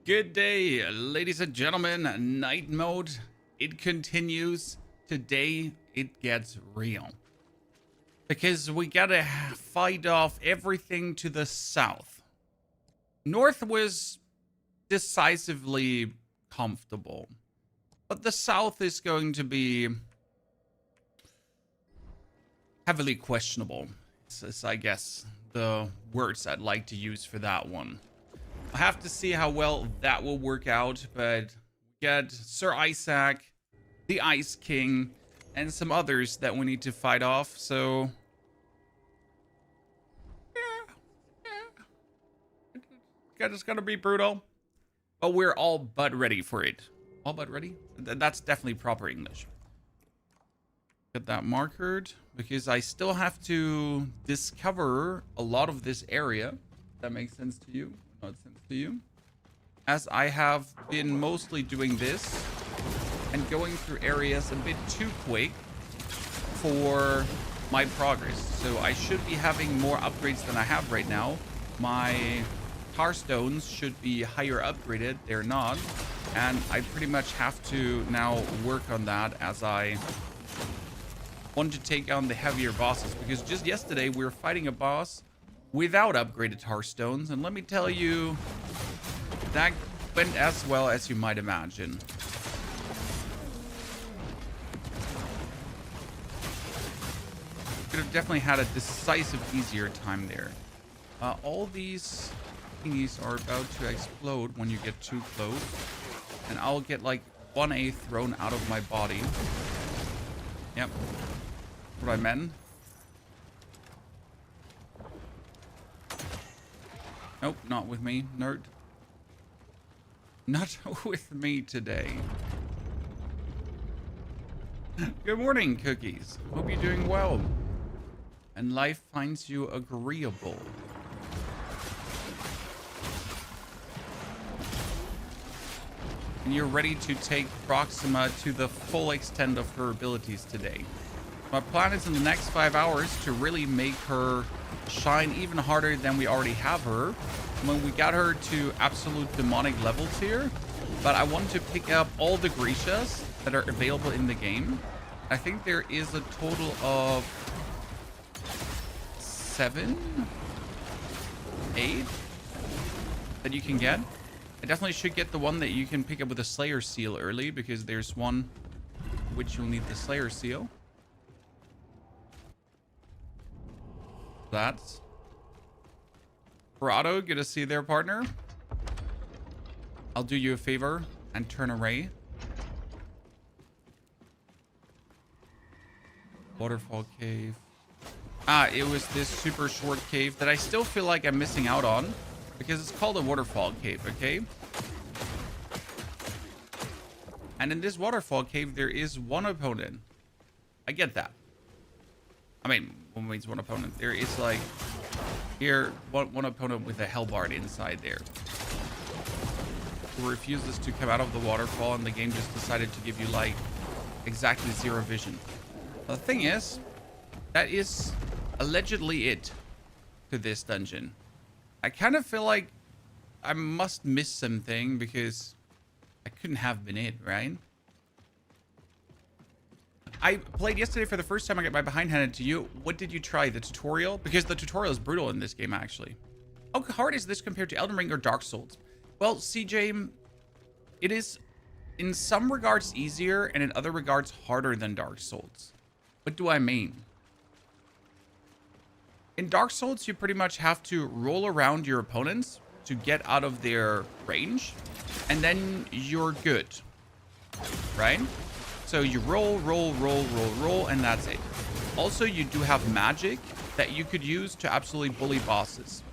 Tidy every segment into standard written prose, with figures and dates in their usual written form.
Good day, ladies and gentlemen. Night mode, it continues. Today, it gets real. Because we gotta fight off everything to the south. North was decisively comfortable. But the south is going to be heavily questionable. Is, I guess, the words I'd like to use for that one. I have to see how well that will work out, but we got Sir Isaac, the Ice King, and some others that we need to fight off, so... Yeah. It's gonna be brutal. But we're all but ready for it. All but ready? That's definitely proper English. Get that markered, because I still have to discover a lot of this area. That makes sense to you? Not sense to you? As I have been mostly doing this and going through areas a bit too quick for my progress. So I should be having more upgrades than I have right now. My tar stones should be higher upgraded. They're not. And I pretty much have to now work on that as I want to take on the heavier bosses. Because just yesterday we were fighting a boss without upgraded tar stones, and let me tell you, that went as well as you might imagine. Could have definitely had a decisive easier time there. All these thingies are about to explode when you get too close, and I'll get like 1A thrown out of my body. Yep, what I meant. Nope, not with me, nerd. Not with me today. Good morning, Cookies. Hope you're doing well. And life finds you agreeable. And you're ready to take Proxima to the full extent of her abilities today. My plan is in the next 5 hours to really make her shine even harder than we already have her. When we got her to absolute demonic levels here. But I want to pick up all the Grecias that are available in the game. I think there is a total of 7, 8 that you can get. I definitely should get the one that you can pick up with a Slayer Seal early, because there's one which you'll need the Slayer Seal. That's Corrado, good to see you there, partner. I'll do you a favor and turn array. Waterfall cave. It was this super short cave that I still feel like I'm missing out on, because it's called a waterfall cave, okay? And in this waterfall cave, there is one opponent. I get that. I mean, one means one opponent. There is like here one opponent with a Hellbard inside there, who refuses to come out of the waterfall, and the game just decided to give you like exactly 0 vision. The thing is, that is allegedly it to this dungeon. I kind of feel like I must miss something, because I couldn't have been it, right? I played yesterday for the first time. I got my behind handed to you. What did you try? The tutorial? Because the tutorial is brutal in this game, actually. How hard is this compared to Elden Ring or Dark Souls? Well, CJ, it is in some regards easier and in other regards harder than Dark Souls. What do I mean? In Dark Souls, you pretty much have to roll around your opponents to get out of their range, and then you're good, right? So you roll, and that's it. Also, you do have magic that you could use to absolutely bully bosses.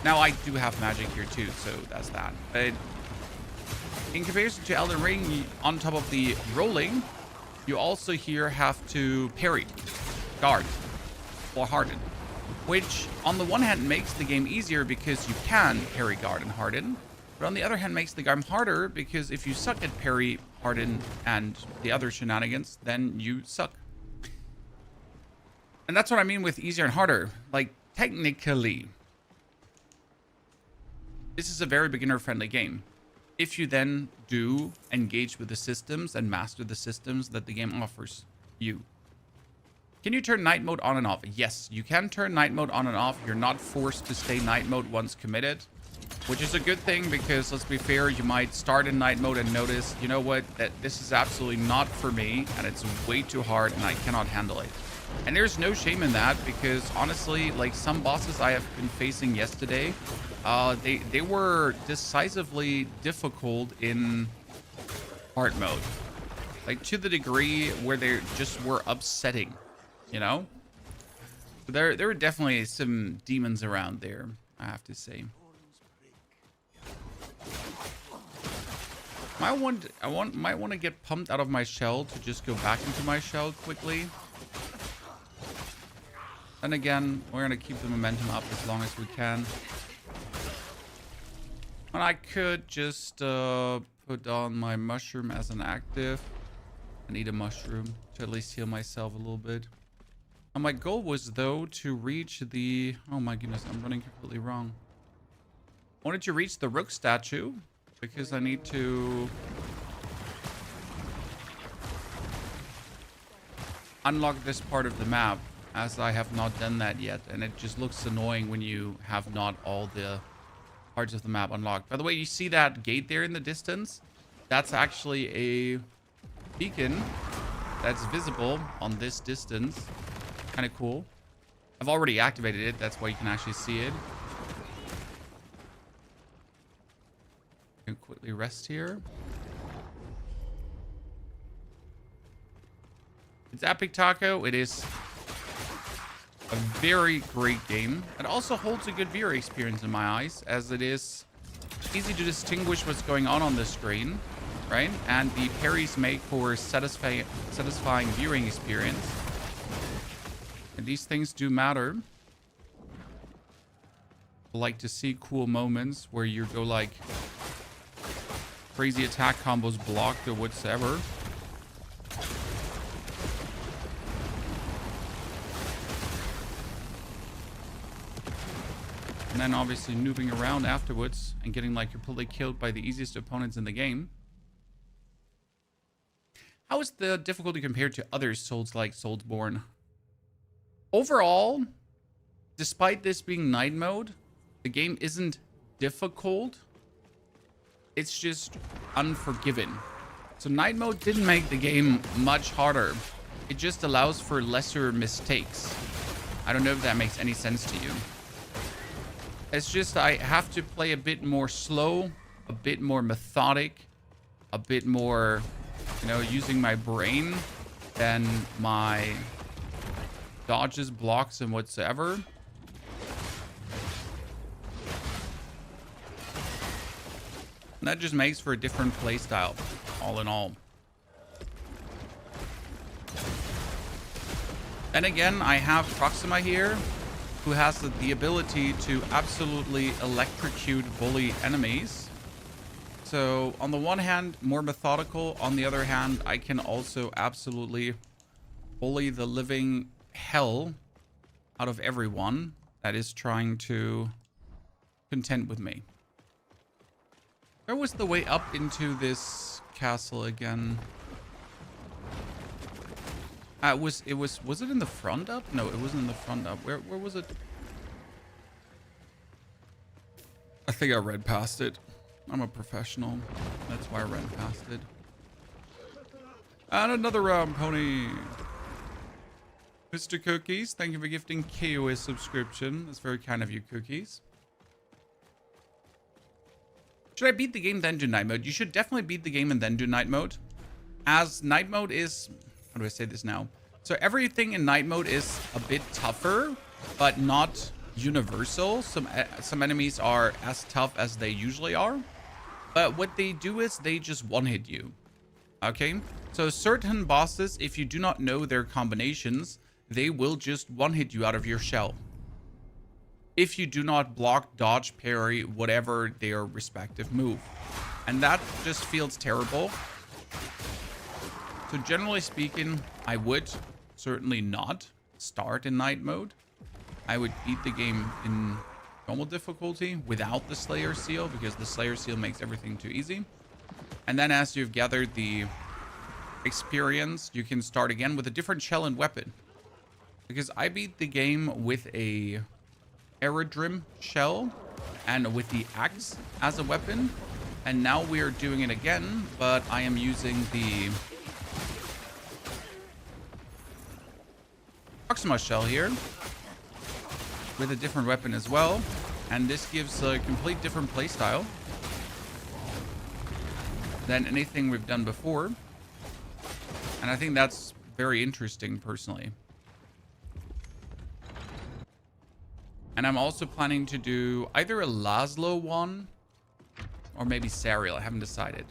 Now, I do have magic here too, so that's that. But in comparison to Elden Ring, on top of the rolling, you also here have to parry, guard, or harden. Which, on the one hand, makes the game easier because you can parry, guard, and harden. But on the other hand, makes the game harder because if you suck at parry, harden, and the other shenanigans, then you suck. And that's what I mean with easier and harder. Like, technically, this is a very beginner-friendly game. If you then do engage with the systems and master the systems that the game offers you. Can you turn night mode on and off? Yes, you can turn night mode on and off. You're not forced to stay night mode once committed, which is a good thing because, let's be fair, you might start in night mode and notice, you know what, that this is absolutely not for me and it's way too hard and I cannot handle it. And there's no shame in that because honestly, like some bosses I have been facing yesterday, they were decisively difficult in hard mode, like to the degree where they just were upsetting, you know. There were definitely some demons around there, I have to say. Might want to get pumped out of my shell to just go back into my shell quickly. Then again, we're gonna keep the momentum up as long as we can. And I could just put on my mushroom as an active and eat a mushroom to at least heal myself a little bit. And my goal was, though, to reach the... Oh my goodness, I'm running completely wrong. I wanted to reach the Rook statue because I need to unlock this part of the map, as I have not done that yet. And it just looks annoying when you have not all the parts of the map unlocked. By the way, you see that gate there in the distance? That's actually a beacon that's visible on this distance. Kind of cool. I've already activated it. That's why you can actually see it. You can quickly rest here. It's Epic Taco. It is a very great game. It also holds a good viewer experience in my eyes, as it is easy to distinguish what's going on the screen, right? And the parries make for satisfying viewing experience. And these things do matter. I like to see cool moments where you go like crazy attack combos blocked or whatsoever. And then obviously noobing around afterwards and getting like completely killed by the easiest opponents in the game. How is the difficulty compared to other Souls like Soulsborne? Overall, despite this being night mode, the game isn't difficult. It's just unforgiving. So night mode didn't make the game much harder. It just allows for lesser mistakes. I don't know if that makes any sense to you. It's just I have to play a bit more slow, a bit more methodic, a bit more, you know, using my brain than my dodges, blocks, and whatsoever. And that just makes for a different play style, all in all. And again, I have Proxima here, who has the ability to absolutely electrocute bully enemies. So on the one hand, more methodical. On the other hand, I can also absolutely bully the living hell out of everyone that is trying to contend with me. Where was the way up into this castle again? Was it in the front up? No, it wasn't in the front up. Where was it? I think I read past it. I'm a professional. That's why I read past it. And another round, pony. Mr. Cookies, thank you for gifting KOA subscription. That's very kind of you, Cookies. Should I beat the game then do night mode? You should definitely beat the game and then do night mode. As night mode is... How do I say this now? So everything in night mode is a bit tougher, but not universal. Some enemies are as tough as they usually are. But what they do is they just one-hit you. Okay? So certain bosses, if you do not know their combinations, they will just one-hit you out of your shell. If you do not block, dodge, parry, whatever their respective move. And that just feels terrible. So generally speaking, I would certainly not start in night mode. I would beat the game in normal difficulty without the Slayer Seal, because the Slayer Seal makes everything too easy. And then as you've gathered the experience, you can start again with a different shell and weapon. Because I beat the game with a Aerodrim shell and with the axe as a weapon. And now we are doing it again, but I am using the Proxima shell here with a different weapon as well. And this gives a complete different playstyle than anything we've done before. And I think that's very interesting personally. And I'm also planning to do either a Laszlo one or maybe Sariel. I haven't decided.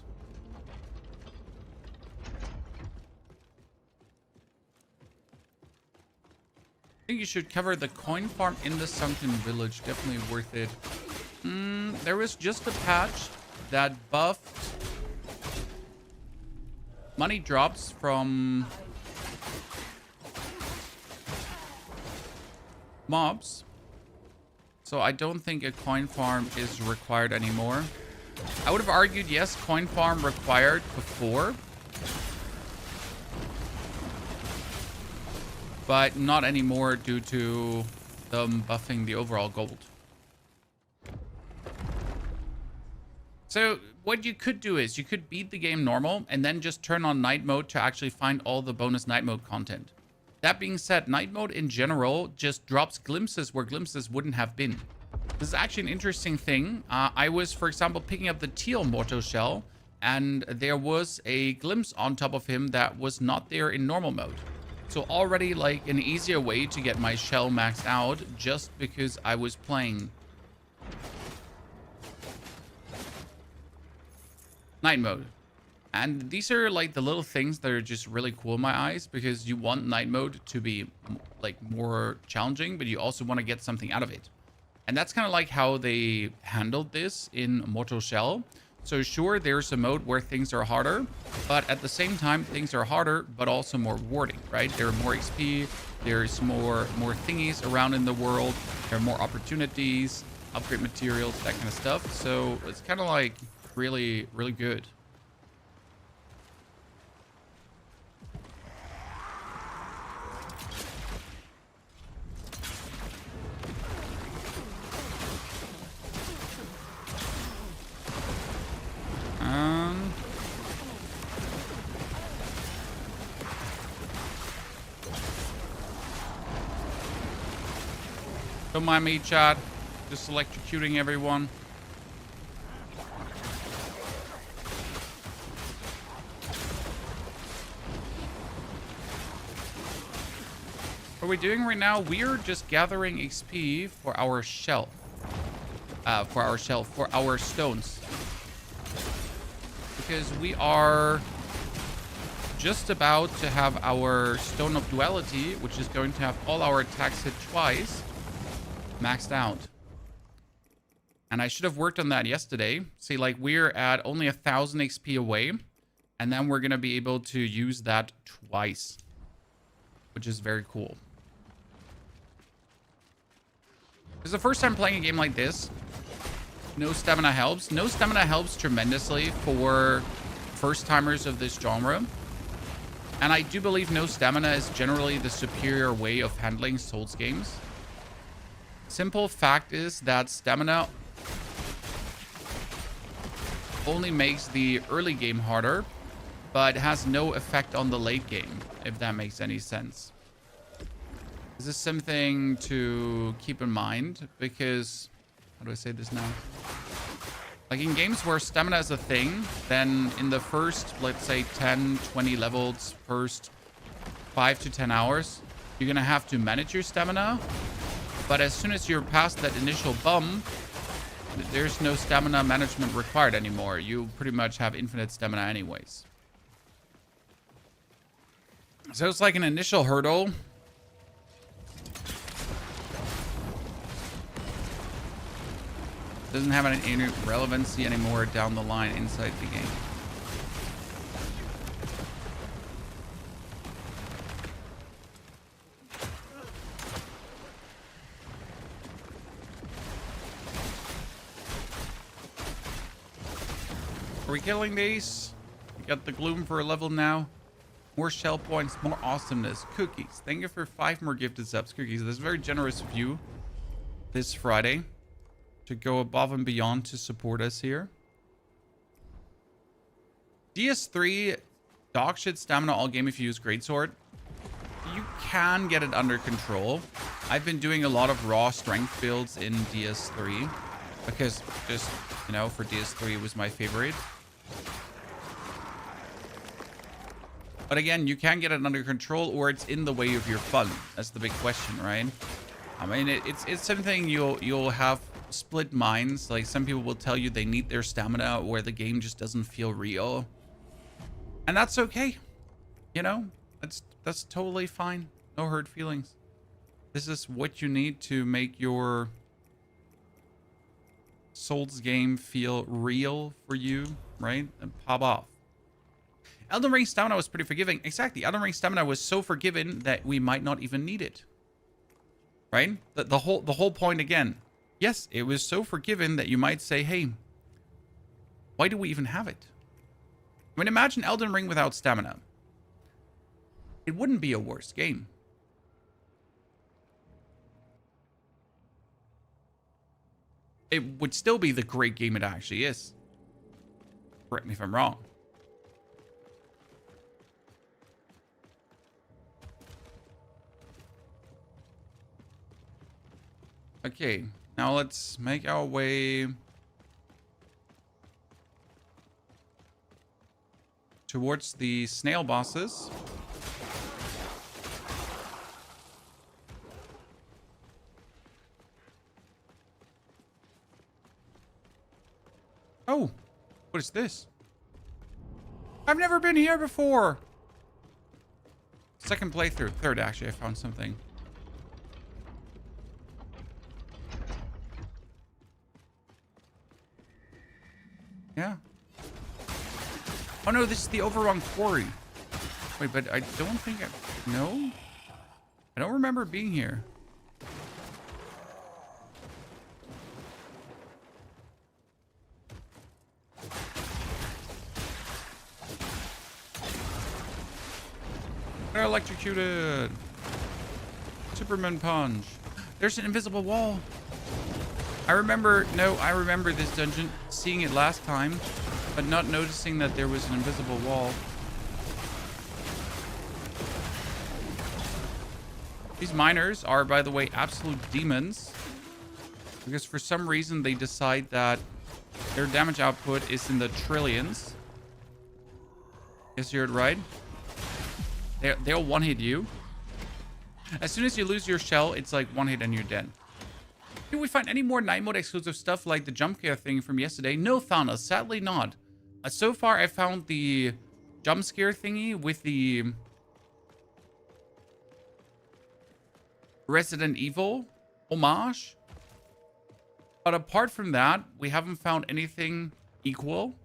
I think you should cover the coin farm in the Sunken Village. Definitely worth it. There was just a patch that buffed money drops from mobs. So I don't think a coin farm is required anymore. I would have argued, yes, coin farm required before, but not anymore due to them buffing the overall gold. So what you could do is you could beat the game normal and then just turn on night mode to actually find all the bonus night mode content. That being said, night mode in general just drops glimpses where glimpses wouldn't have been. This is actually an interesting thing. I was, for example, picking up the teal Morto shell, and there was a glimpse on top of him that was not there in normal mode. So already like an easier way to get my shell maxed out just because I was playing night mode. And these are like the little things that are just really cool in my eyes, because you want night mode to be like more challenging, but you also want to get something out of it. And that's kind of like how they handled this in Mortal Shell. So sure, there's a mode where things are harder, but at the same time, things are harder, but also more rewarding, right? There are more XP, there's more thingies around in the world, there are more opportunities, upgrade materials, that kind of stuff. So it's kind of like really, really good. Don't mind me, chat. Just electrocuting everyone. What are we doing right now? We are just gathering XP for our shell. For our stones. Because we are just about to have our Stone of Duality, which is going to have all our attacks hit twice, maxed out. And I should have worked on that yesterday. See, like, we're at only 1,000 XP away, and then we're going to be able to use that twice, which is very cool. This is the first time playing a game like this. No stamina helps. No stamina helps tremendously for first-timers of this genre. And I do believe no stamina is generally the superior way of handling Souls games. Simple fact is that stamina only makes the early game harder, but has no effect on the late game, if that makes any sense. This is something to keep in mind, because, how do I say this now? Like in games where stamina is a thing, then in the first, let's say 10, 20 levels, first 5 to 10 hours, you're gonna have to manage your stamina. But as soon as you're past that initial bump, there's no stamina management required anymore. You pretty much have infinite stamina anyways. So it's like an initial hurdle. Doesn't have any relevancy anymore down the line inside the game. Are we killing these? We got the gloom for a level now. More shell points, more awesomeness. Cookies. Thank you for 5 more gifted subs. Cookies. That's very generous of you this Friday to go above and beyond to support us here. DS3, dog shit stamina all game if you use Greatsword. You can get it under control. I've been doing a lot of raw strength builds in DS3 because just, you know, for DS3 it was my favorite. But again, you can get it under control or it's in the way of your fun. That's the big question, right? I mean, it's something you'll have split minds. Like some people will tell you they need their stamina or the game just doesn't feel real. And that's okay. You know, that's totally fine. No hurt feelings. This is what you need to make your Souls game feel real for you, right? And pop off. Elden Ring stamina was pretty forgiving. Exactly. Elden Ring stamina was so forgiving that we might not even need it. Right? The whole point again. Yes, it was so forgiving that you might say, hey, why do we even have it? I mean, imagine Elden Ring without stamina. It wouldn't be a worse game. It would still be the great game it actually is. Correct me if I'm wrong. Okay, now let's make our way towards the snail bosses. Oh, what is this? I've never been here before. Second playthrough. Third, actually, I found something. Yeah. Oh no, this is the overrun quarry. Wait, but I don't think I... No? I don't remember being here. They're electrocuted. Superman punch. There's an invisible wall. I remember this dungeon, seeing it last time, but not noticing that there was an invisible wall. These miners are, by the way, absolute demons. Because for some reason they decide that their damage output is in the trillions. Yes, you heard right. They'll one-hit you. As soon as you lose your shell, it's like one hit and you're dead. Did we find any more night mode exclusive stuff like the jump scare thing from yesterday? No, Thanos, sadly not. So far, I found the jump scare thingy with the Resident Evil homage. But apart from that, we haven't found anything equal.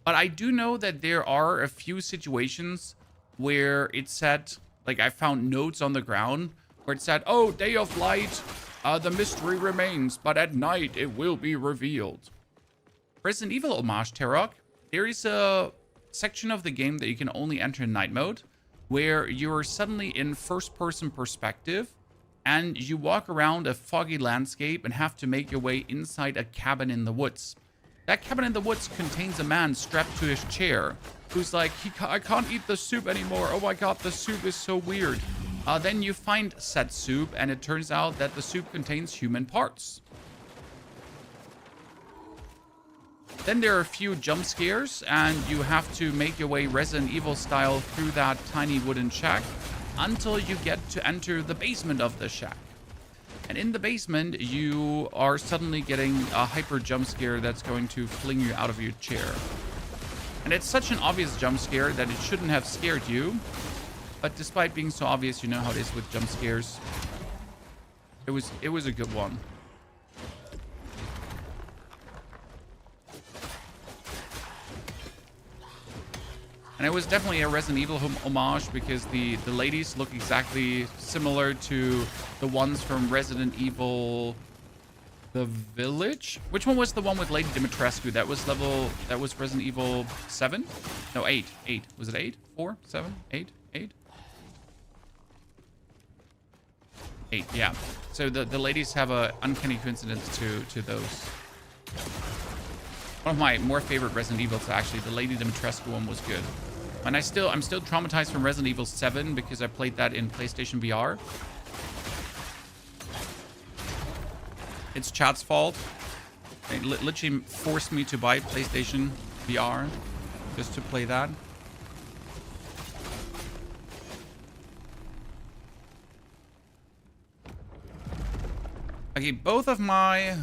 But I do know that there are a few situations where it said, like I found notes on the ground where it said, oh, day of light. The mystery remains, but at night it will be revealed. Resident Evil homage, Tarok. There is a section of the game that you can only enter in night mode, where you're suddenly in first-person perspective, and you walk around a foggy landscape and have to make your way inside a cabin in the woods. That cabin in the woods contains a man strapped to his chair, who's like, I can't eat the soup anymore. Oh my god, the soup is so weird. Then you find said soup, and it turns out that the soup contains human parts. Then there are a few jump scares, and you have to make your way Resident Evil style through that tiny wooden shack until you get to enter the basement of the shack. And in the basement, you are suddenly getting a hyper jump scare that's going to fling you out of your chair. And it's such an obvious jump scare that it shouldn't have scared you. But despite being so obvious, you know how it is with jump scares. It was a good one. And it was definitely a Resident Evil homage because the ladies look exactly similar to the ones from Resident Evil The Village? Which one was the one with Lady Dimitrescu? That was Resident Evil 7? No, 8. 8. Was it 8? 4? 7? 8? 8? 8, yeah. So the ladies have a uncanny coincidence to those. One of my more favorite Resident Evils, actually. The Lady Dimitrescu one was good. And I'm still traumatized from Resident Evil 7 because I played that in PlayStation VR. It's chat's fault. It literally forced me to buy PlayStation VR just to play that. Okay, both of my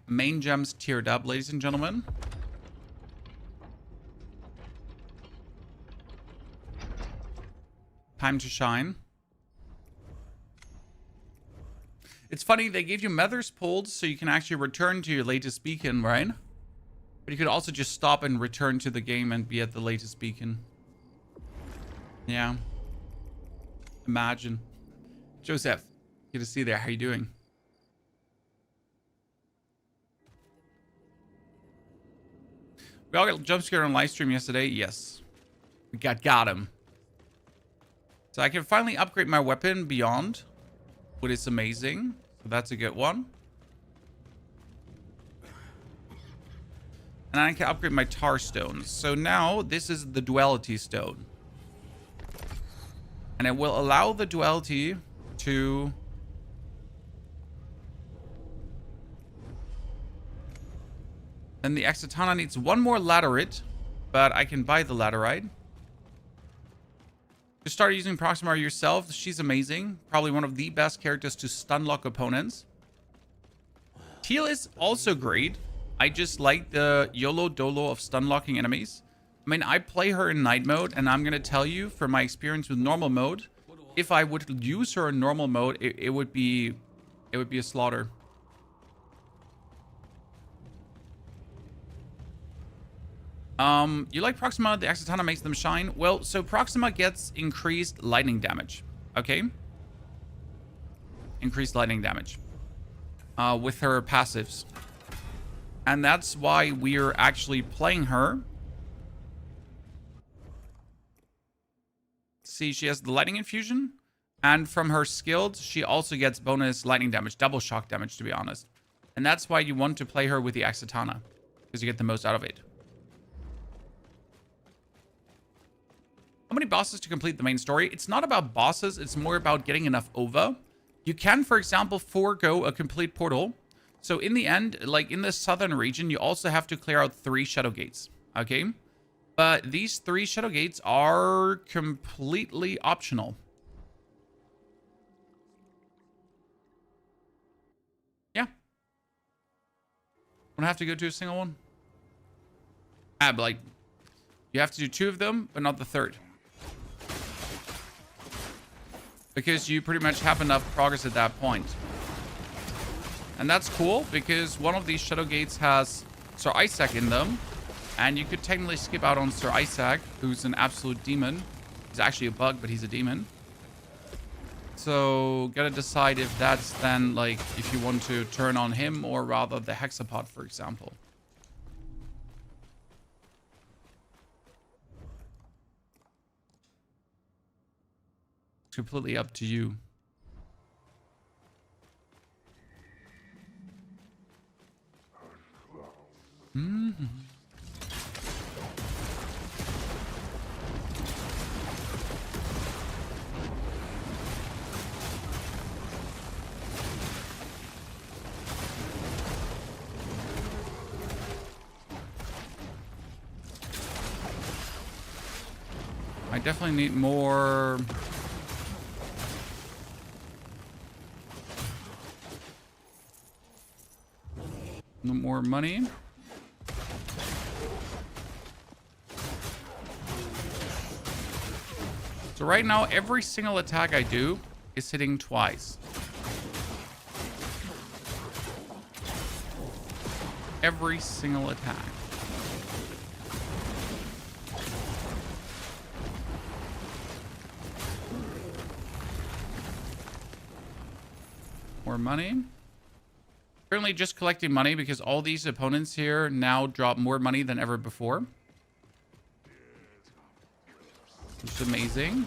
main gems tiered up, ladies and gentlemen. Time to shine. It's funny, they gave you Mother's Pulled so you can actually return to your latest beacon, right? But you could also just stop and return to the game and be at the latest beacon. Yeah. Imagine. Joseph, good to see you there. How you doing? We all got jump scared on live stream yesterday. Yes. We got him. So I can finally upgrade my weapon beyond, which is amazing. So that's a good one. And I can upgrade my tar stones. So now this is the duality stone. And it will allow the duality to... And the Exitana needs one more laterite, but I can buy the laterite. Just start using Proximar yourself. She's amazing. Probably one of the best characters to stun lock opponents. Teal is also great. I just like the YOLO Dolo of stun locking enemies. I mean, I play her in night mode, and I'm going to tell you from my experience with normal mode, if I would use her in normal mode, it would be a slaughter. You like Proxima? The Exitana makes them shine. Well, so Proxima gets increased lightning damage. Okay? Increased lightning damage. With her passives. And that's why we're actually playing her. See, she has the lightning infusion. And from her skills, she also gets bonus lightning damage. Double shock damage, to be honest. And that's why you want to play her with the Exitana. Because you get the most out of it. How many bosses to complete the main story? It's not about bosses. It's more about getting enough OVA. You can, for example, forego a complete portal. So in the end, like in the southern region, you also have to clear out 3 shadow gates. Okay? But these 3 shadow gates are completely optional. Yeah. Don't have to go to a single one. But like, you have to do 2 of them, but not the 3rd. Because you pretty much have enough progress at that point. And that's cool, because one of these shadow gates has Sir Isaac in them. And you could technically skip out on Sir Isaac, who's an absolute demon. He's actually a bug, but he's a demon. So, gotta decide if that's then, like, if you want to turn on him, or rather the Hexapod, for example. It's completely up to you. Mm-hmm. I definitely need more... No more money. So right now, every single attack I do is hitting twice. Every single attack. More money. Currently just collecting money because all these opponents here now drop more money than ever before. Which is amazing.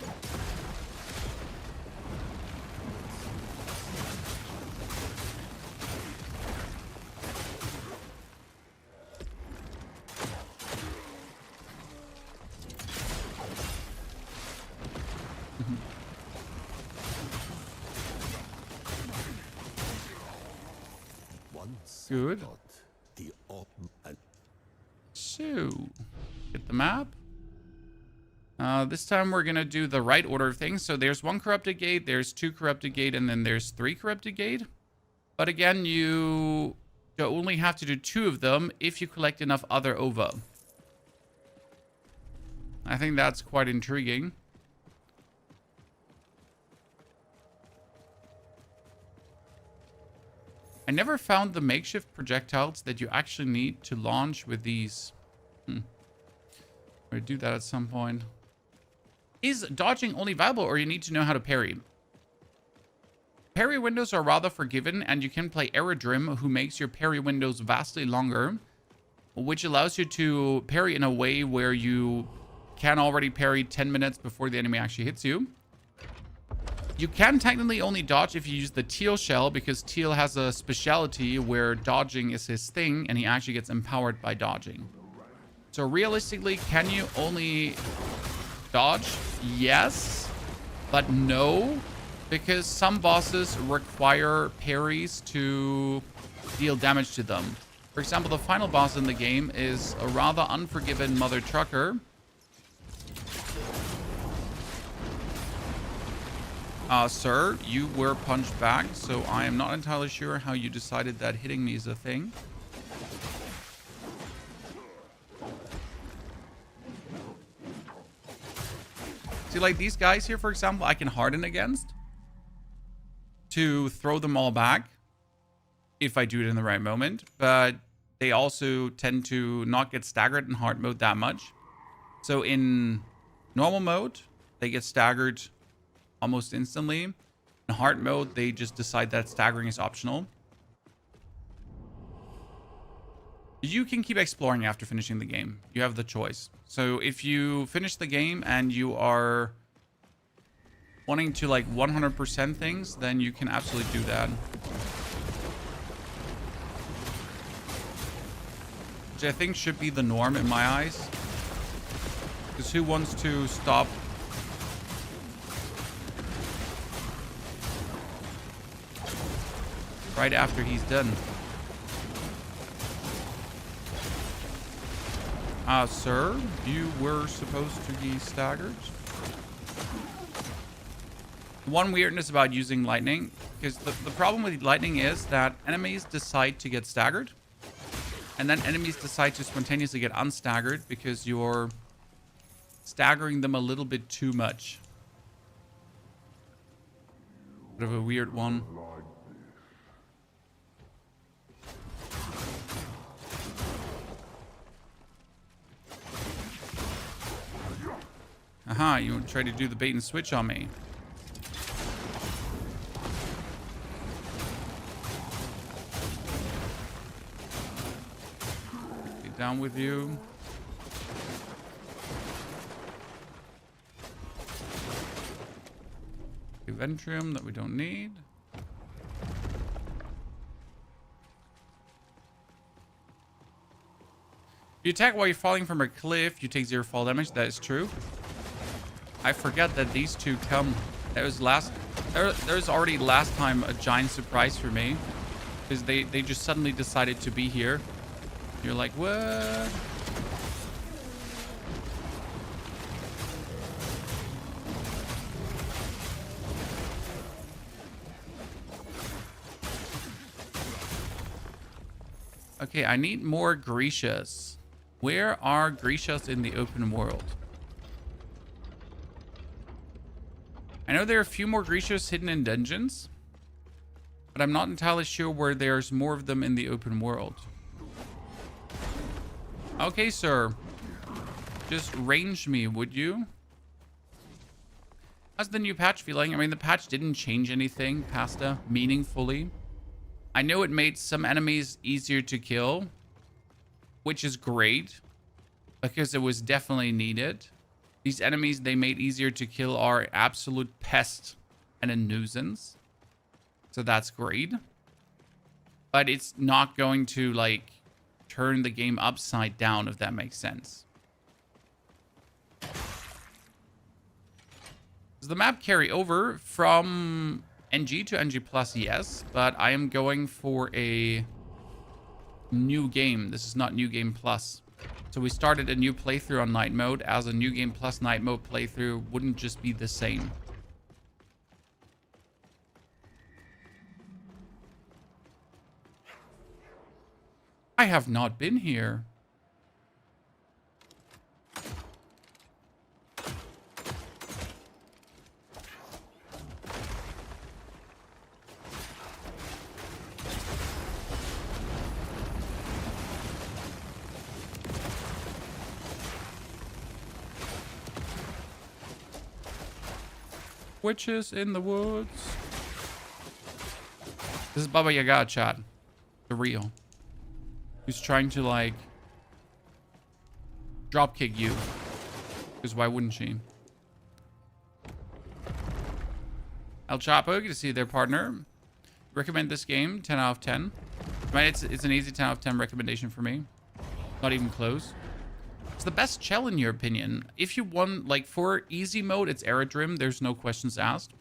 Good. So, get the map. This time we're going to do the right order of things. So there's 1 corrupted gate, there's 2 corrupted gate, and then there's 3 corrupted gate. But again, you only have to do 2 of them if you collect enough other OVA. I think that's quite intriguing. I never found the makeshift projectiles that you actually need to launch with these. We'll do that at some point. Is dodging only viable, or you need to know how to parry? Parry windows are rather forgiving, and you can play Aerodrim, who makes your parry windows vastly longer, which allows you to parry in a way where you can already parry 10 minutes before the enemy actually hits you. You can technically only dodge if you use the Teal shell, because Teal has a specialty where dodging is his thing, and he actually gets empowered by dodging. So realistically, can you only dodge? Yes, but no, because some bosses require parries to deal damage to them. For example, the final boss in the game is a rather unforgiving mother trucker. Sir, you were punched back, so I am not entirely sure how you decided that hitting me is a thing. See, like these guys here, for example, I can harden against to throw them all back if I do it in the right moment, but they also tend to not get staggered in hard mode that much. So in normal mode, they get staggered almost instantly. In hard mode, they just decide that staggering is optional. You can keep exploring after finishing the game. You have the choice. So if you finish the game and you are wanting to like 100% things, then you can absolutely do that. Which I think should be the norm in my eyes. Because who wants to stop right after he's done? Sir, you were supposed to be staggered. One weirdness about using lightning, because the problem with lightning is that enemies decide to get staggered, and then enemies decide to spontaneously get unstaggered because you're staggering them a little bit too much. Bit of a weird one. Aha, you try to do the bait and switch on me. Get down with you. Ventrium that we don't need. You attack while you're falling from a cliff, you take 0 fall damage. That is true. I forget that these two come. There's already last time a giant surprise for me, because they just suddenly decided to be here. You're like, what? Okay, I need more Grecias. Where are Grecias in the open world? I know there are a few more Grecias hidden in dungeons, but I'm not entirely sure where there's more of them in the open world. Okay, sir. Just range me, would you? How's the new patch feeling? I mean, the patch didn't change anything, Pasta, meaningfully. I know it made some enemies easier to kill, which is great, because it was definitely needed. These enemies they made easier to kill are absolute pests and a nuisance. So that's great. But it's not going to, like, turn the game upside down, if that makes sense. Does the map carry over from NG to NG+? Yes, but I am going for a new game. This is not New Game Plus. So we started a new playthrough on night mode, as a New Game Plus night mode playthrough wouldn't just be the same. I have not been here. Witches in the woods. This is Baba Yaga, chat. The real. Who's trying to, like, dropkick you. Because why wouldn't she? El Chapo, good to see their partner. Recommend this game, 10 out of 10. Right, it's an easy 10 out of 10 recommendation for me. Not even close. It's the best shell in your opinion. If you want, like, for easy mode, it's Aerodrim. There's no questions asked.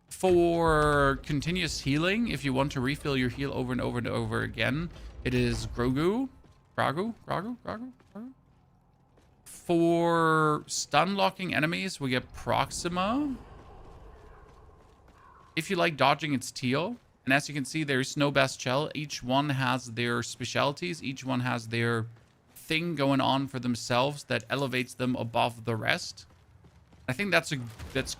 For continuous healing, if you want to refill your heal over and over and over again, it is Grogu. For stun locking enemies, we get Proxima. If you like dodging, it's Teal. And as you can see, there's no best shell. Each one has their specialties. Each one has their thing going on for themselves that elevates them above the rest. I think that's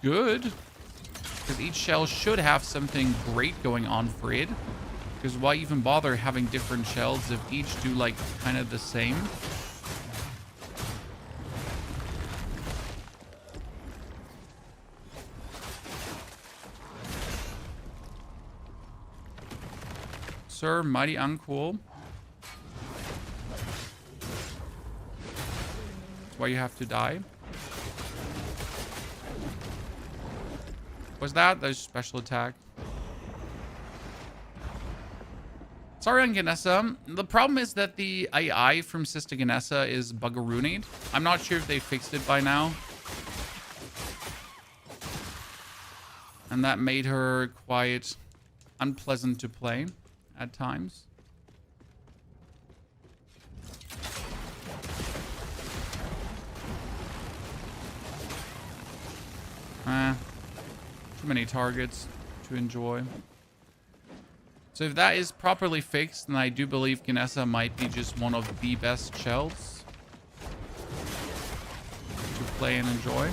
good. Because each shell should have something great going on for it. Because why even bother having different shells if each do, like, kind of the same? Sir, mighty uncool. That's why you have to die. Was that the special attack? Sorry on Ganessa. The problem is that the AI from Sister Ganessa is buggeroonied. I'm not sure if they fixed it by now. And that made her quite unpleasant to play at times. Too many targets to enjoy. So if that is properly fixed, then I do believe Ganessa might be just one of the best shells to play and enjoy.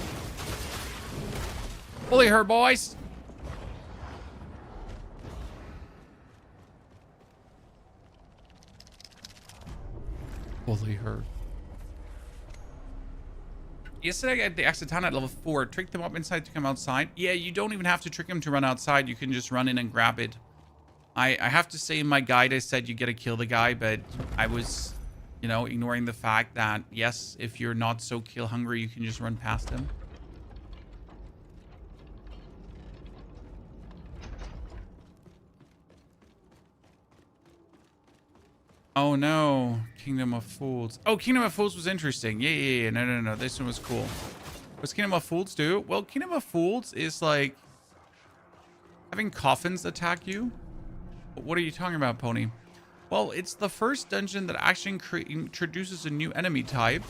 Bully her, boys! Bully her. Yesterday at the Axitana at level 4, tricked them up inside to come outside. Yeah, you don't even have to trick them to run outside. You can just run in and grab it. I have to say in my guide I said you gotta kill the guy, but I was, you know, ignoring the fact that, yes, if you're not so kill hungry, you can just run past him. Oh no, Kingdom of Fools. Oh, Kingdom of Fools was interesting. Yeah. No. This one was cool. What's Kingdom of Fools do? Well, Kingdom of Fools is like having coffins attack you. What are you talking about, Pony? Well, it's the first dungeon that actually introduces a new enemy type.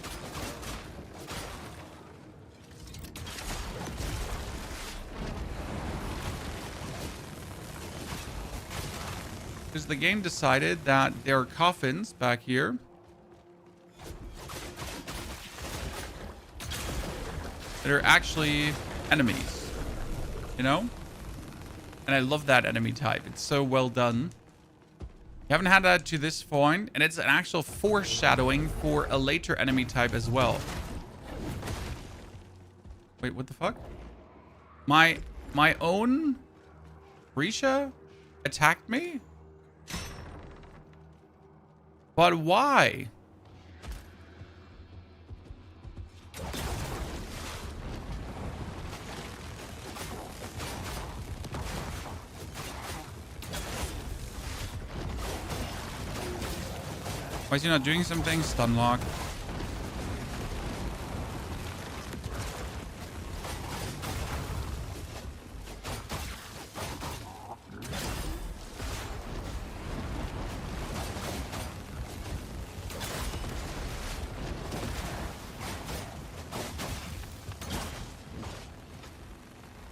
Because the game decided that there are coffins back here. That are actually enemies. You know? And I love that enemy type. It's so well done. You haven't had that to this point. And it's an actual foreshadowing for a later enemy type as well. Wait, what the fuck? My own Risha attacked me? But why? Why is he not doing something? Stun lock.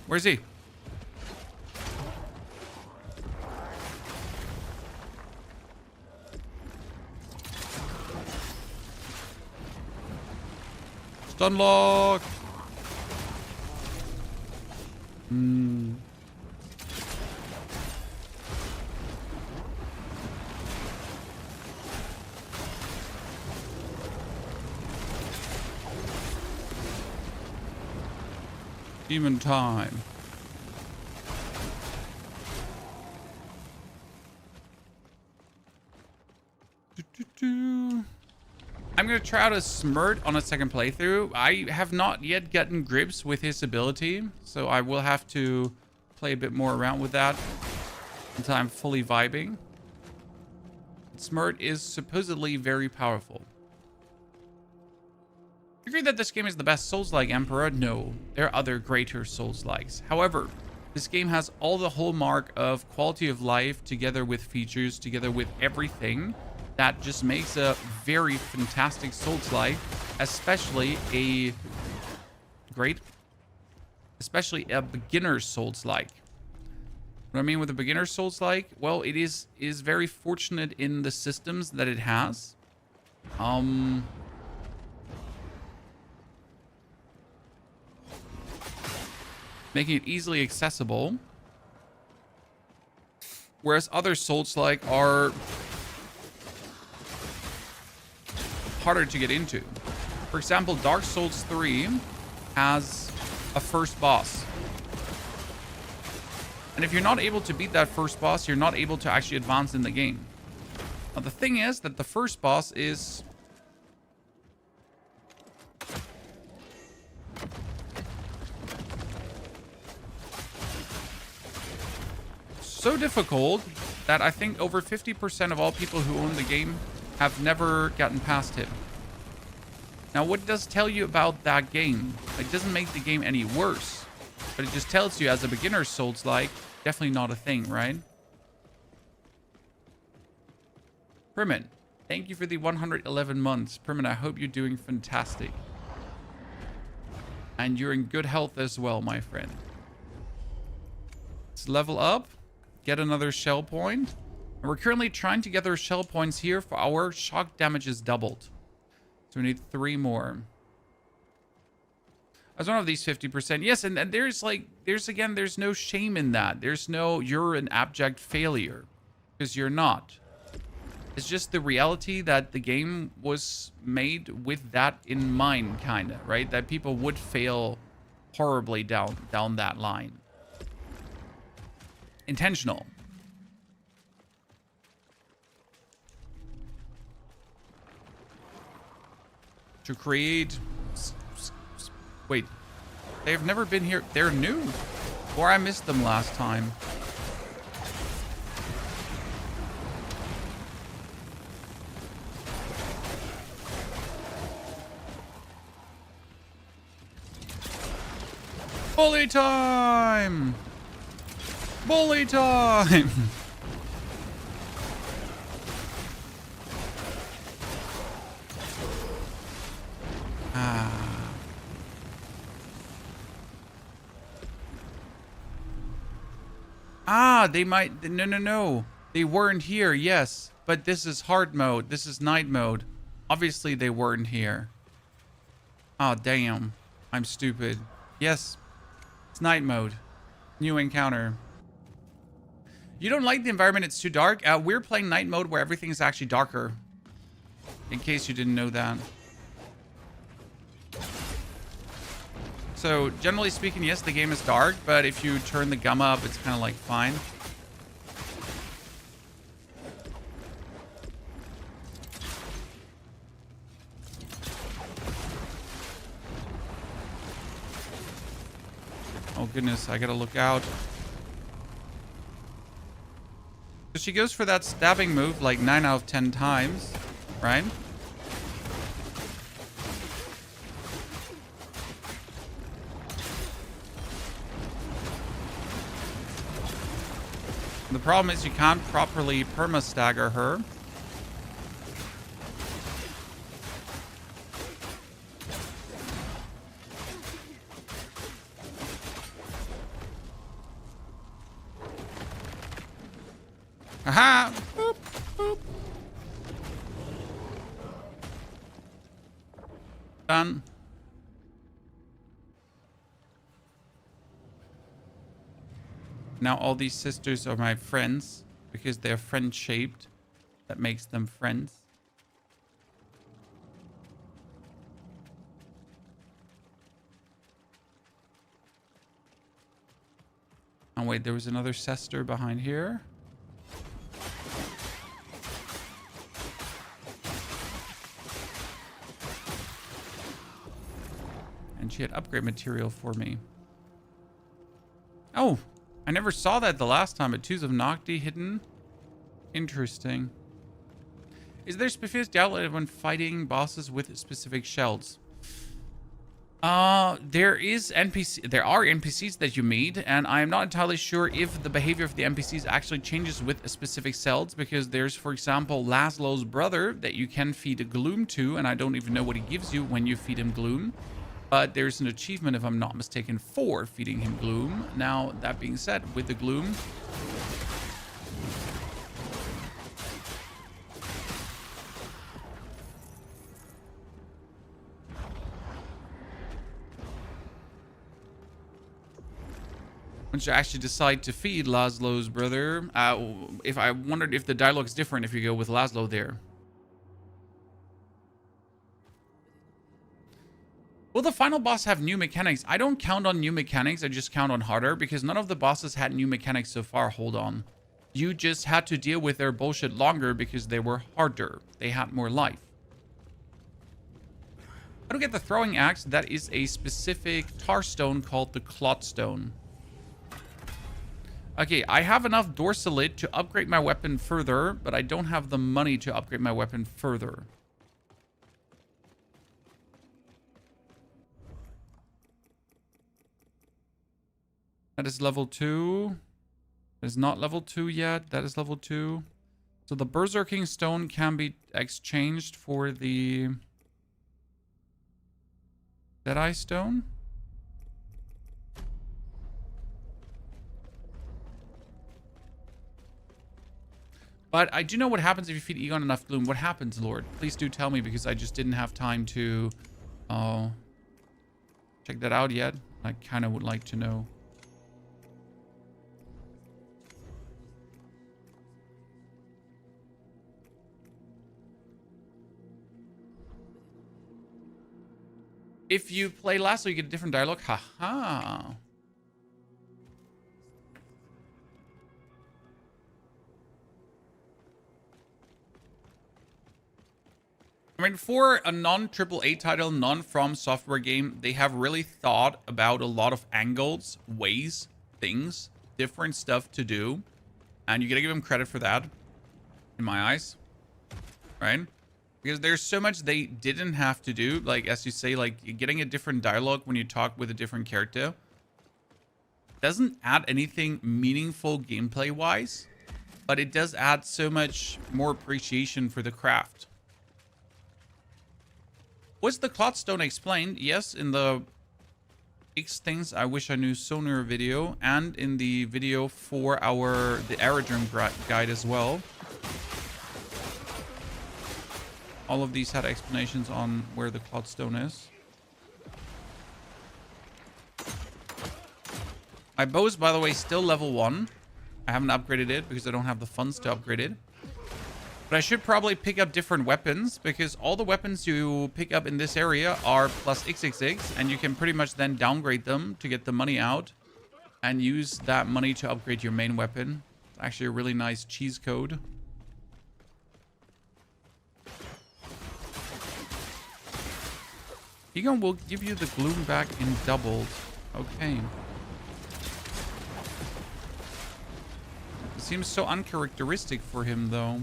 Where's he? Stun lock. Demon time. I'm going to try out a Smurt on a second playthrough. I have not yet gotten grips with his ability, so I will have to play a bit more around with that until I'm fully vibing. Smurt is supposedly very powerful. Agree that this game is the best Souls-like, Emperor? No, there are other greater Souls-likes. However, this game has all the hallmark of quality of life together with features, together with everything that just makes a very fantastic Souls-like, especially a beginner Souls-like. What I mean with a beginner Souls-like, well, it is very fortunate in the systems that it has. Making it easily accessible. Whereas other Souls-like are harder to get into. For example, Dark Souls 3 has a first boss. And if you're not able to beat that first boss, you're not able to actually advance in the game. Now, the thing is that the first boss is so difficult that I think over 50% of all people who own the game have never gotten past him. Now, what it does tell you about that game? It doesn't make the game any worse, but it just tells you as a beginner Souls-like, definitely not a thing, right? Primin, thank you for the 111 months. Primin, I hope you're doing fantastic. And you're in good health as well, my friend. Let's level up. Get another shell point. And we're currently trying to gather shell points here for our shock damage is doubled. So we need 3 more. As one of these 50%. Yes, and there's no shame in that. There's no, you're an abject failure. Because you're not. It's just the reality that the game was made with that in mind, kind of, right? That people would fail horribly down that line. Intentional. To create... Wait. They've never been here. They're new. Or I missed them last time. Bully time! Bully time! They might... No. They weren't here, yes. But this is hard mode. This is night mode. Obviously, they weren't here. Oh, damn. I'm stupid. Yes. It's night mode. New encounter. You don't like the environment, it's too dark? We're playing night mode where everything is actually darker. In case you didn't know that. So generally speaking, yes, the game is dark, but if you turn the gamma up, it's kind of like fine. Oh goodness, I gotta look out. So she goes for that stabbing move like 9 out of 10 times, right? The problem is you can't properly perma-stagger her. Aha! Boop, boop. Done. Now all these sisters are my friends because they're friend-shaped. That makes them friends. Oh wait, there was another sister behind here. And she had upgrade material for me. Oh, I never saw that the last time. Twos of Nocti hidden. Interesting. Is there specific outlet when fighting bosses with specific shells? There are NPCs that you meet, and I am not entirely sure if the behavior of the NPCs actually changes with specific cells, because there's, for example, Laszlo's brother that you can feed gloom to, and I don't even know what he gives you when you feed him gloom. But there's an achievement, if I'm not mistaken, for feeding him gloom. Now, that being said, with the gloom, once you actually decide to feed Laszlo's brother, if I wondered if the dialogue is different if you go with Laszlo there. Will the final boss have new mechanics? I don't count on new mechanics, I just count on harder, because none of the bosses had new mechanics so far. Hold on. You just had to deal with their bullshit longer because they were harder. They had more life. How to get the throwing axe? That is a specific tar stone called the Clot Stone. Okay, I have enough Dorsalit to upgrade my weapon further, but I don't have the money to upgrade my weapon further. That is level 2. That is not level 2 yet. That is level 2. So the Berserking Stone can be exchanged for the Deadeye Stone. But I do know what happens if you feed Egon enough gloom. What happens, Lord? Please do tell me, because I just didn't have time to check that out yet. I kind of would like to know. If you play Laszlo, you get a different dialogue. Haha. I mean, for a non-AAA title, non-From Software game, they have really thought about a lot of angles, ways, things, different stuff to do. And you gotta give them credit for that, in my eyes. Right? Because there's so much they didn't have to do. Like, as you say, like, getting a different dialogue when you talk with a different character doesn't add anything meaningful gameplay-wise, but it does add so much more appreciation for the craft. Was the Clot Stone explained? Yes, in the X Things I Wish I Knew Sooner video, and in the video for the Aerodrome guide as well. All of these had explanations on where the Clot Stone is. My bow is, by the way, still level 1. I haven't upgraded it because I don't have the funds to upgrade it. But I should probably pick up different weapons, because all the weapons you pick up in this area are plus XXX, and you can pretty much then downgrade them to get the money out and use that money to upgrade your main weapon. It's actually a really nice cheese code. Egon will give you the gloom back in doubled. Okay. It seems so uncharacteristic for him, though.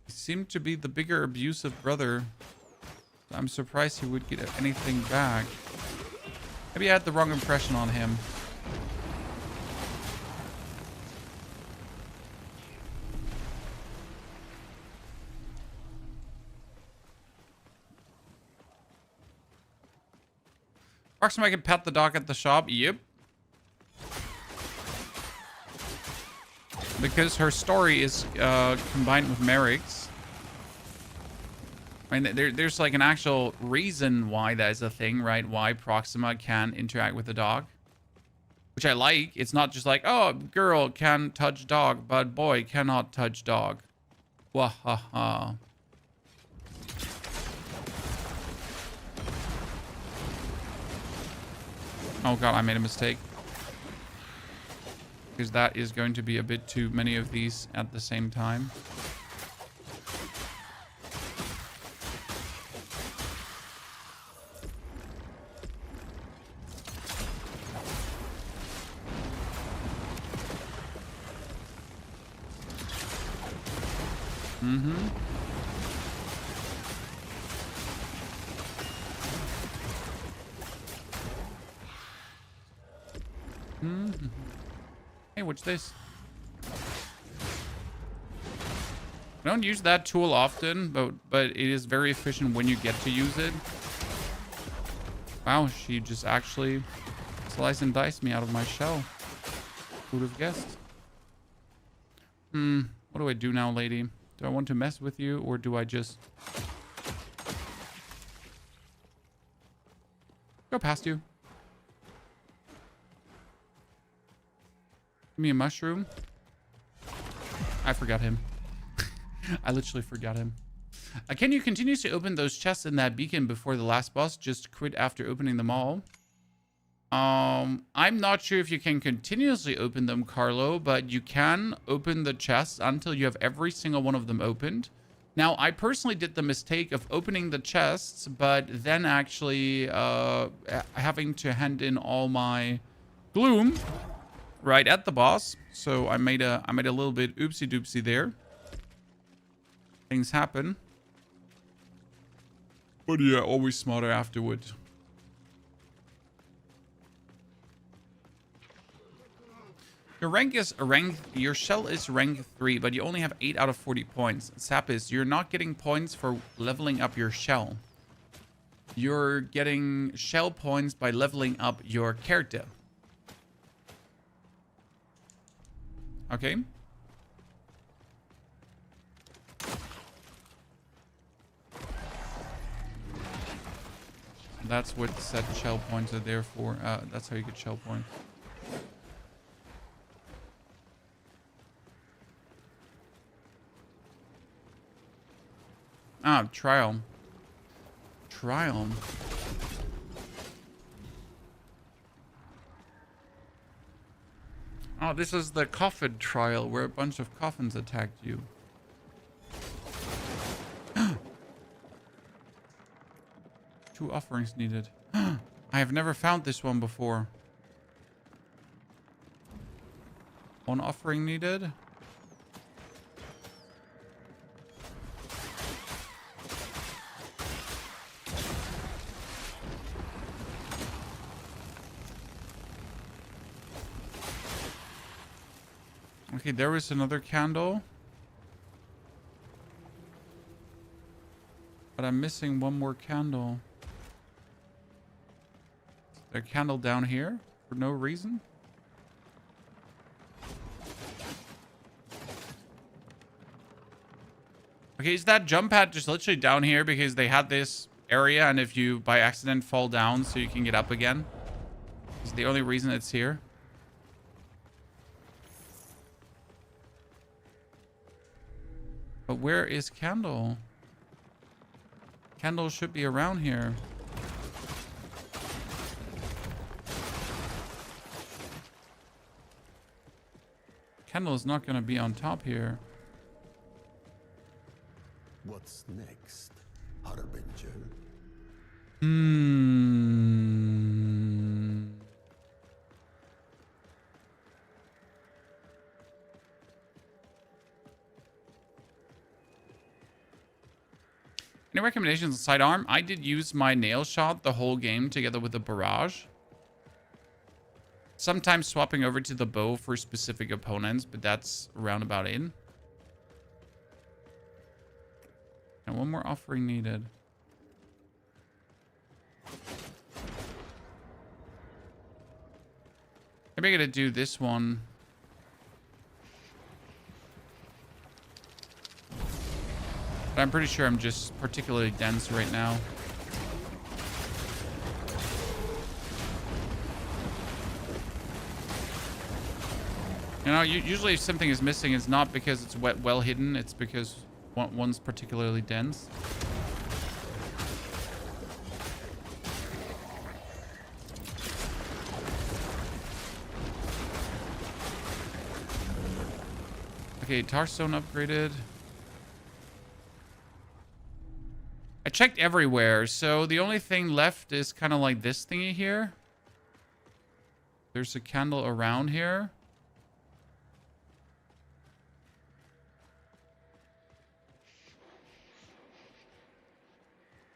He seemed to be the bigger abusive brother. I'm surprised he would get anything back. Maybe I had the wrong impression on him. Proxima, I can pet the dog at the shop. Yep. Because her story is combined with Merrick's. I mean, there's like an actual reason why that is a thing, right? Why Proxima can interact with the dog. Which I like. It's not just like, oh, girl can touch dog, but boy cannot touch dog. Wahaha. Oh god, I made a mistake. Because that is going to be a bit too many of these at the same time. Mm-hmm. Mm-hmm. Hey, what's this? I don't use that tool often, but it is very efficient when you get to use it. Wow, she just actually sliced and diced me out of my shell. Who'd have guessed? What do I do now, lady? Do I want to mess with you, or do I just go past you? Give me a mushroom. I forgot him. I literally forgot him. Can you continue to open those chests in that beacon before the last boss? Just quit after opening them all. I'm not sure if you can continuously open them, Carlo, but you can open the chests until you have every single one of them opened. Now, I personally did the mistake of opening the chests, but then actually having to hand in all my gloom right at the boss. So I made a little bit oopsie doopsie there. Things happen. But yeah, always smarter afterward. Your shell is rank 3, but you only have 8 out of 40 points. Sapis, you're not getting points for leveling up your shell. You're getting shell points by leveling up your character. Okay. That's what set shell points are there for. That's how you get shell points. Ah, trial. Trial. Oh, this is the coffin trial where a bunch of coffins attacked you. 2 offerings needed. I have never found this one before. 1 offering needed. Okay, there is another candle. But I'm missing 1 more candle. Is there a candle down here for no reason? Okay, is that jump pad just literally down here because they had this area and if you by accident fall down so you can get up again? Is the only reason it's here? But where is Candle? Candle should be around here. Candle is not going to be on top here. What's next, Harbinger? Any recommendations on sidearm? I did use my nail shot the whole game together with the barrage. Sometimes swapping over to the bow for specific opponents, but that's roundabout in. And one more offering needed. Maybe I gotta do this one. But I'm pretty sure I'm just particularly dense right now. You know, usually if something is missing, it's not because it's well hidden. It's because one's particularly dense. Okay, Tarstone upgraded. I checked everywhere, so the only thing left is kind of like this thingy here. There's a candle around here.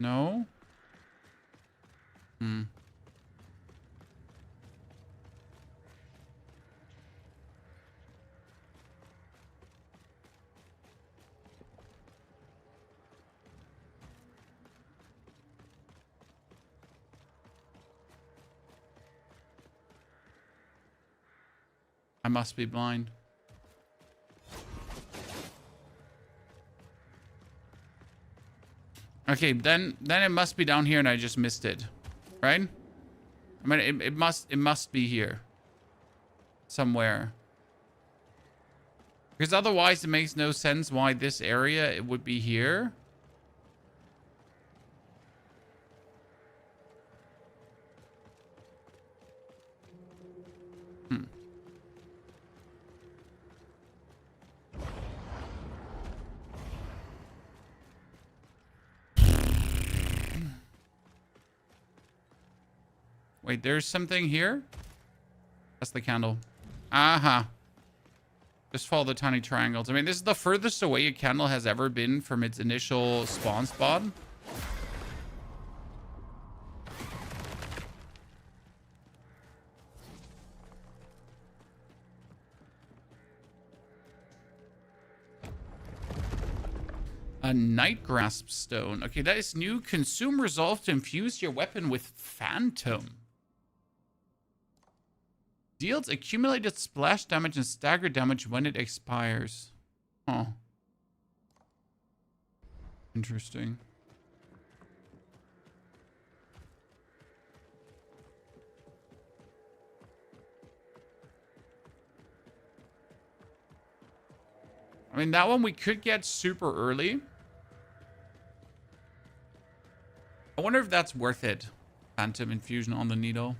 No? I must be blind. Okay, then it must be down here and I just missed it. Right? I mean it must be here. Somewhere. Because otherwise it makes no sense why this area it would be here. Wait, there's something here? That's the candle. Uh-huh. Just follow the tiny triangles. I mean, this is the furthest away a candle has ever been from its initial spawn spot. A Night Grasp Stone. Okay, that is new. Consume resolve to infuse your weapon with Phantom. Deals accumulated splash damage and stagger damage when it expires. Huh. Interesting. I mean, that one we could get super early. I wonder if that's worth it. Phantom infusion on the needle.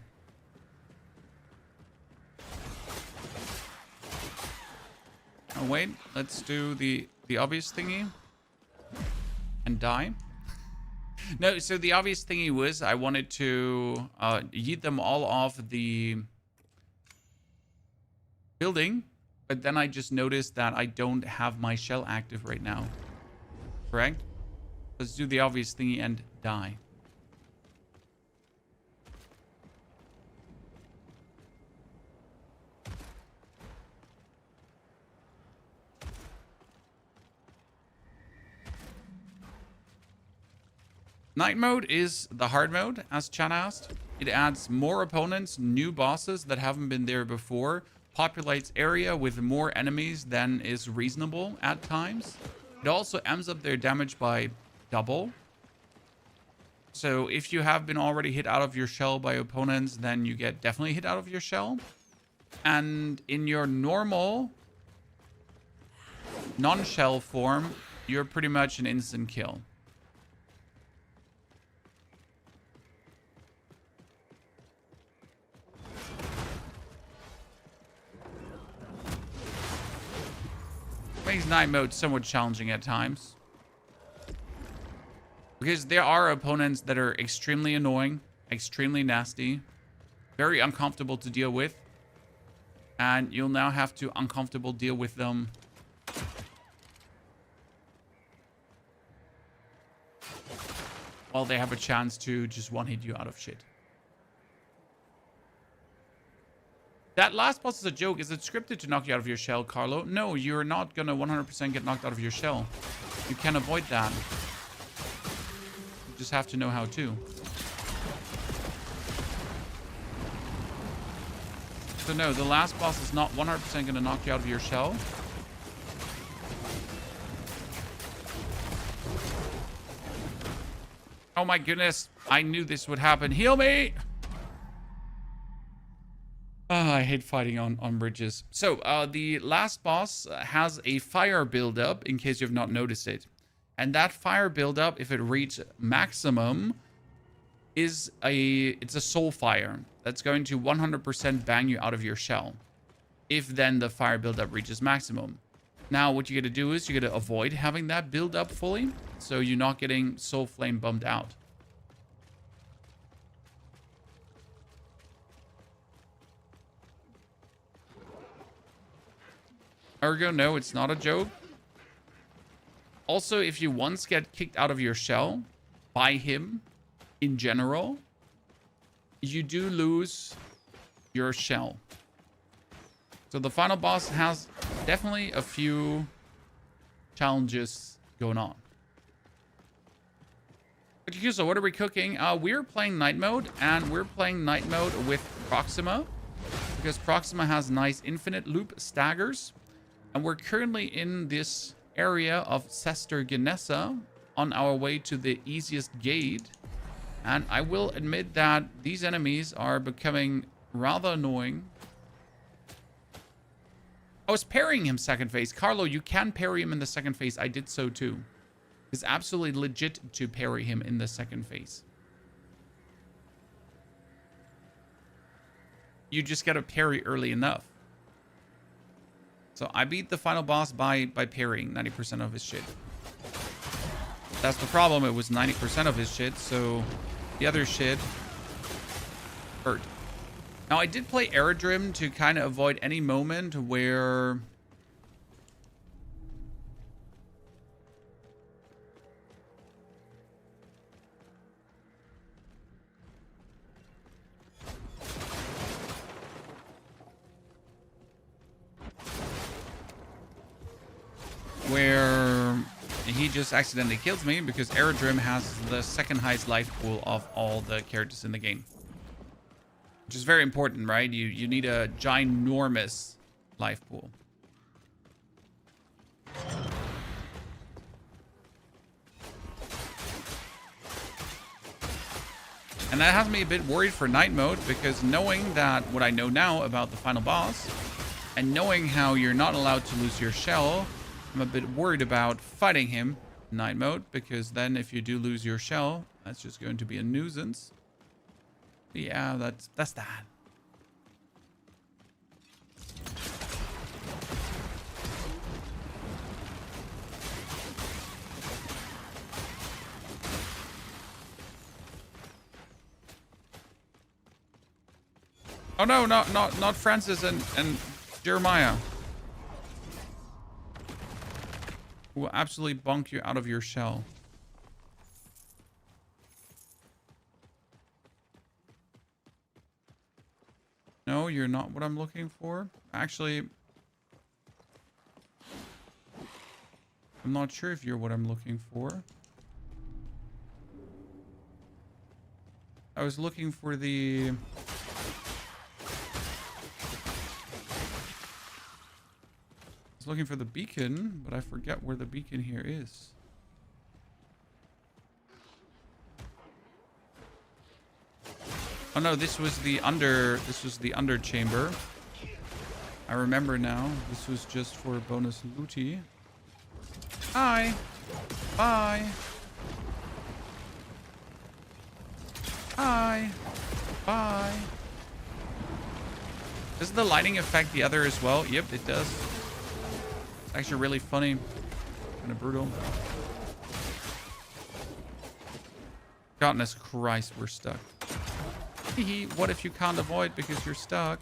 Oh, wait. Let's do the obvious thingy. And die. No, so the obvious thingy was I wanted to yeet them all off the building. But then I just noticed that I don't have my shell active right now. Correct? Let's do the obvious thingy and die. Night mode is the hard mode, as Chan asked. It adds more opponents, new bosses that haven't been there before, populates area with more enemies than is reasonable at times. It also amps up their damage by double. So if you have been already hit out of your shell by opponents, then you get definitely hit out of your shell. And in your normal non-shell form, you're pretty much an instant kill. Makes night mode somewhat challenging at times. Because there are opponents that are extremely annoying, extremely nasty, very uncomfortable to deal with. And you'll now have to uncomfortable deal with them while they have a chance to just one-hit you out of shit. That last boss is a joke. Is it scripted to knock you out of your shell, Carlo? No, you're not gonna 100% get knocked out of your shell. You can avoid that. You just have to know how to. So no, the last boss is not 100% gonna knock you out of your shell. Oh my goodness, I knew this would happen. Heal me! Oh, I hate fighting on bridges. So, the last boss has a fire buildup, in case you've not noticed it. And that fire buildup, if it reaches maximum, it's a soul fire. That's going to 100% bang you out of your shell. If then the fire buildup reaches maximum. Now, what you gotta do is you gotta avoid having that build up fully, so you're not getting soul flame bummed out. Ergo, no, it's not a joke. Also, if you once get kicked out of your shell by him, in general, you do lose your shell. So the final boss has definitely a few challenges going on. Okay, so what are we cooking? We're playing night mode, and we're playing night mode with Proxima, because Proxima has nice infinite loop staggers. And we're currently in this area of Sester Genessa on our way to the easiest gate. And I will admit that these enemies are becoming rather annoying. I was parrying him second phase. Carlo, you can parry him in the second phase. I did so too. It's absolutely legit to parry him in the second phase. You just gotta parry early enough. So I beat the final boss by parrying 90% of his shit. That's the problem. It was 90% of his shit, so the other shit hurt. Now, I did play Aerodrim to kind of avoid any moment where... he just accidentally kills me, because Aerodrim has the second highest life pool of all the characters in the game. Which is very important, right? You need a ginormous life pool. And that has me a bit worried for night mode, because knowing that what I know now about the final boss, and knowing how you're not allowed to lose your shell, I'm a bit worried about fighting him in night mode, because then if you do lose your shell, that's just going to be a nuisance. But yeah, that's that. Oh no, not Francis and Jeremiah. Who will absolutely bonk you out of your shell. No, you're not what I'm looking for. Actually, I'm not sure if you're what I'm looking for. I was looking for the... looking for the beacon, but I forget where the beacon here is. Oh no, this was the under chamber. I remember now. This was just for bonus looty. Hi. Bye. Bye. Bye. Does the lighting affect the other as well? Yep, it does. It's actually really funny. Kind of brutal. Goodness Christ, we're stuck. Hee. What if you can't avoid because you're stuck?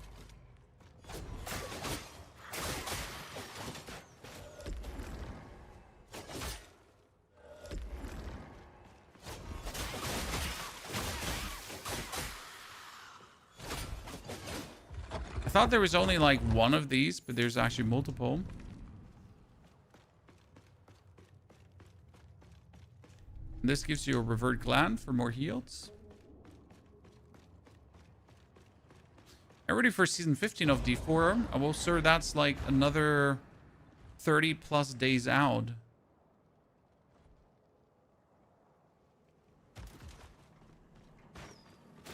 I thought there was only like one of these, but there's actually multiple. This gives you a revert gland for more heals. I'm ready for season 15 of D4. Oh, well, sir, that's like another 30 plus days out.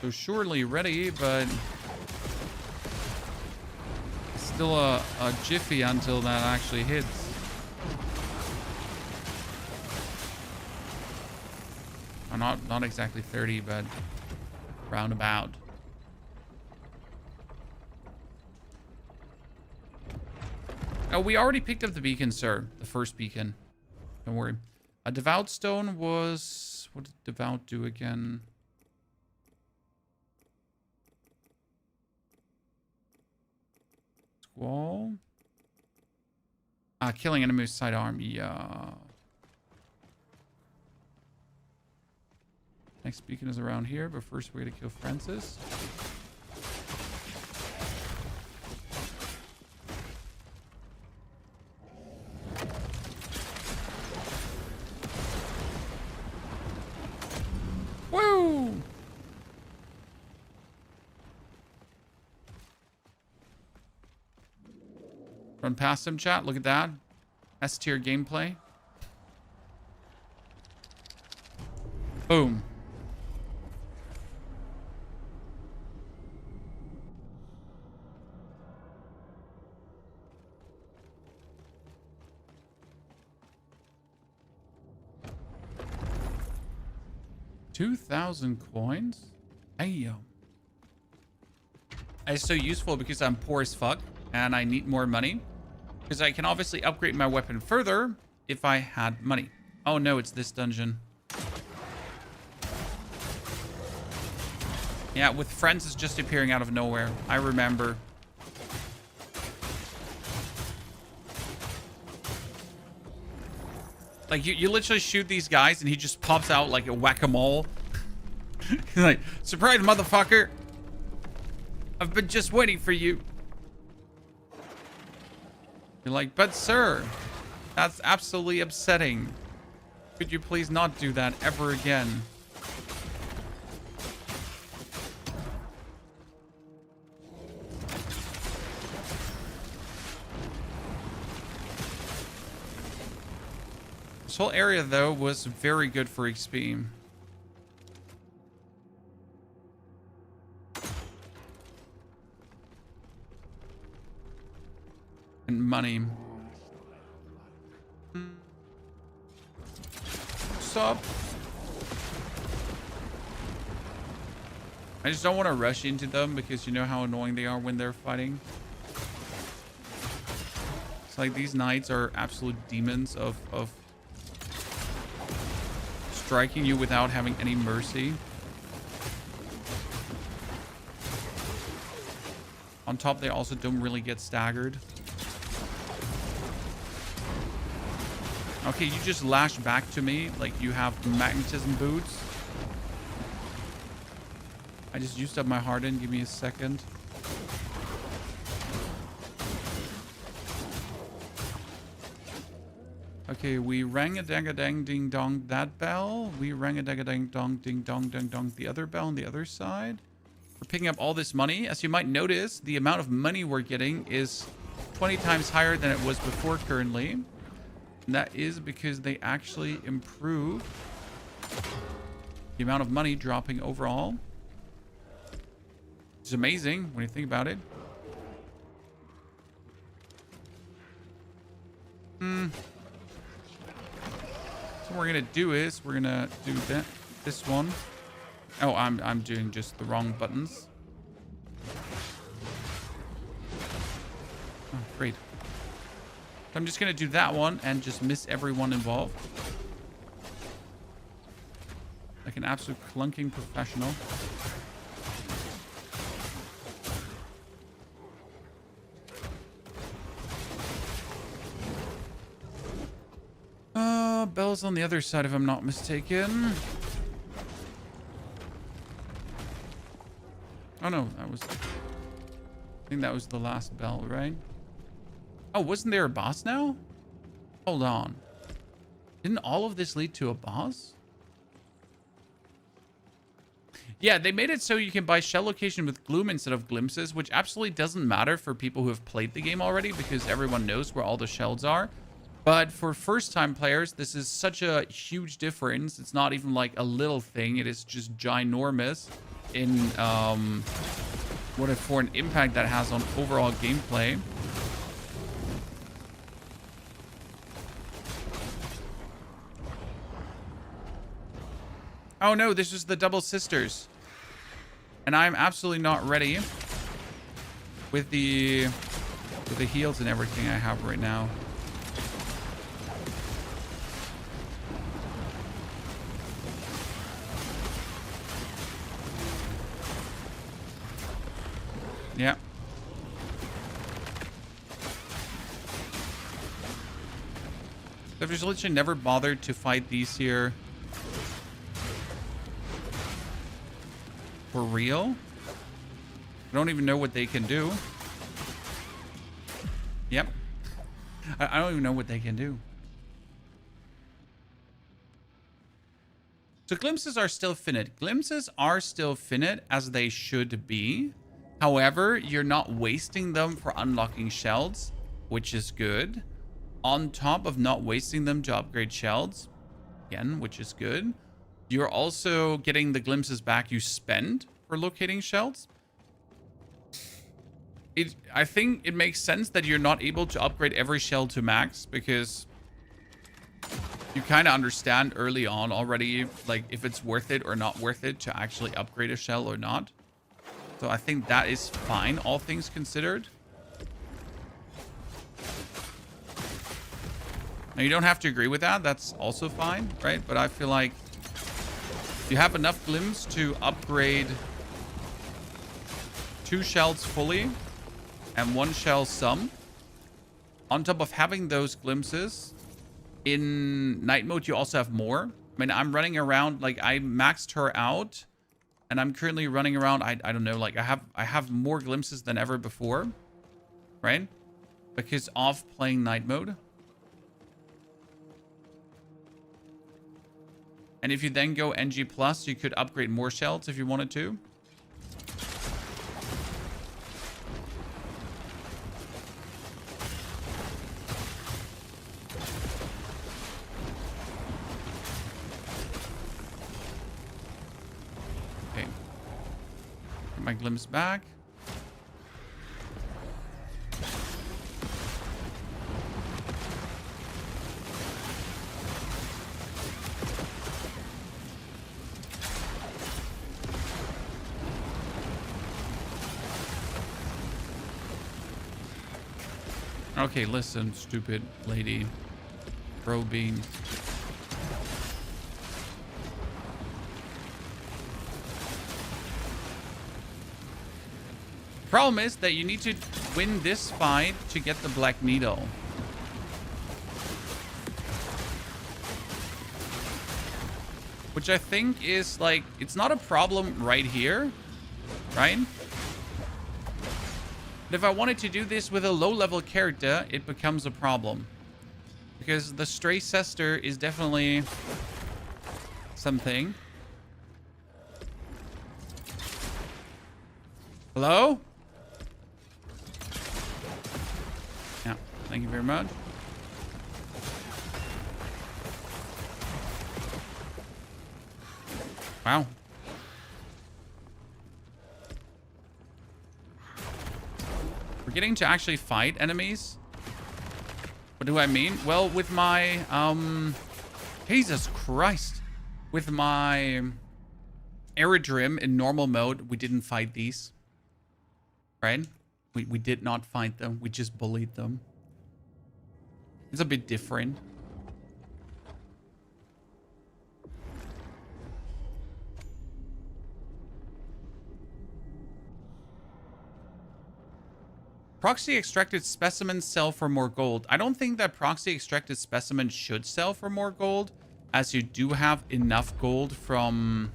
So surely ready, but still a jiffy until that actually hits. Or not exactly 30, but roundabout. Oh, we already picked up the beacon, sir. The first beacon. Don't worry. A devout stone was... What did devout do again? Squall. Killing enemies sidearm. Yeah. Next beacon is around here, but first we gotta kill Francis. Woo! Run past him, chat. Look at that. S tier gameplay. Boom. $2,000 coins? Ayo. It's so useful because I'm poor as fuck and I need more money. Because I can obviously upgrade my weapon further if I had money. Oh no, it's this dungeon. Yeah, with friends is just appearing out of nowhere. I remember. Like, you literally shoot these guys and he just pops out like a whack-a-mole. He's like, surprise, motherfucker. I've been just waiting for you. You're like, but sir, that's absolutely upsetting. Could you please not do that ever again? This whole area, though, was very good for XP. And money. What's up? I just don't want to rush into them because you know how annoying they are when they're fighting. It's like these knights are absolute demons of striking you without having any mercy. On top, they also don't really get staggered. Okay, you just lash back to me like you have magnetism boots. I just used up my harden. Give me a second. Okay, we rang a dang a dang ding dong that bell. We rang a dang a dang dong ding dong ding dong the other bell on the other side. We're picking up all this money. As you might notice, the amount of money we're getting is 20 times higher than it was before currently. And that is because they actually improve the amount of money dropping overall. It's amazing when you think about it. what we're gonna do is we're gonna do this one. Oh, I'm doing just the wrong buttons. Oh, great. So I'm just gonna do that one and just miss everyone involved. Like an absolute clunking professional. Bell's on the other side if I'm not mistaken. Oh no, I think that was the last bell, right? Oh, wasn't there a boss now? Hold on. Didn't all of this lead to a boss? Yeah, they made it so you can buy shell location with gloom instead of glimpses, which absolutely doesn't matter for people who have played the game already because everyone knows where all the shells are. But for first-time players, this is such a huge difference. It's not even like a little thing. It is just ginormous in for an impact that has on overall gameplay. Oh no, this is the Double Sisters. And I'm absolutely not ready with the heals and everything I have right now. Yeah. I've just literally never bothered to fight these here. For real? I don't even know what they can do. Yep. I don't even know what they can do. So glimpses are still finite. Glimpses are still finite as they should be. However, you're not wasting them for unlocking shells, which is good. On top of not wasting them to upgrade shells, again, which is good. You're also getting the glimpses back you spend for locating shells. I think it makes sense that you're not able to upgrade every shell to max because you kind of understand early on already, like if it's worth it or not worth it to actually upgrade a shell or not. So I think that is fine, all things considered. Now, you don't have to agree with that. That's also fine, right? But I feel like you have enough glims to upgrade 2 shells fully and 1 shell some. On top of having those glimpses, in night mode, you also have more. I mean, I'm running around, like I maxed her out. And I'm currently running around, I don't know, like I have more glimpses than ever before, right? Because of playing night mode. And if you then go NG+, you could upgrade more shells if you wanted to. My glimpse back. Okay, listen, stupid lady. Bro bean. Problem is that you need to win this fight to get the Black Needle. Which I think is like, it's not a problem right here, right? But if I wanted to do this with a low-level character, it becomes a problem. Because the Stray Sester is definitely something. Hello? Yeah, thank you very much. Wow. We're getting to actually fight enemies. What do I mean? Well, with my Jesus Christ. With my Aerodrim in normal mode, we didn't fight these. Right? We did not fight them. We just bullied them. It's a bit different. Proxy extracted specimens sell for more gold. I don't think that proxy extracted specimens should sell for more gold, as you do have enough gold from...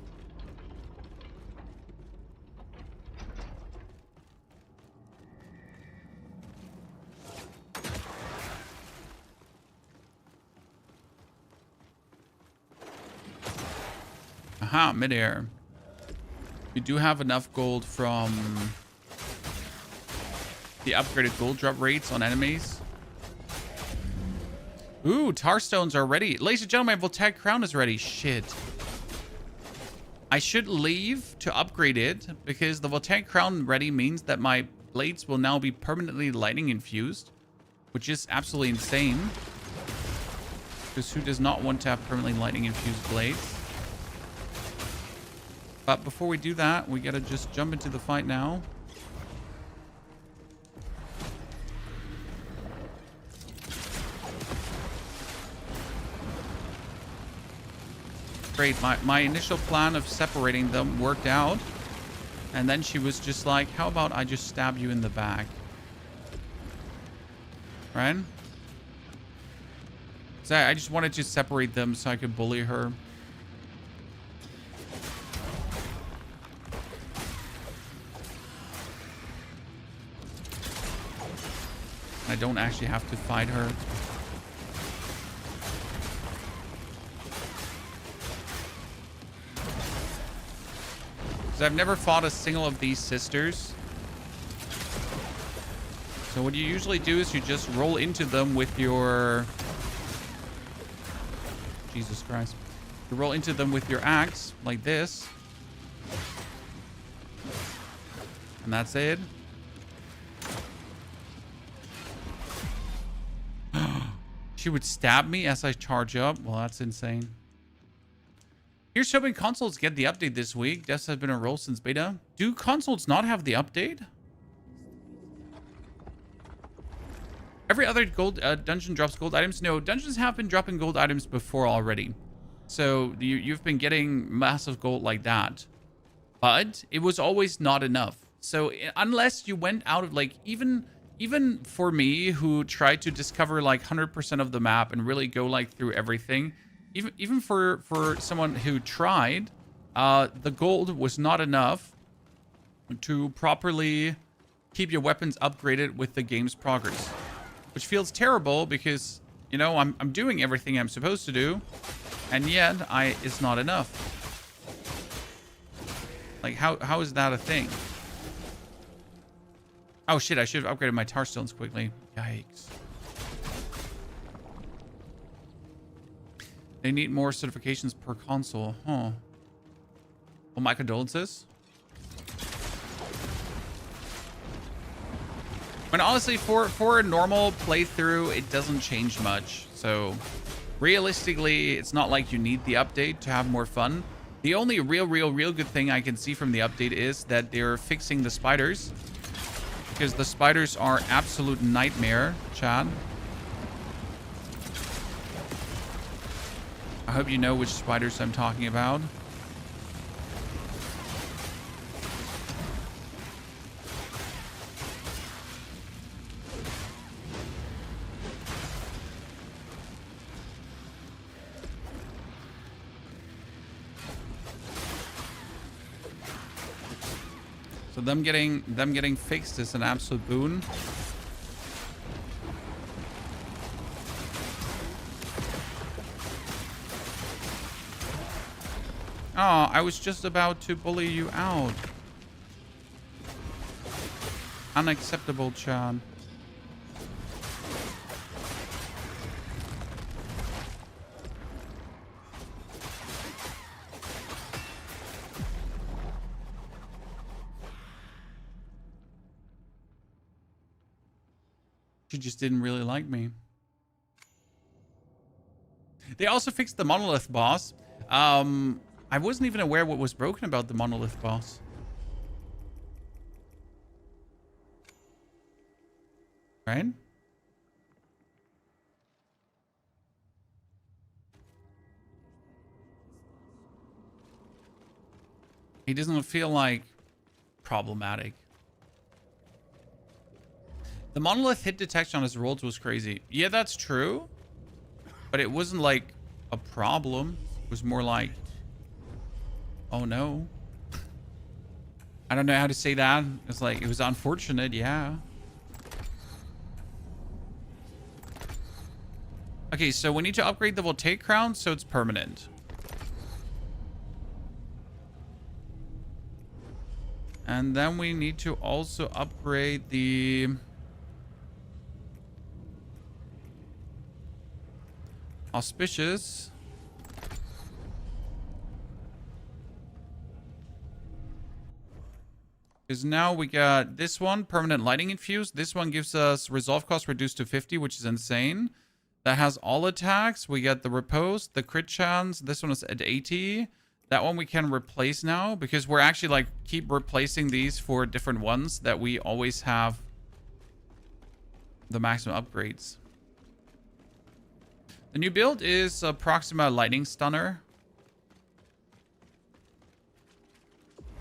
Aha, midair. You do have enough gold from the upgraded gold drop rates on enemies. Ooh, tar stones are ready. Ladies and gentlemen, my Voltaic crown is ready. Shit. I should leave to upgrade it because the Voltaic crown ready means that my blades will now be permanently lightning infused, which is absolutely insane. Because who does not want to have permanently lightning infused blades? But before we do that, we gotta just jump into the fight now. Great, my initial plan of separating them worked out. And then she was just like, how about I just stab you in the back? Right? So I just wanted to separate them so I could bully her. I don't actually have to fight her. Because I've never fought a single of these sisters. So what you usually do is you just roll into them with your... Jesus Christ. You roll into them with your axe, like this. And that's it. She would stab me as I charge up. Well, that's insane. Here's hoping consoles get the update this week. Devs have been on roll since beta. Do consoles not have the update? Every other gold dungeon drops gold items. No, dungeons have been dropping gold items before already. So you've been getting massive gold like that. But it was always not enough. So unless you went out of like even for me who tried to discover like 100% of the map and really go like through everything, even for someone who tried, the gold was not enough to properly keep your weapons upgraded with the game's progress, which feels terrible because, you know, I'm doing everything I'm supposed to do, and yet it's not enough. Like how is that a thing? Oh shit, I should have upgraded my tar stones quickly. Yikes. They need more certifications per console. Huh. Well, my condolences. But honestly, for a normal playthrough, it doesn't change much. So realistically, it's not like you need the update to have more fun. The only real good thing I can see from the update is that they're fixing the spiders. Because the spiders are absolute nightmare, Chad. I hope you know which spiders I'm talking about. So them getting fixed is an absolute boon. Oh, I was just about to bully you out. Unacceptable, Chad. She just didn't really like me. They also fixed the monolith boss. I wasn't even aware what was broken about the monolith boss. Right? He doesn't feel like problematic. The monolith hit detection on his rolls was crazy. Yeah, that's true. But it wasn't like a problem. It was more like, oh no. I don't know how to say that. It's like, it was unfortunate, yeah. Okay, so we need to upgrade the Voltaic Crown so it's permanent. And then we need to also upgrade the Auspicious. Because now we got this one, permanent lightning infused. This one gives us resolve cost reduced to 50, which is insane. That has all attacks. We get the repose, the crit chance. This one is at 80. That one we can replace now because we're actually like keep replacing these for different ones that we always have the maximum upgrades. The new build is Proxima Lightning Stunner.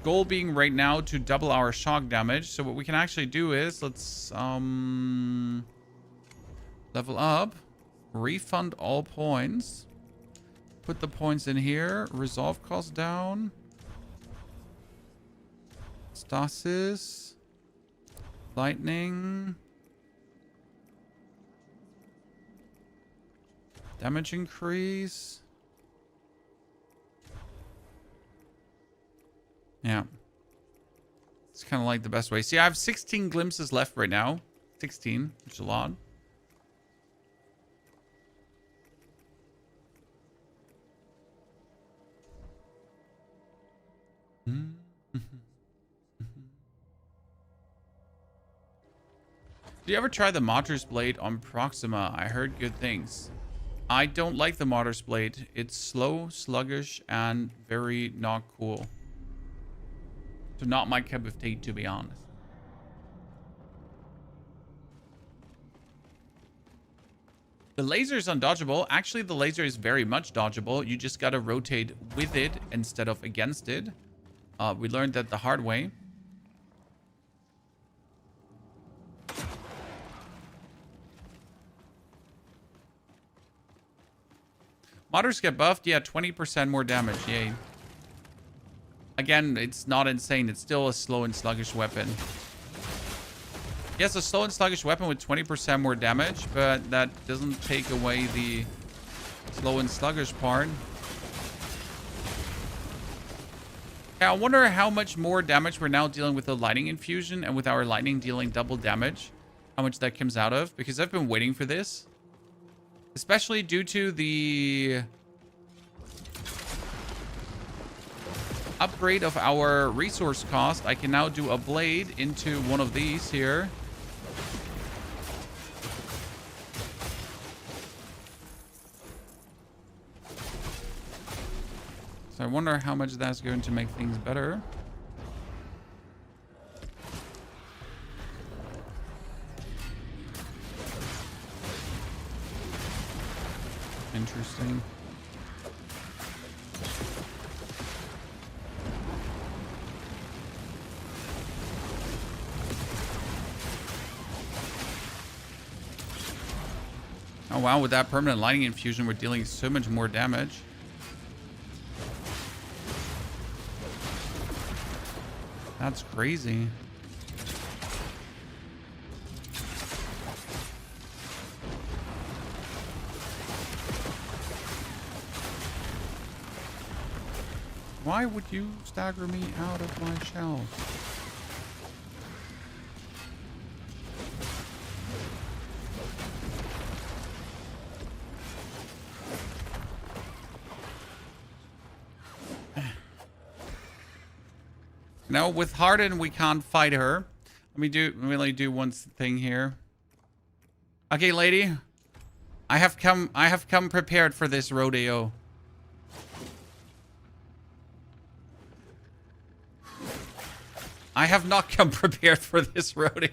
Goal being right now to double our shock damage. So what we can actually do is let's level up, refund all points, put the points in here, resolve cost down, stasis, lightning, damage increase. Yeah. It's kind of like the best way. See, I have 16 glimpses left right now. 16, which is a lot. Do you ever try the Martyr's Blade on Proxima? I heard good things. I don't like the Martyr's Blade. It's slow, sluggish, and very not cool. So not my cup of tea, to be honest. The laser is undodgeable. Actually, the laser is very much dodgeable. You just gotta rotate with it instead of against it. We learned that the hard way. Modders get buffed. Yeah, 20% more damage. Yay. Again, it's not insane. It's still a slow and sluggish weapon. Yes, a slow and sluggish weapon with 20% more damage, but that doesn't take away the slow and sluggish part. Yeah, I wonder how much more damage we're now dealing with the lightning infusion and with our lightning dealing double damage. How much that comes out of, because I've been waiting for this. Especially due to the upgrade of our resource cost. I can now do a blade into one of these here. So I wonder how much that's going to make things better. Interesting. Oh wow, with that permanent lightning infusion, we're dealing so much more damage. That's crazy. Why would you stagger me out of my shell? No, with Harden, we can't fight her. Let me really do one thing here. Okay, lady. I have come prepared for this rodeo. I have not come prepared for this rodeo.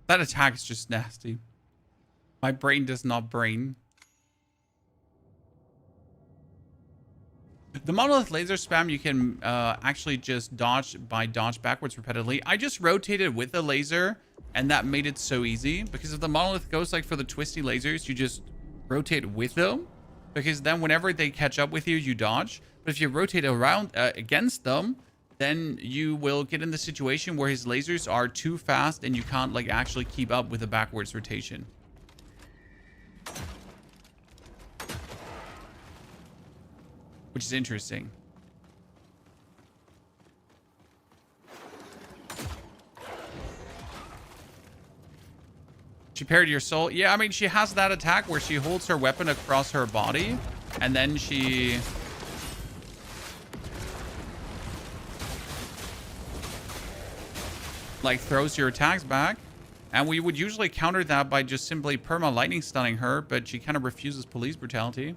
That attack is just nasty. My brain does not brain. The monolith laser spam, you can actually just dodge backwards repeatedly. I just rotated with the laser, and that made it so easy. Because if the monolith goes like for the twisty lasers, you just rotate with them. Because then whenever they catch up with you, you dodge. But if you rotate around against them, then you will get in the situation where his lasers are too fast and you can't like actually keep up with the backwards rotation. Which is interesting. She parried your soul. Yeah, I mean, she has that attack where she holds her weapon across her body and then she... like throws your attacks back. And we would usually counter that by just simply perma lightning stunning her, but she kind of refuses police brutality.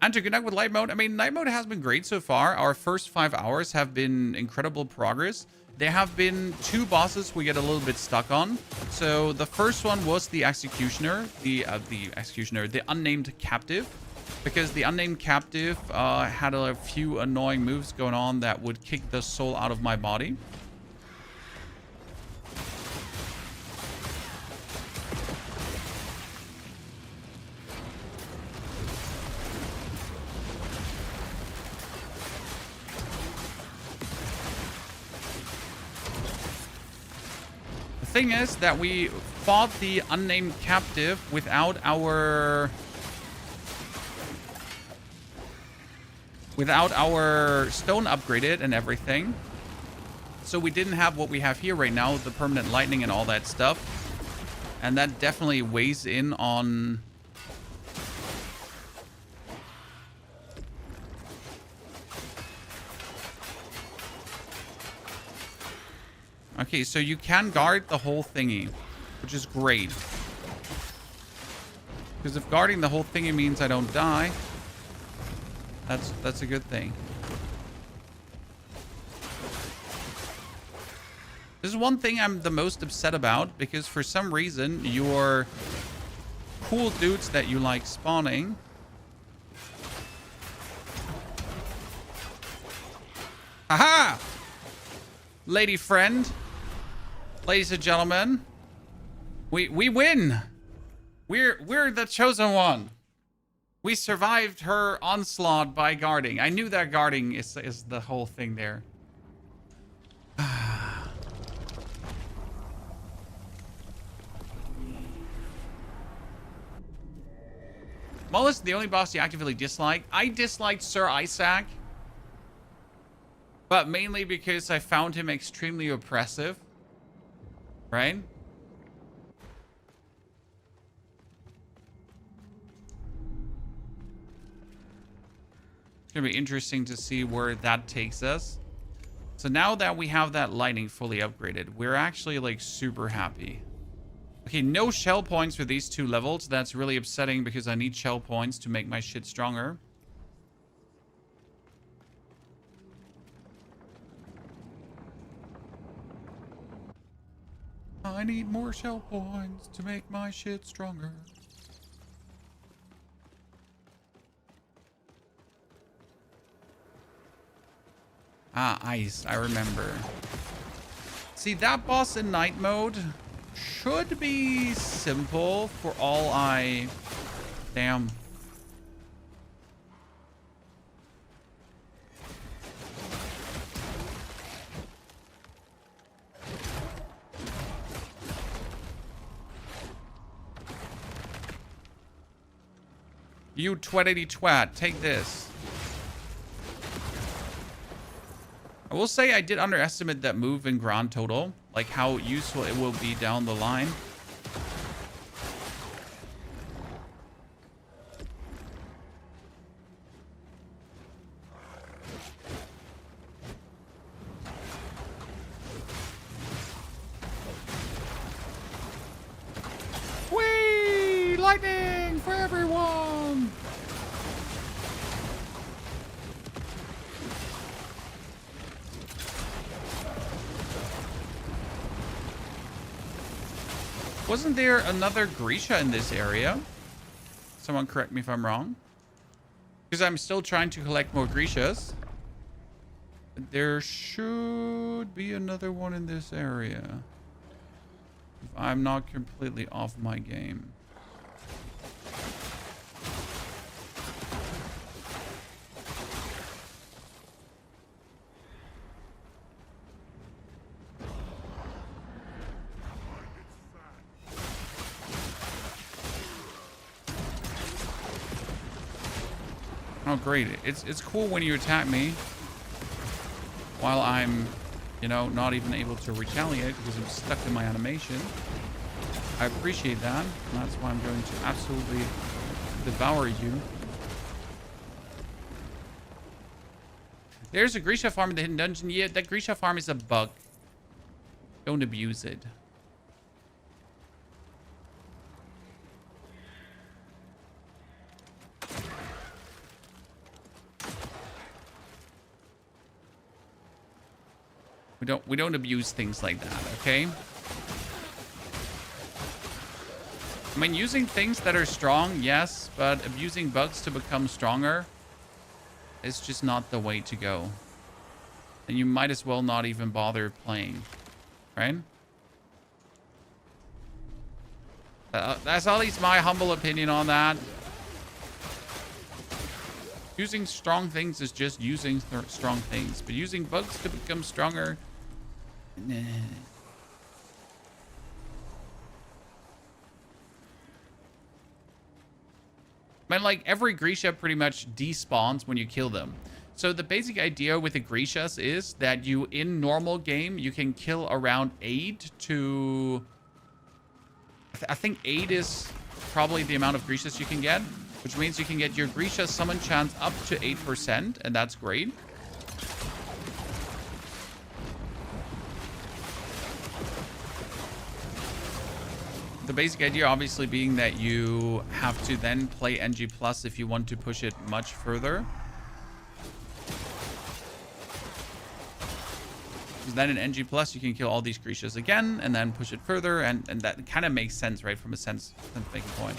And to connect with light mode, I mean, night mode has been great so far. Our first 5 hours have been incredible progress. There have been 2 bosses we get a little bit stuck on. So the first one was the executioner, the unnamed captive, because the unnamed captive had a few annoying moves going on that would kick the soul out of my body. Thing is that we fought the unnamed captive without our stone upgraded and everything, so we didn't have what we have here right now, the permanent lightning and all that stuff, and that definitely weighs in on okay, so you can guard the whole thingy, which is great. Because if guarding the whole thingy means I don't die, that's a good thing. This is one thing I'm the most upset about, because for some reason your cool dudes that you like spawning aha! Lady friend. Ladies and gentlemen, we win. We're the chosen one. We survived her onslaught by guarding. I knew that guarding is the whole thing there. Mullis, the only boss you actively dislike. I disliked Sir Isaac, but mainly because I found him extremely oppressive. Right? It's gonna be interesting to see where that takes us. So now that we have that lightning fully upgraded, we're actually like super happy. Okay, no shell points for these 2 levels. That's really upsetting because I need shell points to make my shit stronger. I need more shell points to make my shit stronger. Ah, ice. I remember. See, that boss in night mode should be simple for all I... Damn. You twatty twat, take this. I will say I did underestimate that move in Grand Total, like how useful it will be down the line. lightning for everyone. Wasn't there another Grisha in this area? Someone correct me if I'm wrong. Because I'm still trying to collect more Grishas. There should be another one in this area. If I'm not completely off my game. Oh, great. It's cool when you attack me while I'm, you know, not even able to retaliate because I'm stuck in my animation. I appreciate that. And that's why I'm going to absolutely devour you. There's a Grisha farm in the hidden dungeon. Yeah, that Grisha farm is a bug. Don't abuse it. We don't abuse things like that, okay? I mean, using things that are strong, yes, but abusing bugs to become stronger is just not the way to go. And you might as well not even bother playing, right? That's at least my humble opinion on that. Using strong things is just using strong things, but using bugs to become stronger, nah. I mean, like, every Grisha pretty much despawns when you kill them. So the basic idea with the Grishas is that you, in normal game, you can kill around 8 to... I think 8 is probably the amount of Grishas you can get, which means you can get your Grisha summon chance up to 8%, and that's great. The basic idea obviously being that you have to then play NG Plus if you want to push it much further. Because then in NG Plus you can kill all these Grishas again and then push it further, and that kind of makes sense, right, from a sense making point.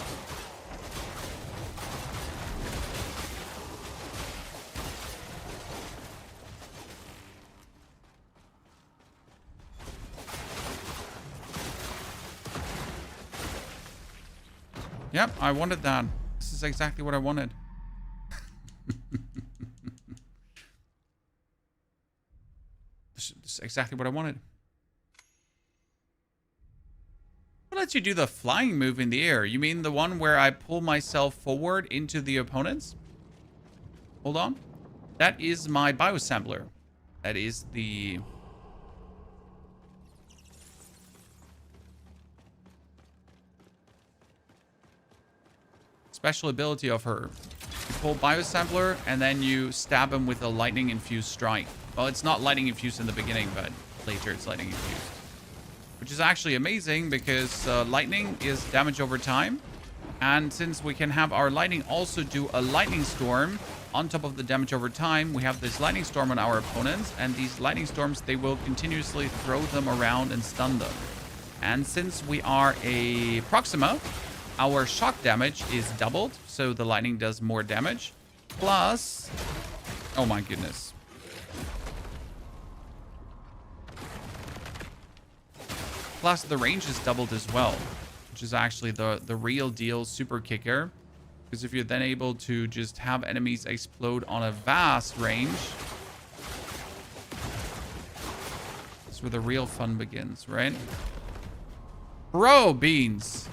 Yep, I wanted that. This is exactly what I wanted. This is exactly what I wanted. What lets you do the flying move in the air? You mean the one where I pull myself forward into the opponents? Hold on. That is my biosampler. That is the... special ability of her. You pull biosampler and then you stab him with a lightning infused strike. Well, it's not lightning infused in the beginning, but later it's lightning infused, which is actually amazing because lightning is damage over time, and since we can have our lightning also do a lightning storm on top of the damage over time, we have this lightning storm on our opponents, and these lightning storms, they will continuously throw them around and stun them. And since we are a Proxima, our shock damage is doubled, so the lightning does more damage. Plus, oh my goodness. Plus, the range is doubled as well, which is actually the real deal super kicker. Because if you're then able to just have enemies explode on a vast range, that's where the real fun begins, right? Bro, beans.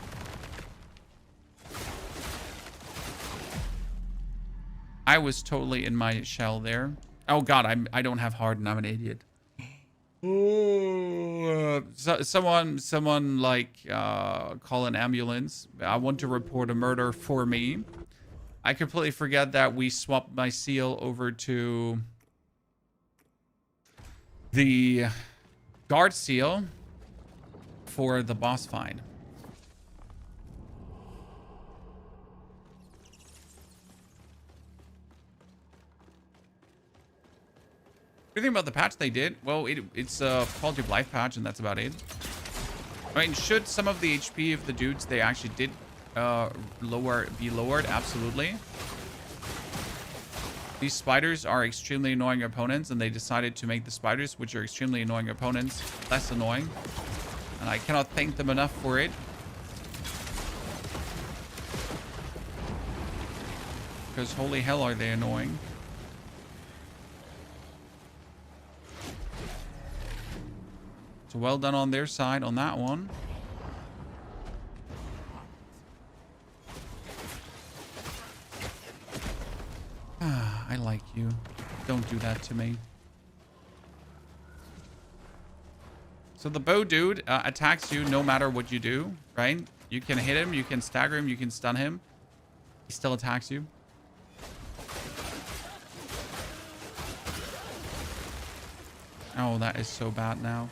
I was totally in my shell there. Oh god, I don't have harden. I'm an idiot. Someone like call an ambulance. I want to report a murder for me. I completely forget that we swapped my seal over to the guard seal for the boss fight. What do you think about the patch they did? Well, it's a quality of life patch, and that's about it. I mean, should some of the HP of the dudes they actually did be lowered? Absolutely. These spiders are extremely annoying opponents, and they decided to make the spiders, which are extremely annoying opponents, less annoying. And I cannot thank them enough for it. Because holy hell are they annoying. So well done on their side on that one. I like you. Don't do that to me. So the bow dude attacks you no matter what you do, right? You can hit him, you can stagger him, you can stun him. He still attacks you. Oh, that is so bad now.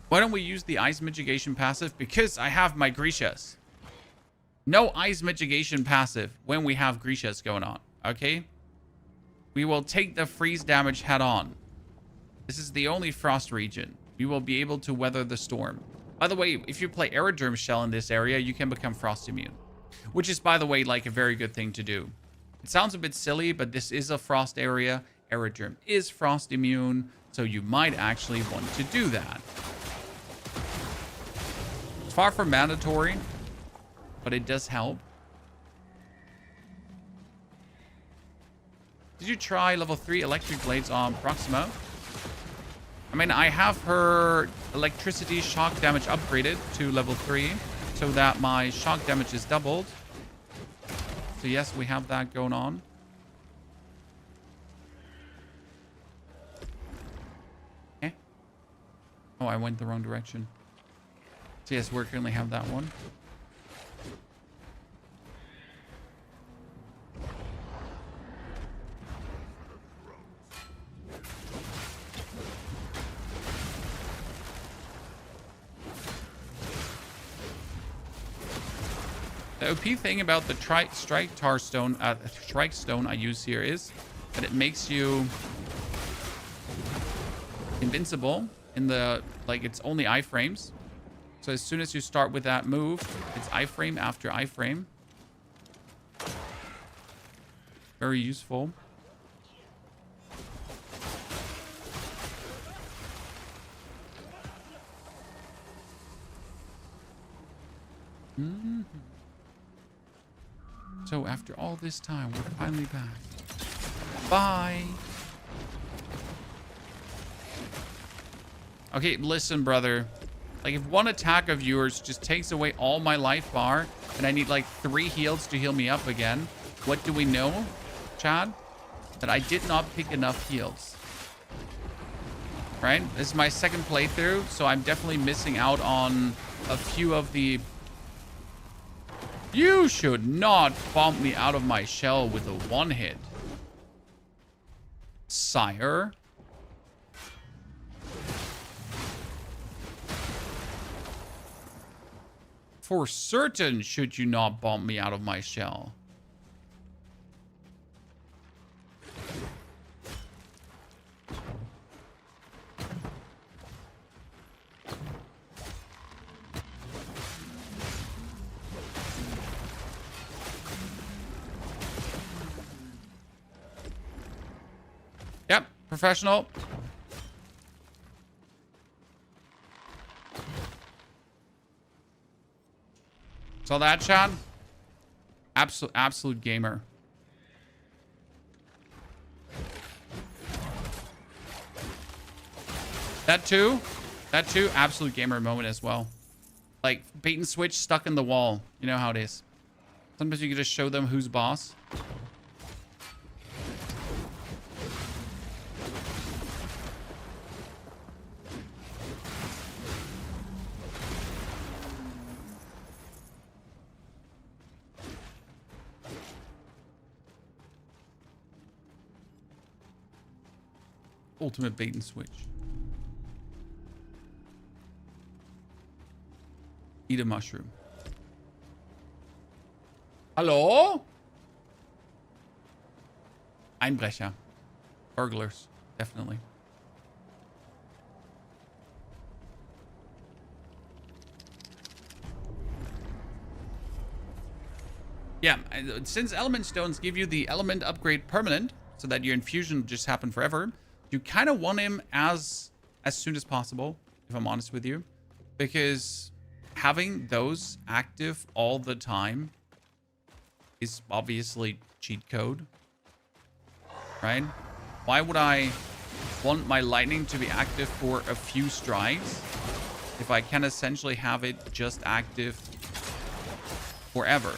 Why don't we use the ice mitigation passive? Because I have my Grecias. No ice mitigation passive when we have Grecias going on, okay? We will take the freeze damage head on. This is the only frost region. We will be able to weather the storm. By the way, if you play Aerodrome Shell in this area, you can become frost immune. Which is, by the way, like a very good thing to do. It sounds a bit silly, but this is a frost area. Aerodrome is frost immune, so you might actually want to do that. It's far from mandatory, but it does help. Did you try level 3 electric blades on Proxima? I mean, I have her electricity shock damage upgraded to level 3 so that my shock damage is doubled. So yes, we have that going on. Okay. Oh, I went the wrong direction. So yes, we currently have that one. The OP thing about the strike stone I use here is that it makes you invincible in the, like, it's only iframes. So as soon as you start with that move, it's iframe after iframe. Very useful. Mm-hmm. So after all this time, we're finally back. Bye. Okay, listen, brother. Like, if one attack of yours just takes away all my life bar, and I need like 3 heals to heal me up again, what do we know, Chad? That I did not pick enough heals. Right? This is my second playthrough, so I'm definitely missing out on a few of the... You should not bump me out of my shell with a one-hit, sire. For certain should you not bump me out of my shell. Yep, professional. Saw that, Chad? Absolute gamer. That too, absolute gamer moment as well. Like, bait and switch stuck in the wall. You know how it is. Sometimes you can just show them who's boss. Ultimate bait and switch. Eat a mushroom. Hallo? Einbrecher. Burglars. Definitely. Yeah, since element stones give you the element upgrade permanent, so that your infusion just happen forever, you kind of want him as soon as possible, if I'm honest with you, because having those active all the time is obviously cheat code, right? Why would I want my lightning to be active for a few strikes if I can essentially have it just active forever?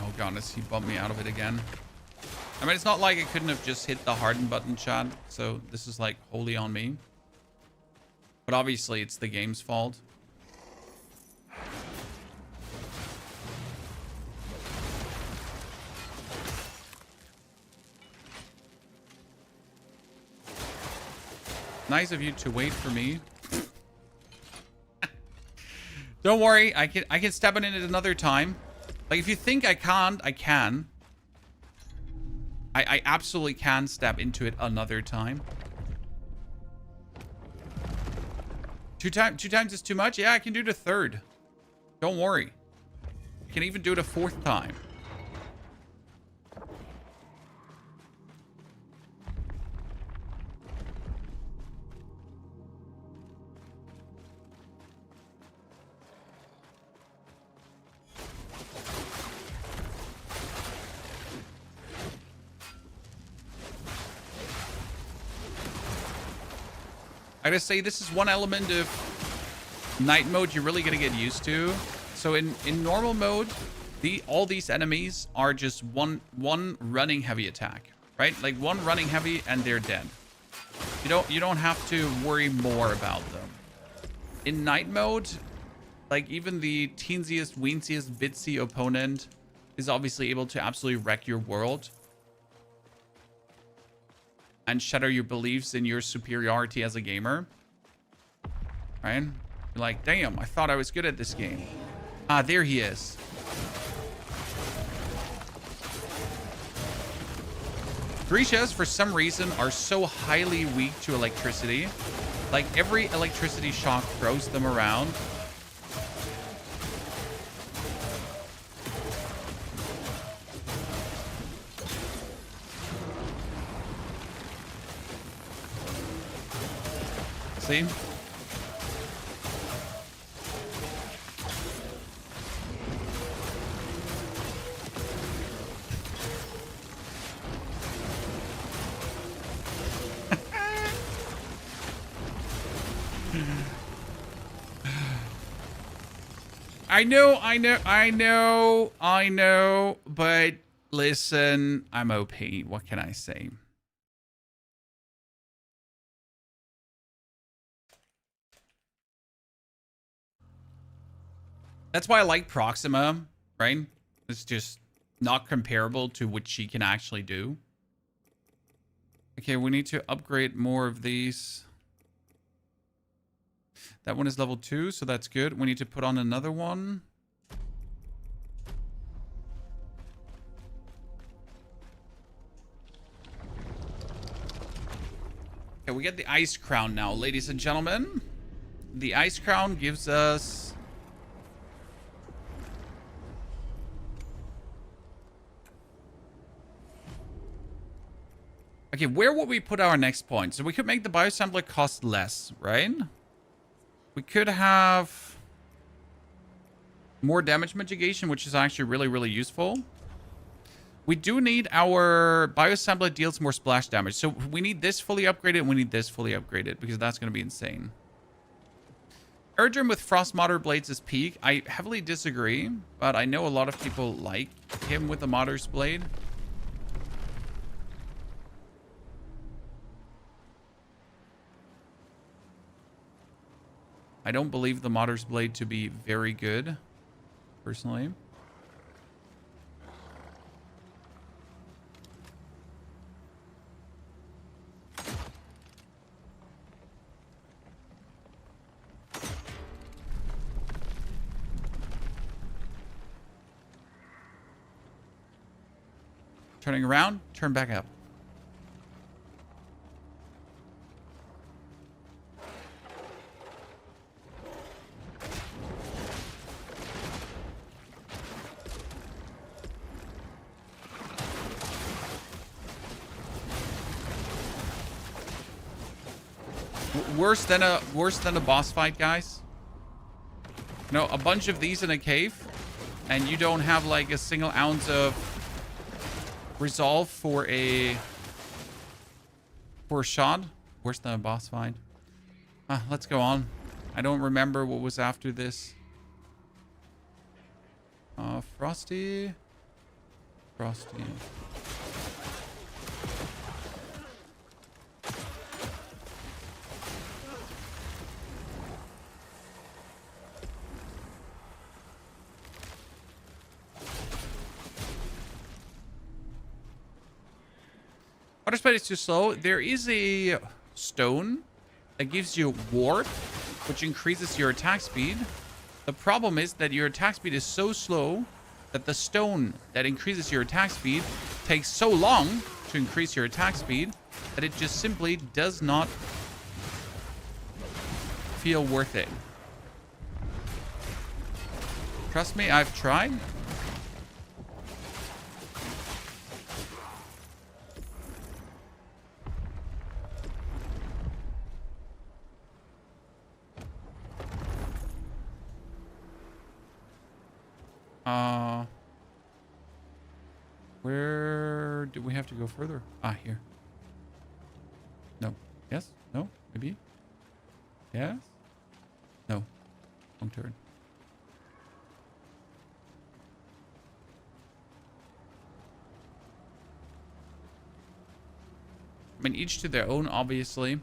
Oh god, he bumped me out of it again. I mean, it's not like I couldn't have just hit the harden button, chat, so this is like wholly on me. But obviously it's the game's fault. Nice of you to wait for me. Don't worry, I can step in it another time. Like, if you think I can't, I can. I absolutely can step into it another time. Two times is too much? Yeah, I can do the third. Don't worry. I can even do it a fourth time. I gotta say, this is one element of night mode you're really gonna get used to. So in normal mode, all these enemies are just one running heavy attack, right? Like one running heavy and they're dead. You don't have to worry more about them. In night mode, like even the teensiest, weensiest, bitsy opponent is obviously able to absolutely wreck your world and shatter your beliefs in your superiority as a gamer. Right? You're like, damn, I thought I was good at this game. Ah, there he is. Grecias, for some reason, are so highly weak to electricity. Like, every electricity shock throws them around. See? I know, but listen, I'm OP. What can I say? That's why I like Proxima, right? It's just not comparable to what she can actually do. Okay, we need to upgrade more of these. That one is level 2, so that's good. We need to put on another one. Okay, we get the Ice Crown now, ladies and gentlemen. The Ice Crown gives us... Okay, where would we put our next point? So we could make the biosampler cost less, right? We could have more damage mitigation, which is actually really, really useful. We do need our biosampler deals more splash damage. So we need this fully upgraded and we need this fully upgraded because that's going to be insane. Erdrim with Frost Martyr Blades is peak. I heavily disagree, but I know a lot of people like him with the Martyr's Blade. I don't believe the Martyr's Blade to be very good, personally. Turning around, turn back up. Worse than a boss fight, guys. You know, a bunch of these in a cave, and you don't have like a single ounce of resolve for a shot. Worse than a boss fight. Let's go on. I don't remember what was after this. Frosty. Water speed is too slow. There is a stone that gives you warp, which increases your attack speed. The problem is that your attack speed is so slow that the stone that increases your attack speed takes so long to increase your attack speed that it just simply does not feel worth it. Trust me, I've tried. Where do we have to go further? Here. No. Yes? No? Maybe? Yes? No. Wrong turn. I mean, each to their own, obviously.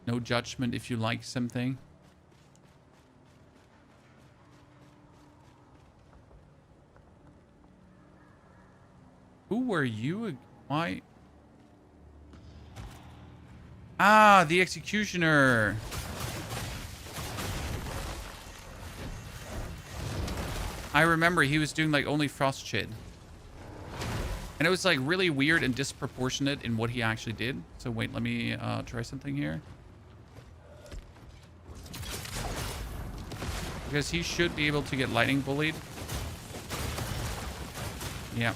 No judgment if you like something. Who were you? Why? The executioner. I remember he was doing like only frost shit. And it was like really weird and disproportionate in what he actually did. So wait, let me try something here. Because he should be able to get lightning bullied. Yeah.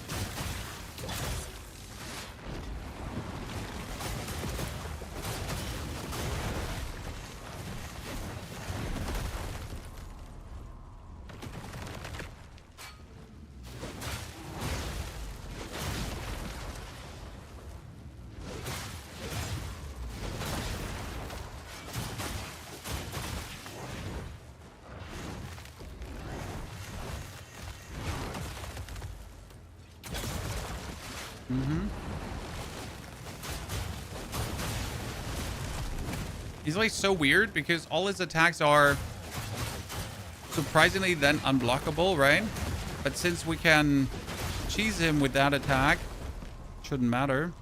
He's like so weird because all his attacks are surprisingly then unblockable, right? But since we can cheese him with that attack, shouldn't matter.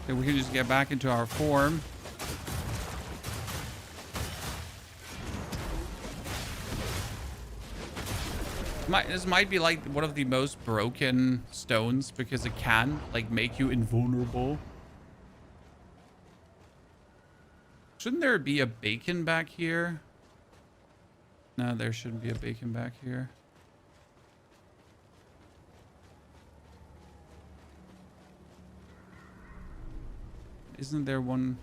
So we can just get back into our form. This might be like one of the most broken stones because it can like make you invulnerable. Shouldn't there be a beacon back here? No, there shouldn't be a beacon back here. Isn't there one?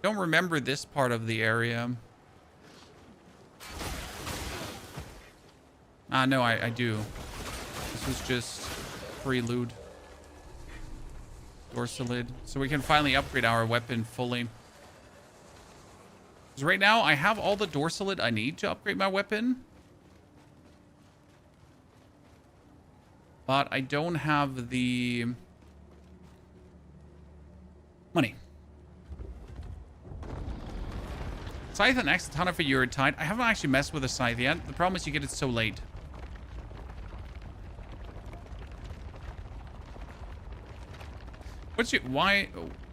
Don't remember this part of the area. No, I do. This was just free loot. Dorsalid. So we can finally upgrade our weapon fully. Because right now, I have all the Dorsalid I need to upgrade my weapon. But I don't have the money. Scythe and X, a ton of Eurytide. I haven't actually messed with a Scythe yet. The problem is you get it so late.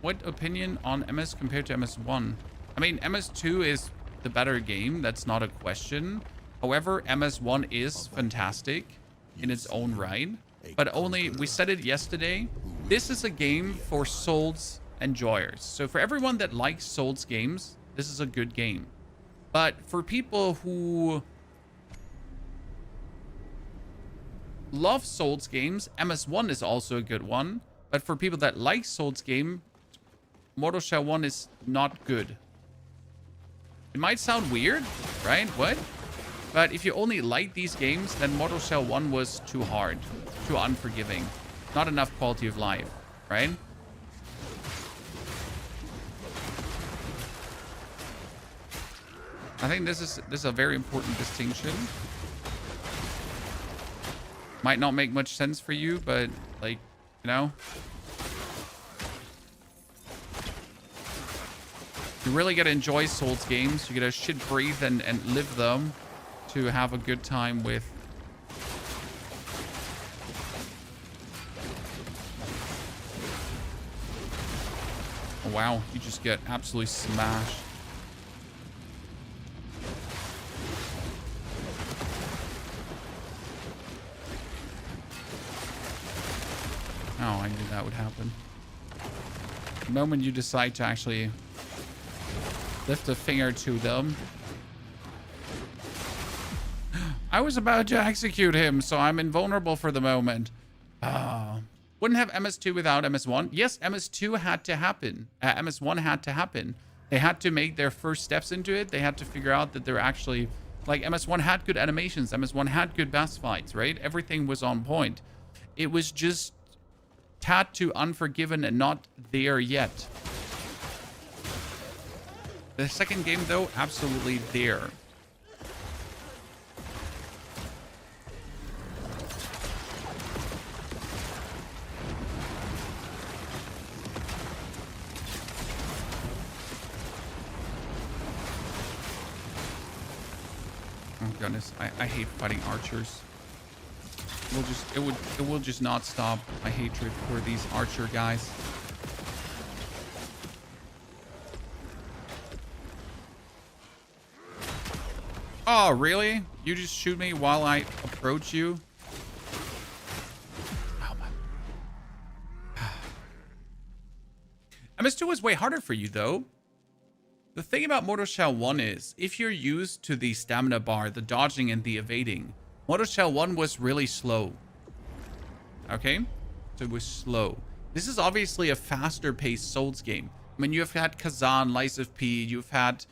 What opinion on MS compared to MS1? I mean, MS2 is the better game. That's not a question. However, MS1 is fantastic in its own right. But only, we said it yesterday, this is a game for Souls enjoyers. So for everyone that likes Souls games, this is a good game. But for people who love Souls games, MS1 is also a good one. But for people that like Souls game, Mortal Shell 1 is not good. It might sound weird, right? What? But if you only like these games, then Mortal Shell 1 was too hard, too unforgiving. Not enough quality of life, right? I think this is a very important distinction. Might not make much sense for you, but like, you know, you really gotta enjoy Souls games. You gotta shit breathe and live them to have a good time with. Oh, wow, you just get absolutely smashed. Oh, I knew that would happen. The moment you decide to actually lift a finger to them. I was about to execute him, so I'm invulnerable for the moment. Wouldn't have MS2 without MS1. Yes, MS2 had to happen. MS1 had to happen. They had to make their first steps into it. They had to figure out that they're actually... Like, MS1 had good animations. MS1 had good boss fights, right? Everything was on point. It was just tad too unforgiven and not there yet. The second game, though, absolutely there. Oh goodness, I hate fighting archers. It will just not stop my hatred for these archer guys. Oh, really? You just shoot me while I approach you? Oh my. MS2 was way harder for you though. The thing about Mortal Shell 1 is, if you're used to the stamina bar, the dodging and the evading, Mortal Shell 1 was really slow. Okay? So it was slow. This is obviously a faster paced Souls game. I mean, you've had Kazan, Lies of P, you've had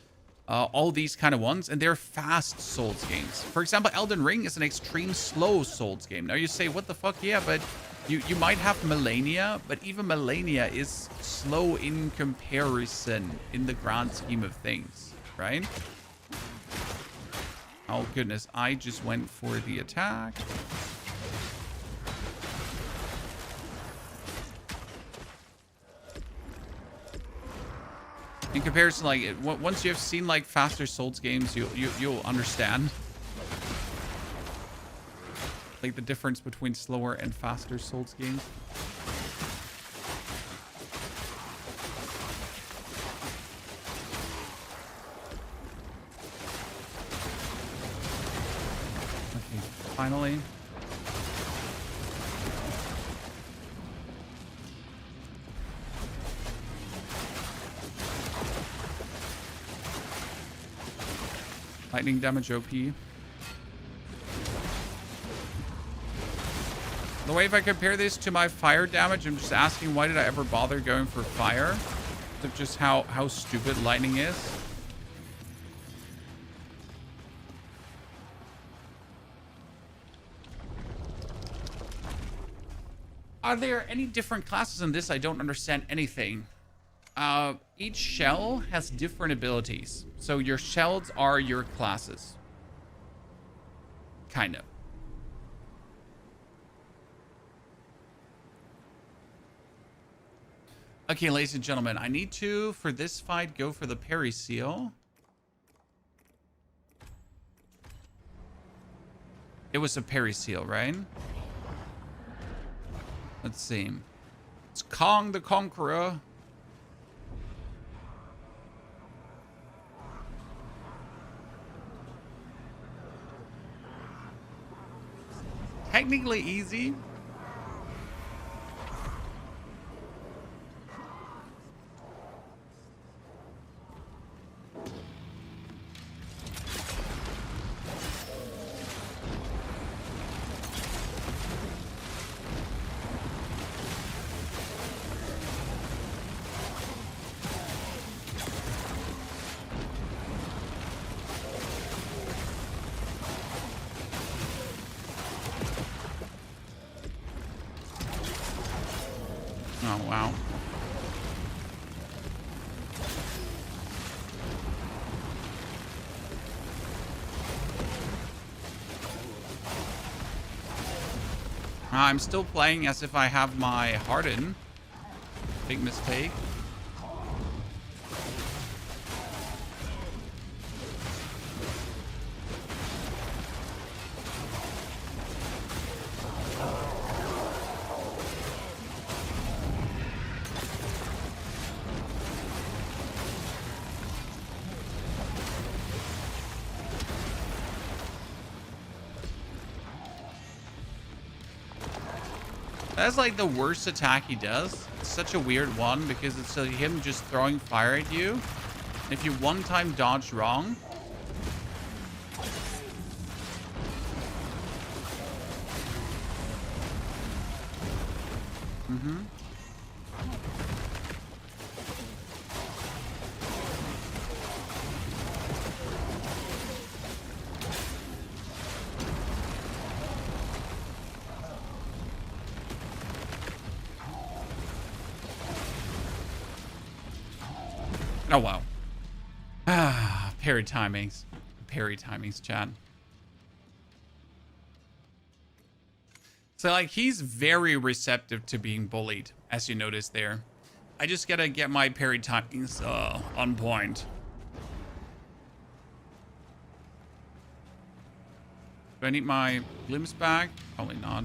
all these kind of ones, and they're fast Souls games. For example, Elden Ring is an extreme slow Souls game. Now you say, what the fuck? Yeah, but you might have Melania, but even Melania is slow in comparison in the grand scheme of things, right? Oh goodness, I just went for the attack. In comparison, like, once you have seen like faster Souls games, you'll understand like the difference between slower and faster Souls games. Okay, finally. Lightning damage OP. The way if I compare this to my fire damage, I'm just asking, why did I ever bother going for fire? Of just how stupid lightning is. Are there any different classes in this? I don't understand anything. Each shell has different abilities. So your shells are your classes. Kind of. Okay, ladies and gentlemen, I need to, for this fight, go for the parry seal. It was a parry seal, right? Let's see. It's Kong the Conqueror. Technically easy. Oh, wow. I'm still playing as if I have my heart in. Big mistake. That's like the worst attack he does. It's such a weird one because it's him just throwing fire at you. If you one time dodge wrong, oh wow. Ah, parry timings. Parry timings, chat. So like he's very receptive to being bullied, as you notice there. I just gotta get my parry timings on point. Do I need my limbs back? Probably not.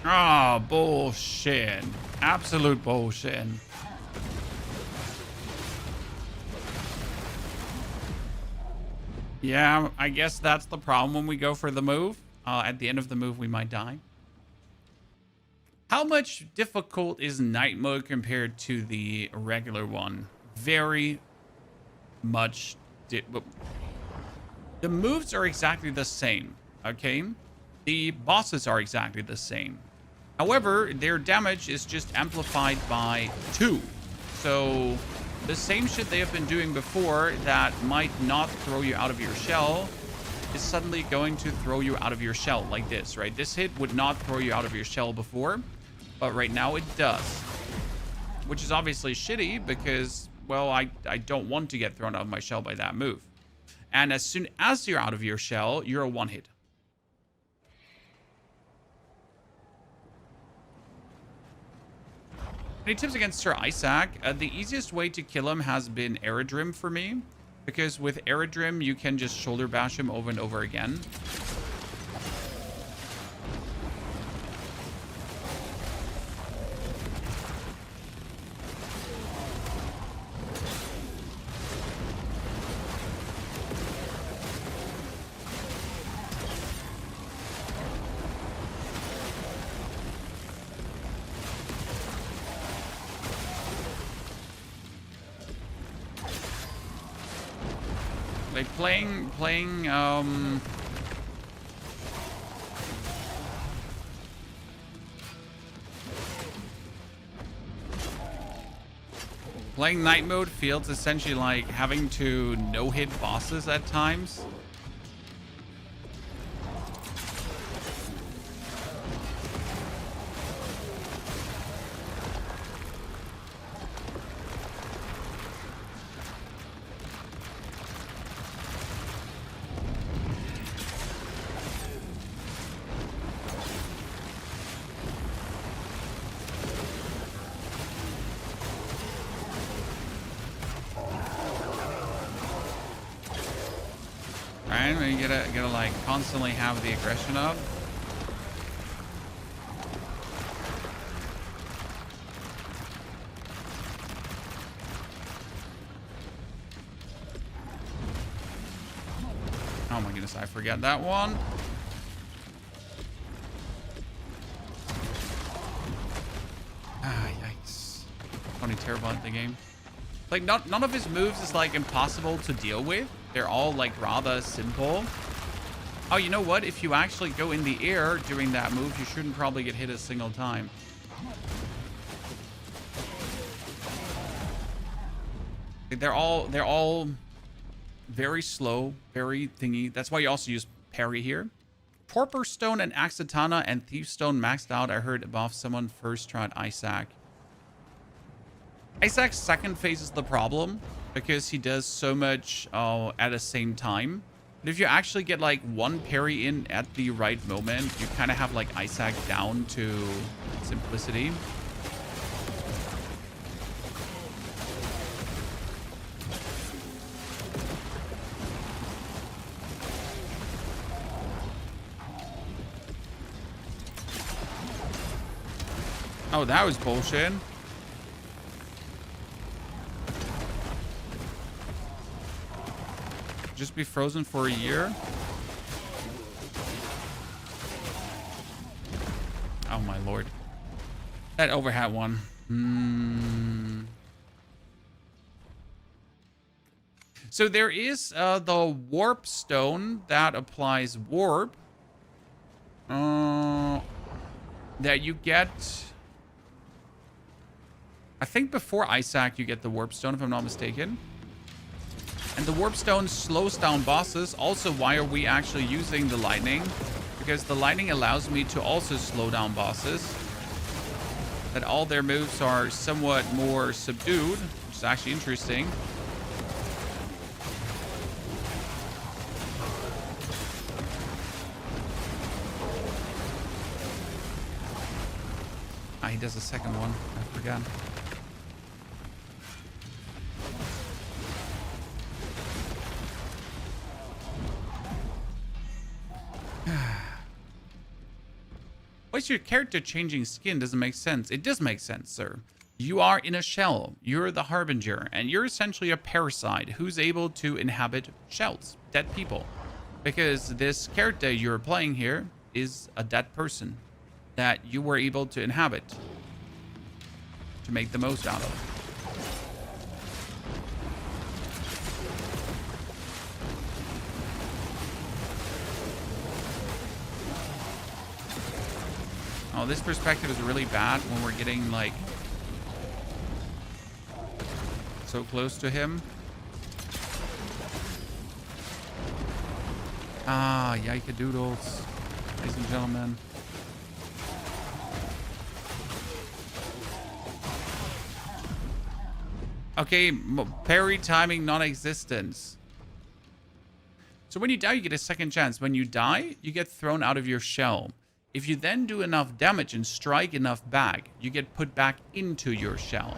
Ah, bullshit. Absolute bullshit. Yeah, I guess that's the problem when we go for the move. At the end of the move, we might die. How much difficult is night mode compared to the regular one? Very much. The moves are exactly the same, okay? The bosses are exactly the same. However, their damage is just amplified by 2. So the same shit they have been doing before that might not throw you out of your shell is suddenly going to throw you out of your shell like this, right? This hit would not throw you out of your shell before, but right now it does. Which is obviously shitty because, well, I don't want to get thrown out of my shell by that move. And as soon as you're out of your shell, you're a one-hit. Any tips against Sir Isaac? The easiest way to kill him has been Eredrim for me. Because with Eredrim, you can just shoulder bash him over and over again. Like playing playing night mode feels essentially like having to no-hit bosses at times. Right, you gotta like constantly have the aggression up. Oh my goodness, I forget that one. Ah, yikes. Only terrible at the game. Like, none of his moves is, like, impossible to deal with. They're all, like, rather simple. Oh, you know what? If you actually go in the air during that move, you shouldn't probably get hit a single time. Like, they're all very slow, very thingy. That's why you also use parry here. Torpor Stone and Axatana and Thief Stone maxed out. I heard above someone first tried Isaac. Isaac's second phase is the problem because he does so much at the same time. But if you actually get like one parry in at the right moment, you kind of have like Isaac down to simplicity. Oh, that was bullshit. Just be frozen for a year? Oh my lord. That overhead one. So there is the warp stone that applies warp. That you get... I think before Isaac you get the warp stone, if I'm not mistaken. And the warp stone slows down bosses. Also, why are we actually using the lightning? Because the lightning allows me to also slow down bosses. That all their moves are somewhat more subdued, which is actually interesting. Ah, he does a second one. I forgot. Why's your character changing skin? Doesn't make sense. It does make sense, sir. You are in a shell. You're the Harbinger, and you're essentially a parasite who's able to inhabit shells, dead people. Because this character you're playing here is a dead person that you were able to inhabit to make the most out of. Oh, this perspective is really bad when we're getting, like, so close to him. Ah, yike-a-doodles, ladies and gentlemen. Okay, parry timing non-existence. So when you die, you get a second chance. When you die, you get thrown out of your shell. If you then do enough damage and strike enough back, you get put back into your shell.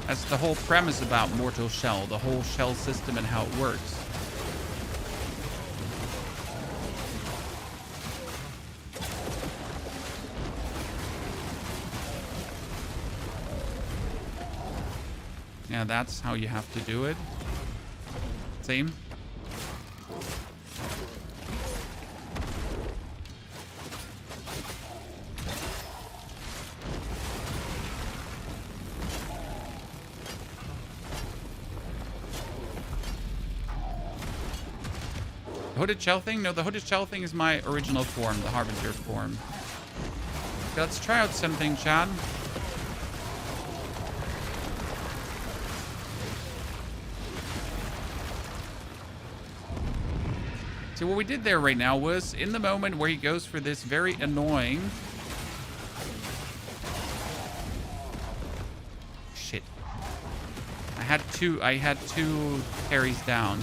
That's the whole premise about Mortal Shell, the whole shell system and how it works. Yeah, that's how you have to do it. Same. Hooded shell thing? No, the hooded shell thing is my original form, the Harbinger form. Okay, let's try out something, Chad. See, what we did there right now was in the moment where he goes for this very annoying... Shit. I had two parries down.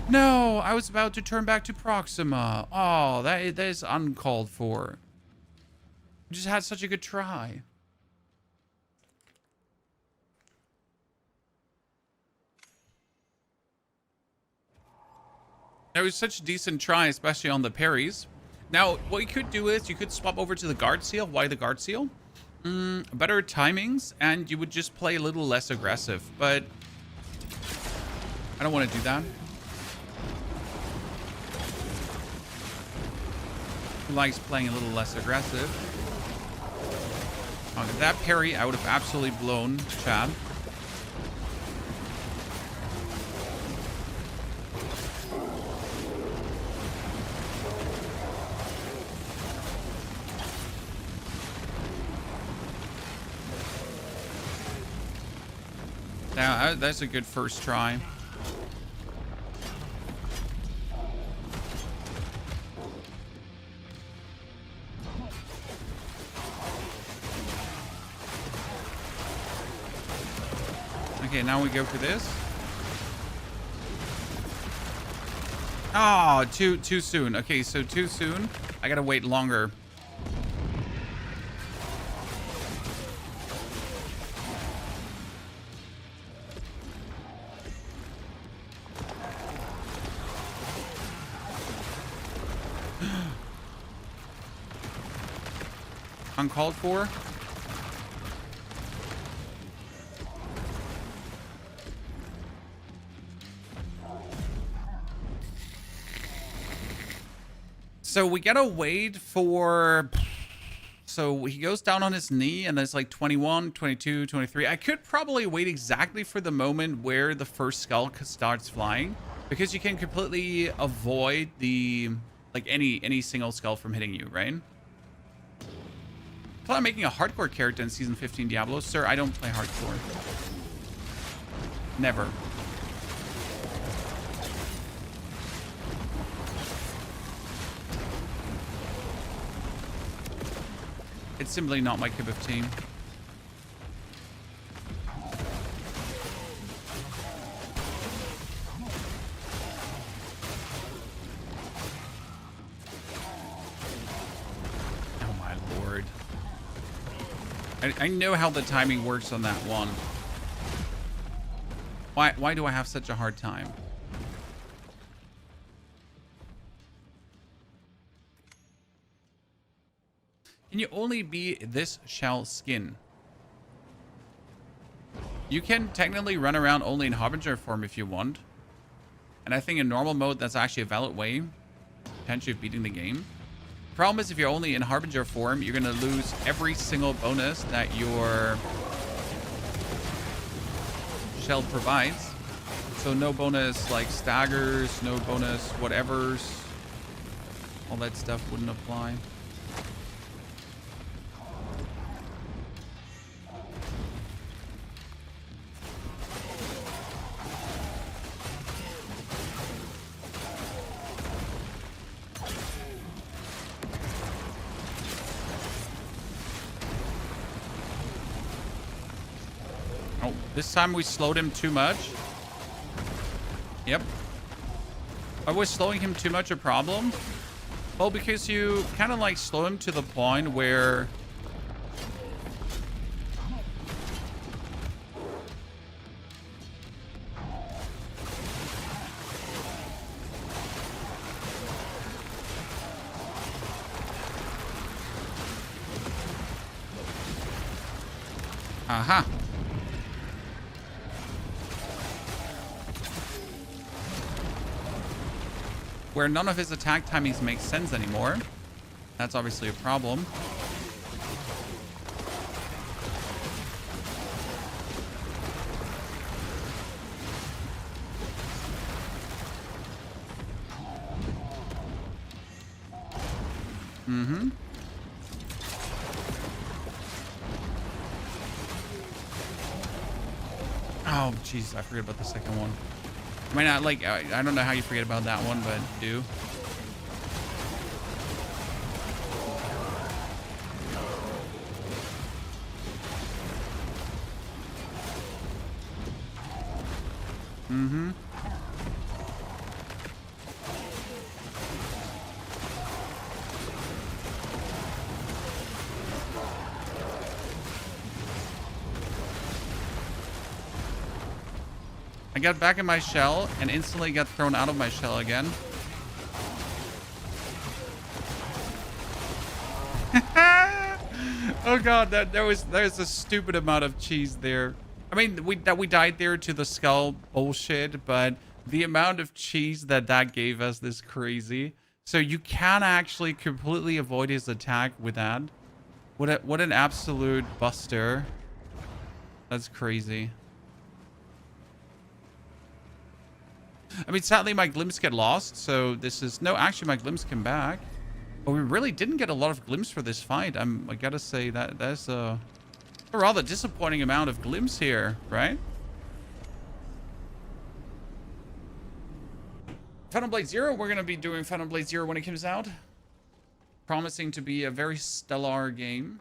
No, I was about to turn back to Proxima. Oh, that is uncalled for. You just had such a good try. That was such a decent try, especially on the parries. Now, what you could do is you could swap over to the guard seal. Why the guard seal? Better timings, and you would just play a little less aggressive. But I don't want to do that. Who likes playing a little less aggressive? Okay, that parry, I would have absolutely blown Chad. Now, that's a good first try. Okay, now we go for this. Oh, too soon. Okay, so too soon. I gotta wait longer. Uncalled for. So we gotta wait for... So he goes down on his knee and there's like 21, 22, 23. I could probably wait exactly for the moment where the first skull starts flying, because you can completely avoid the... like any single skull from hitting you, right? I thought I'm making a hardcore character in Season 15 Diablo. Sir, I don't play hardcore. Never. It's simply not my cup of tea. Oh my lord. I know how the timing works on that one. Why do I have such a hard time? Can you only be this shell skin? You can technically run around only in Harbinger form if you want. And I think in normal mode, that's actually a valid way, potentially, of beating the game. Problem is, if you're only in Harbinger form, you're going to lose every single bonus that your shell provides. So no bonus like staggers, no bonus whatevers. All that stuff wouldn't apply. Oh, this time we slowed him too much. Yep. Why was slowing him too much a problem? Well, because you kind of like slow him to the point where... Aha. Where none of his attack timings make sense anymore. That's obviously a problem. Mm-hmm. Oh, jeez, I forget about the second one. I mean, I don't know how you forget about that one, but do. Mm-hmm. I got back in my shell and instantly got thrown out of my shell again. Oh god, there's a stupid amount of cheese there. I mean, we died there to the skull bullshit, but the amount of cheese that gave us is crazy. So you can actually completely avoid his attack with that. What an absolute buster. That's crazy. I mean, sadly, my glimpse get lost, so this is... No, actually, my glimpse came back. But we really didn't get a lot of glimpse for this fight. I gotta say that that's a rather disappointing amount of glimpse here, right? Phantom Blade Zero, we're gonna be doing Phantom Blade Zero when it comes out. Promising to be a very stellar game.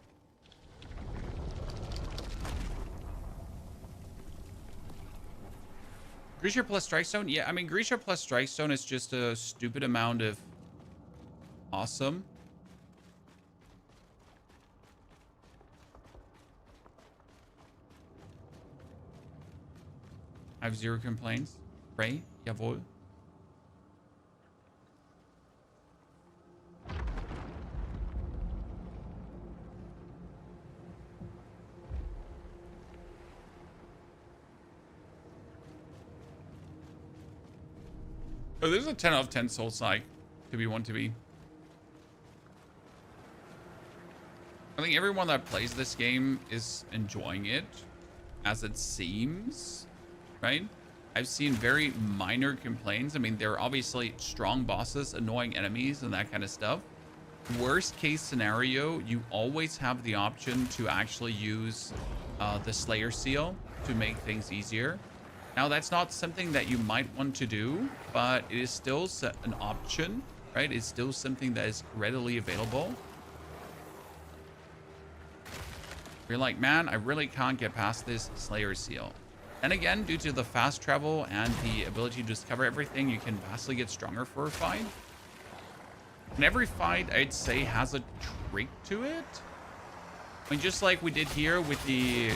Grisha plus Strike Zone? Yeah, I mean, Grisha plus Strike Zone is just a stupid amount of awesome. I have zero complaints. Ray, jawohl. Oh, there's a 10 out of 10 Soul Psych to be one to be. I think everyone that plays this game is enjoying it, as it seems, right? I've seen very minor complaints. I mean, there are obviously strong bosses, annoying enemies, and that kind of stuff. Worst case scenario, you always have the option to actually use the Slayer Seal to make things easier. Now, that's not something that you might want to do, but it is still an option, right? It's still something that is readily available. You're like, man, I really can't get past this Slayer Seal. And again, due to the fast travel and the ability to discover everything, you can vastly get stronger for a fight. And every fight, I'd say, has a trick to it. I mean, just like we did here with the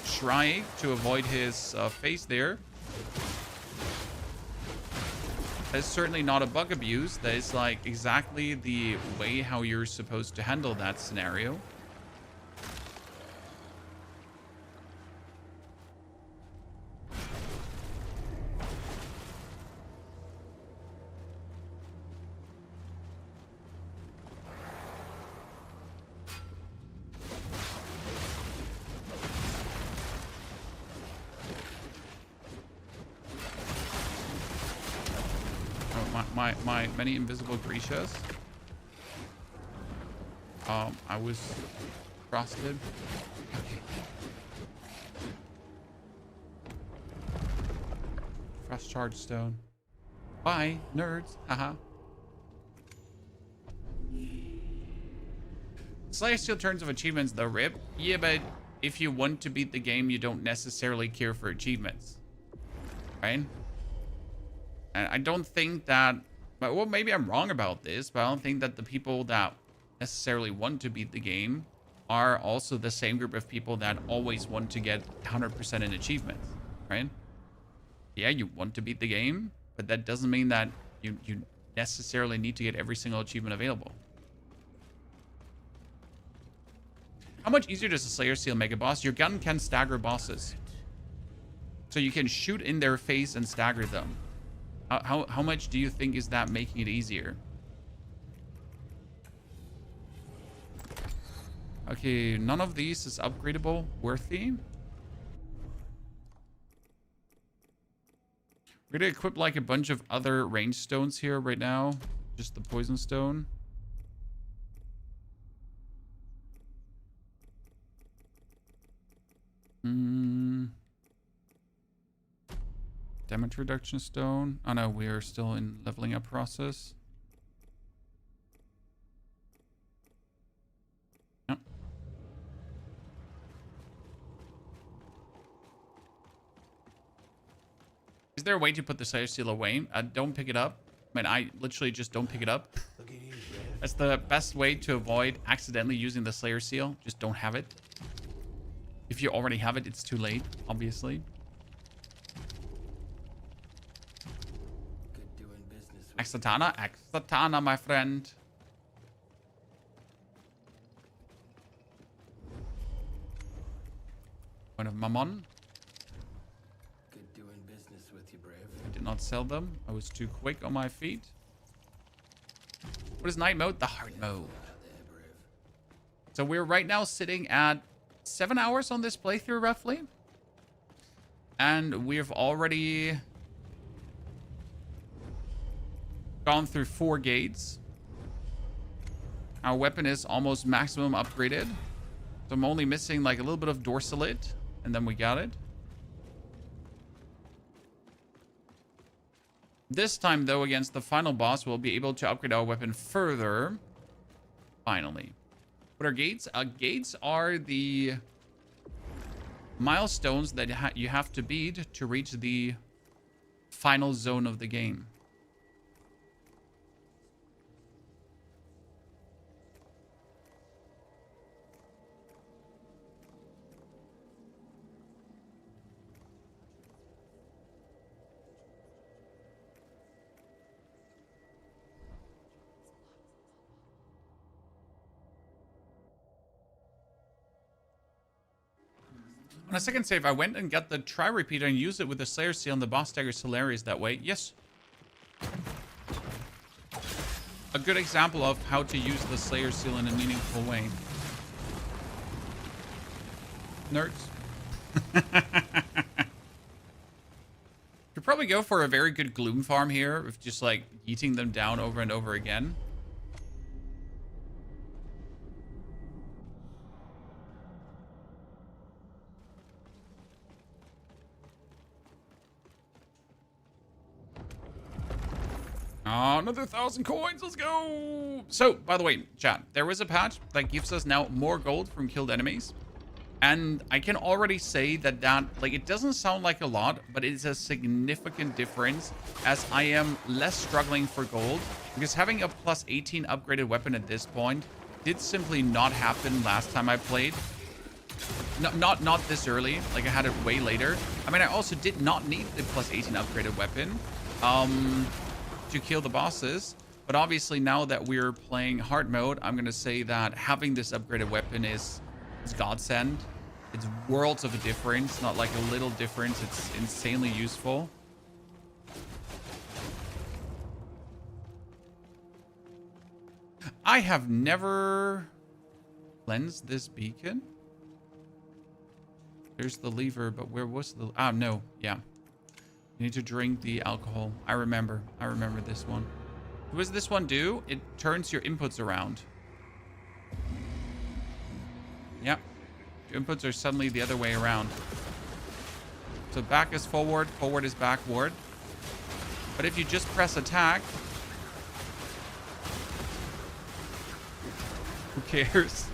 Shrike to avoid his face there. That's certainly not a bug abuse. That is like exactly the way how you're supposed to handle that scenario. My many invisible Grishas. I was frosted. Okay. Frost charge stone. Bye, nerds. Haha. Slayer Steel turns of achievements, though, Rip. Yeah, but if you want to beat the game, you don't necessarily care for achievements. Right? And I don't think that... Well, maybe I'm wrong about this, but I don't think that the people that necessarily want to beat the game are also the same group of people that always want to get 100% in achievements, right? Yeah, you want to beat the game, but that doesn't mean that you necessarily need to get every single achievement available. How much easier does a Slayer Seal make a boss? Your gun can stagger bosses. So you can shoot in their face and stagger them. How much do you think is that making it easier? Okay, none of these is upgradable, worthy. We're gonna equip like a bunch of other range stones here right now. Just the poison stone. Damage reduction stone. Oh no, we are still in leveling up process. Yep. Is there a way to put the Slayer Seal away? Don't pick it up. I mean, I literally just don't pick it up. That's the best way to avoid accidentally using the Slayer Seal. Just don't have it. If you already have it, it's too late, obviously. Good doing business with Axatana, Axatana, my friend. Point of Mammon. good doing business with you, Brave. I did not sell them. I was too quick on my feet. What is night mode? The hard mode. There, Brave. So we're right now sitting at 7 hours on this playthrough, roughly. And we've already gone through 4 gates. Our weapon is almost maximum upgraded. So I'm only missing like a little bit of Dorsalit, and then we got it. This time, though, against the final boss, we'll be able to upgrade our weapon further. Finally. What are gates? Gates are the milestones that you have to beat to reach the final zone of the game. On a second save, I went and got the Tri-Repeater and used it with the Slayer Seal and the Boss Dagger's hilarious that way. Yes. A good example of how to use the Slayer Seal in a meaningful way. Nerds. Could probably go for a very good Gloom farm here, with just like eating them down over and over again. Oh, another 1,000 coins. Let's go. So, by the way, chat, there was a patch that gives us now more gold from killed enemies. And I can already say that like, it doesn't sound like a lot, but it's a significant difference as I am less struggling for gold. Because having a plus 18 upgraded weapon at this point did simply not happen last time I played. Not this early. Like, I had it way later. I mean, I also did not need the plus 18 upgraded weapon. To kill the bosses, but obviously now that we're playing hard mode, I'm gonna say that having this upgraded weapon is godsend. It's worlds of a difference, not like a little difference. It's insanely useful. I have never cleansed this beacon. There's the lever, but where was the... Ah, no. Yeah. You need to drink the alcohol. I remember this one. What does this one do? It turns your inputs around. Yep. Your inputs are suddenly the other way around. So back is forward, forward is backward. But if you just press attack... Who cares?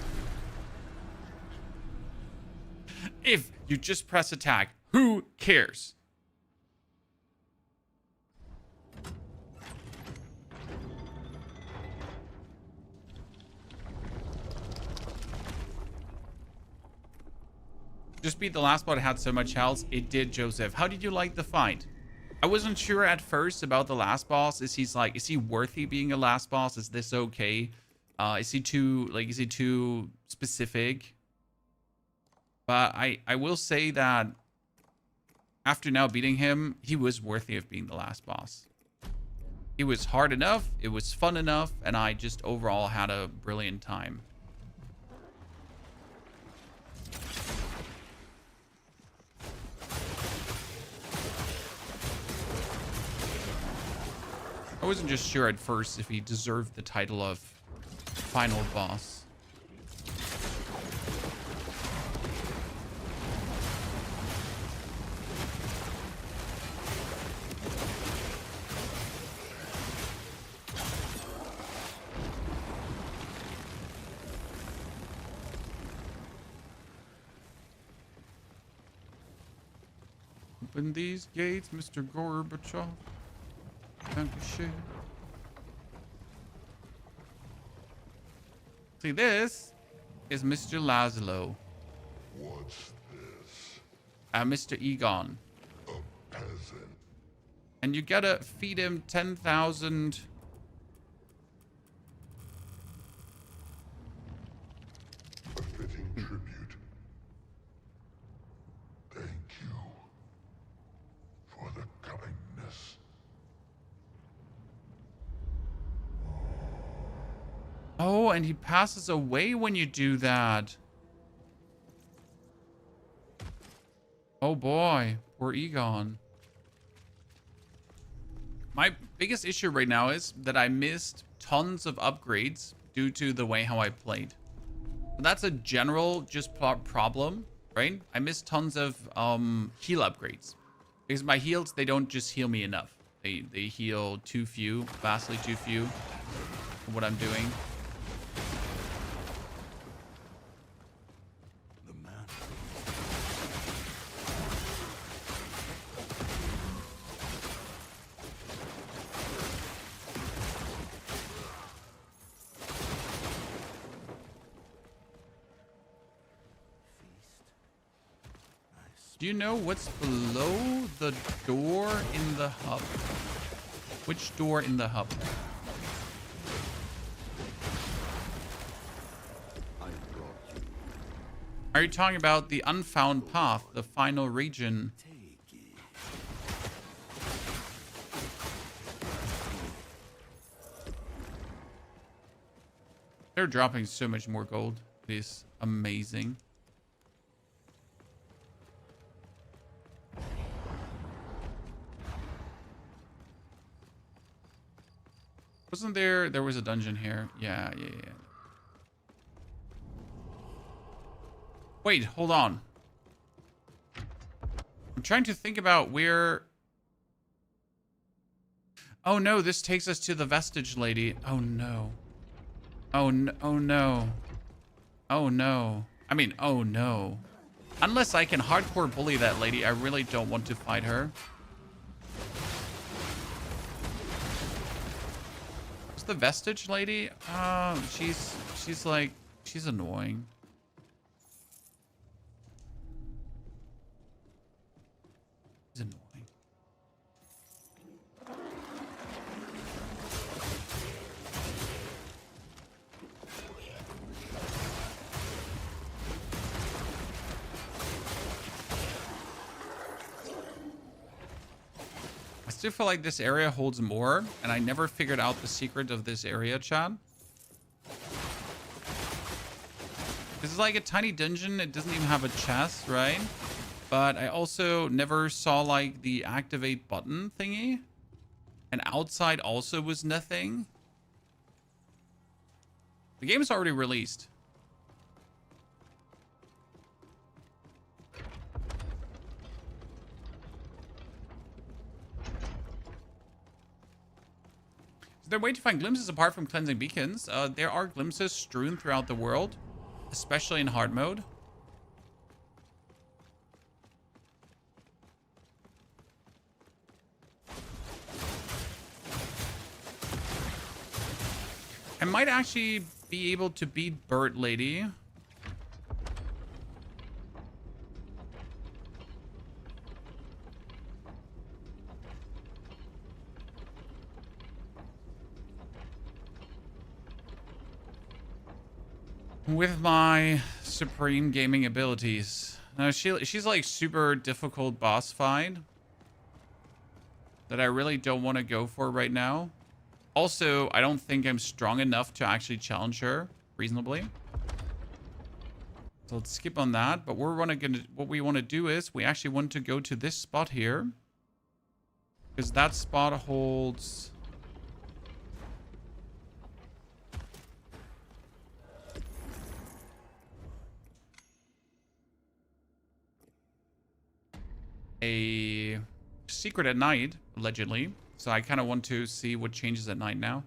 If you just press attack, who cares? Just beat the last boss. It had so much health. It did, Joseph. How did you like the fight? I wasn't sure at first about the last boss. Is he worthy being a last boss? Is this okay? Is he too specific? But I will say that after now beating him, he was worthy of being the last boss. It was hard enough, it was fun enough, and I just overall had a brilliant time. I wasn't just sure at first if he deserved the title of final boss. Open these gates, Mr. Gorbachev. Dankeschön. See, this is Mr. Laszlo. What's this? Mr. Egon. Peasant. And you gotta feed him 10,000... A fitting tribute. Thank you for the kindness. Oh, and he passes away when you do that. Oh boy, poor Egon. My biggest issue right now is that I missed tons of upgrades due to the way how I played. That's a general just problem, right? I missed tons of heal upgrades. Because my heals, they don't just heal me enough. They heal too few, vastly too few for what I'm doing. The man. Do you know what's below the door in the hub? Which door in the hub? I brought you. Are you talking about the Unfound Path, the final region? Take it. They're dropping so much more gold. It is amazing. Wasn't there? There was a dungeon here. Yeah. Wait, hold on. I'm trying to think about where... Oh no, this takes us to the Vestige Lady. Oh no. Oh no. Oh no. Oh no. I mean, oh no. Unless I can hardcore bully that lady, I really don't want to fight her. What's the Vestige Lady? She's like, she's annoying. She's annoying. I still feel like this area holds more, and I never figured out the secret of this area, Chad. This is like a tiny dungeon. It doesn't even have a chest, right? But I also never saw like the activate button thingy. And outside also was nothing. The game's already released. Is there a way to find glimpses apart from cleansing beacons? There are glimpses strewn throughout the world, especially in hard mode. I might actually be able to beat Bird Lady. With my supreme gaming abilities. No, she's like super difficult boss fight that I really don't want to go for right now. Also, I don't think I'm strong enough to actually challenge her reasonably. So let's skip on that. But what we want to do is we actually want to go to this spot here. Because that spot holds... a secret at night, allegedly. So I kind of want to see what changes at night now.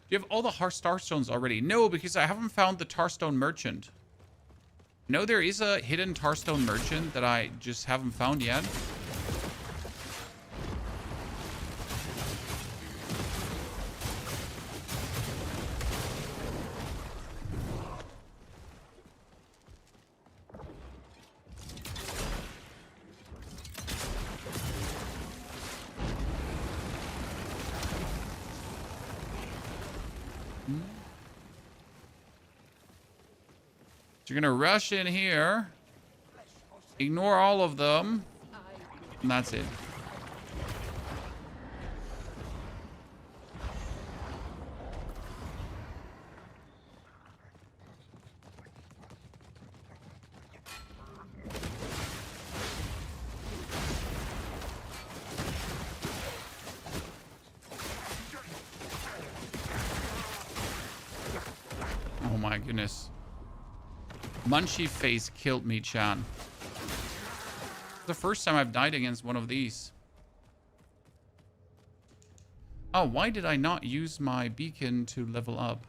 Do you have all the Starstones already? No, because I haven't found the Tarstone Merchant. No, there is a hidden Tarstone Merchant that I just haven't found yet. So you're gonna rush in here, ignore all of them, and that's it. Oh my goodness. Munchie face killed me, Chan. The first time I've died against one of these. Oh, why did I not use my beacon to level up?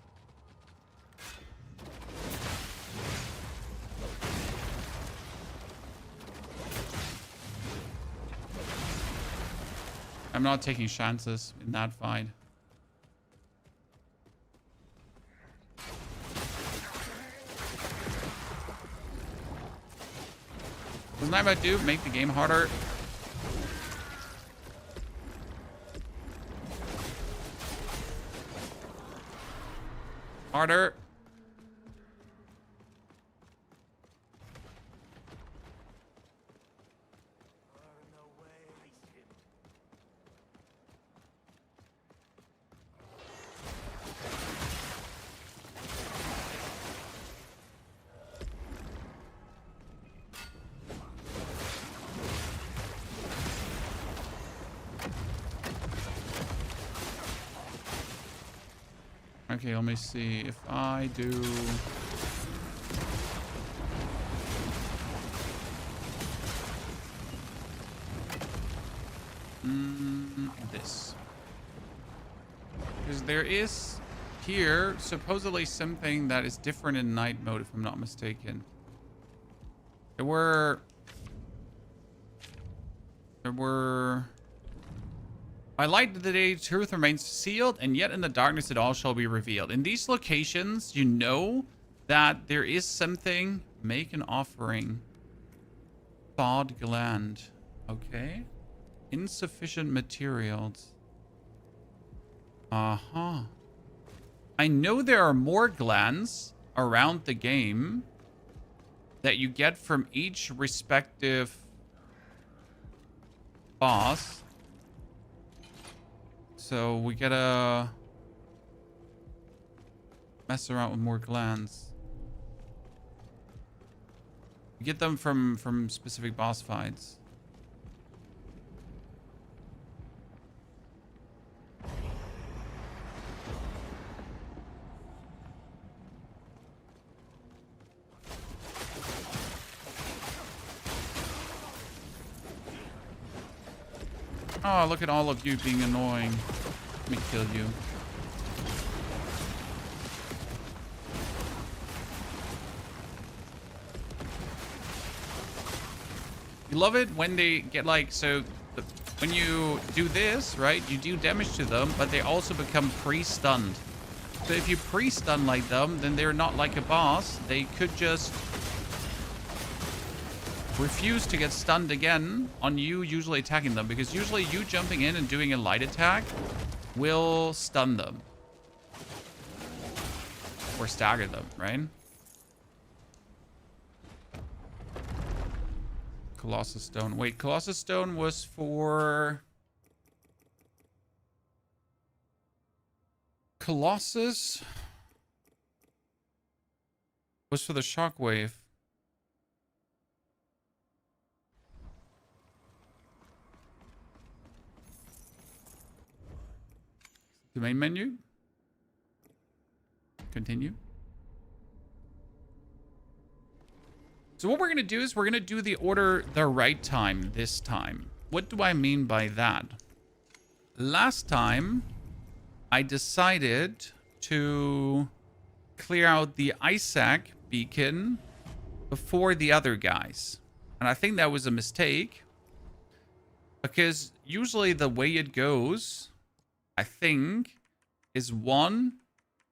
I'm not taking chances in that fight. Doesn't that about do? Make the game harder. Harder. Okay, let me see if I do... this. Because there is here supposedly something that is different in night mode, if I'm not mistaken. There were... By light of the day, truth remains sealed, and yet in the darkness it all shall be revealed. In these locations, you know that there is something. Make an offering. Thawed gland. Okay. Insufficient materials. Uh-huh. I know there are more glands around the game that you get from each respective boss. So we gotta mess around with more glands. You get them from specific boss fights. Oh, look at all of you being annoying. Let me kill you. You love it when they get like, so when you do this, right, you do damage to them, but they also become pre-stunned. So if you pre-stun like them, then they're not like a boss. They could just refuse to get stunned again on you usually attacking them, because usually you jumping in and doing a light attack will stun them or stagger them, right? Colossus Stone. Wait, Colossus Stone was for... Colossus was for the shockwave. The main menu. Continue. So what we're going to do is we're going to do the order the right time this time. What do I mean by that? Last time, I decided to clear out the Isaac beacon before the other guys. And I think that was a mistake. Because usually the way it goes, I think, is 1,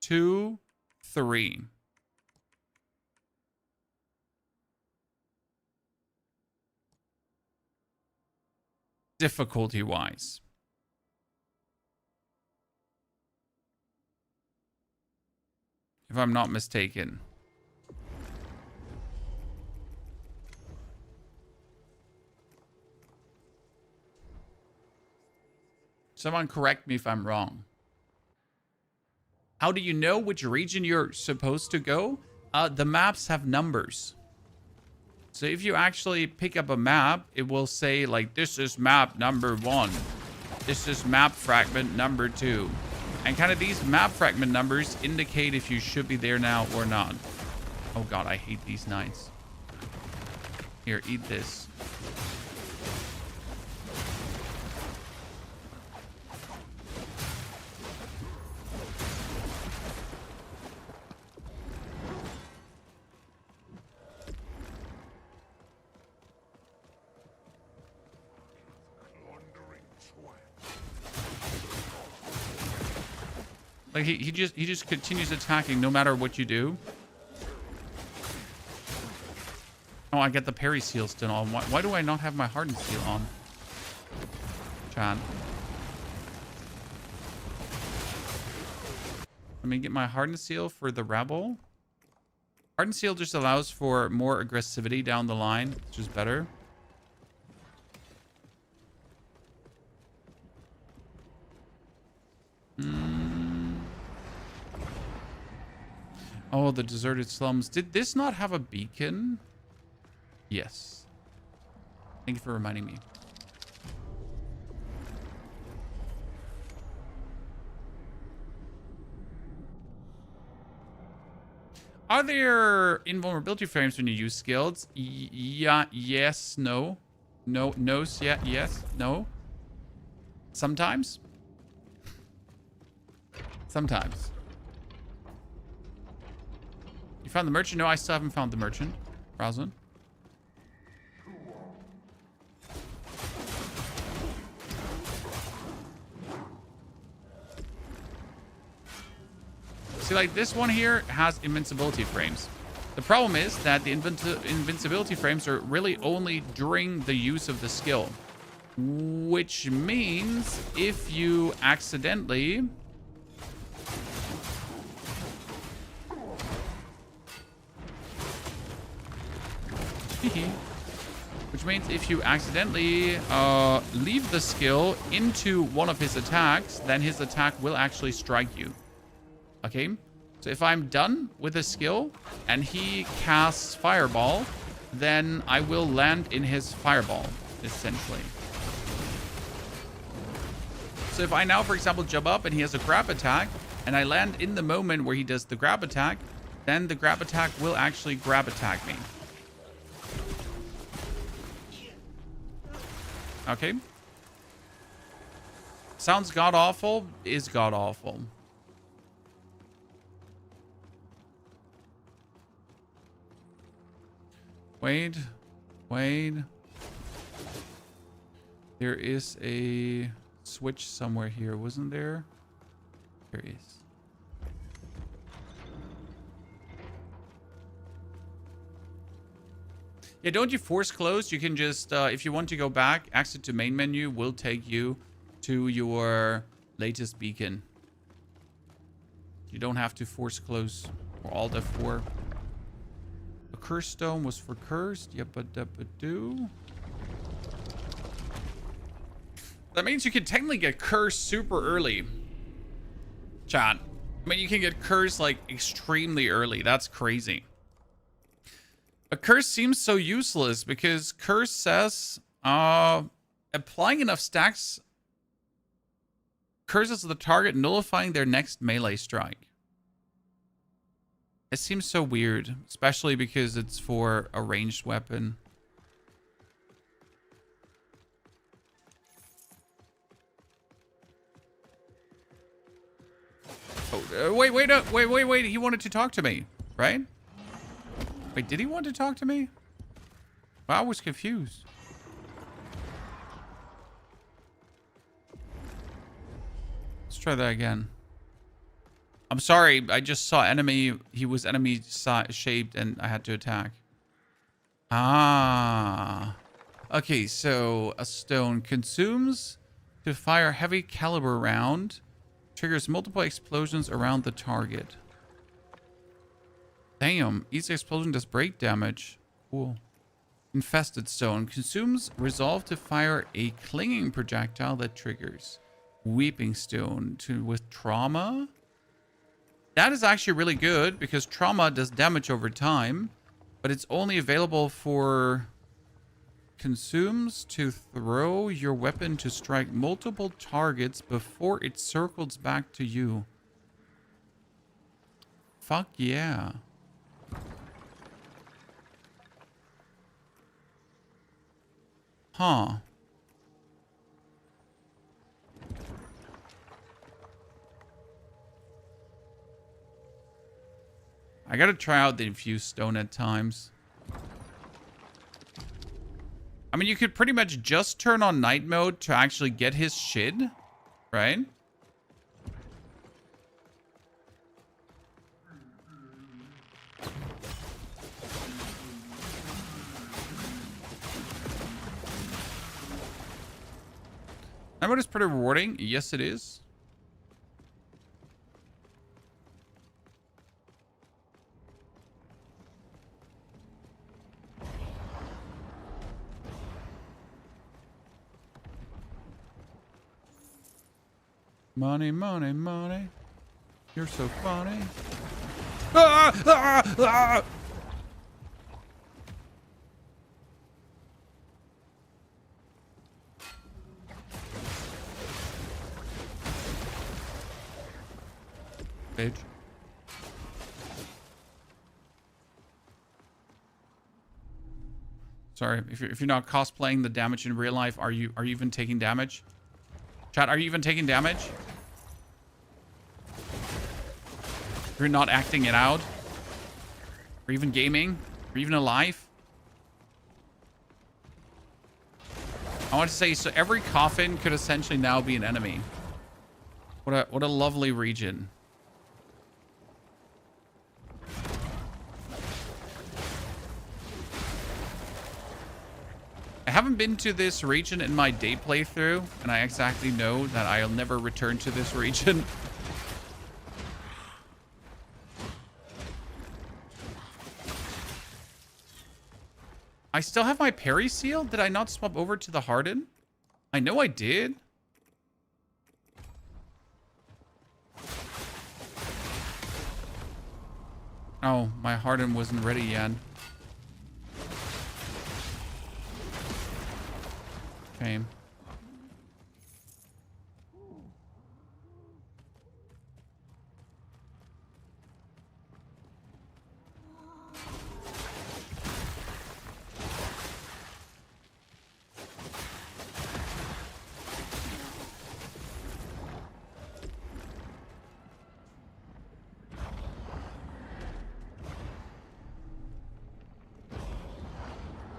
2, 3. Difficulty-wise. If I'm not mistaken. Someone correct me if I'm wrong. How do you know which region you're supposed to go? The maps have numbers. So if you actually pick up a map, it will say like, this is map number 1. This is map fragment number 2. And kind of these map fragment numbers indicate if you should be there now or not. Oh god, I hate these knights. Here, eat this. Like he just continues attacking no matter what you do. Oh, I get the parry seal still on. Why do I not have my hardened seal on? Chan. Let me get my hardened seal for the rebel. Hardened seal just allows for more aggressivity down the line, which is better. Oh, the deserted slums. Did this not have a beacon? Yes. Thank you for reminding me. Are there invulnerability frames when you use skills? Yeah, yes, no. No, yeah, yes, no. Sometimes. Sometimes. You found the merchant? No, I still haven't found the merchant. Roslyn. See, like this one here has invincibility frames. The problem is that the invincibility frames are really only during the use of the skill. Which means if you accidentally... Which means if you accidentally leave the skill into one of his attacks, then his attack will actually strike you. Okay? So if I'm done with the skill and he casts Fireball, then I will land in his Fireball, essentially. So if I now, for example, jump up and he has a grab attack, and I land in the moment where he does the grab attack, then the grab attack will actually grab attack me. Okay. Sounds god-awful, is god-awful. Wait. There is a switch somewhere here, wasn't there? There is. Yeah, don't you force close. You can just, if you want to go back, exit to main menu will take you to your latest beacon. You don't have to force close or Alt F4. The curse stone was for cursed. Yep-a-dub-a-doo. That means you can technically get cursed super early. Chat. I mean, you can get cursed like extremely early. That's crazy. A curse seems so useless because curse says applying enough stacks curses the target, nullifying their next melee strike. It seems so weird, especially because it's for a ranged weapon. Oh, wait. He wanted to talk to me, right? Wait, did he want to talk to me? Well, I was confused. Let's try that again. I'm sorry. I just saw enemy. He was enemy shaped and I had to attack. Ah. Okay, so a stone consumes to fire heavy caliber round. Triggers multiple explosions around the target. Damn, each explosion does break damage. Cool. Infested stone consumes resolve to fire a clinging projectile that triggers. Weeping stone with trauma. That is actually really good because trauma does damage over time, but it's only available for consumes to throw your weapon to strike multiple targets before it circles back to you. Fuck yeah. Huh. I gotta try out the infused stone at times. I mean, you could pretty much just turn on night mode to actually get his shit, right? Night mode is pretty rewarding. Yes, it is. Money, money, money. You're so funny. Ah! Ah! Ah! Bitch. Sorry, if you're not cosplaying the damage in real life, are you even taking damage? Chat, are you even taking damage? You're not acting it out? Or even gaming? Or even alive? I want to say, so every coffin could essentially now be an enemy. What a lovely region. I haven't been to this region in my day playthrough, and I exactly know that I'll never return to this region. I still have my parry seal? Did I not swap over to the Harden? I know I did. Oh, my Harden wasn't ready yet. Okay.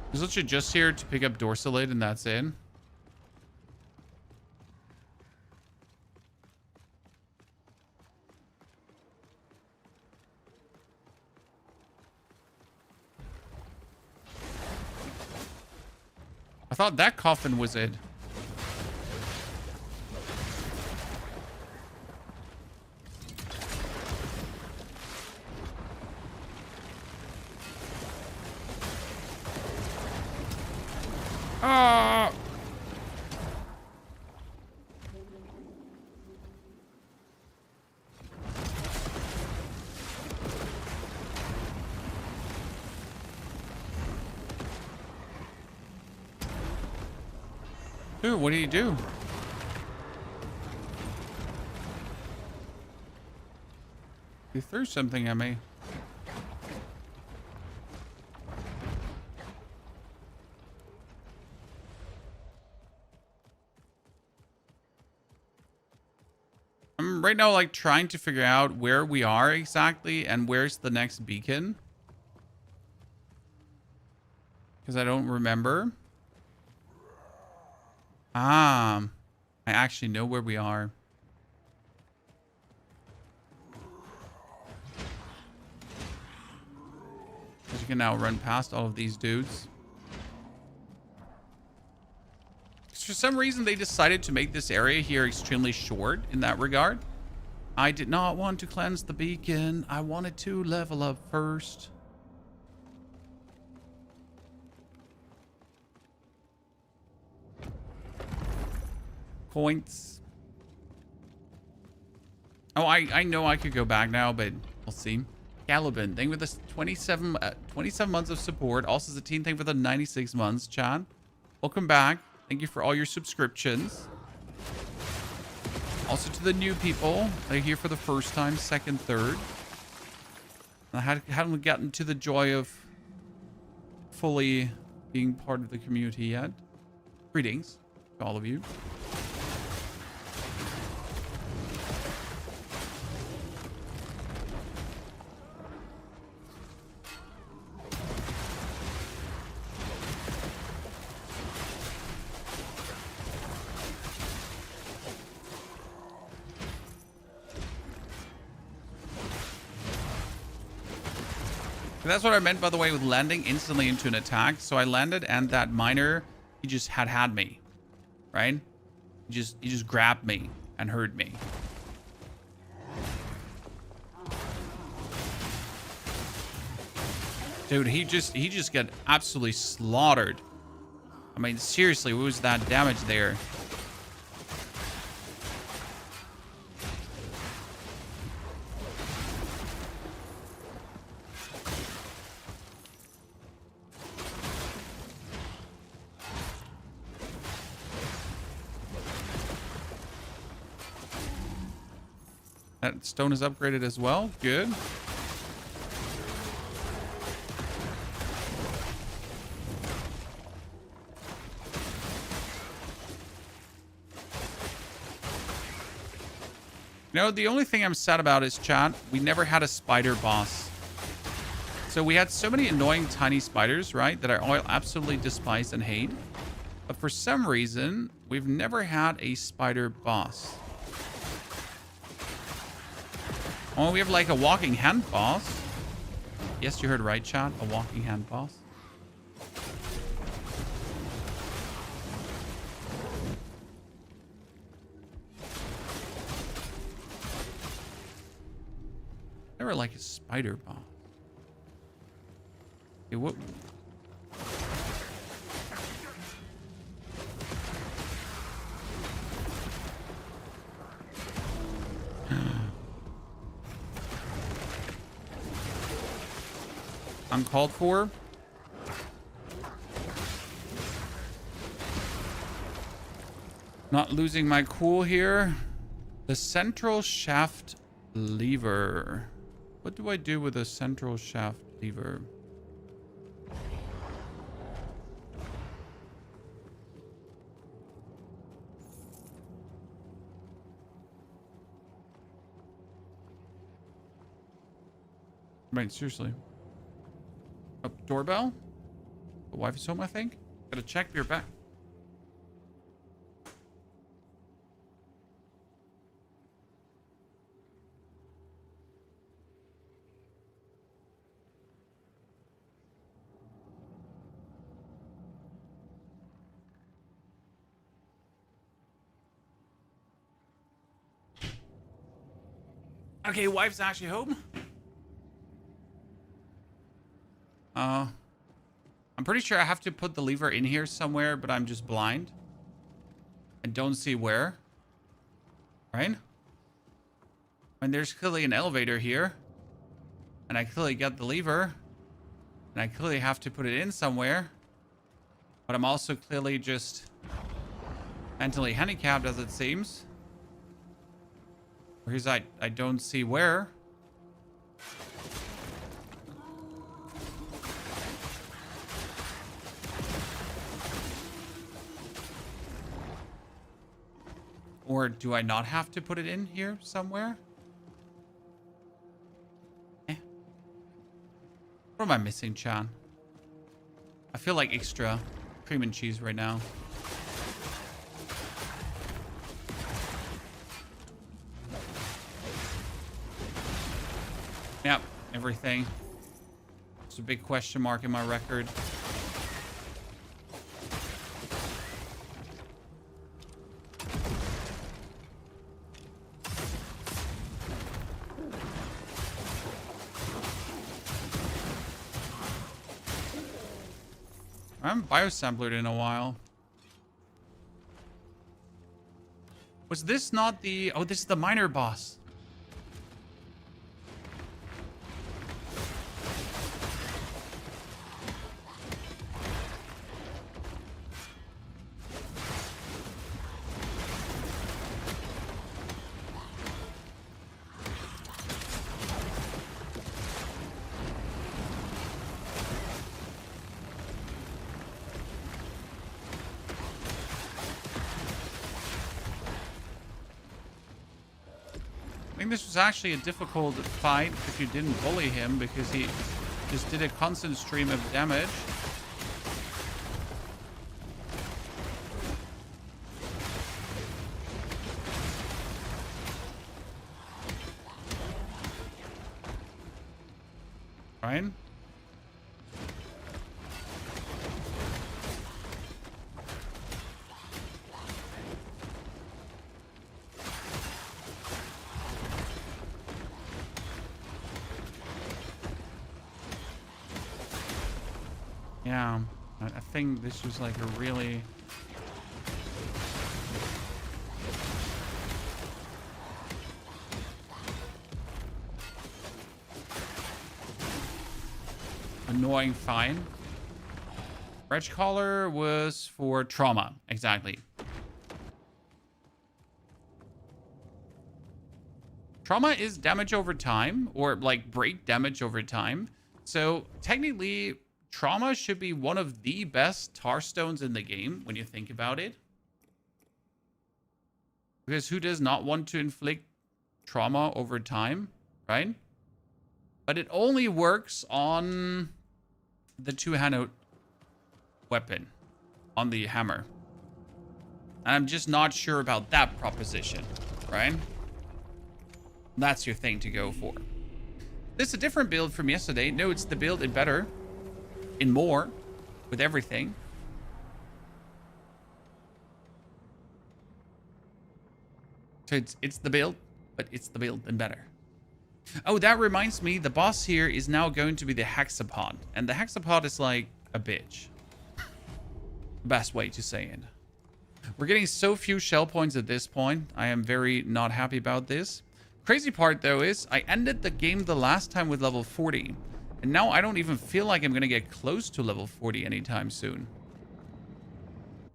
I was literally just here to pick up Dorsalate and that's it. I thought that coffin was it. Ah! Dude, what do you do? He threw something at me. I'm right now like trying to figure out where we are exactly and where's the next beacon. Because I don't remember. I actually know where we are. Because you can now run past all of these dudes. For some reason, they decided to make this area here extremely short in that regard. I did not want to cleanse the beacon. I wanted to level up first. Points. Oh, I know I could go back now, but we'll see. Caliban, thank you for the 27 months of support. Also, Zatine, thank you for the 96 months. Chan, welcome back. Thank you for all your subscriptions. Also to the new people that are here for the first time, second, third. I haven't gotten to the joy of fully being part of the community yet. Greetings to all of you. That's what I meant, by the way, with landing instantly into an attack. So I landed, and that miner, he just had me, right? He just grabbed me and hurt me. Dude, he just got absolutely slaughtered. I mean, seriously, what was that damage there? That stone is upgraded as well. Good. You know, the only thing I'm sad about is, chat, we never had a spider boss. So we had so many annoying tiny spiders, right, that I all absolutely despise and hate. But for some reason, we've never had a spider boss. Oh, we have like a walking hand boss. Yes, you heard right, chat. A walking hand boss. Never like a spider boss. Okay, what? Uncalled for. Not losing my cool here. The central shaft lever. What do I do with a central shaft lever? Right, seriously. Oh, doorbell? The wife is home, I think. Gotta check your back. Okay, wife's actually home. I'm pretty sure I have to put the lever in here somewhere, but I'm just blind. I don't see where. Right? And there's clearly an elevator here. And I clearly got the lever. And I clearly have to put it in somewhere. But I'm also clearly just mentally handicapped, as it seems. Because I don't see where. Or do I not have to put it in here somewhere? What am I missing, Chan? I feel like extra cream and cheese right now. Yep, everything. It's a big question mark in my record. I haven't biosamplered in a while. Was this not the... Oh, this is the minor boss. I think this was actually a difficult fight if you didn't bully him, because he just did a constant stream of damage. Right? Yeah, I think this was like a really... annoying fight. Reg Collar was for trauma, exactly. Trauma is damage over time, or like break damage over time. So technically, trauma should be one of the best tar stones in the game when you think about it. Because who does not want to inflict trauma over time, right? But it only works on the two-handed weapon, on the hammer. And I'm just not sure about that proposition, right? That's your thing to go for. This is a different build from yesterday. No, it's the build in better, in more, with everything. So it's the build, but it's the build in better. Oh, that reminds me, the boss here is now going to be the Hexapod. And the Hexapod is like a bitch. Best way to say it. We're getting so few shell points at this point. I am very not happy about this. Crazy part, though, is I ended the game the last time with level 40. And now I don't even feel like I'm going to get close to level 40 anytime soon.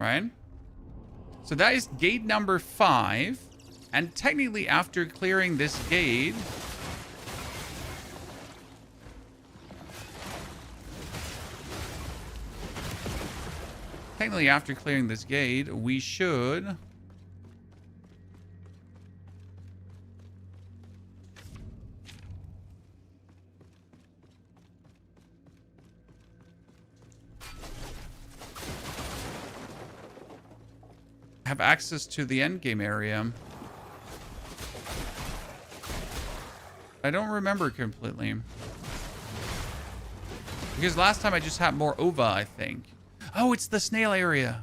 Right? So that is gate number 5. And technically, after clearing this gate... Technically, after clearing this gate, we should... have access to the endgame area. I don't remember completely. Because last time I just had more OVA, I think. Oh, it's the snail area.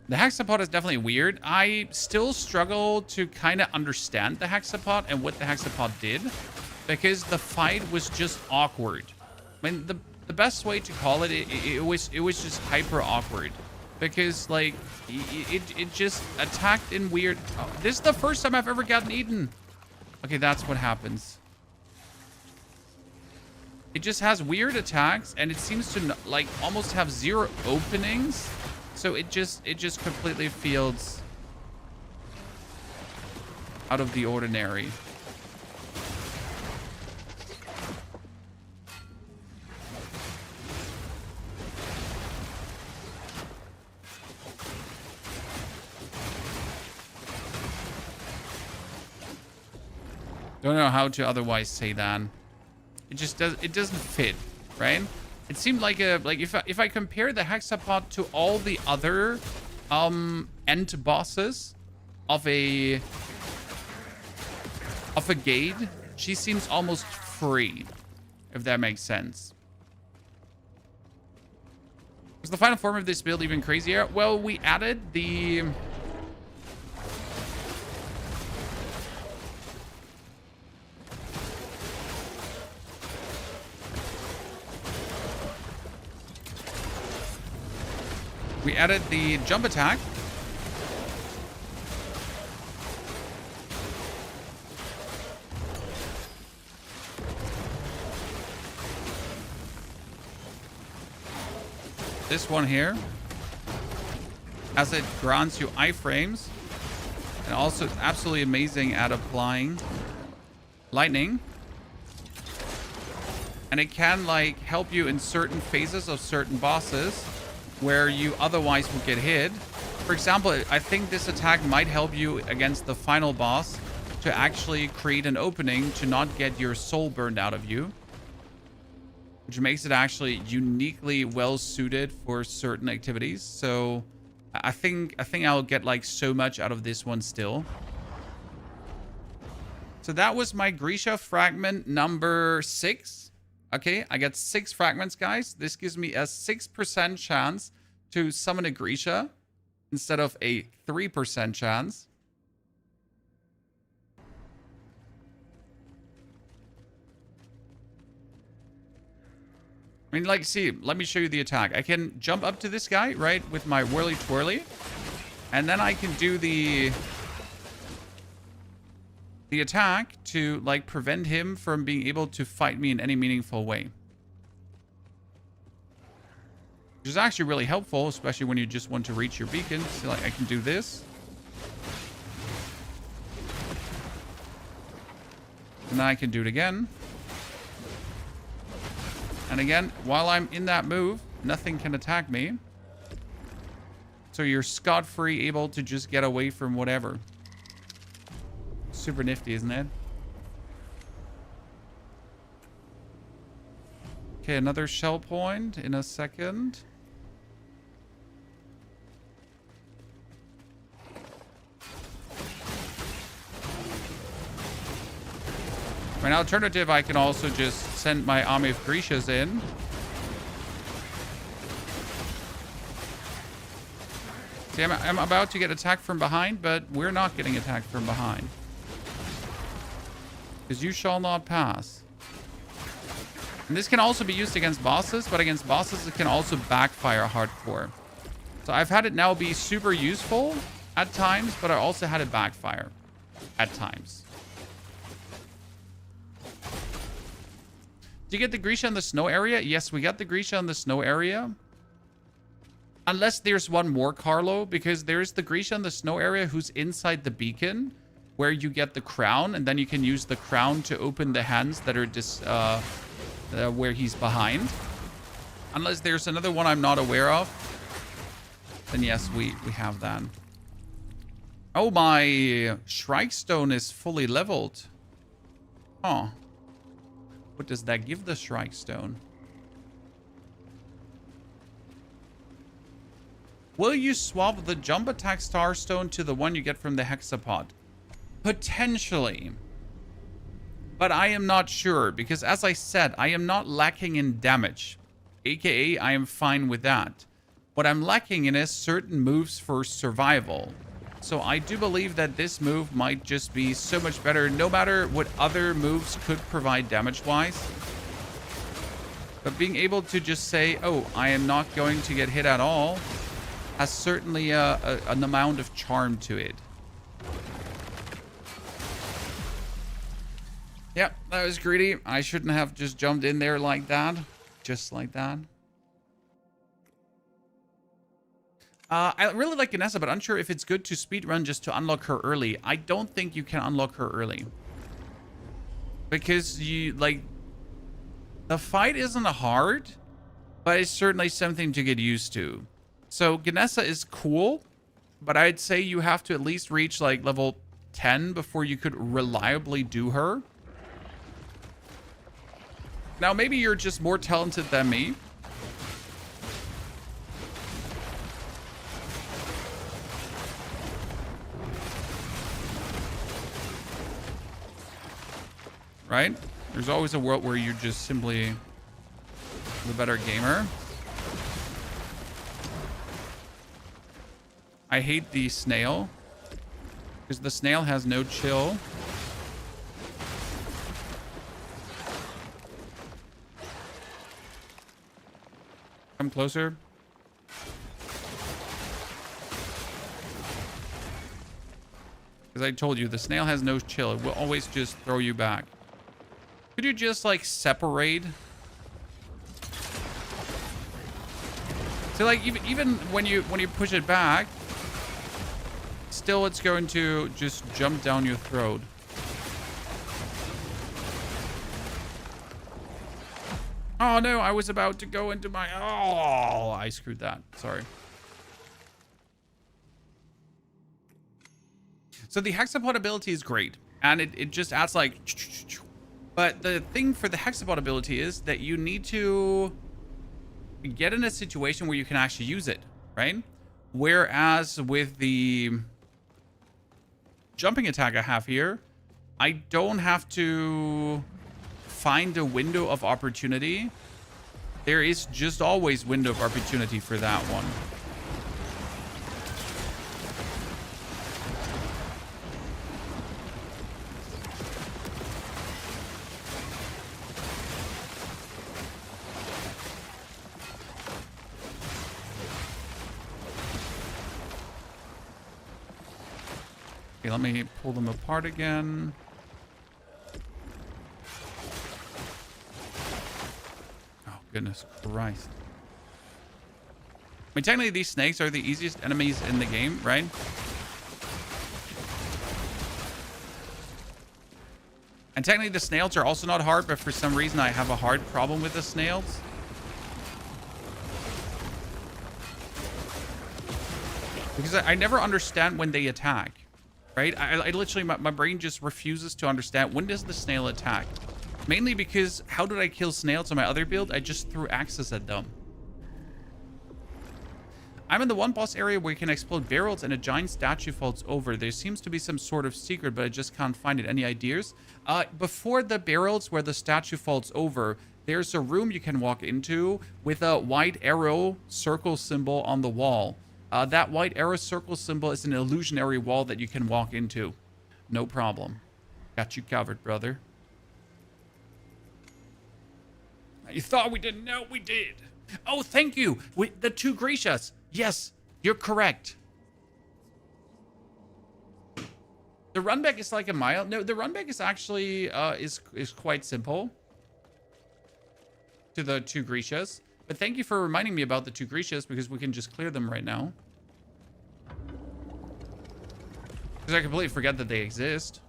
The Hexapod is definitely weird. I still struggle to kind of understand the Hexapod and what the Hexapod did, because the fight was just awkward. I mean, the best way to call it, it was just hyper awkward, because like it just attacked in weird. Oh, this is the first time I've ever gotten eaten. Okay, that's what happens. It just has weird attacks, and it seems to like almost have 0 openings. So it just completely feels out of the ordinary. Don't know how to otherwise say that. It just doesn't fit, right? It seemed like if I compare the hexapod to all the other end bosses of a gate, she seems almost free, if that makes sense. Was the final form of this build even crazier? Well, we added the jump attack. This one here, as it grants you iframes, and also it's absolutely amazing at applying lightning. And it can like help you in certain phases of certain bosses where you otherwise would get hit. For example, I think this attack might help you against the final boss to actually create an opening to not get your soul burned out of you, which makes it actually uniquely well suited for certain activities. So I think I'll get like so much out of this one still. So that was my Grisha fragment number 6. Okay, I got 6 fragments, guys. This gives me a 6% chance to summon a Grisha instead of a 3% chance. I mean, like, see, let me show you the attack. I can jump up to this guy, right, with my whirly twirly. And then I can do the attack to like prevent him from being able to fight me in any meaningful way, which is actually really helpful, especially when you just want to reach your beacon. So like I can do this, and then I can do it again and again. While I'm in that move, nothing can attack me, so you're scot-free, able to just get away from whatever. Super nifty, isn't it? Okay, another shell point in a second. For an alternative, I can also just send my army of Grishas in. See, I'm about to get attacked from behind, but we're not getting attacked from behind, because you shall not pass. And this can also be used against bosses, but against bosses it can also backfire hardcore. So I've had it now be super useful at times, but I also had it backfire at times. Do you get the Grisha in the snow area? Yes, we got the Grisha in the snow area. Unless there's one more, Carlo, because there's the Grisha in the snow area who's inside the beacon, where you get the crown, and then you can use the crown to open the hands that are where he's behind. Unless there's another one I'm not aware of, then yes, we have that. Oh, my Shrike Stone is fully leveled. Oh. What does that give the Shrike Stone? Will you swap the jump attack star stone to the one you get from the hexapod? Potentially. But I am not sure, because as I said, I am not lacking in damage. AKA, I am fine with that. What I'm lacking in is certain moves for survival. So I do believe that this move might just be so much better, no matter what other moves could provide damage-wise. But being able to just say, oh, I am not going to get hit at all, has certainly an amount of charm to it. Yep, that was greedy. I shouldn't have just jumped in there like that. Just like that. I really like Ganessa, but unsure if it's good to speedrun just to unlock her early. I don't think you can unlock her early. Because you, like... The fight isn't hard, but it's certainly something to get used to. So Ganessa is cool, but I'd say you have to at least reach like level 10 before you could reliably do her. Now, maybe you're just more talented than me. Right? There's always a world where you're just simply the better gamer. I hate the snail, because the snail has no chill. Come closer. Because I told you, the snail has no chill. It will always just throw you back. Could you just, like, separate? So, like, even when you push it back, still it's going to just jump down your throat. Oh, no, I was about to go into my... Oh, I screwed that. Sorry. So the hexapod ability is great. And it just adds, like... But the thing for the hexapod ability is that you need to get in a situation where you can actually use it, right? Whereas with the jumping attack I have here, I don't have to find a window of opportunity. There is just always window of opportunity for that one. Okay, let me pull them apart again. Oh, goodness Christ. I mean, technically, these snakes are the easiest enemies in the game, right? And technically, the snails are also not hard, but for some reason, I have a hard problem with the snails. Because I never understand when they attack. Right? I literally, my brain just refuses to understand. When does the snail attack? Mainly because, how did I kill snails on my other build? I just threw axes at them. I'm in the one boss area where you can explode barrels and a giant statue falls over. There seems to be some sort of secret, but I just can't find it. Any ideas? Before the barrels where the statue falls over, there's a room you can walk into with a white arrow circle symbol on the wall. That white arrow circle symbol is an illusionary wall that you can walk into. No problem. Got you covered, brother. You thought we didn't know? We did. Oh, thank you. The 2 Grecias. Yes, you're correct. The run back is like a mile. No, the run back is actually is quite simple. To the 2 Grecias. But thank you for reminding me about the 2 Grecias, because we can just clear them right now. Because I completely forget that they exist.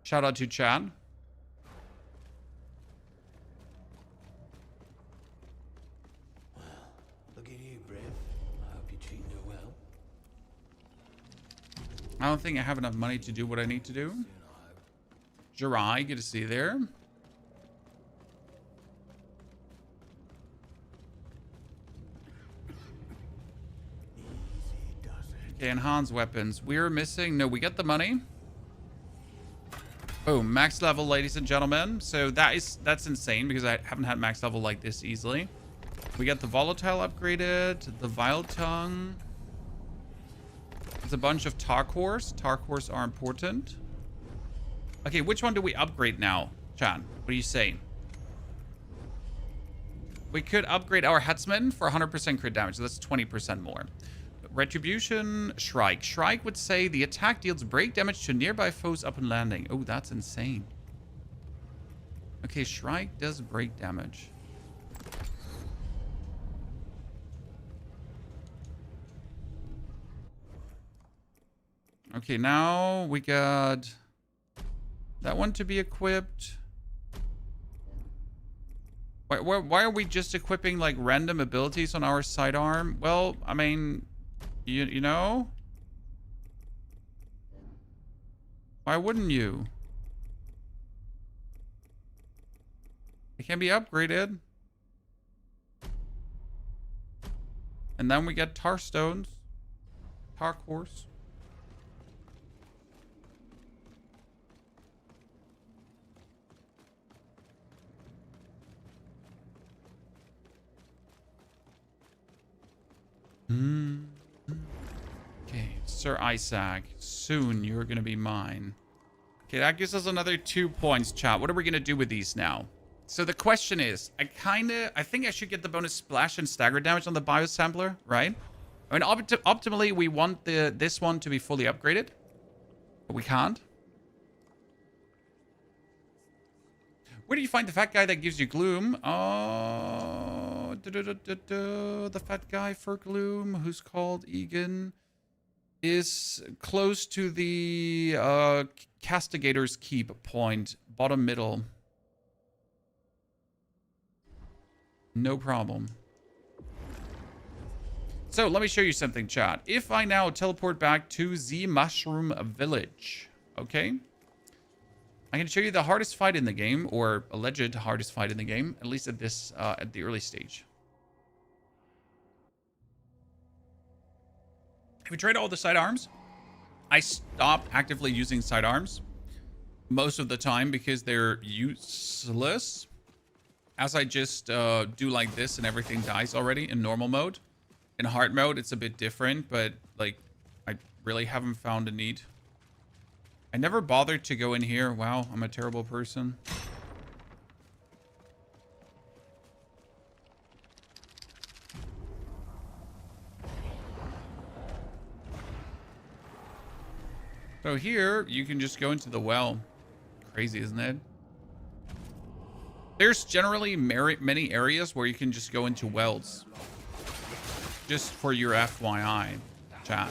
Shout out to Chad. Well, look at you, Briv. I hope you're treating her well. I don't think I have enough money to do what I need to do. Jirai, good to see you there. Okay, enhanced weapons. We're missing... No, we get the money. Oh, max level, ladies and gentlemen. So that's insane, because I haven't had max level like this easily. We get the volatile upgraded, the vile tongue. There's a bunch of Tarkors. Tarkors are important. Okay, which one do we upgrade now, Chan? What are you saying? We could upgrade our headsman for 100% crit damage. So that's 20% more. Retribution, Shrike. Shrike would say the attack deals break damage to nearby foes upon landing. Oh, that's insane. Okay, Shrike does break damage. Okay, now we got that one to be equipped. Why are we just equipping like random abilities on our sidearm? Well, I mean, you know? Why wouldn't you? It can be upgraded. And then we get tar stones. Tar cores. Okay, Sir Isaac, soon you're gonna be mine. Okay, that gives us another 2 points, chat. What are we gonna do with these now? So the question is, I think I should get the bonus splash and stagger damage on the biosampler, right? I mean, optimally, we want this one to be fully upgraded, but we can't. Where do you find the fat guy that gives you gloom? Oh, the fat guy for gloom, who's called Egan, is close to the Castigator's Keep point, bottom middle. No problem. So let me show you something, chat. If I now teleport back to the Mushroom Village, okay? I can show you the hardest fight in the game, or alleged hardest fight in the game, at least at this, at the early stage. Have we tried all the sidearms? I stopped actively using sidearms most of the time because they're useless. As I just do like this and everything dies already in normal mode. In hard mode, it's a bit different, but like, I really haven't found a need. I never bothered to go in here. Wow, I'm a terrible person. So here, you can just go into the well. Crazy, isn't it? There's generally many areas where you can just go into wells. Just for your FYI, chat.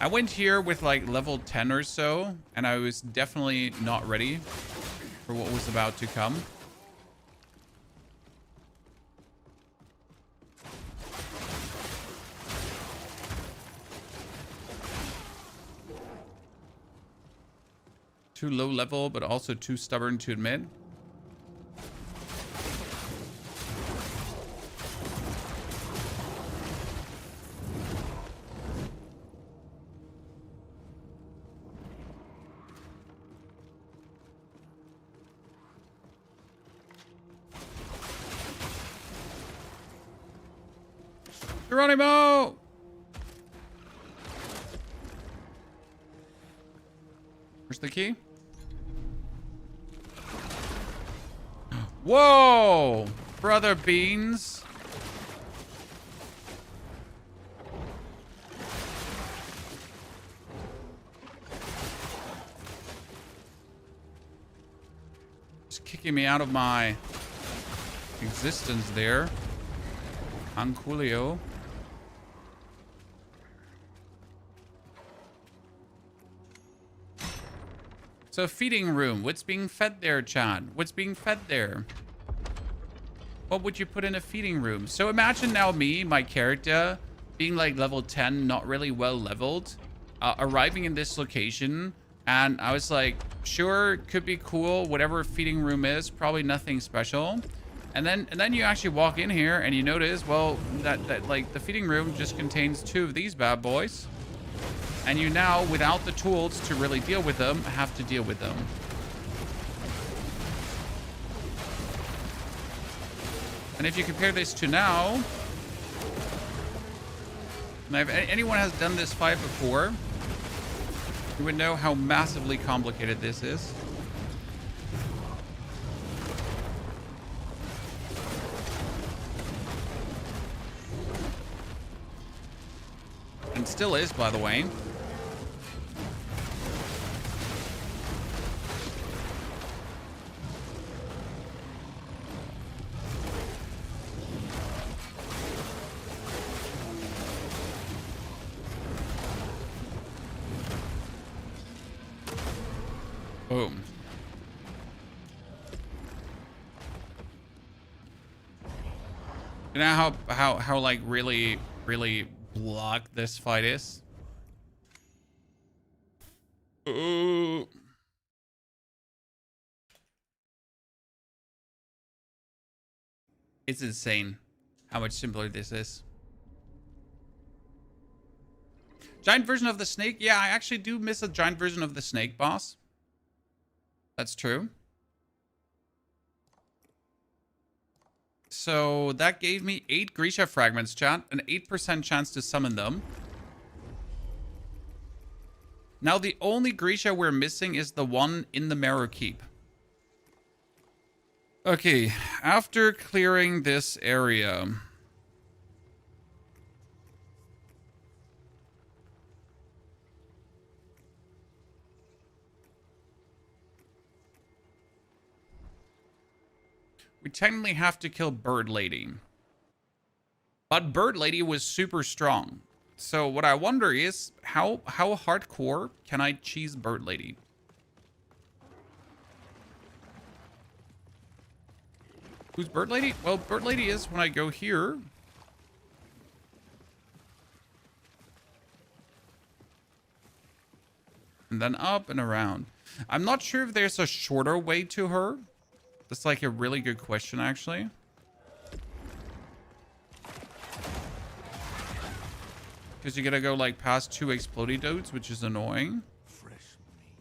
I went here with like level 10 or so, and I was definitely not ready for what was about to come. Too low level, but also too stubborn to admit. Geronimo! Where's the key? Whoa! Brother Beans. Just kicking me out of my existence there. Anculio. So feeding room. What's being fed there, Chad? What's being fed there? What would you put in a feeding room? So imagine now me, my character, being like level 10, not really well leveled, arriving in this location, and I was like, sure, could be cool, whatever feeding room is, probably nothing special. And then you actually walk in here and you notice, well, that like the feeding room just contains 2 of these bad boys. And you now, without the tools to really deal with them, have to deal with them. And if you compare this to now, and if anyone has done this fight before, you would know how massively complicated this is. And still is, by the way. Boom. You know how like really blocked this fight is? Ooh. It's insane how much simpler this is. Giant version of the snake? Yeah, I actually do miss a giant version of the snake boss. That's true. So that gave me 8 Grisha fragments, chat. An 8% chance to summon them. Now the only Grisha we're missing is the one in the Marrow Keep. Okay, after clearing this area... we technically have to kill Bird Lady. But Bird Lady was super strong. So what I wonder is, how hardcore can I cheese Bird Lady? Who's Bird Lady? Well, Bird Lady is when I go here. And then up and around. I'm not sure if there's a shorter way to her. That's like a really good question, actually. Because you gotta go like past 2 explodey dudes, which is annoying. Fresh meat.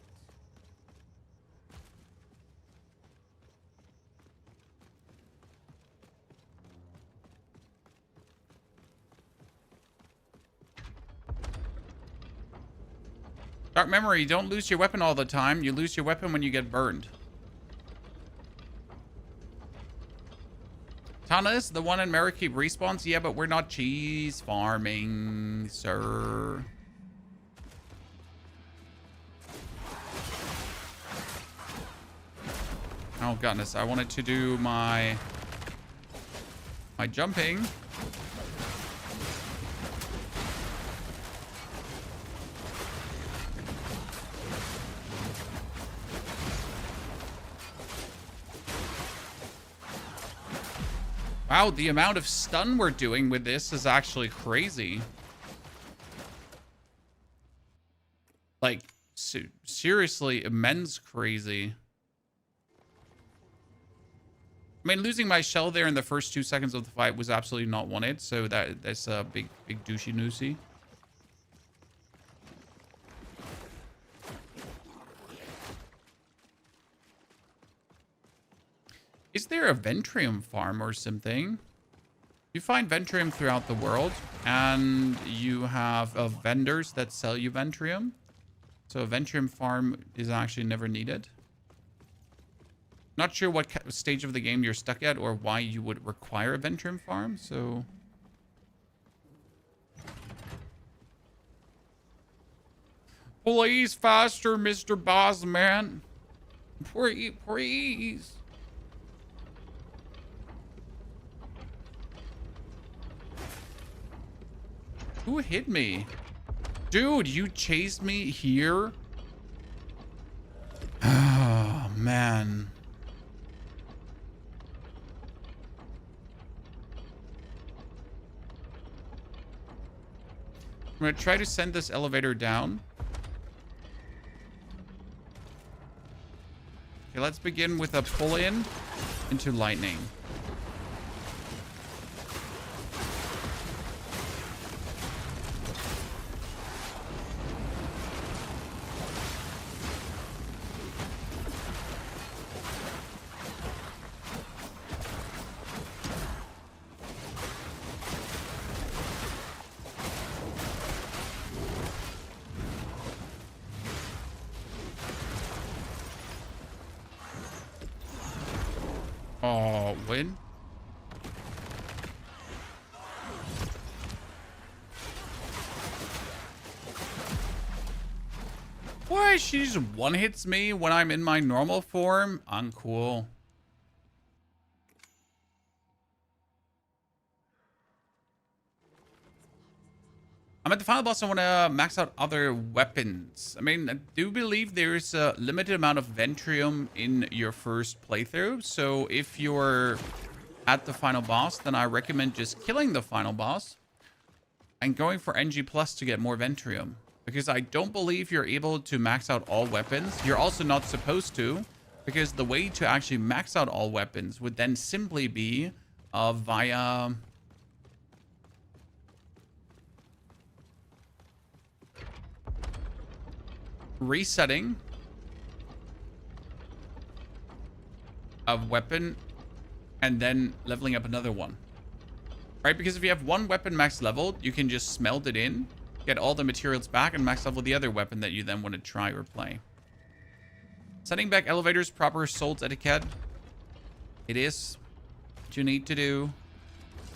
Dark Memory, don't lose your weapon all the time. You lose your weapon when you get burned. Tanis, the one in Marrow Keep respawns? Yeah, but we're not cheese farming, sir. Oh, goodness. I wanted to do my jumping. Wow, the amount of stun we're doing with this is actually crazy. Like, seriously, immense crazy. I mean, losing my shell there in the first 2 seconds of the fight was absolutely not wanted, so that's a big douchey noosey. Is there a Ventrium farm or something? You find Ventrium throughout the world, and you have vendors that sell you Ventrium. So a Ventrium farm is actually never needed. Not sure what stage of the game you're stuck at or why you would require a Ventrium farm, so... Please faster, Mr. Bossman. Please. Who hit me? Dude, you chased me here? Oh, man. I'm gonna try to send this elevator down. Okay, let's begin with a pull-in into lightning. Oh, win. What? She just one-hits me when I'm in my normal form? Uncool. I'm at the final boss. I want to max out other weapons. I mean, I do believe there's a limited amount of Ventrium in your first playthrough. So if you're at the final boss, then I recommend just killing the final boss and going for NG Plus to get more Ventrium. Because I don't believe you're able to max out all weapons. You're also not supposed to. Because the way to actually max out all weapons would then simply be via... resetting a weapon and then leveling up another one, right? Because if you have one weapon max leveled, you can just smelt it in, get all the materials back, and max level the other weapon that you then want to try or play. Setting back elevators, proper Souls etiquette. It is what you need to do.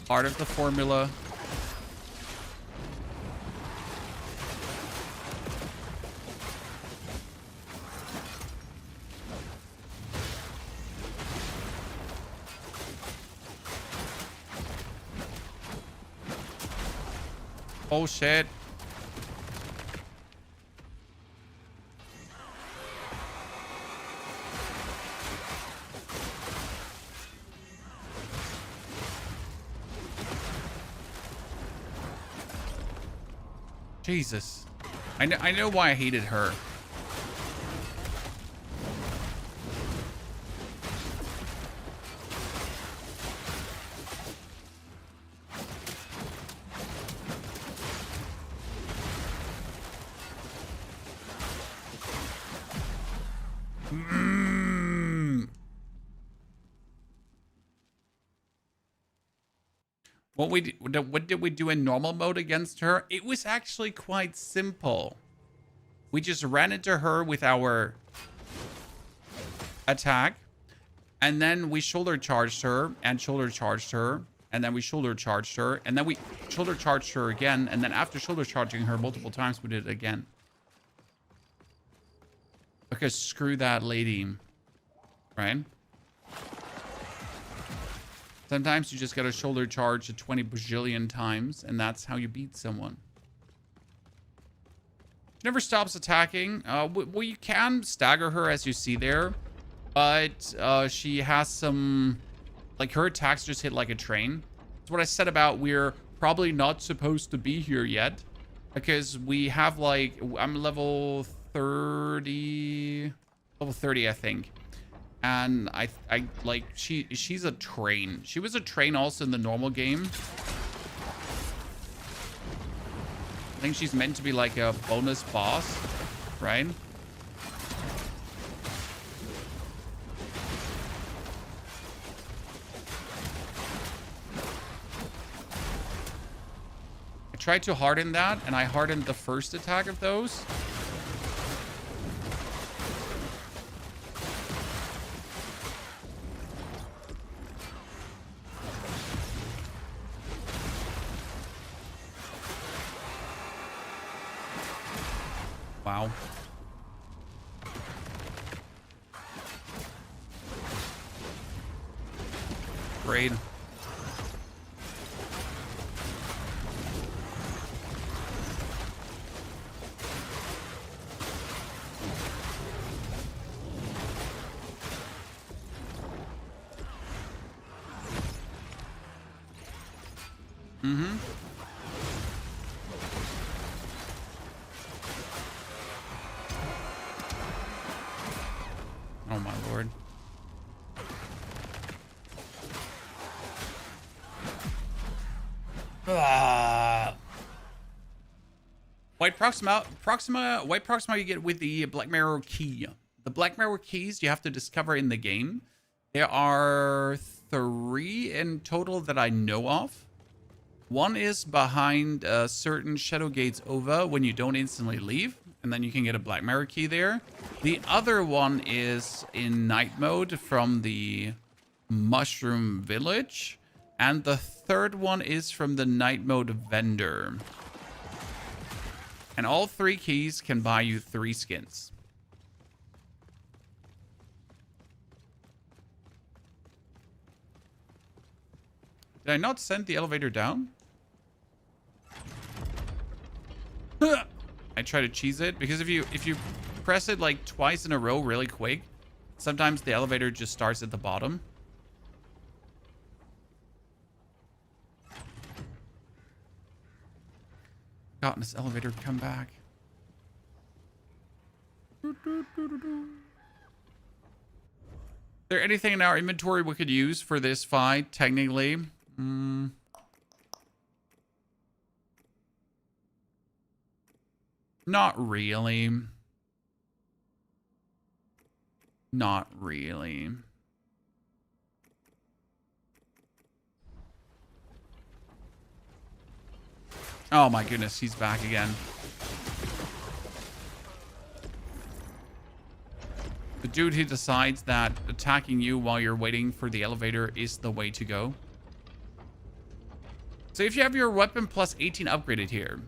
Part of the formula. Oh shit. Jesus. I know why I hated her. What did we do in normal mode against her? It was actually quite simple. We just ran into her with our attack, and then we shoulder charged her, and shoulder charged her, and then we shoulder charged her, and then we shoulder charged her again, and then after shoulder charging her multiple times, we did it again. Because screw that lady, right? Sometimes you just got to shoulder charge 20 bajillion times, and that's how you beat someone. She never stops attacking. Well, you can stagger her, as you see there, but she has some... like, her attacks just hit like a train. That's what I said about we're probably not supposed to be here yet, because we have, like... I'm level 30... level 30, I think. And I like, she's a train. She was a train also in the normal game. I think she's meant to be like a bonus boss, right? I tried to harden that, and I hardened the first attack of those. Wow. Great. Mm-hmm. Oh my lord. White Proxima you get with the Black Mirror key. The Black Mirror keys you have to discover in the game. There are 3 in total that I know of. One is behind certain Shadow Gates OVA when you don't instantly leave, and then you can get a Black Mirror key there. The other one is in night mode from the Mushroom Village, and the third one is from the night mode vendor. And all 3 keys can buy you 3 skins. Did I not send the elevator down? I try to cheese it because if you press it like twice in a row really quick, sometimes the elevator just starts at the bottom. Gotten this elevator to come back. Is there anything in our inventory we could use for this fight, technically? Not really. Not really. Oh my goodness, he's back again. The dude who decides that attacking you while you're waiting for the elevator is the way to go. So if you have your weapon plus 18 upgraded here,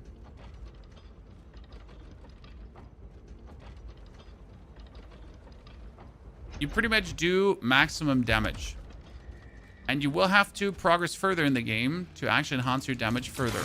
you pretty much do maximum damage. And you will have to progress further in the game to actually enhance your damage further.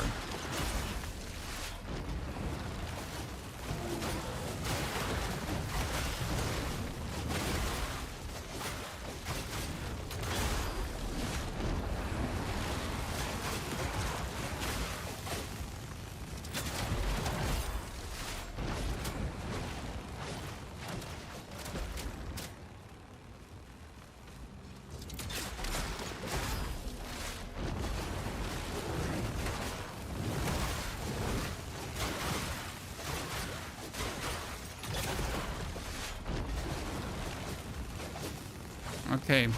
Okay.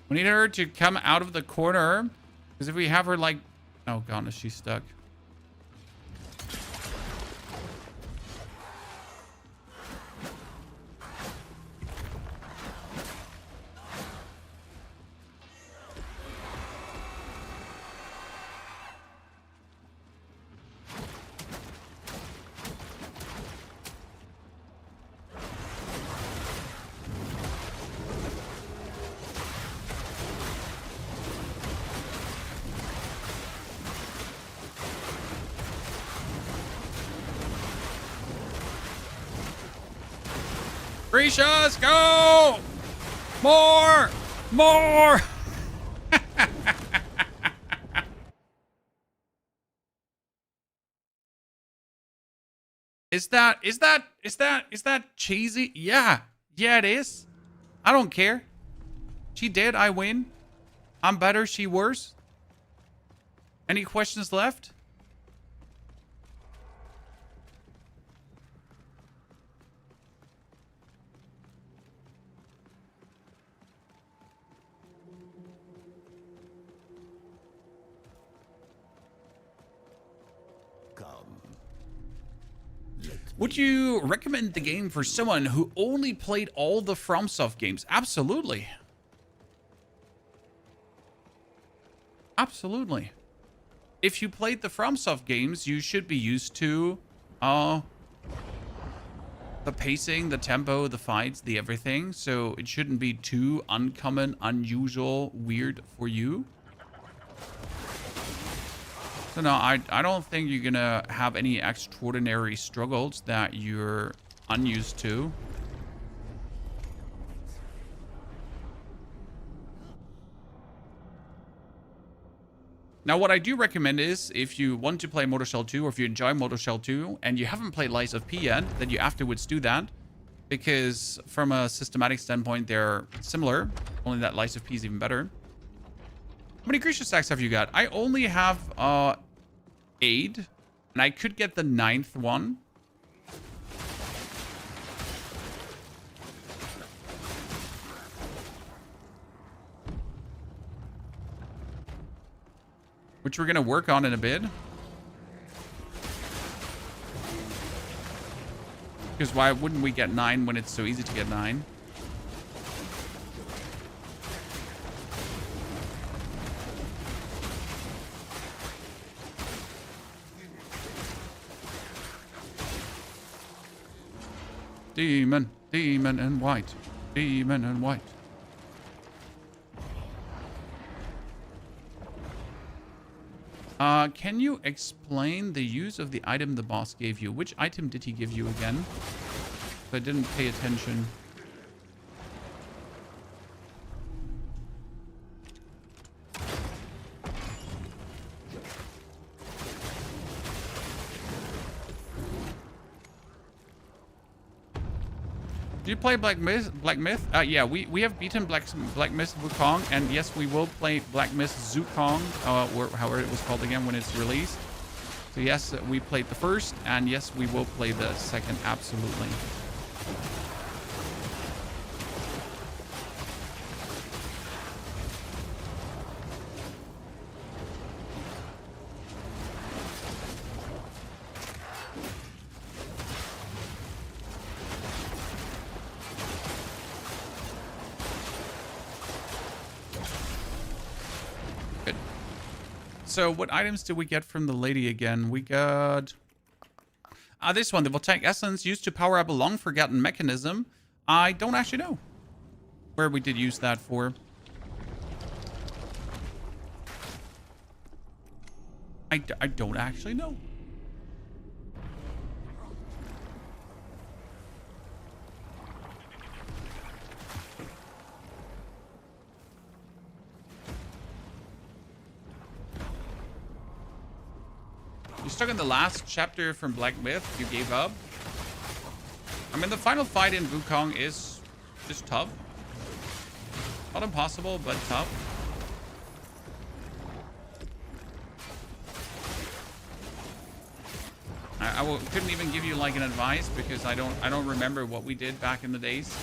We need her to come out of the corner. Because if we have her like... Oh, goodness, she's stuck. Gracious, go! More! More! Is that cheesy? Yeah. Yeah, it is. I don't care. She did, I win. I'm better, she worse. Any questions left? Would you recommend the game for someone who only played all the FromSoft games? Absolutely. Absolutely. If you played the FromSoft games, you should be used to the pacing, the tempo, the fights, the everything. So it shouldn't be too uncommon, unusual, weird for you. So no, I don't think you're gonna have any extraordinary struggles that you're unused to. Now, what I do recommend is if you want to play Mortal Shell 2 or if you enjoy Mortal Shell 2 and you haven't played Lies of P yet, then you afterwards do that. Because from a systematic standpoint, they're similar, only that Lies of P is even better. How many creature stacks have you got? I only have 8, and I could get the 9th one. Which we're gonna work on in a bit. Because why wouldn't we get 9 when it's so easy to get 9? Demon, demon and white, demon and white. Can you explain the use of the item the boss gave you? Which item did he give you again? I didn't pay attention. Do you play Black Myth? Yeah, we have beaten Black Myth Wukong, and yes, we will play Black Myth Zukong, or however it was called again when it's released. So yes, we played the first, and yes, we will play the second, absolutely. So what items did we get from the lady again? We got... this one, the Voltaic Essence used to power up a long-forgotten mechanism. I don't actually know where we did use that for. I don't actually know. You're stuck in the last chapter from Black Myth. You gave up. I mean, the final fight in Wukong is just tough. Not impossible, but tough. Couldn't even give you like an advice because I don't remember what we did back in the days.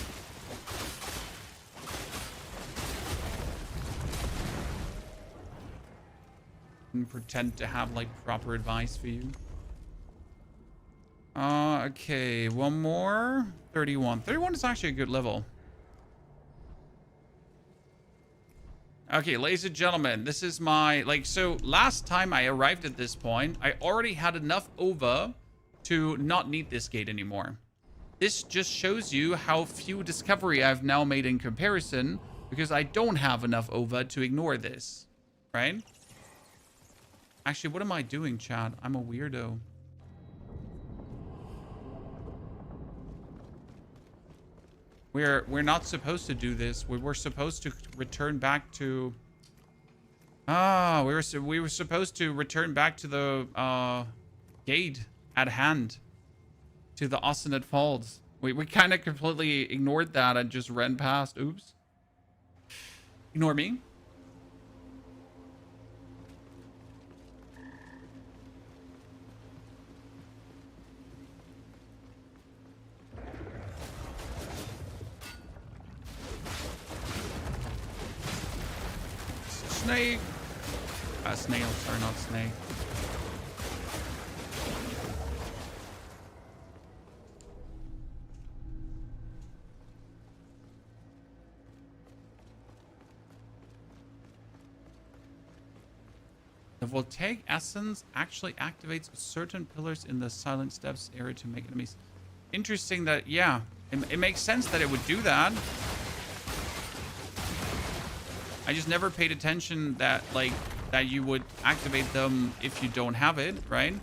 And pretend to have like proper advice for you. Okay, one more. 31. 31 is actually a good level. Okay, ladies and gentlemen, this is my so last time I arrived at this point, I already had enough OVA to not need this gate anymore. This just shows you how few discovery I've now made in comparison because I don't have enough OVA to ignore this, right? Actually, what am I doing, Chad? I'm a weirdo. We're not supposed to do this. We were supposed to return back to... we were supposed to return back to the gate at hand. To the Ossanet Falls. We kind of completely ignored that and just ran past. Oops. Ignore me. Snake. Snail, sorry, not snake. The Voltaic Essence actually activates certain pillars in the Silent Steps area to make enemies. Interesting that, yeah, it makes sense that it would do that. I just never paid attention that, that you would activate them if you don't have it, right?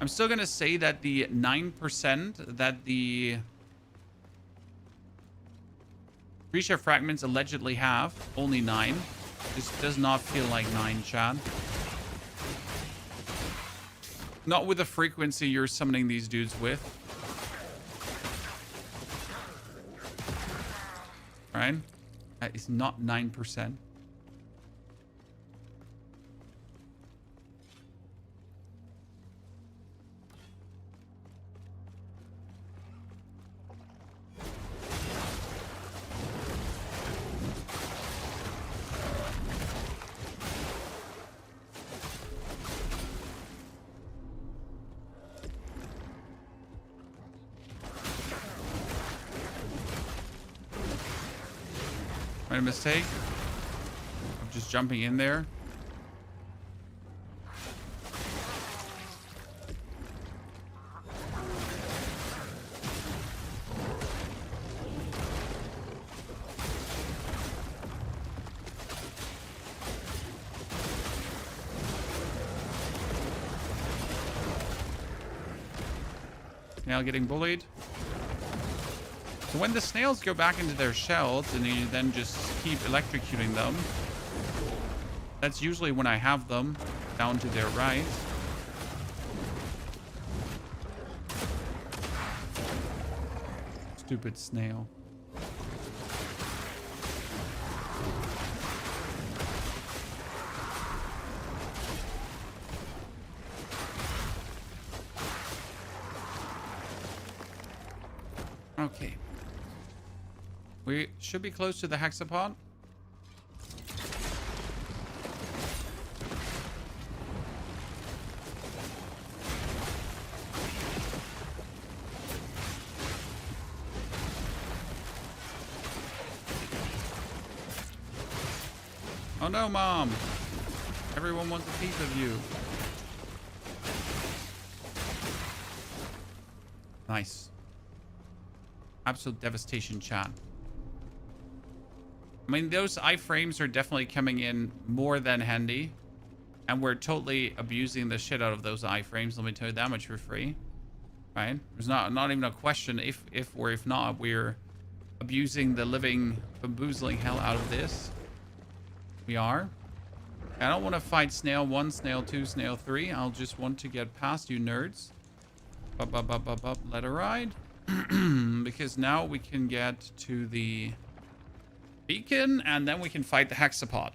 I'm still gonna say that the 9% that the Grisha fragments allegedly have, only 9. This does not feel like 9, Chad. Not with the frequency you're summoning these dudes with. Right? That is not 9%. Made a mistake of just jumping in there. Snail getting bullied. So when the snails go back into their shells and you then just keep electrocuting them, that's usually when I have them down to their right. Stupid snail. Okay. We should be close to the hexapod. Oh no, Mom. Everyone wants a piece of you. Nice. Absolute devastation, chat. I mean, those iframes are definitely coming in more than handy. And we're totally abusing the shit out of those iframes. Let me tell you that much for free. Right? There's not even a question if or if not, we're abusing the living bamboozling hell out of this. We are. I don't want to fight Snail 1, Snail 2, Snail 3. I'll just want to get past you nerds. Let her ride. Because now we can get to the beacon and then we can fight the hexapod.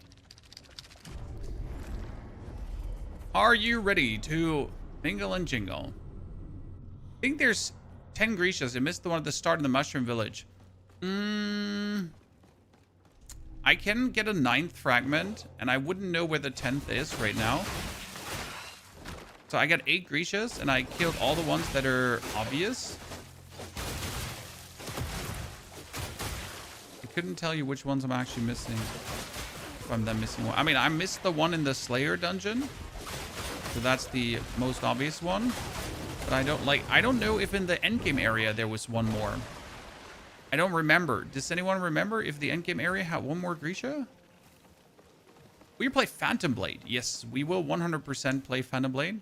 Are you ready to mingle and jingle? I think there's 10 Grecias. I missed the one at the start in the mushroom village. I can get a 9th fragment and I wouldn't know where the 10th is right now. So I got 8 Grecias and I killed all the ones that are obvious. I couldn't tell you which ones I'm actually missing. If I'm then missing one. I mean, I missed the one in the Slayer dungeon. So that's the most obvious one. But I don't know if in the endgame area there was one more. I don't remember. Does anyone remember if the endgame area had one more Grecia? Will you play Phantom Blade? Yes, we will 100% play Phantom Blade.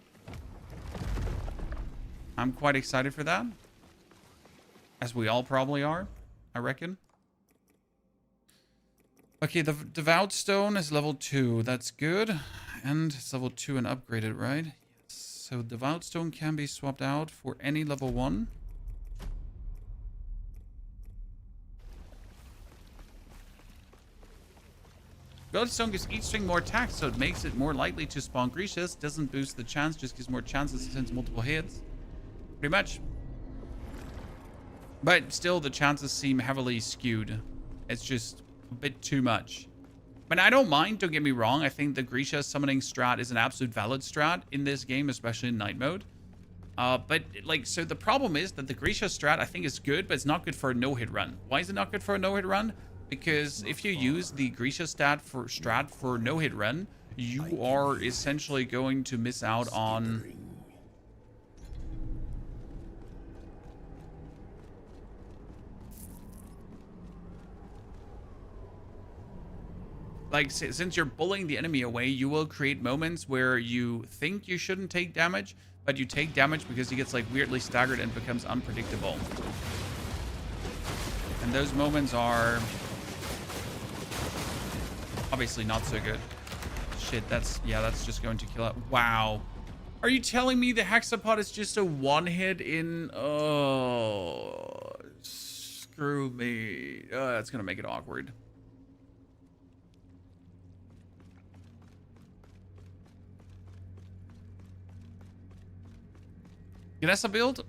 I'm quite excited for that. As we all probably are, I reckon. Okay, the Devout Stone is level 2. That's good. And it's level 2 and upgraded, right? Yes. So Devout Stone can be swapped out for any level 1. Bloodstone gives each string more attacks, so it makes it more likely to spawn Grecias. Doesn't boost the chance, just gives more chances since multiple hits. Pretty much. But still, the chances seem heavily skewed. It's just a bit too much. But I don't mind, don't get me wrong. I think the Grecia summoning strat is an absolute valid strat in this game, especially in night mode. But, like, so the problem is that the Grecia strat, I think, is good, but it's not good for a no-hit run. Why is it not good for a no-hit run? Because if you use the Grecia strat for no-hit run, you are essentially going to miss out on... Like, since you're bullying the enemy away, you will create moments where you think you shouldn't take damage, but you take damage because he gets, like, weirdly staggered and becomes unpredictable. And those moments are... obviously not so good. Shit, that's just going to kill it. Wow. Are you telling me the hexapod is just a one-hit in... oh, screw me. That's going to make it awkward. Ganessa build?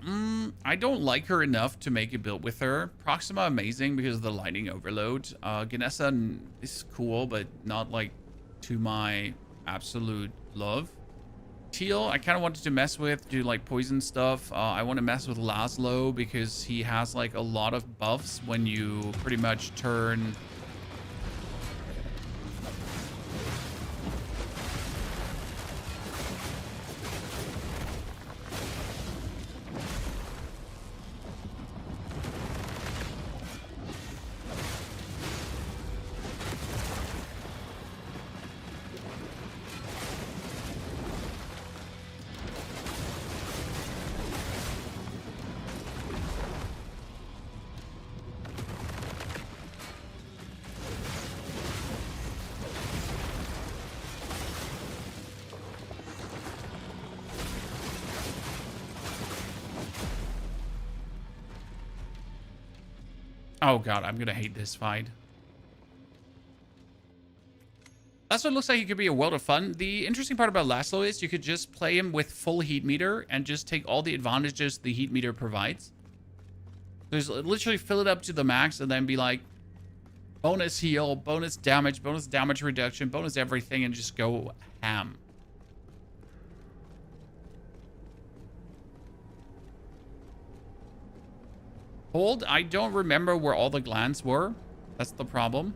I don't like her enough to make a build with her. Proxima amazing because of the lightning overload. Ganessa is cool, but not like to my absolute love. Teal, I kind of wanted to mess with, do like poison stuff. I want to mess with Laszlo because he has like a lot of buffs when you pretty much turn... Oh god, I'm gonna hate this fight. Laszlo looks like he could be a world of fun. The interesting part about Laszlo is you could just play him with full heat meter and just take all the advantages the heat meter provides. There's literally fill it up to the max and then be like bonus heal, bonus damage reduction, bonus everything, and just go ham. Hold, I don't remember where all the glands were. That's the problem.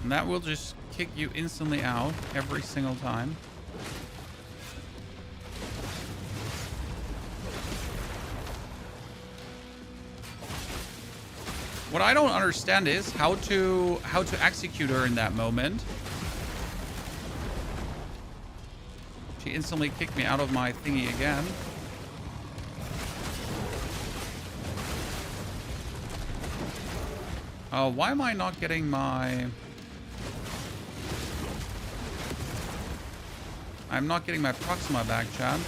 And that will just kick you instantly out every single time. What I don't understand is how to execute her in that moment. She instantly kicked me out of my thingy again. Why am I not getting my... I'm not getting my Proxima back, Chad.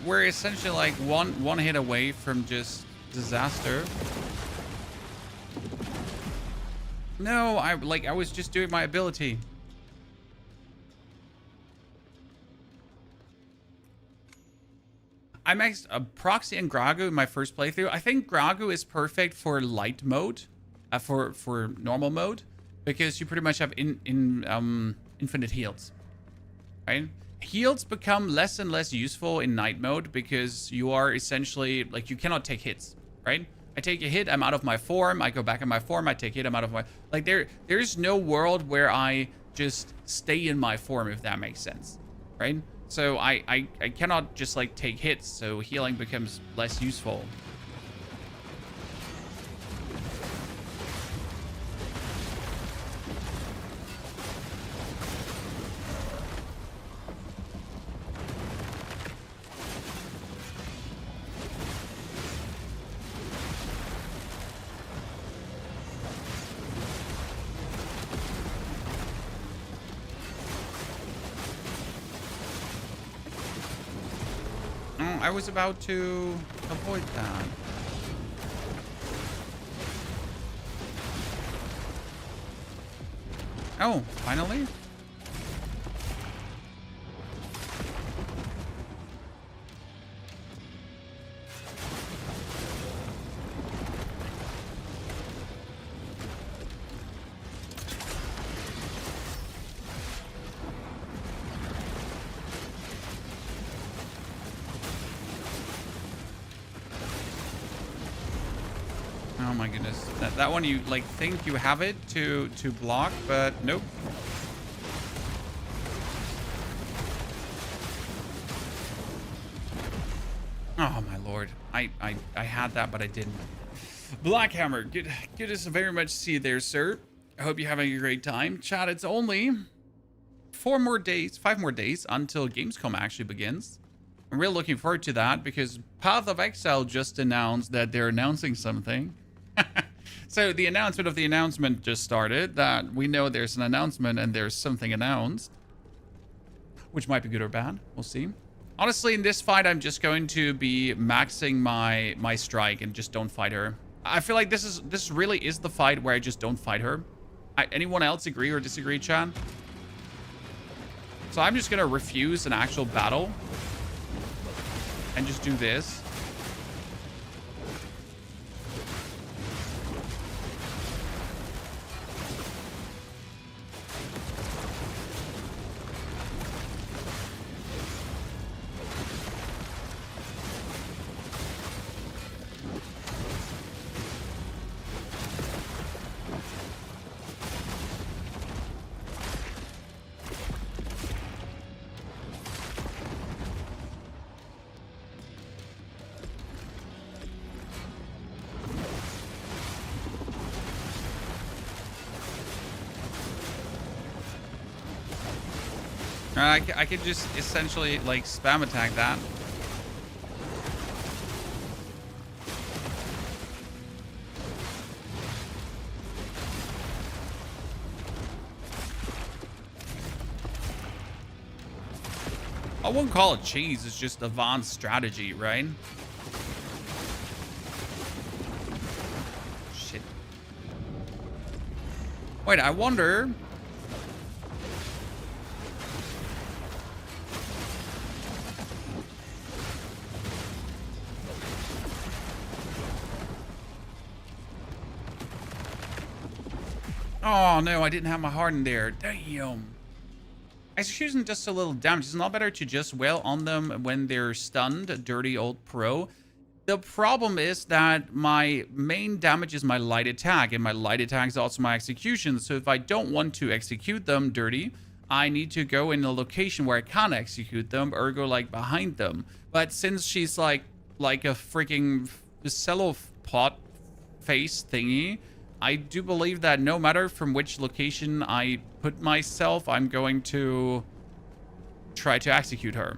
We're essentially like one hit away from just disaster. No, I was just doing my ability. I maxed a Proxy and Gragu in my first playthrough. I think Gragu is perfect for light mode, for normal mode, because you pretty much have infinite heals, right? Heals become less and less useful in night mode because you are essentially, like, you cannot take hits, right? I take a hit, I'm out of my form, I go back in my form, I take a hit, I'm out of my... Like, there's no world where I just stay in my form, if that makes sense, right? So I cannot just, like, take hits, so healing becomes less useful. I was about to avoid that. Oh, finally? Oh my goodness. That one you like think you have it to block, but nope. Oh my lord. I had that, but I didn't. Blackhammer, good to very much see you there, sir. I hope you're having a great time. Chat, it's only 5 more days until Gamescom actually begins. I'm really looking forward to that because Path of Exile just announced that they're announcing something. So the announcement of the announcement just started, that we know there's an announcement and there's something announced, which might be good or bad. We'll see. Honestly, in this fight, I'm just going to be maxing my strike and just don't fight her. I feel like this really is the fight where I just don't fight her. Anyone else agree or disagree, Chan? So I'm just gonna refuse an actual battle and just do this. I could just essentially like spam attack that. I wouldn't call it cheese, it's just advanced strategy, right? Shit. Wait, I wonder. Oh no, I didn't have my heart in there. Damn. Execution just a little damage. It's not better to just wail on them when they're stunned, dirty old pro. The problem is that my main damage is my light attack, and my light attack is also my execution. So if I don't want to execute them dirty, I need to go in a location where I can't execute them, or go like behind them. But since she's like a freaking cello pot face thingy, I do believe that no matter from which location I put myself, I'm going to try to execute her.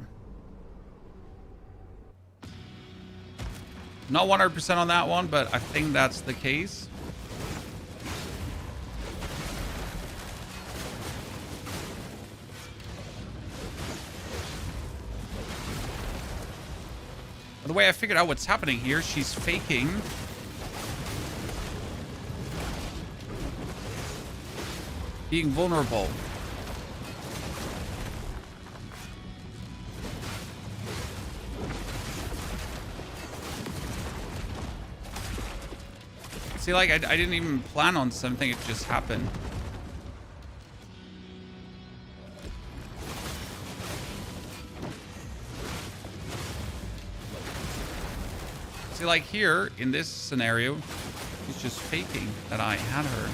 Not 100% on that one, but I think that's the case. By the way, I figured out what's happening here. She's faking being vulnerable. See, like, I didn't even plan on something, it just happened. See, like here, in this scenario, he's just faking that I had her.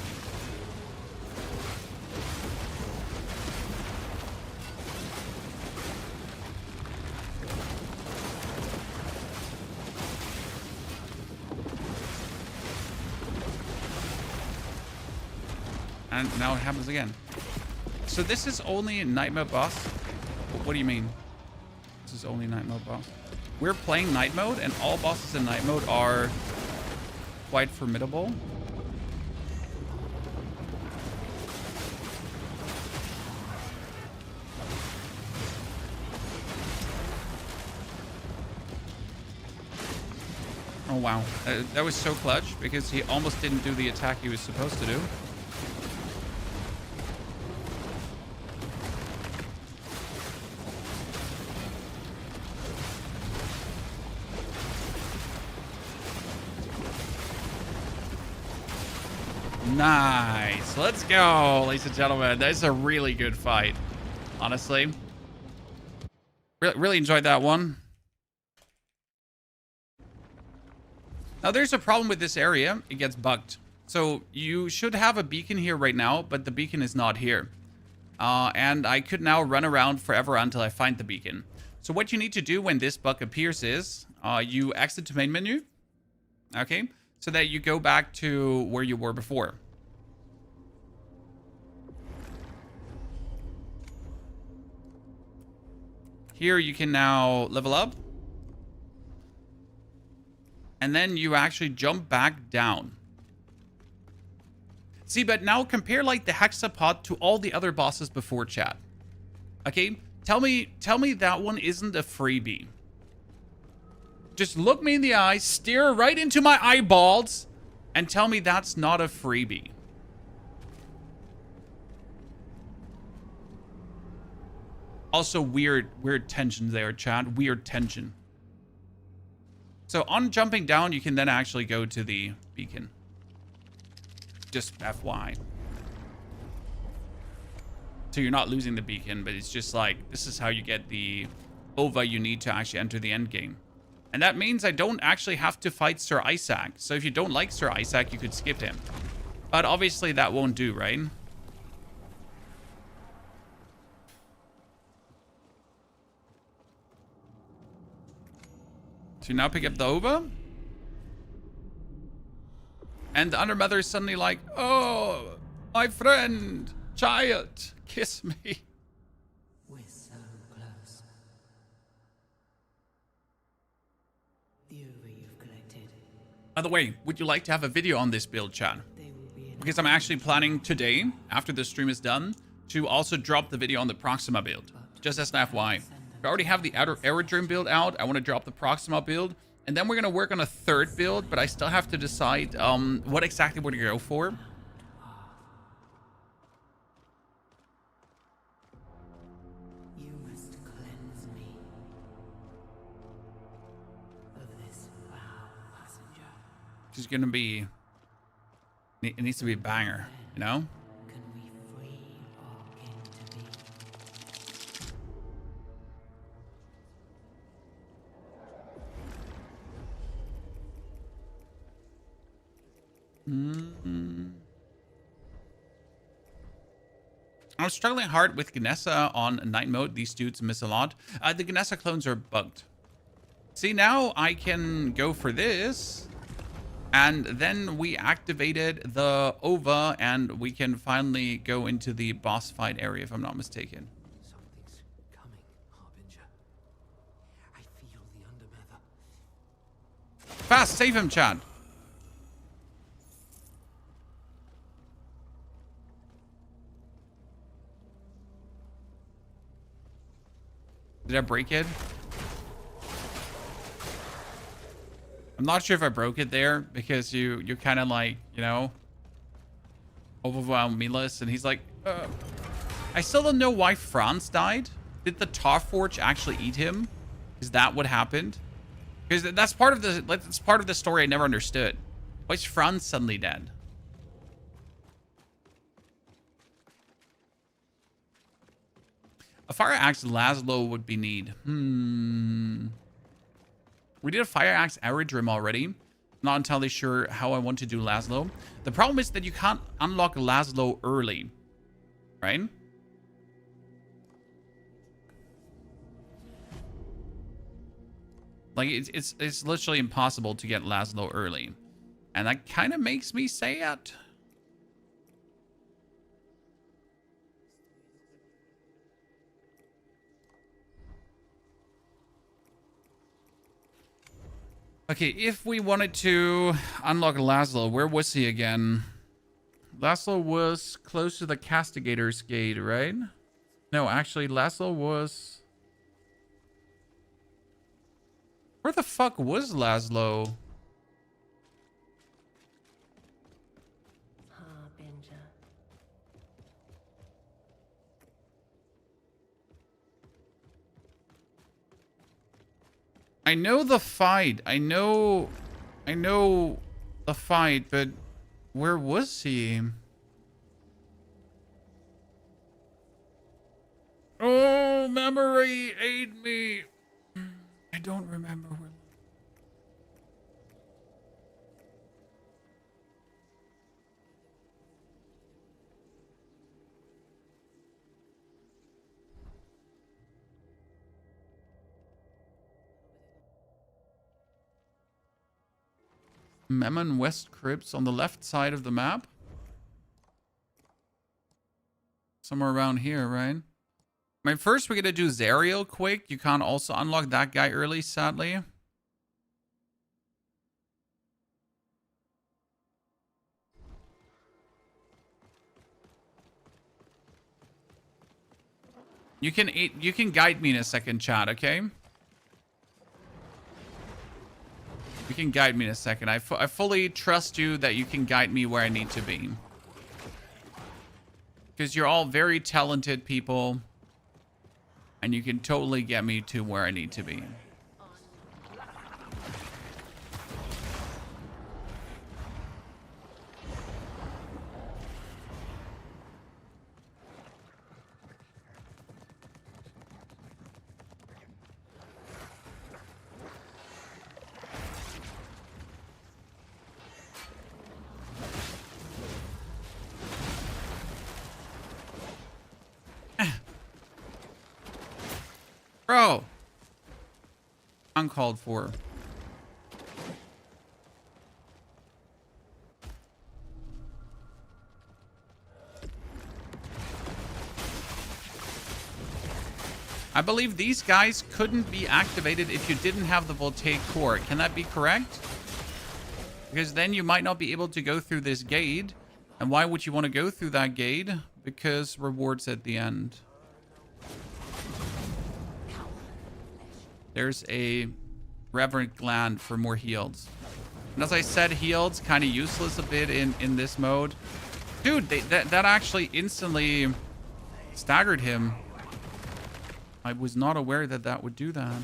And now it happens again. So this is only a night mode boss? What do you mean? This is only night mode boss? We're playing night mode, and all bosses in night mode are quite formidable. Oh wow, that was so clutch because he almost didn't do the attack he was supposed to do. Nice. Let's go, ladies and gentlemen. That's a really good fight, honestly. Really enjoyed that one. Now, there's a problem with this area. It gets bugged. So you should have a beacon here right now, but the beacon is not here. And I could now run around forever until I find the beacon. So what you need to do when this bug appears is you exit to main menu. Okay. So that you go back to where you were before. Here you can now level up. And then you actually jump back down. See, but now compare like the Hexapod to all the other bosses before, chat. Okay? Tell me that one isn't a freebie. Just look me in the eyes, stare right into my eyeballs, and tell me that's not a freebie. Also, weird tension there, chat. Weird tension. So on jumping down, you can then actually go to the beacon. Just FY. So you're not losing the beacon, but it's just like, this is how you get the OVA you need to actually enter the end game. And that means I don't actually have to fight Sir Isaac. So if you don't like Sir Isaac, you could skip him. But obviously that won't do, right? So now pick up the OVA. And the Undermother is suddenly like, oh, my friend, child, kiss me. We're so close. The over you've collected, By the way, would you like to have a video on this build, chat? they will be enough. Because I'm actually planning today, after the stream is done, to also drop the video on the Proxima build. Just as an FYI. I already have the Aerodrome build out. I want to drop the Proxima build. And then we're going to work on a third build, but I still have to decide what exactly we're going to go for. You must cleanse me of this foul passenger. It's going to be... It needs to be a banger, you know? Can we free our kin to be? I was struggling hard with Ganessa on night mode. These dudes miss a lot. The Ganessa clones are bugged. See, now I can go for this. And then we activated the OVA and we can finally go into the boss fight area, if I'm not mistaken. Something's coming, Harbinger. I feel the Undermother. Fast, save him, Chad. Did I break it? I'm not sure if I broke it there because you're kind of like, you know, overwhelmed Milas, and he's like, I still don't know why Franz died. Did the Tarforge actually eat him? Is that what happened? Because that's part of the story I never understood. Why is Franz suddenly dead? A fire axe Laszlo would be need. We did a fire axe Aerodrome already. Not entirely sure how I want to do Laszlo. The problem is that you can't unlock Laszlo early, right? Like it's literally impossible to get Laszlo early, and that kind of makes me sad. Okay, if we wanted to unlock Laszlo, where was he again? Laszlo was close to the Castigator's Gate, right? No, actually, Laszlo was... Where the fuck was Laszlo? Harbinger. I know the fight. I know the fight, but where was he? Oh, memory, aid me. I don't remember where. Memon West Crypts on the left side of the map. Somewhere around here, right? I mean, first we're gonna do Zariel quick. You can't also unlock that guy early, sadly. You can guide me in a second, chat, okay? You can guide me in a second. I fully trust you that you can guide me where I need to be. Because you're all very talented people. And you can totally get me to where I need to be. Bro. Uncalled for. I believe these guys couldn't be activated if you didn't have the voltaic core. Can that be correct? Because then you might not be able to go through this gate. And why would you want to go through that gate? Because rewards at the end. There's a reverent gland for more heals. And as I said, heals kind of useless a bit in this mode. Dude, that actually instantly staggered him. I was not aware that that would do that.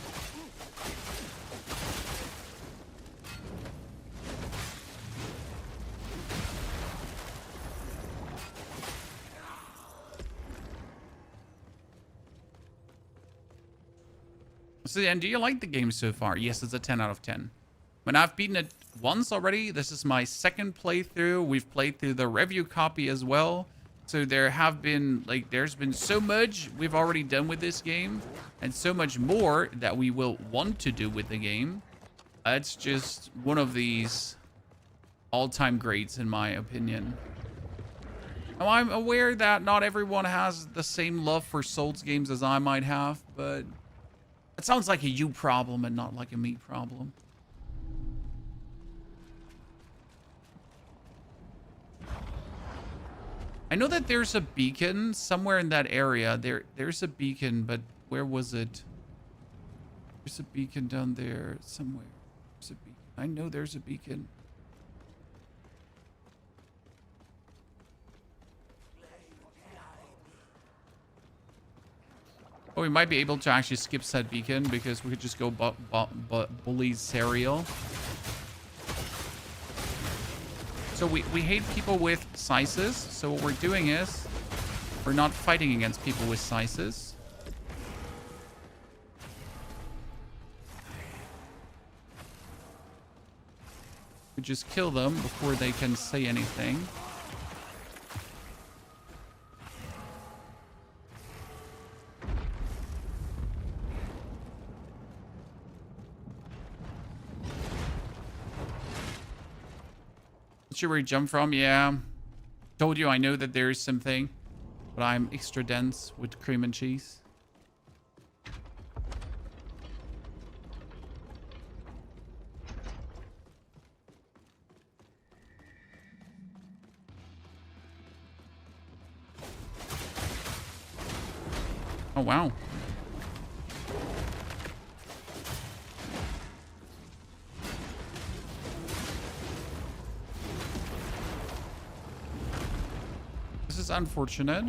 So, and do you like the game so far? Yes, it's a 10 out of 10. When I've beaten it once already, this is my second playthrough. We've played through the review copy as well. So there have been, like, there's been so much we've already done with this game. And so much more that we will want to do with the game. It's just one of these all-time greats, in my opinion. Now, I'm aware that not everyone has the same love for Souls games as I might have, but it sounds like a you problem and not like a me problem. I know that there's a beacon somewhere in that area. There's a beacon, but where was it? There's a beacon down there somewhere. There's a beacon. I know there's a beacon. Oh, we might be able to actually skip said beacon because we could just go bully Serial. So we hate people with scythes. So what we're doing is we're not fighting against people with scythes. We just kill them before they can say anything. Where you jump from? Yeah. Told you I know that there is something, but I'm extra dense with cream and cheese. Oh, wow. This is unfortunate.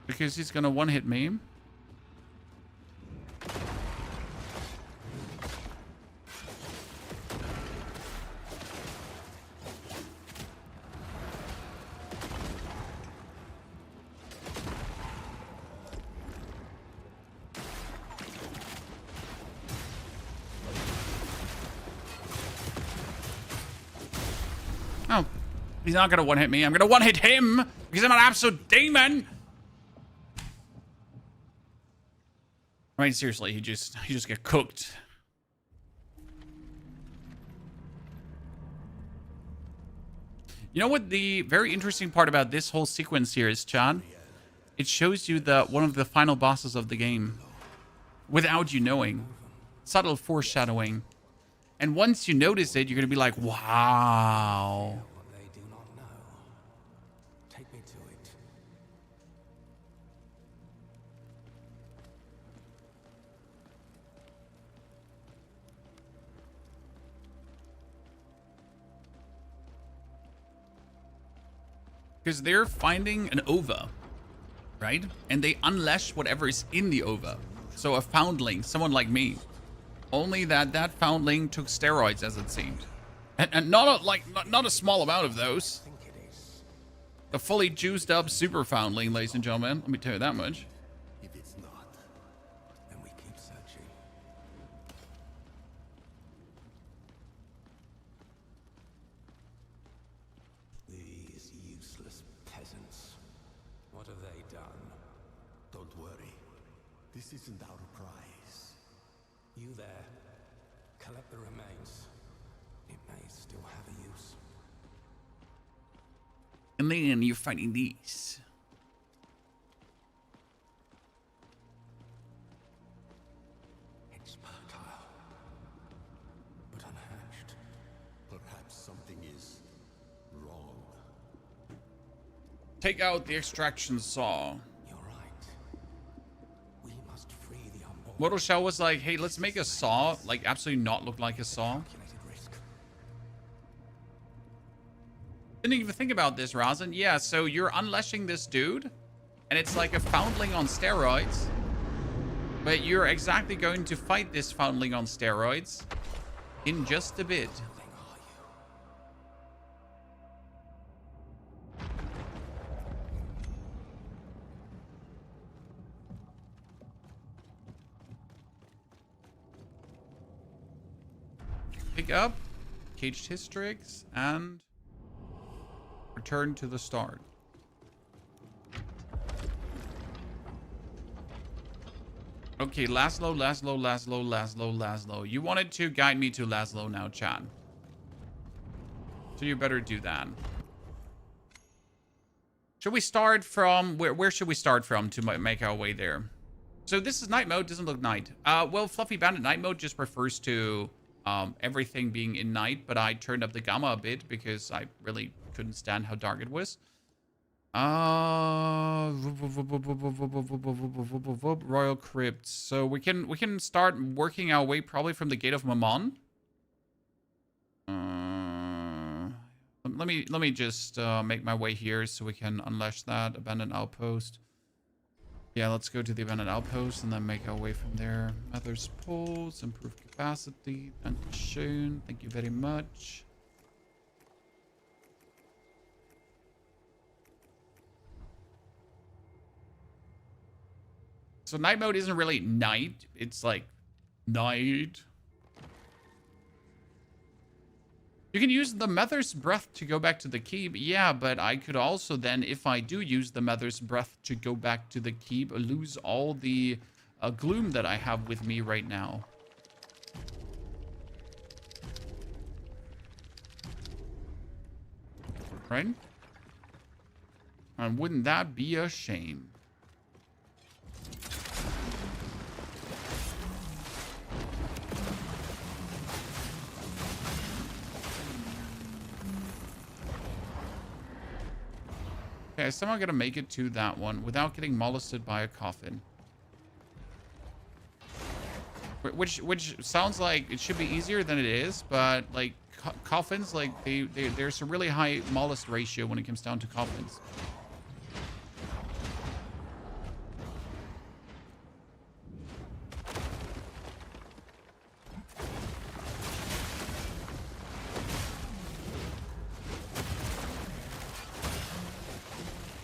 Because he's gonna one-hit me. Oh, he's not gonna one-hit me. I'm gonna one-hit him because I'm an absolute demon. I mean, seriously, he just got cooked. You know what the very interesting part about this whole sequence here is, Chad? It shows you one of the final bosses of the game without you knowing. Subtle foreshadowing. And once you notice it, you're going to be like, wow. What they do not know. Take me to it. Because they're finding an ova, right? And they unleash whatever is in the ova. So a foundling, someone like me. Only that foundling took steroids, as it seemed. And not a small amount of those. A fully juiced up super foundling, ladies and gentlemen. Let me tell you that much. If it's not, then we keep searching. These useless peasants. What have they done? Don't worry. This isn't our prize. You there. Collect the remains. It may still have a use. And then you're fighting these. It's fertile, but unhatched. Perhaps something is wrong. Take out the extraction saw. You're right. We must free the unborn. Mortal Shell was like, hey, let's make a saw, like, absolutely not look like a saw. Calculated risk. Didn't even think about this, Razin. Yeah, so you're unleashing this dude, and it's like a foundling on steroids. But you're exactly going to fight this foundling on steroids in just a bit. Thing are you? Pick up Caged Hystrix and return to the start. Okay, Laszlo, Laszlo, Laszlo, Laszlo, Laszlo. You wanted to guide me to Laszlo now, chat. So you better do that. Should we start from... Where should we start from to make our way there? So this is night mode. Doesn't look night. Well, Fluffy Bandit night mode just refers to everything being in night. But I turned up the gamma a bit because I really couldn't stand how dark it was. Royal Crypt. So we can start working our way probably from the Gate of Mammon. Let me just make my way here so we can unleash that abandoned outpost. Yeah, let's go to the abandoned outpost and then make our way from there. Others pulls, improve capacity, and shown. Thank you very much. So night mode isn't really night. It's like night. You can use the Mother's Breath to go back to the keep. Yeah, but I could also then, if I do use the Mother's Breath to go back to the keep, lose all the gloom that I have with me right now. Right? And wouldn't that be a shame? Okay, is someone gonna make it to that one without getting molested by a coffin? Which sounds like it should be easier than it is, but like coffins, like there's a really high molest ratio when it comes down to coffins.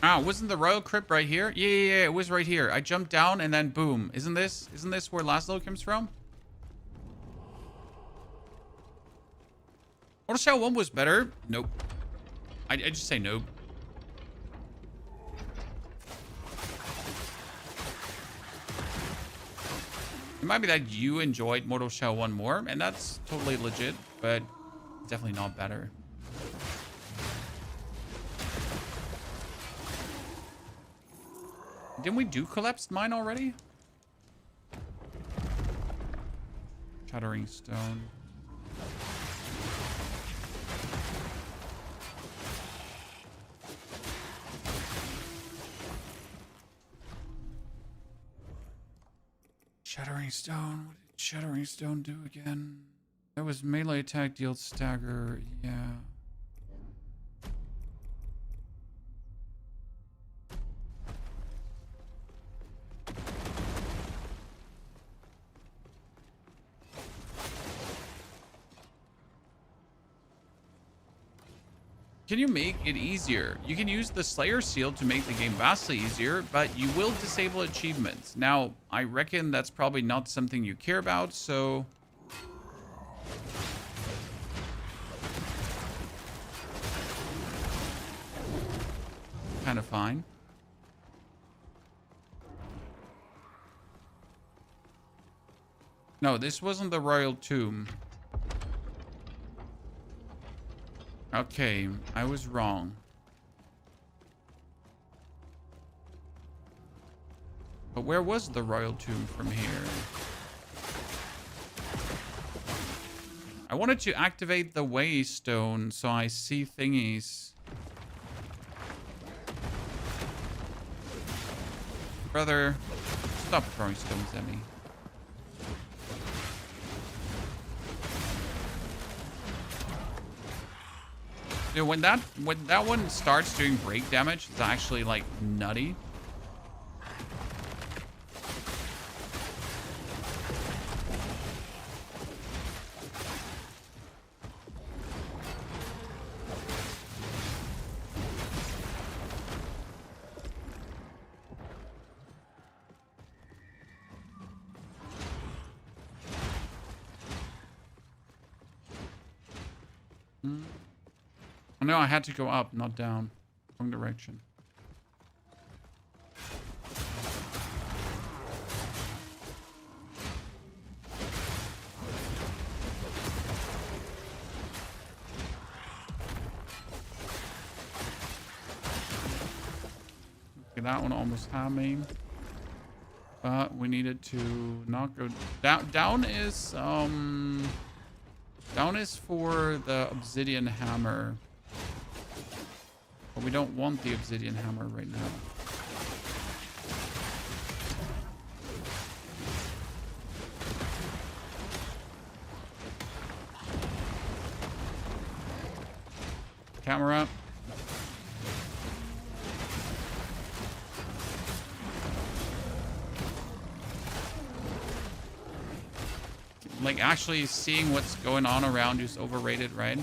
Ah, wasn't the Royal Crypt right here? Yeah, it was right here. I jumped down and then boom. Isn't this where Laszlo comes from? Mortal Shell 1 was better. Nope. I just say nope. It might be that you enjoyed Mortal Shell 1 more, and that's totally legit, but definitely not better. Didn't we do Collapsed Mine already? Shattering Stone. Shattering Stone. What did Shattering Stone do again? That was melee attack, deals stagger. Yeah. Can you make it easier? You can use the Slayer Seal to make the game vastly easier, but you will disable achievements. Now, I reckon that's probably not something you care about, so... kind of fine. No, this wasn't the Royal Tomb. Okay, I was wrong. But where was the Royal Tomb from here? I wanted to activate the Waystone so I see thingies. Brother, stop throwing stones at me. Dude, when that one starts doing break damage, it's actually like nutty. Oh, no, I had to go up, not down. Wrong direction. Okay, that one almost had me. But we needed to not go down. Down is for the obsidian hammer. But we don't want the obsidian hammer right now. Camera. Like, actually seeing what's going on around you is overrated, right?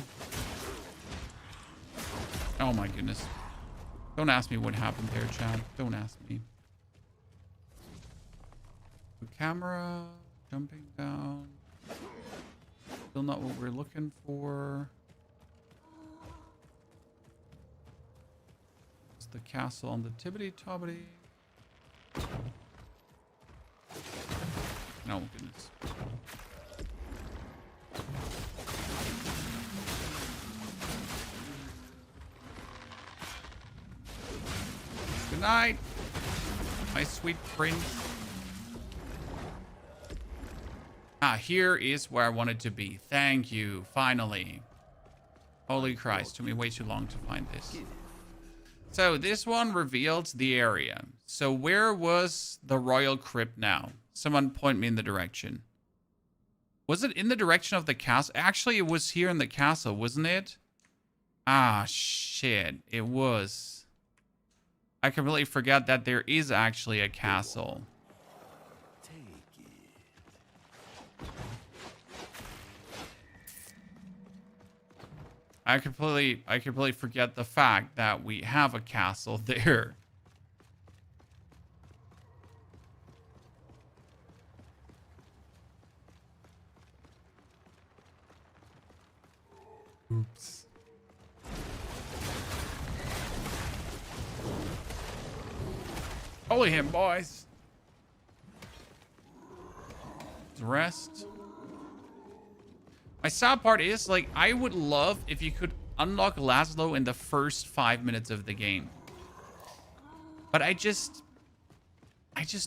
Oh my goodness. Don't ask me what happened there, Chad. Don't ask me. Camera. Jumping down. Still not what we're looking for. It's the castle on the Tibbity Tobbity. Oh goodness. Good night, my sweet prince. Ah, here is where I wanted to be. Thank you, finally. Holy Christ, took me way too long to find this. So this one reveals the area. So where was the royal crypt now? Someone point me in the direction. Was it in the direction of the castle? Actually, it was here in the castle, wasn't it? Ah, shit. It was. I completely forgot that there is actually a castle. I completely forget the fact that we have a castle there. Oops. Holy him, boys. Rest. My sad part is, like, I would love if you could unlock Laszlo in the first 5 minutes of the game. But I just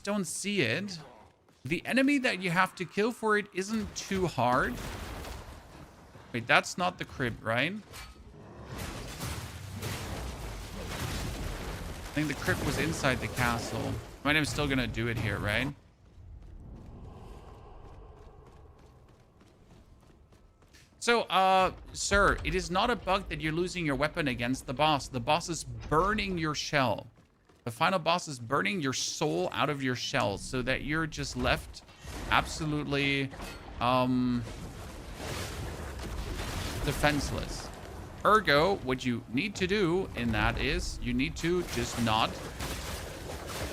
don't see it. The enemy that you have to kill for it isn't too hard. Wait, that's not the crypt, right? I think the crypt was inside the castle. I am still gonna do it here, right? So, sir, it is not a bug that you're losing your weapon against the boss. The boss is burning your shell. The final boss is burning your soul out of your shell so that you're just left absolutely, defenseless. Ergo, what you need to do in that is you need to just not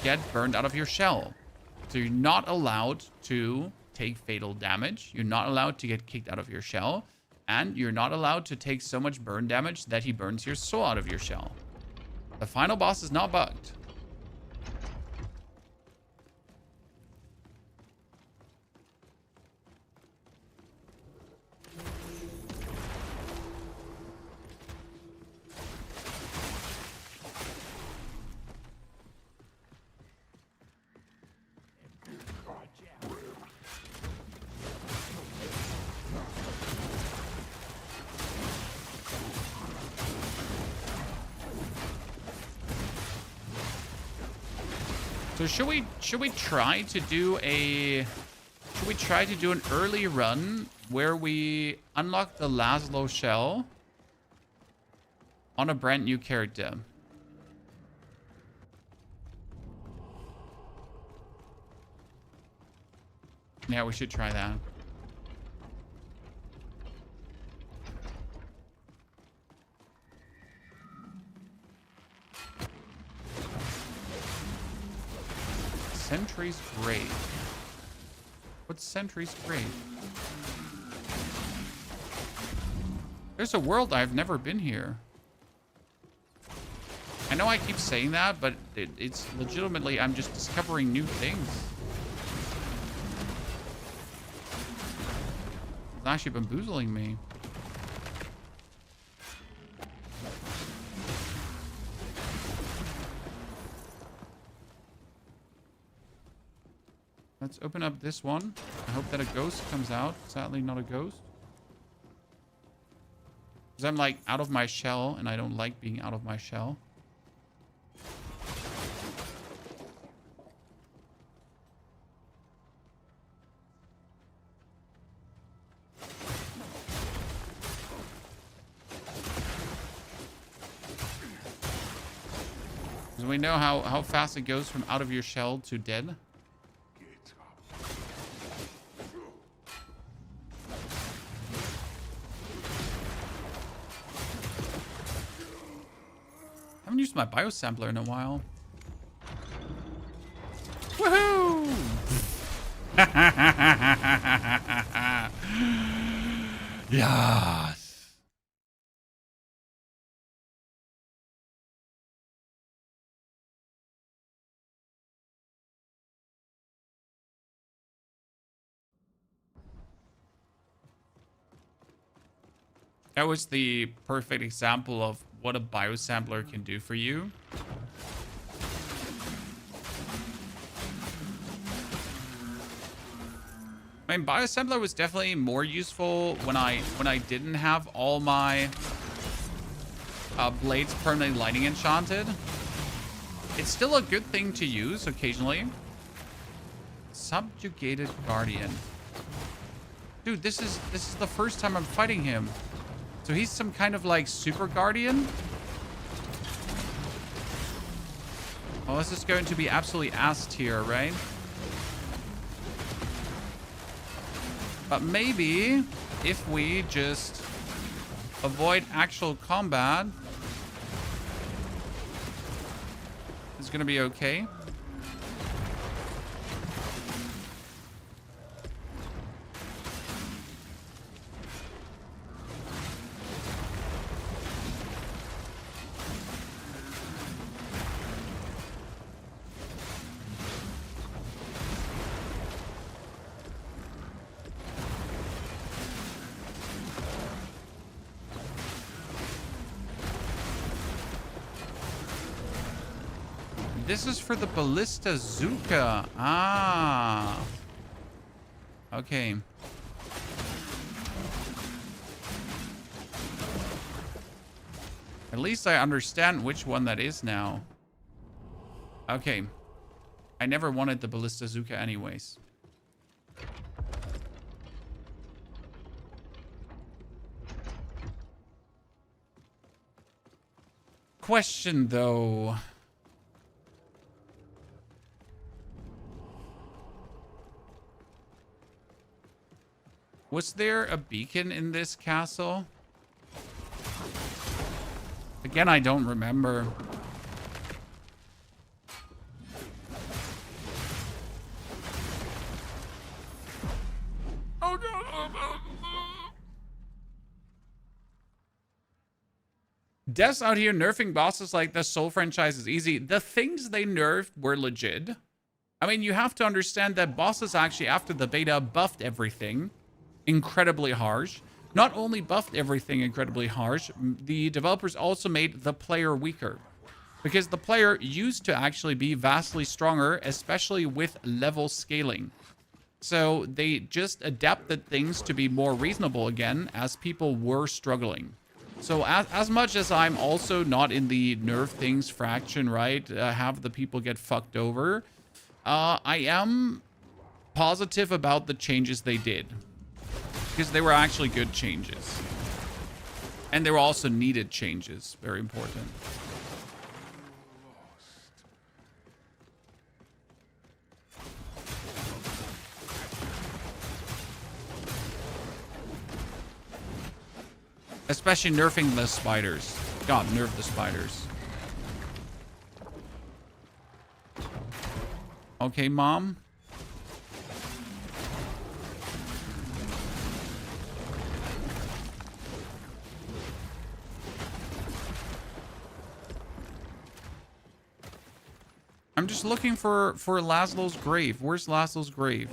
get burned out of your shell. So you're not allowed to take fatal damage. You're not allowed to get kicked out of your shell. And you're not allowed to take so much burn damage that he burns your soul out of your shell. The final boss is not bugged. So should we try to do an early run where we unlock the Laszlo shell on a brand new character? Yeah, we should try that. Sentry's Grave. What's Sentry's Grave? There's a world I've never been here. I know I keep saying that, but it's legitimately, I'm just discovering new things. It's actually bamboozling me. Let's open up this one. I hope that a ghost comes out. Sadly, not a ghost. Because I'm like out of my shell and I don't like being out of my shell. Because we know how fast it goes from out of your shell to dead. I haven't used my biosampler in a while. Woohoo! Yes. That was the perfect example of what a biosampler can do for you. I mean, biosampler was definitely more useful when I didn't have all my blades permanently lighting enchanted. It's still a good thing to use occasionally. Subjugated Guardian. Dude, this is the first time I'm fighting him. So he's some kind of like super guardian. Well, this is going to be absolutely ass tier, right? But maybe if we just avoid actual combat, it's gonna be okay. This is for the Ballista Zuka. Ah. Okay. At least I understand which one that is now. Okay. I never wanted the Ballista Zuka anyways. Question though. Was there a beacon in this castle? Again, I don't remember. Oh god. Devs out here nerfing bosses like the Soul franchise is easy. The things they nerfed were legit. I mean, you have to understand that bosses actually, after the beta, buffed everything incredibly harsh. Not only buffed everything incredibly harsh, the developers also made the player weaker. Because the player used to actually be vastly stronger, especially with level scaling. So they just adapted things to be more reasonable again as people were struggling. So as much as I'm also not in the nerf things fraction, right? Have the people get fucked over. I am positive about the changes they did. Because they were actually good changes. And they were also needed changes. Very important. Especially nerfing the spiders. God, nerf the spiders. Okay, Mom. I'm just looking for Laszlo's grave. Where's Laszlo's grave?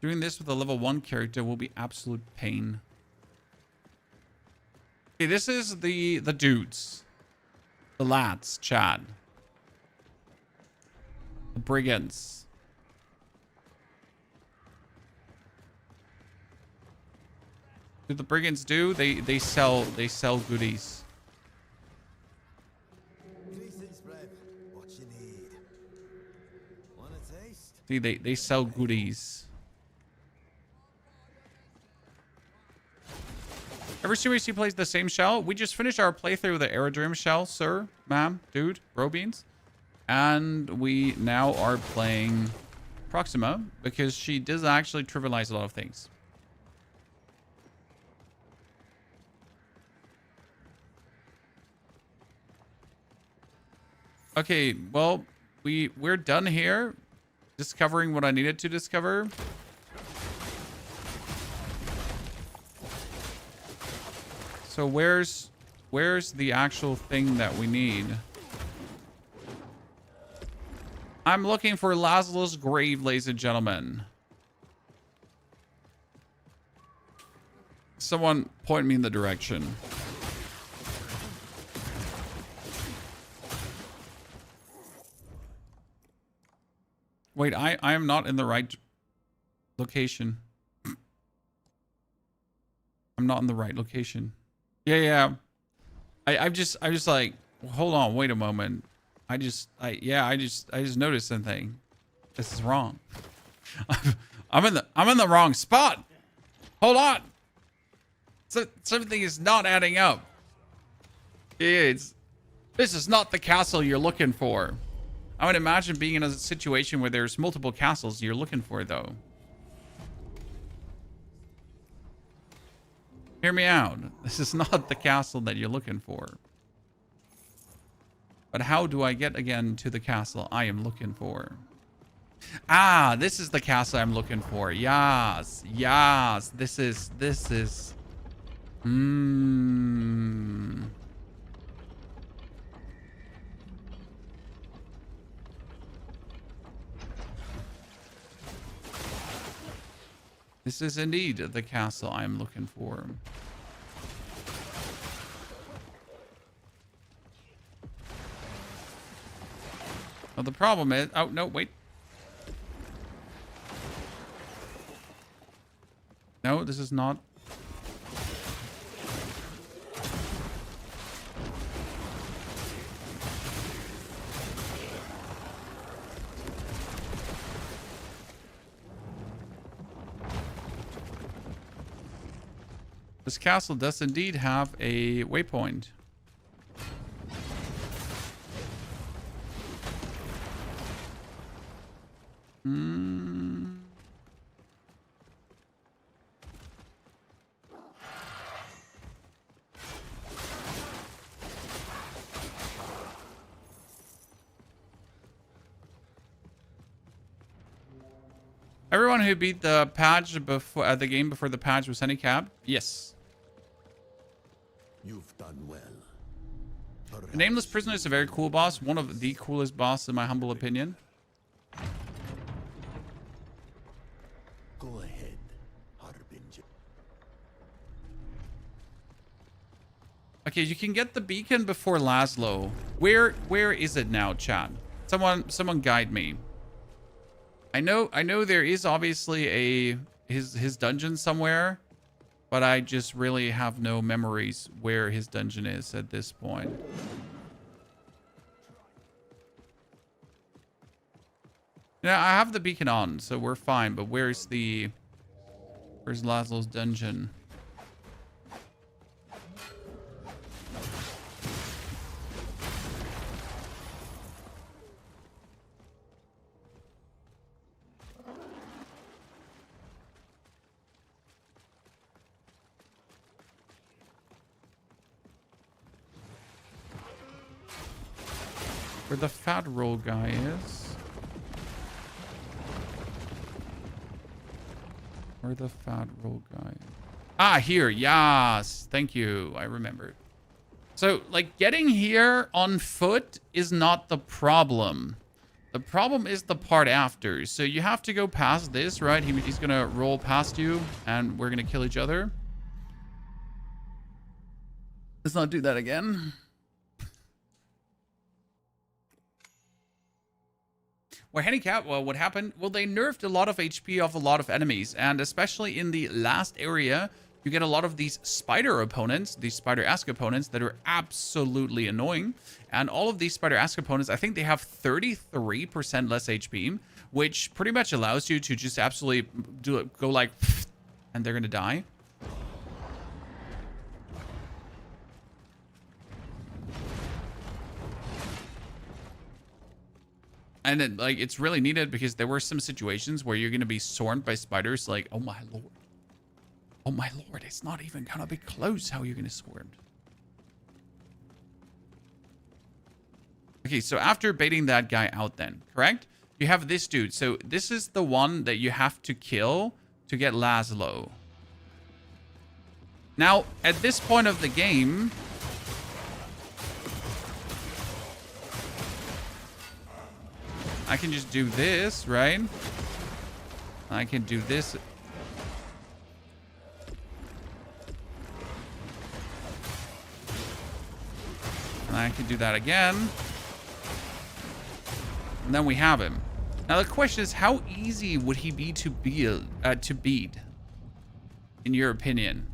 Doing this with a level 1 character will be absolute pain. Okay, this is the dudes. The lads, Chad. The brigands. What do the brigands do? They sell goodies. What you need? Want a taste? See, they sell goodies. Ever seriously plays the same shell? We just finished our playthrough with the Aerodream shell, sir, ma'am, dude, bro beans. And we now are playing Proxima because she does actually trivialize a lot of things. Okay, well, we're done here. Discovering what I needed to discover. So where's the actual thing that we need? I'm looking for Laszlo's grave, ladies and gentlemen. Someone point me in the direction. Wait, I am not in the right location. I'm not in the right location. Yeah. I'm just like, hold on, wait a moment. I just noticed something. This is wrong. I'm in the wrong spot. Hold on. So, something is not adding up. This is not the castle you're looking for. I would imagine being in a situation where there's multiple castles you're looking for, though. Hear me out. This is not the castle that you're looking for. But how do I get again to the castle I am looking for? Ah, this is the castle I'm looking for. Yes. This is. This is indeed the castle I'm looking for. Well, the problem is... Oh, no, wait. No, this is not... This castle does indeed have a waypoint. Hmm. Everyone who beat the patch before the game before the patch was handicapped? Yes. You've done well. The Nameless Prisoner is a very cool boss. One of the coolest bosses in my humble opinion. Go ahead, Harbinger. Okay, you can get the beacon before Laszlo. Where is it now, chat? Someone guide me. I know there is obviously his dungeon somewhere, but I just really have no memories where his dungeon is at this point. Yeah, I have the beacon on, so we're fine, but where's Laszlo's dungeon? Where the fat roll guy is. Where the fat roll guy is. Ah, here. Yes. Thank you. I remembered. So, like, getting here on foot is not the problem. The problem is the part after. So you have to go past this, right? He's going to roll past you, and we're going to kill each other. Let's not do that again. Well, handicap, well, what happened? Well, they nerfed a lot of HP off a lot of enemies, and especially in the last area, you get a lot of these spider opponents, these spider-esque opponents that are absolutely annoying. And all of these spider-esque opponents, I think they have 33% less HP, which pretty much allows you to just absolutely go like, and they're gonna die. And then, like, it's really needed because there were some situations where you're going to be swarmed by spiders like, oh my lord. Oh my lord, it's not even going to be close how you're going to swarmed. Okay, so after baiting that guy out then, correct? You have this dude. So this is the one that you have to kill to get Laszlo. Now, at this point of the game... I can just do this, right? I can do this. And I can do that again. And then we have him. Now the question is, how easy would he be to beat? In your opinion?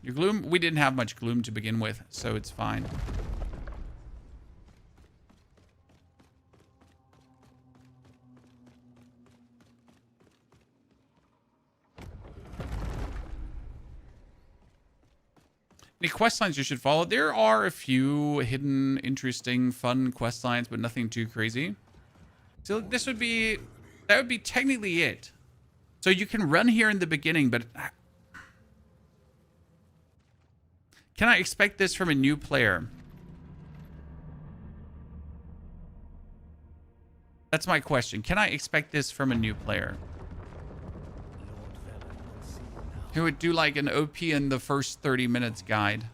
Your gloom? We didn't have much gloom to begin with, so it's fine. Any quest lines you should follow? There are a few hidden, interesting, fun quest lines, but nothing too crazy. So this would be... That would be technically it. So you can run here in the beginning, but... Can I expect this from a new player? That's my question. Can I expect this from a new player? Who would do like an OP in the first 30 minutes guide?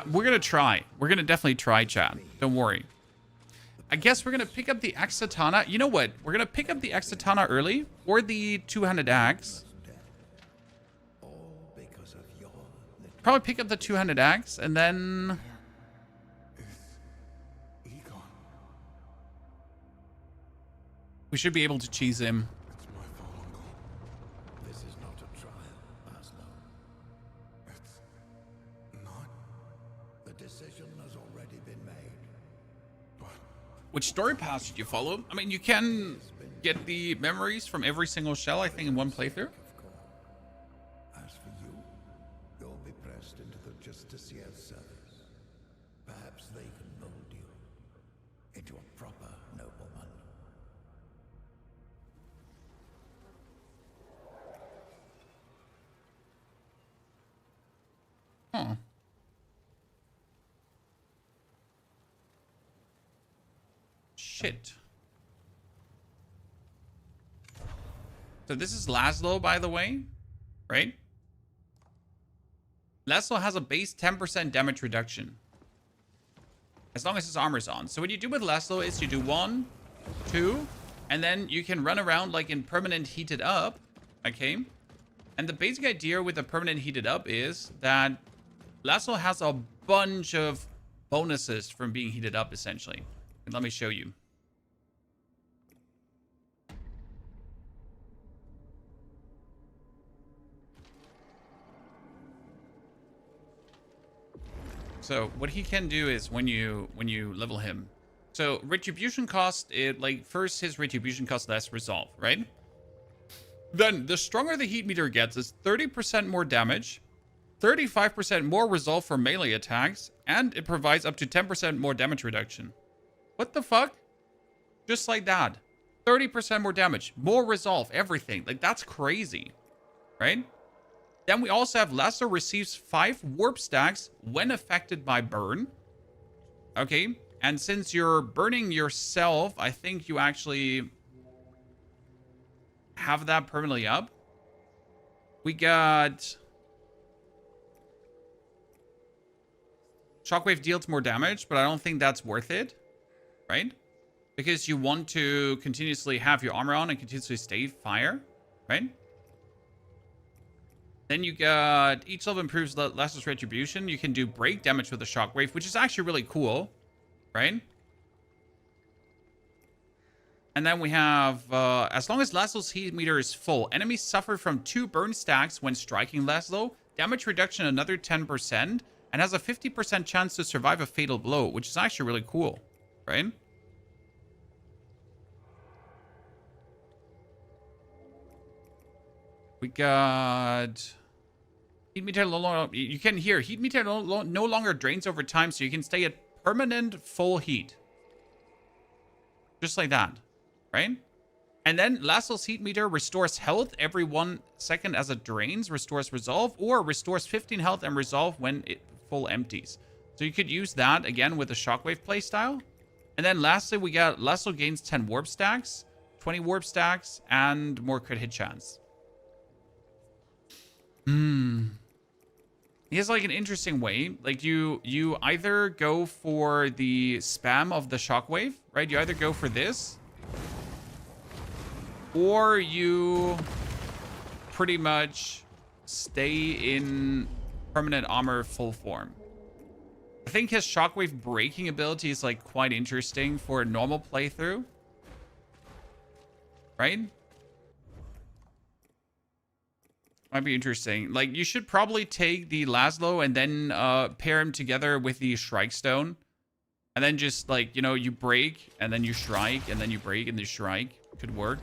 We're going to try. We're going to definitely try, chat. Don't worry. I guess we're going to pick up the Exatana. You know what? We're going to pick up the Exatana early or the two-handed axe. Probably pick up the two-handed axe and then... We should be able to cheese him. It's my fault, Uncle. This is not a trial, Laszlo. It's not. The decision has already been made. But Which story path should you follow? I mean, you can get the memories from every single shell, I think, in one playthrough. as for you, you'll be pressed into the Justiciar's Huh. Shit. So this is Laszlo, by the way, right? Laszlo has a base 10% damage reduction, as long as his armor's on. So what you do with Laszlo is you do 1, 2, and then you can run around like in permanent heated up, okay? And the basic idea with the permanent heated up is that Laszlo has a bunch of bonuses from being heated up, essentially. And let me show you. So what he can do is when you level him. So retribution cost, like first his retribution cost less resolve, right? Then the stronger the heat meter gets is 30% more damage, 35% more resolve for melee attacks, and it provides up to 10% more damage reduction. What the fuck? Just like that. 30% more damage, more resolve, everything. Like that's crazy, right? Then we also have Laszlo receives 5 warp stacks when affected by burn. Okay, and since you're burning yourself, I think you actually have that permanently up. We got Shockwave deals more damage, but I don't think that's worth it, right? Because you want to continuously have your armor on and continuously stay fire, right? Then you got each level improves Laszlo's retribution. You can do break damage with the Shockwave, which is actually really cool, right? And then we have, as long as Laszlo's heat meter is full, enemies suffer from 2 burn stacks when striking Laszlo, damage reduction another 10%, and has a 50% chance to survive a fatal blow, which is actually really cool, right? We got heat meter no longer. You can hear heat meter no longer drains over time, so you can stay at permanent full heat, just like that, right? And then Laszlo's heat meter restores health every 1 second as it drains, restores resolve, or restores 15 health and resolve when it full empties. So you could use that again with the Shockwave playstyle. And then lastly, we got Laszlo gains 10 warp stacks, 20 warp stacks, and more crit hit chance. He has like an interesting way. Like you either go for the spam of the Shockwave, right? You either go for this, or you pretty much stay in permanent armor full form. I think his Shockwave breaking ability is like quite interesting for a normal playthrough, right? Might be interesting. Like, you should probably take the Laszlo and then pair him together with the Shrike Stone. And then just, like, you know, you break, and then you Shrike, and then you break, and then you Shrike. Could work.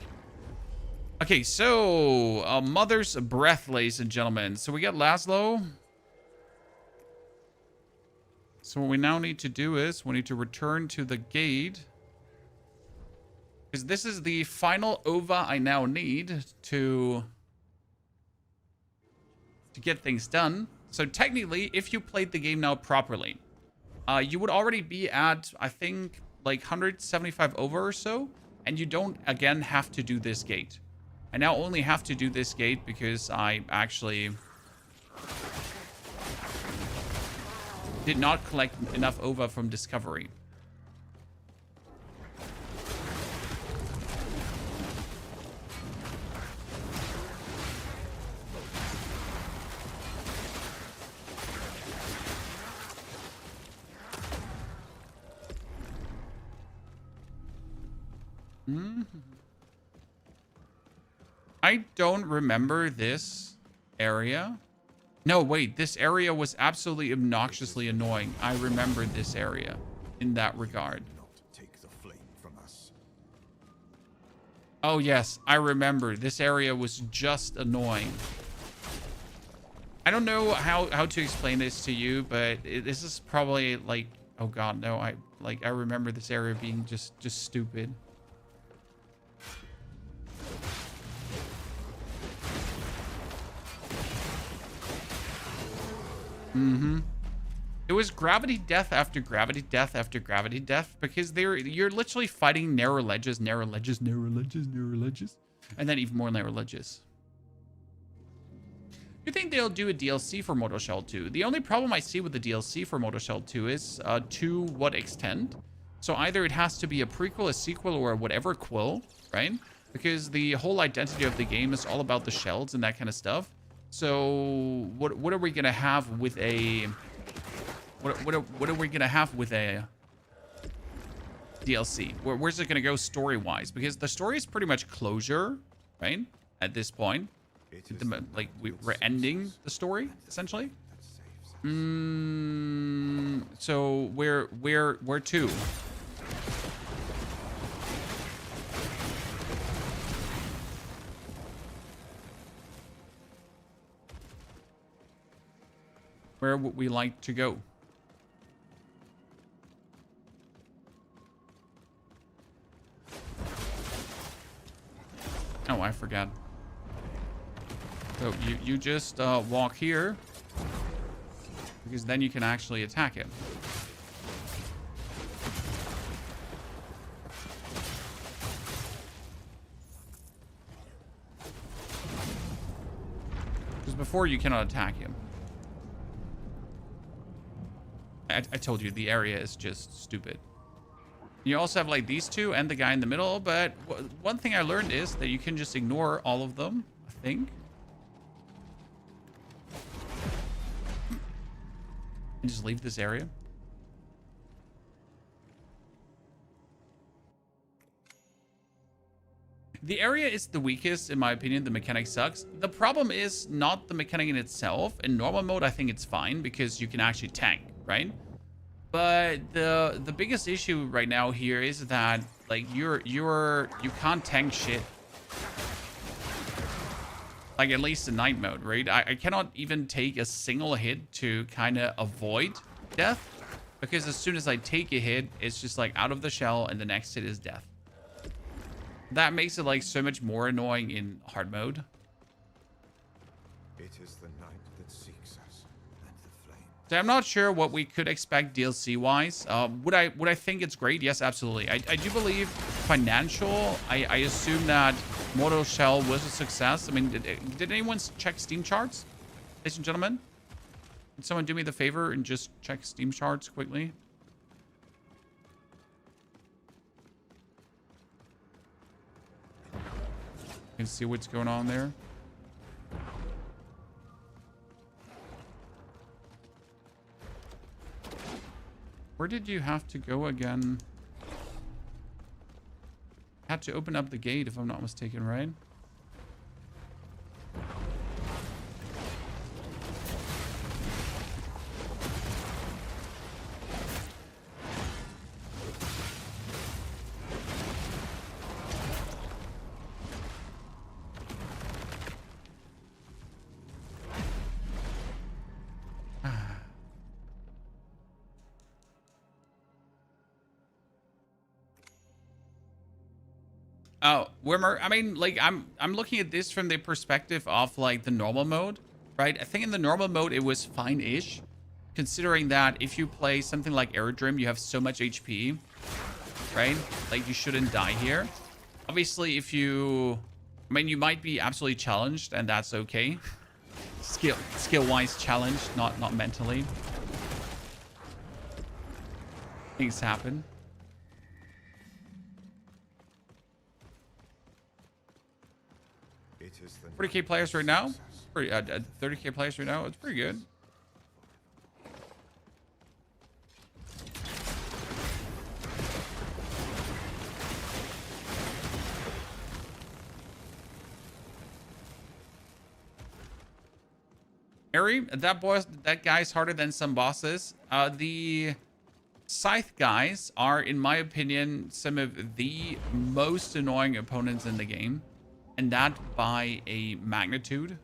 Okay, so, Mother's Breath, ladies and gentlemen. So we got Laszlo. So what we now need to do is, we need to return to the gate. Because this is the final OVA I now need to get things done. So technically, if you played the game now properly, you would already be at, I think, like 175 over or so, and you don't, again, have to do this gate. I now only have to do this gate because I actually did not collect enough OVA from Discovery. I don't remember this area. No, wait, this area was absolutely obnoxiously annoying. I remember this area in that regard. Not take the flame from us. Oh, yes, I remember. This area was just annoying. I don't know how to explain this to you, but this is probably like, oh god, no, I remember this area being just stupid. It was gravity death after gravity death after gravity death because you're literally fighting narrow ledges, narrow ledges, narrow ledges, narrow ledges, and then even more narrow ledges. You think they'll do a DLC for Mortal Shell 2? The only problem I see with the DLC for Mortal Shell 2 is to what extent. So either it has to be a prequel, a sequel, or whatever quill, right? Because the whole identity of the game is all about the shells and that kind of stuff. So what are we gonna have with a what are we gonna have with a DLC? Where's it gonna go story-wise? Because the story is pretty much closure, right? At this point, like we're ending the story essentially. So where to? Where would we like to go? Oh, I forgot. So you just walk here, because then you can actually attack him. Because before you cannot attack him. I told you, the area is just stupid. You also have like these two and the guy in the middle, but one thing I learned is that you can just ignore all of them, I think. And just leave this area. The area is the weakest, in my opinion. The mechanic sucks. The problem is not the mechanic in itself. In normal mode, I think it's fine because you can actually tank, right? But the biggest issue right now here is that like you can't tank shit. Like at least in night mode, right? I cannot even take a single hit to kind of avoid death, because as soon as I take a hit, it's just like out of the shell and the next hit is death. That makes it like so much more annoying in hard mode. It is the night that seeks us, and the flame. So I'm not sure what we could expect DLC wise. Would I think it's great? Yes, absolutely. I do believe financial. I assume that Mortal Shell was a success. I mean, did anyone check Steam charts, ladies and gentlemen? Can someone do me the favor and just check Steam charts quickly? You can see what's going on there. Where did you have to go again? Had to open up the gate, if I'm not mistaken, right? Oh, Wimmer, I mean, like, I'm looking at this from the perspective of, like, the normal mode, right? I think in the normal mode, it was fine-ish, considering that if you play something like Aerodrome, you have so much HP, right? Like, you shouldn't die here. Obviously, if you... I mean, you might be absolutely challenged, and that's okay. Skill-wise challenged, not mentally. Things happen. 40k players right now. 30k players right now. It's pretty good. Harry, that guy's harder than some bosses. The Scythe guys are, in my opinion, some of the most annoying opponents in the game. And that by a magnitude.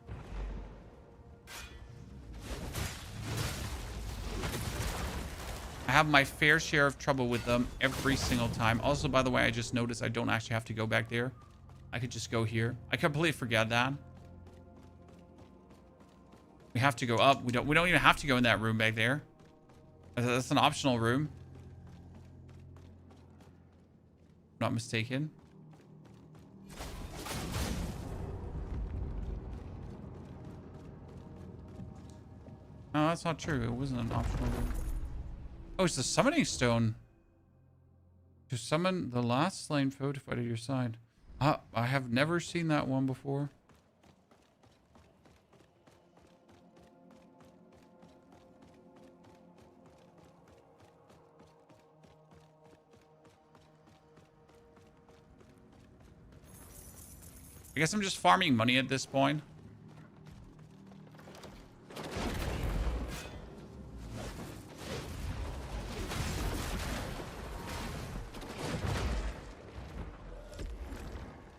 I have my fair share of trouble with them every single time. Also, by the way, I just noticed I don't actually have to go back there. I could just go here. I completely forgot that. We have to go up. We don't even have to go in that room back there. That's an optional room. Not mistaken. No, that's not true. It wasn't an optional room. Oh, it's the summoning stone. To summon the last slain foe to fight at your side. I have never seen that one before. I guess I'm just farming money at this point.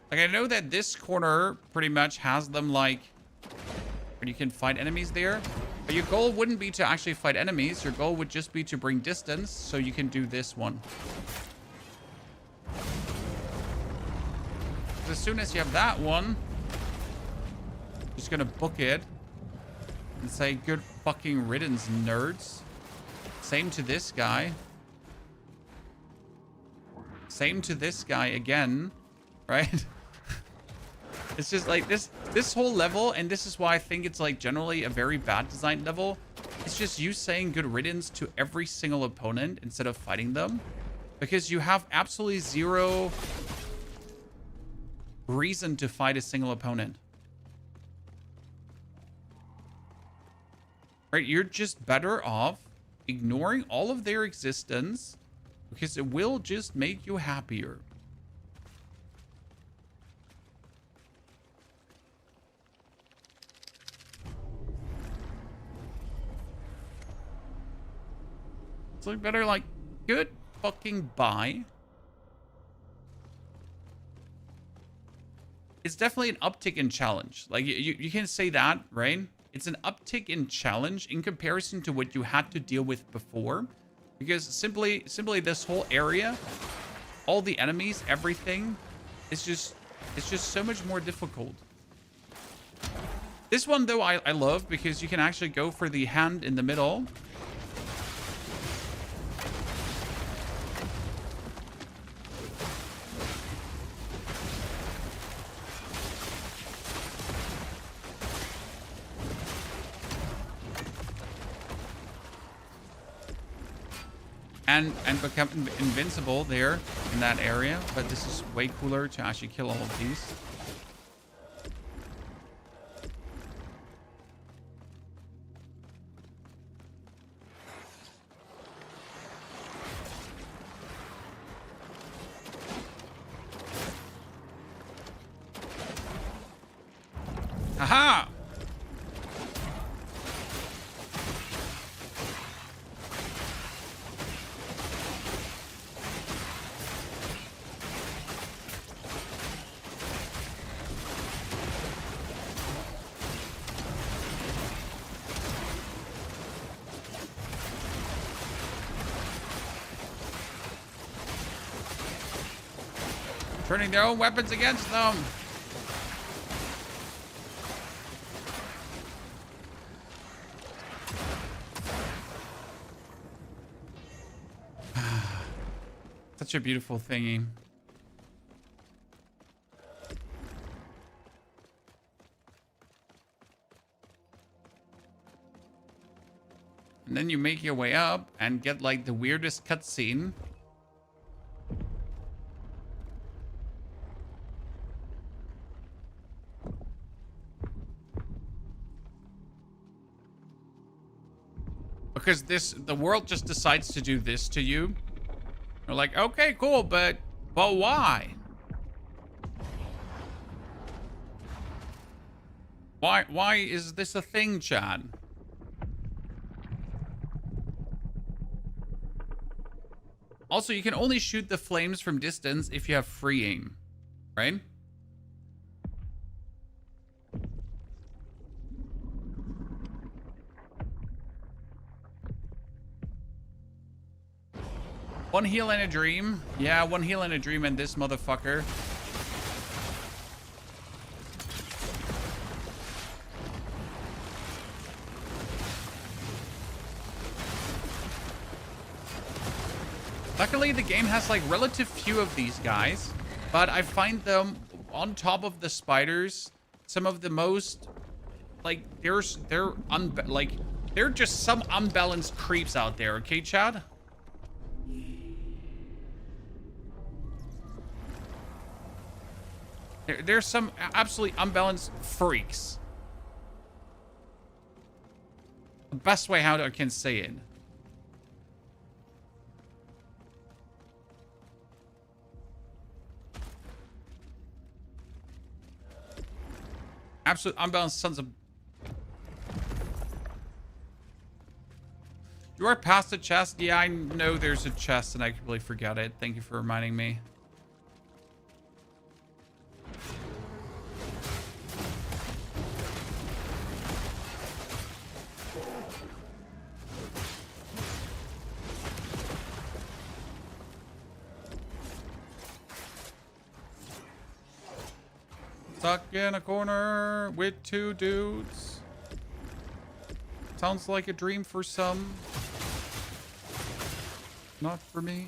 Like, I know that this corner pretty much has them, like, where you can fight enemies there. But your goal wouldn't be to actually fight enemies. Your goal would just be to bring distance so you can do this one. As soon as you have that one, just gonna book it and say good fucking riddance, nerds. Same to this guy. Same to this guy again, right? It's just like this whole level, and this is why I think it's like generally a very bad designed level. It's just you saying good riddance to every single opponent instead of fighting them, because you have absolutely zero reason to fight a single opponent. Right? You're just better off ignoring all of their existence because it will just make you happier. It's like better like good fucking bye. It's definitely an uptick in challenge. Like, you can say that, right? It's an uptick in challenge in comparison to what you had to deal with before. Because simply this whole area, all the enemies, everything, it's just so much more difficult. This one, though, I love because you can actually go for the hand in the middle. And become invincible there in that area, but this is way cooler to actually kill all of these. Aha! Turning their own weapons against them. Such a beautiful thingy. And then you make your way up and get like the weirdest cutscene. Because the world just decides to do this to you. You're like, okay, cool, but why? Why is this a thing, Chad? Also, you can only shoot the flames from distance if you have free aim, right? One heal and a dream. Yeah, one heal and a dream and this motherfucker. Luckily, the game has like relative few of these guys, but I find them on top of the spiders some of the most like they're just some unbalanced creeps out there. Okay, Chad? There's some absolutely unbalanced freaks. The best way how I can say it. Absolute unbalanced sons of... You are past the chest? Yeah, I know there's a chest and I completely forgot it. Thank you for reminding me. Stuck in a corner with two dudes. Sounds like a dream for some. Not for me.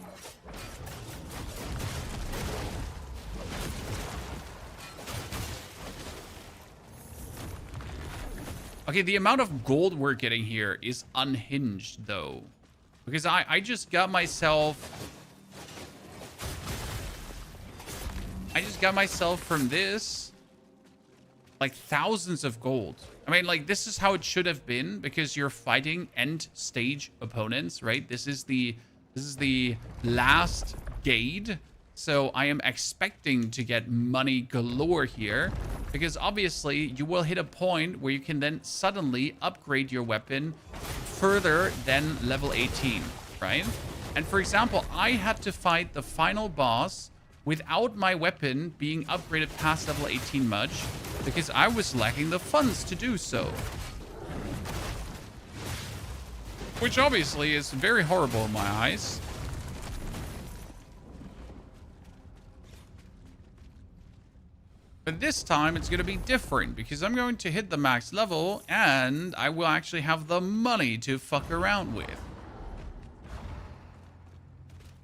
Okay, the amount of gold we're getting here is unhinged, though. Because I just got myself... from this... like thousands of gold. I mean, like, this is how it should have been because you're fighting end stage opponents, right? This is the last gate. So I am expecting to get money galore here because obviously you will hit a point where you can then suddenly upgrade your weapon further than level 18, right? And for example, I had to fight the final boss without my weapon being upgraded past level 18 much because I was lacking the funds to do so. Which obviously is very horrible in my eyes. But this time it's going to be different because I'm going to hit the max level and I will actually have the money to fuck around with.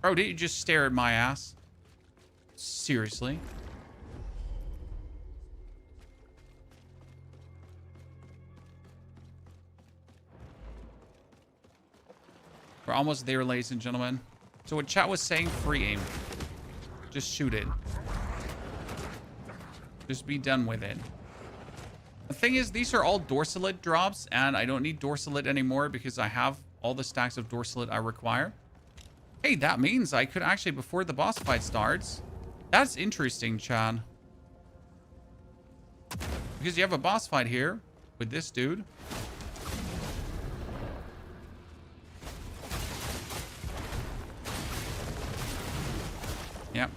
Bro, did you just stare at my ass? Seriously? We're almost there, ladies and gentlemen. So what chat was saying, free aim. Just shoot it. Just be done with it. The thing is, these are all Dorsalit drops, and I don't need Dorsalit anymore because I have all the stacks of Dorsalit I require. Hey, that means I could actually, before the boss fight starts... That's interesting, Chad. Because you have a boss fight here with this dude. Yep.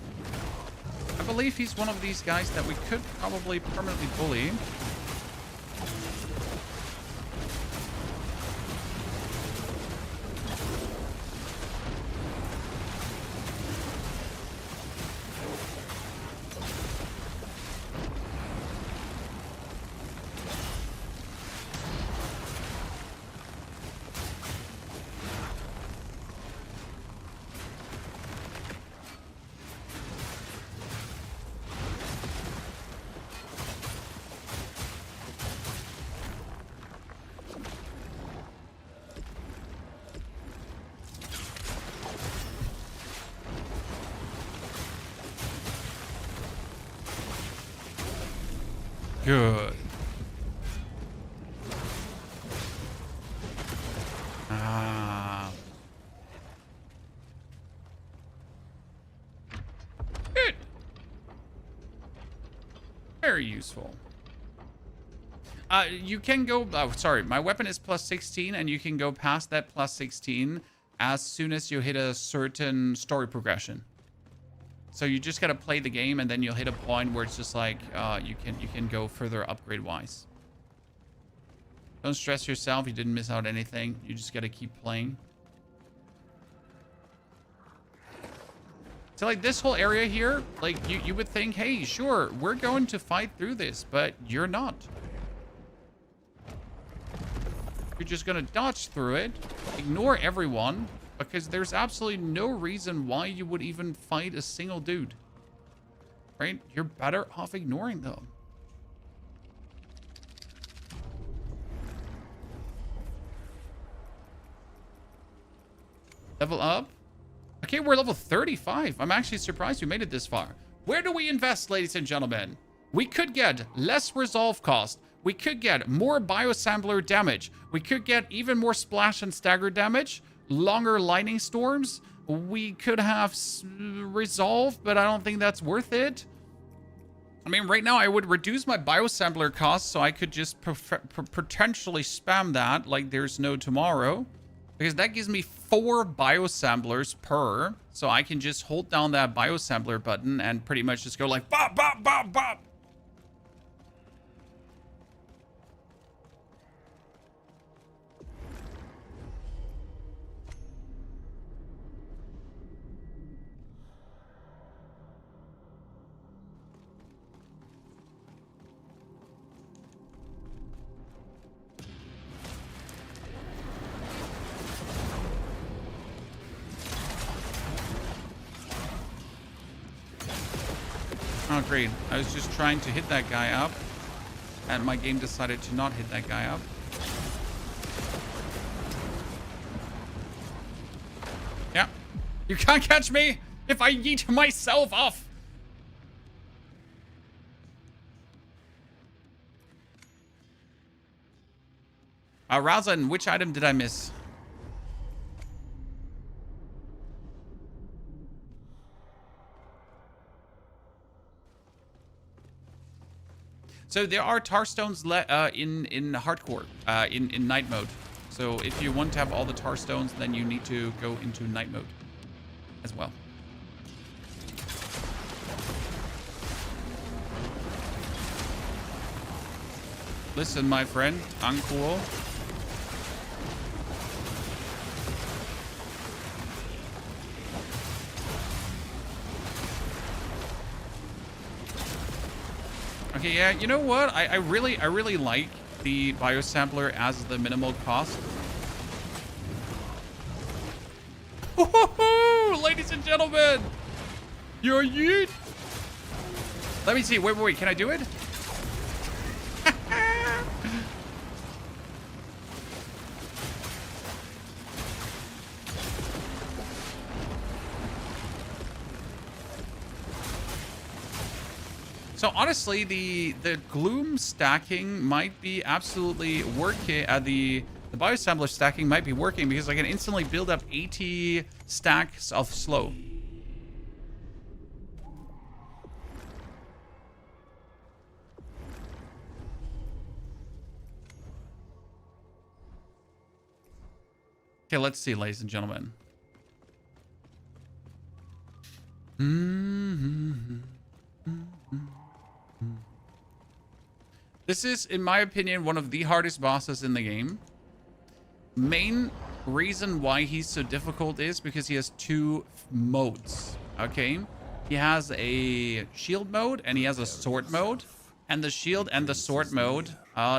I believe he's one of these guys that we could probably permanently bully. Good. Ah. Good. Very useful. You can go... Oh, sorry. My weapon is plus 16, and you can go past that plus 16 as soon as you hit a certain story progression. So you just gotta play the game, and then you'll hit a point where it's just like you can go further upgrade wise. Don't stress yourself. You didn't miss out anything. You just gotta keep playing. So like this whole area here, like you would think, hey, sure, we're going to fight through this, but you're not. You're just gonna dodge through it, ignore everyone, Because there's absolutely no reason why you would even fight a single dude. Right? You're better off ignoring them. Level up? Okay, we're level 35. I'm actually surprised we made it this far. Where do we invest, ladies and gentlemen? We could get less resolve cost. We could get more biosampler damage. We could get even more splash and stagger damage. Longer lightning storms. We could have resolve, but I don't think that's worth it. I mean, right now I would reduce my biosampler cost so I could just potentially spam that like there's no tomorrow. Because that gives me 4 biosamplers per. So I can just hold down that biosampler button and pretty much just go like bop, bop, bop, bop. Oh, great. I was just trying to hit that guy up, and my game decided to not hit that guy up. Yeah. You can't catch me if I yeet myself off. Razan, which item did I miss? So there are tar stones in hardcore, in night mode. So if you want to have all the tar stones, then you need to go into night mode as well. Listen, my friend, uncool. Okay, yeah, you know what? I really like the biosampler as the minimal cost. Ladies and gentlemen, you're yeet. Let me see. Wait. Can I do it? So honestly, the gloom stacking might be absolutely working. The biosampler stacking might be working because I can instantly build up 80 stacks of slow. Okay, let's see, ladies and gentlemen. This is, in my opinion, one of the hardest bosses in the game. Main reason why he's so difficult is because he has 2 modes, okay? He has a shield mode and he has a sword mode. And the shield and the sword mode,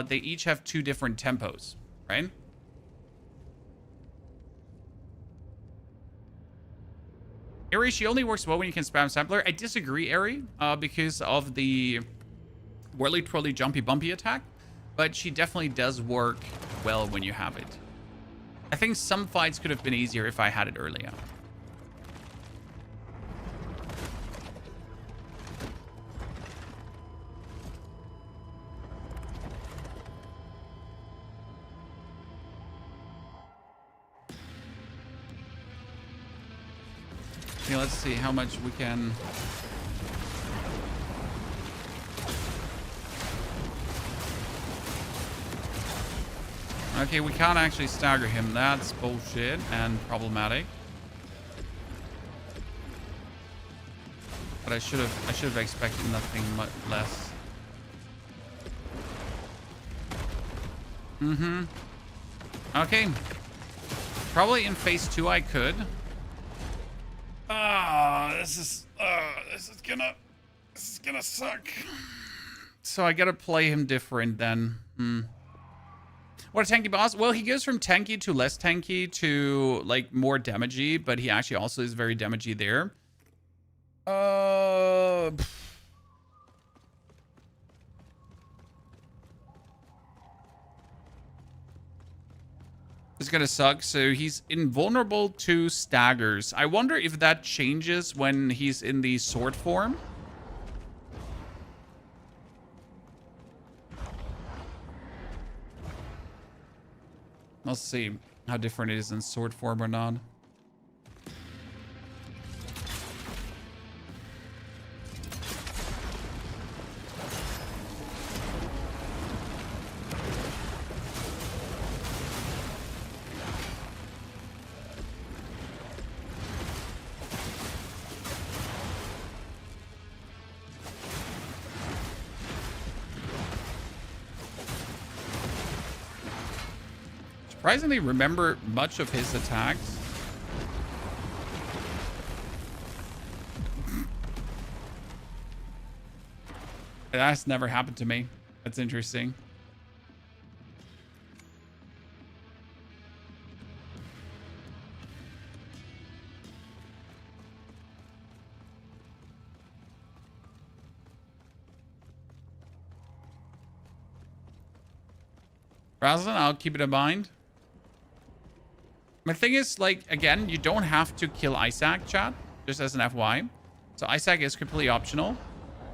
they each have 2 different tempos, right? Eri, she only works well when you can spam sampler. I disagree, Eri, because of the whirly twirly jumpy bumpy attack, but she definitely does work well when you have it. I think some fights could have been easier if I had it earlier. Okay, let's see how much we can. Okay, we can't actually stagger him. That's bullshit and problematic. But I should have expected nothing much less. Okay. Probably in phase 2 I could. This is gonna suck. So I gotta play him different then. What a tanky boss. Well, he goes from tanky to less tanky to like more damagey, but he actually also is very damagey there. It's gonna suck. So he's invulnerable to staggers. I wonder if that changes when he's in the sword form. Let's see how different it is in sword form or not. Surprisingly remember much of his attacks. That's never happened to me. That's interesting. Razlan, I'll keep it in mind. My thing is, like, again, you don't have to kill Isaac, chat, just as an FY. So Isaac is completely optional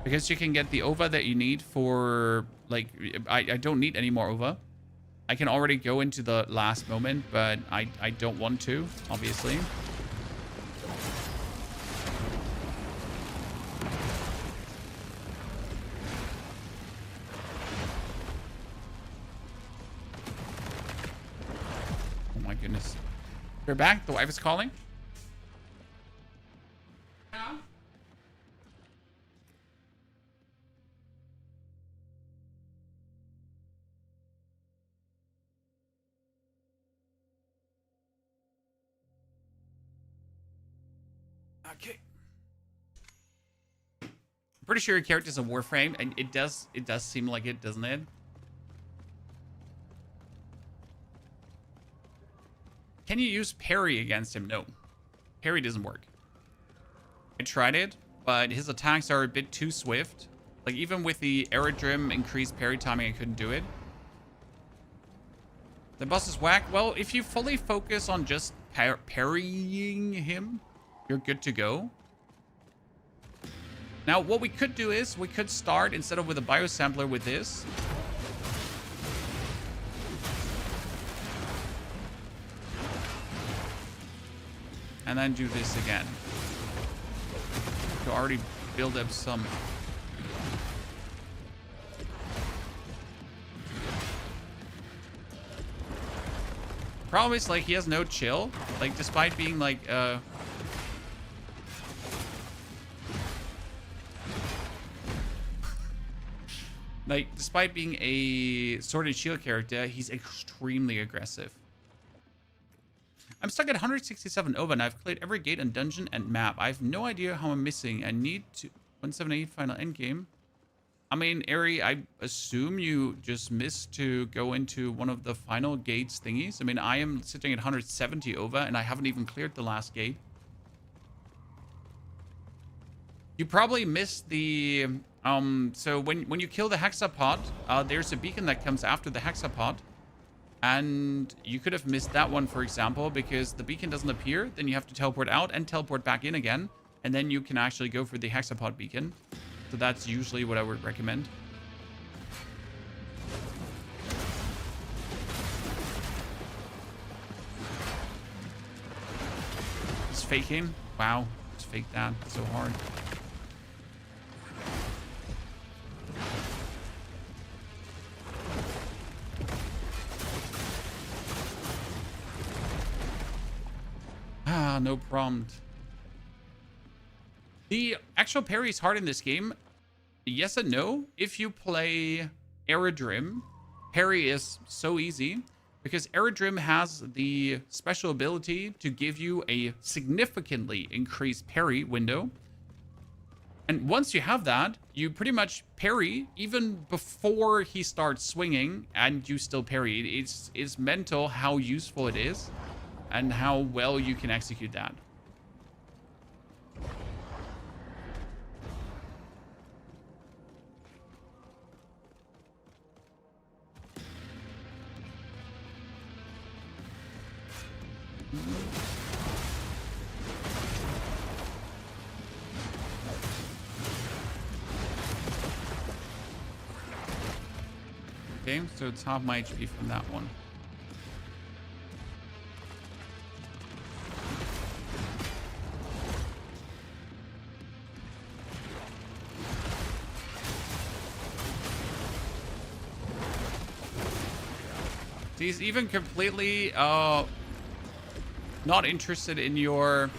because you can get the OVA that you need for, like, I don't need any more OVA. I can already go into the last moment, but I don't want to, obviously. Oh my goodness. You're back? The wife is calling? Yeah. Okay. I'm pretty sure your character's a Warframe, and it does seem like it, doesn't it? Can you use parry against him? No. Parry doesn't work. I tried it, but his attacks are a bit too swift. Like, even with the Aerodrim increased parry timing, I couldn't do it. The boss is whack. Well, if you fully focus on just parrying him, you're good to go. Now, what we could do is, we could start, instead of with a biosampler, with this. And then do this again. To already build up some. Problem is, like, he has no chill. Like, despite being, like, despite being a Sword and Shield character, he's extremely aggressive. I'm stuck at 167 OVA and I've cleared every gate and dungeon and map. I have no idea how I'm missing. I need to 178 final endgame. I mean, Eri, I assume you just missed to go into one of the final gates thingies. I mean, I am sitting at 170 OVA and I haven't even cleared the last gate. You probably missed the... so when you kill the hexapod, there's a beacon that comes after the hexapod. And you could have missed that one, for example, because the beacon doesn't appear. Then you have to teleport out and teleport back in again. And then you can actually go for the hexapod beacon. So that's usually what I would recommend. It's faking. Wow. It's faked that so hard. Ah, no prompt. The actual parry is hard in this game. Yes and no. If you play Aerodrim, parry is so easy because Aerodrim has the special ability to give you a significantly increased parry window. And once you have that, you pretty much parry even before he starts swinging, and you still parry. It's mental how useful it is and how well you can execute that. Okay, so it's half my HP from that one. He's even completely not interested in your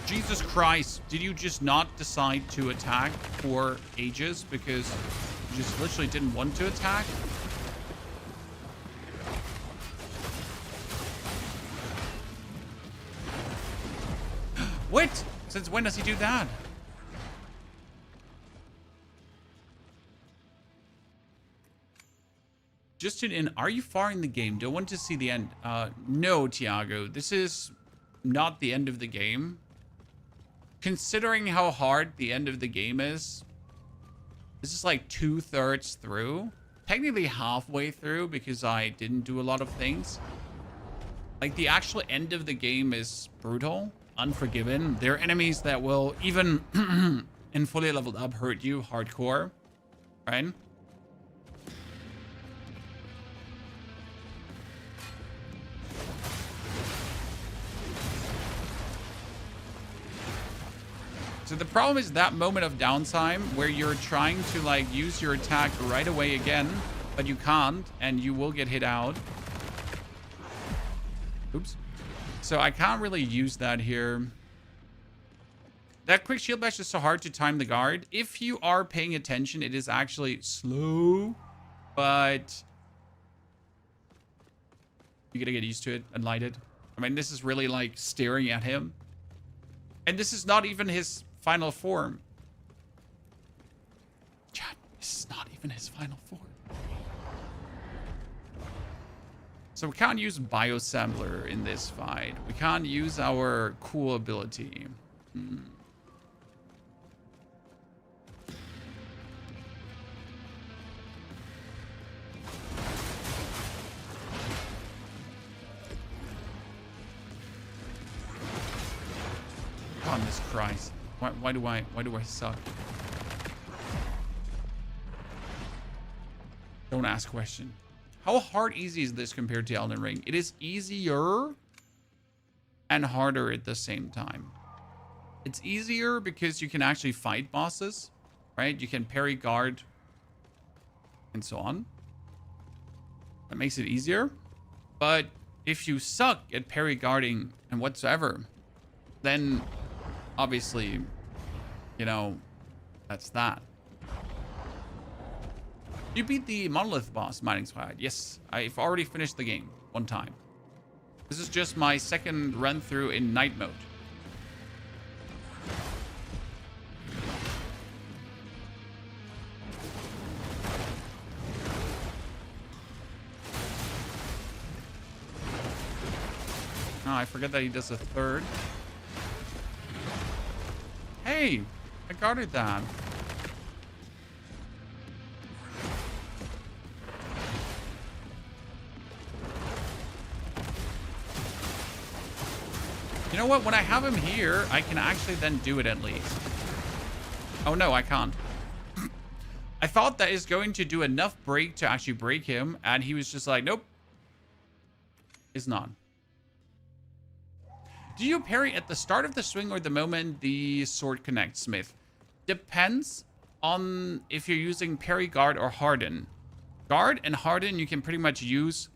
Jesus Christ, did you just not decide to attack for ages because you just literally didn't want to attack? What? Since when does he do that? Just tune in. Are you far in the game? Don't want to see the end. No, Tiago. This is not the end of the game. Considering how hard the end of the game is, this is like 2/3 through. Technically halfway through because I didn't do a lot of things. Like the actual end of the game is brutal, Unforgiven. There are enemies that will even in fully leveled up hurt you hardcore, right? So the problem is that moment of downtime where you're trying to like use your attack right away again, but you can't, and you will get hit out. Oops. So I can't really use that here. That quick shield bash is so hard to time the guard. If you are paying attention, it is actually slow, but you gotta get used to it and light it. I mean, this is really like staring at him. And this is not even his final form. Chat, this is not even his final form. So we can't use Biosampler in this fight. We can't use our cool ability. Goodness Christ. Why do I suck? Don't ask question. How hard easy is this compared to Elden Ring? It is easier and harder at the same time. It's easier because you can actually fight bosses, right? You can parry guard and so on. That makes it easier. But if you suck at parry guarding and whatsoever, then obviously, you know, that's that. You beat the Monolith boss, Mining Squad. Yes, I've already finished the game one time. This is just my second run through in night mode. Oh, I forget that he does a third. Hey, I guarded that. You know what? When I have him here, I can actually then do it at least. Oh no, I can't. I thought that is going to do enough break to actually break him, and he was just like, nope. It's not. Do you parry at the start of the swing or the moment the sword connects, Smith? Depends. on if you're using parry, guard, or harden. Guard and harden you can pretty much use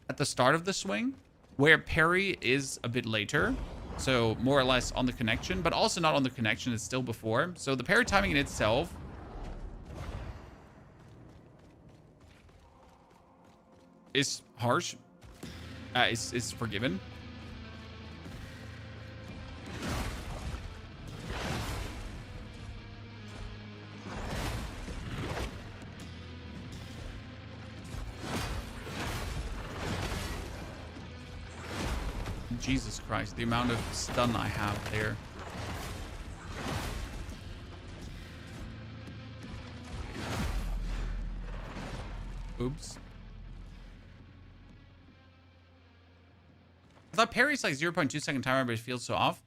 at the start of the swing, where parry is a bit later. So more or less on the connection, but also not on the connection. It's still before. So the parry timing in itself is harsh. Is forgiven. Jesus Christ, the amount of stun I have there. Oops. I thought parry's like 0.2 second timer, but it feels so off.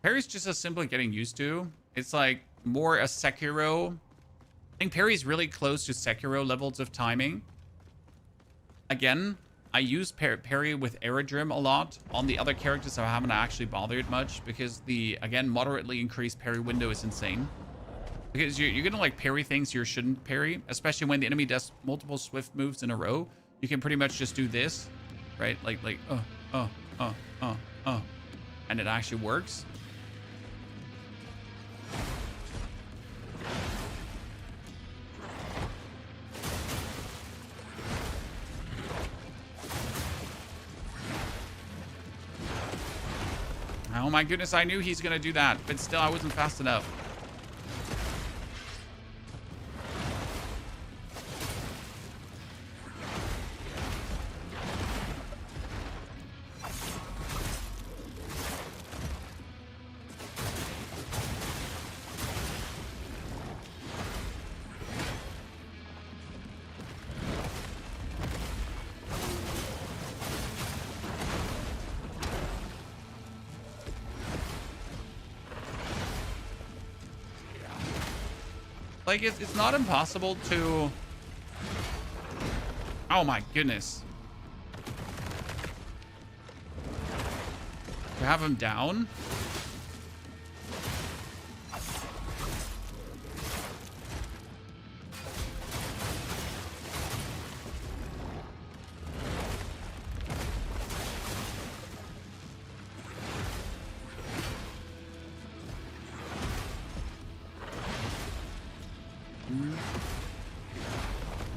Parry's just as simple as getting used to. It's like more a Sekiro. I think parry's really close to Sekiro levels of timing. Again, I use parry with Aerodrim a lot. On the other characters, I haven't actually bothered much because the, again, moderately increased parry window is insane. Because you're going to like parry things you shouldn't parry, especially when the enemy does multiple swift moves in a row. You can pretty much just do this, right? Like, and it actually works. Oh my goodness, I knew he's gonna do that, but still I wasn't fast enough. Like, it's not impossible to... Oh my goodness. To have him down. Oh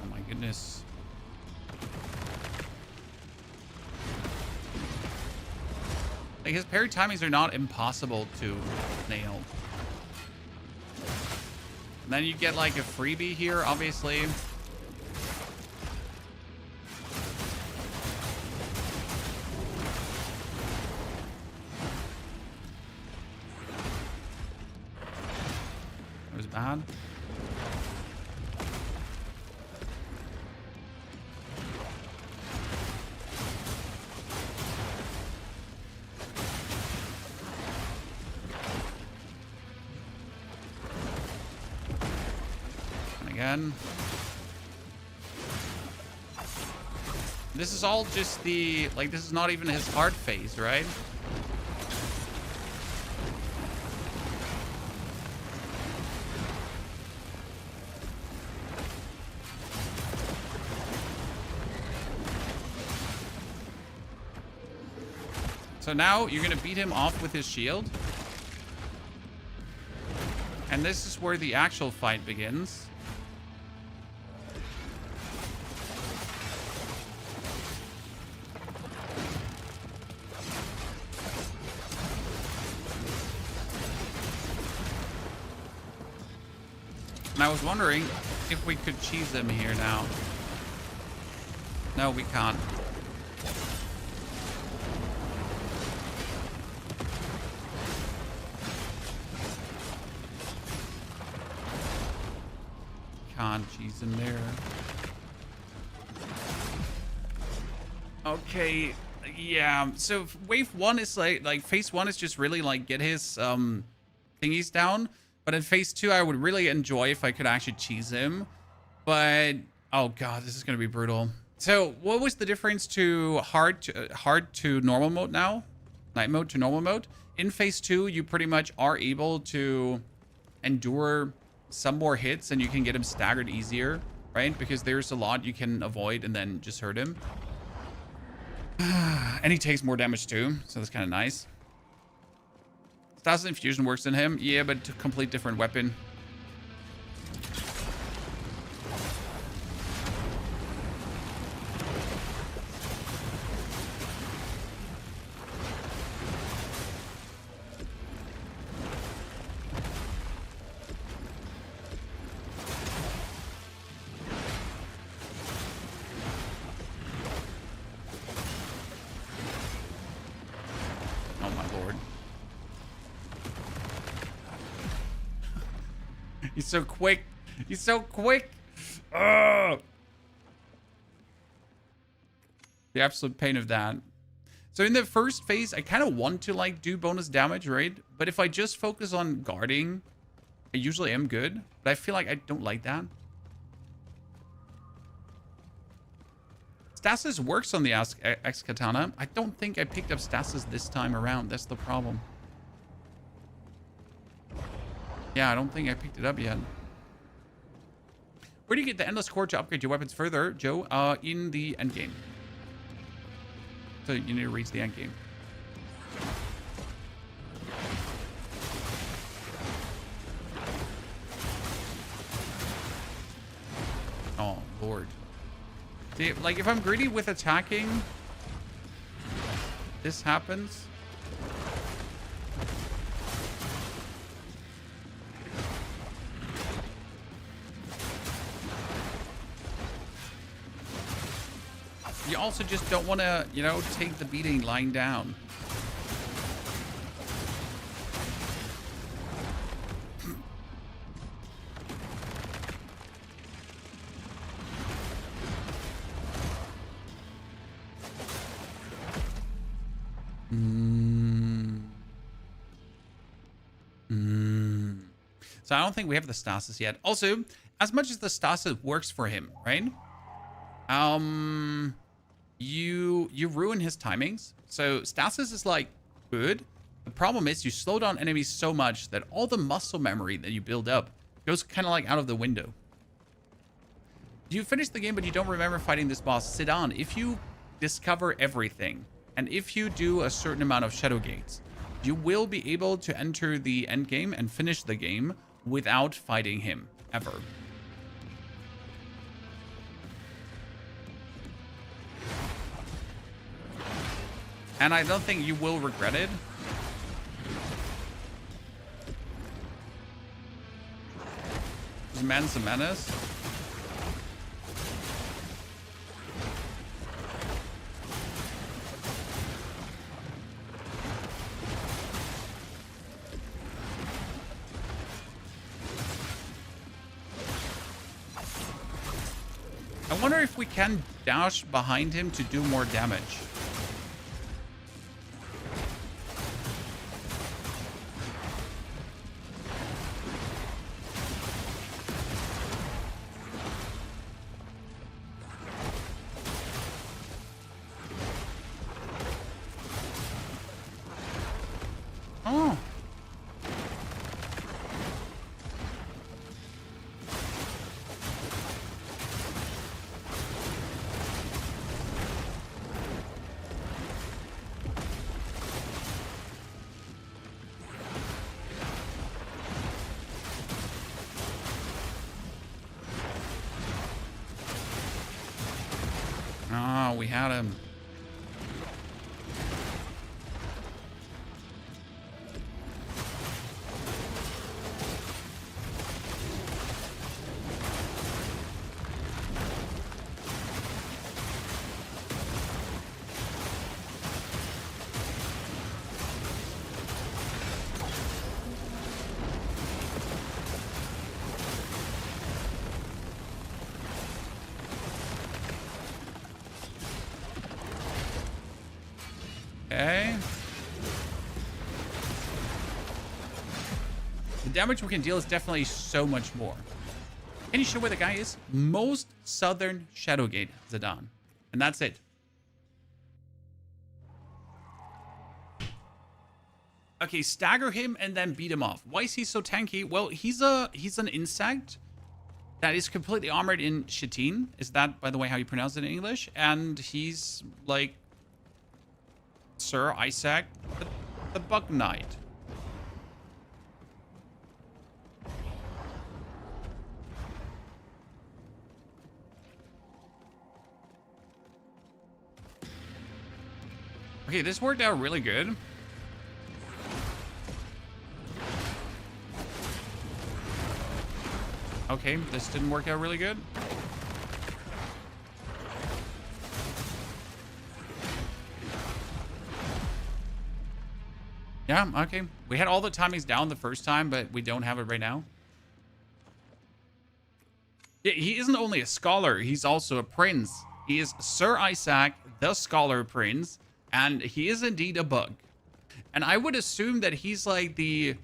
my goodness. Like, his parry timings are not impossible to nail. And then you get like a freebie here, obviously. It was bad. Again. This is all just the, like, this is not even his hard phase, right? So now you're gonna beat him off with his shield. And this is where the actual fight begins. And I was wondering if we could cheese him here now. No, we can't. Can't cheese him there. Okay, yeah. So wave one is like phase one is just really like get his thingies down. But in phase two, I would really enjoy if I could actually cheese him. But oh god, this is gonna be brutal. So what was the difference to hard to normal mode now? Night mode to normal mode? In phase 2, you pretty much are able to endure some more hits and you can get him staggered easier, right? Because there's a lot you can avoid and then just hurt him. And he takes more damage too, so that's kind of nice. Stasis Infusion works in him. Yeah, but a complete different weapon. Oh my lord. He's so quick. He's so quick. Ugh. The absolute pain of that. So in the first phase, I kind of want to like do bonus damage, right? But if I just focus on guarding, I usually am good. But I feel like I don't like that. Stasis works on the X-Katana. I don't think I picked up Stasis this time around. That's the problem. Yeah, I don't think I picked it up yet. Where do you get the Endless Core to upgrade your weapons further, Joe? In the endgame. So you need to reach the endgame. Oh, Lord. See, like, if I'm greedy with attacking, this happens. You also just don't want to, you know, take the beating lying down. So I don't think we have the stasis yet. Also, as much as the stasis works for him, right? You ruin his timings. So stasis is like good. The problem is you slow down enemies so much that all the muscle memory that you build up goes kind of like out of the window. You finish the game, but you don't remember fighting this boss. Sit down. If you discover everything, and if you do a certain amount of Shadow Gates, you will be able to enter the end game and finish the game without fighting him, ever. And I don't think you will regret it. This man's a menace. I wonder if we can dash behind him to do more damage. Oh. Oh, we had him. Okay. The damage we can deal is definitely so much more. Can you show where the guy is? Most southern Shadowgate, Zidane. And that's it. Okay, stagger him and then beat him off. Why is he so tanky? Well, he's an insect that is completely armored in chitin. Is that, by the way, how you pronounce it in English? And he's like Sir Isaac, the Bug Knight. Okay, this worked out really good. Okay, this didn't work out really good. Yeah, okay. We had all the timings down the first time, but we don't have it right now. Yeah, he isn't only a scholar, he's also a prince. He is Sir Isaac, the Scholar Prince, and he is indeed a bug. And I would assume that he's like the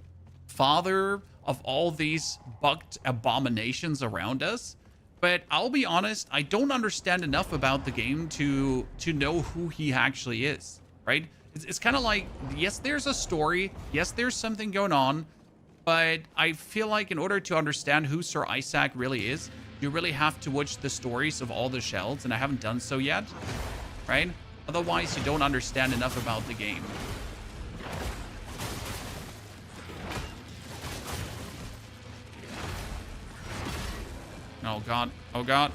father of all these bugged abominations around us. But I'll be honest, I don't understand enough about the game to know who he actually is, right? It's kind of like, yes, there's a story. Yes, there's something going on. But I feel like in order to understand who Sir Isaac really is, you really have to watch the stories of all the shells, and I haven't done so yet, right? Otherwise, you don't understand enough about the game. Oh god. Oh god.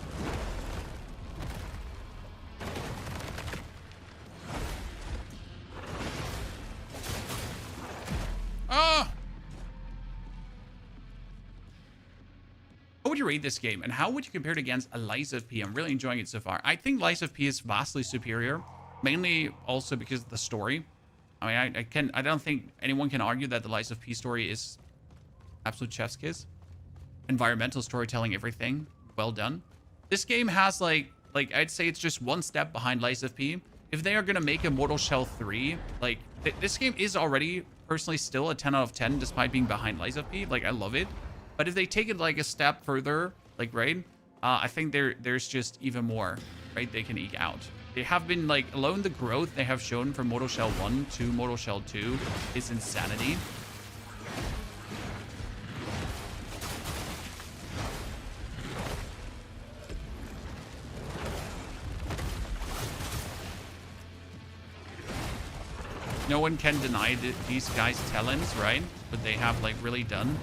Ah! How would you rate this game, and how would you compare it against a Lies of P? I'm really enjoying it so far. I think Lies of P is vastly superior, mainly also because of the story. I mean, I don't think anyone can argue that the Lies of P story is absolute chef's kiss. Environmental storytelling, everything well done. This game has like I'd say it's just one step behind Lies of P. If they are gonna make a Mortal Shell 3, like this game is already personally still a 10 out of 10 despite being behind Lies of P. Like I love it, but if they take it like a step further, like right, I think there's just even more, right, they can eke out. They have been like, alone the growth they have shown from Mortal Shell 1 to Mortal Shell 2 is insanity. No one can deny these guys' talents, right? But they have like really done.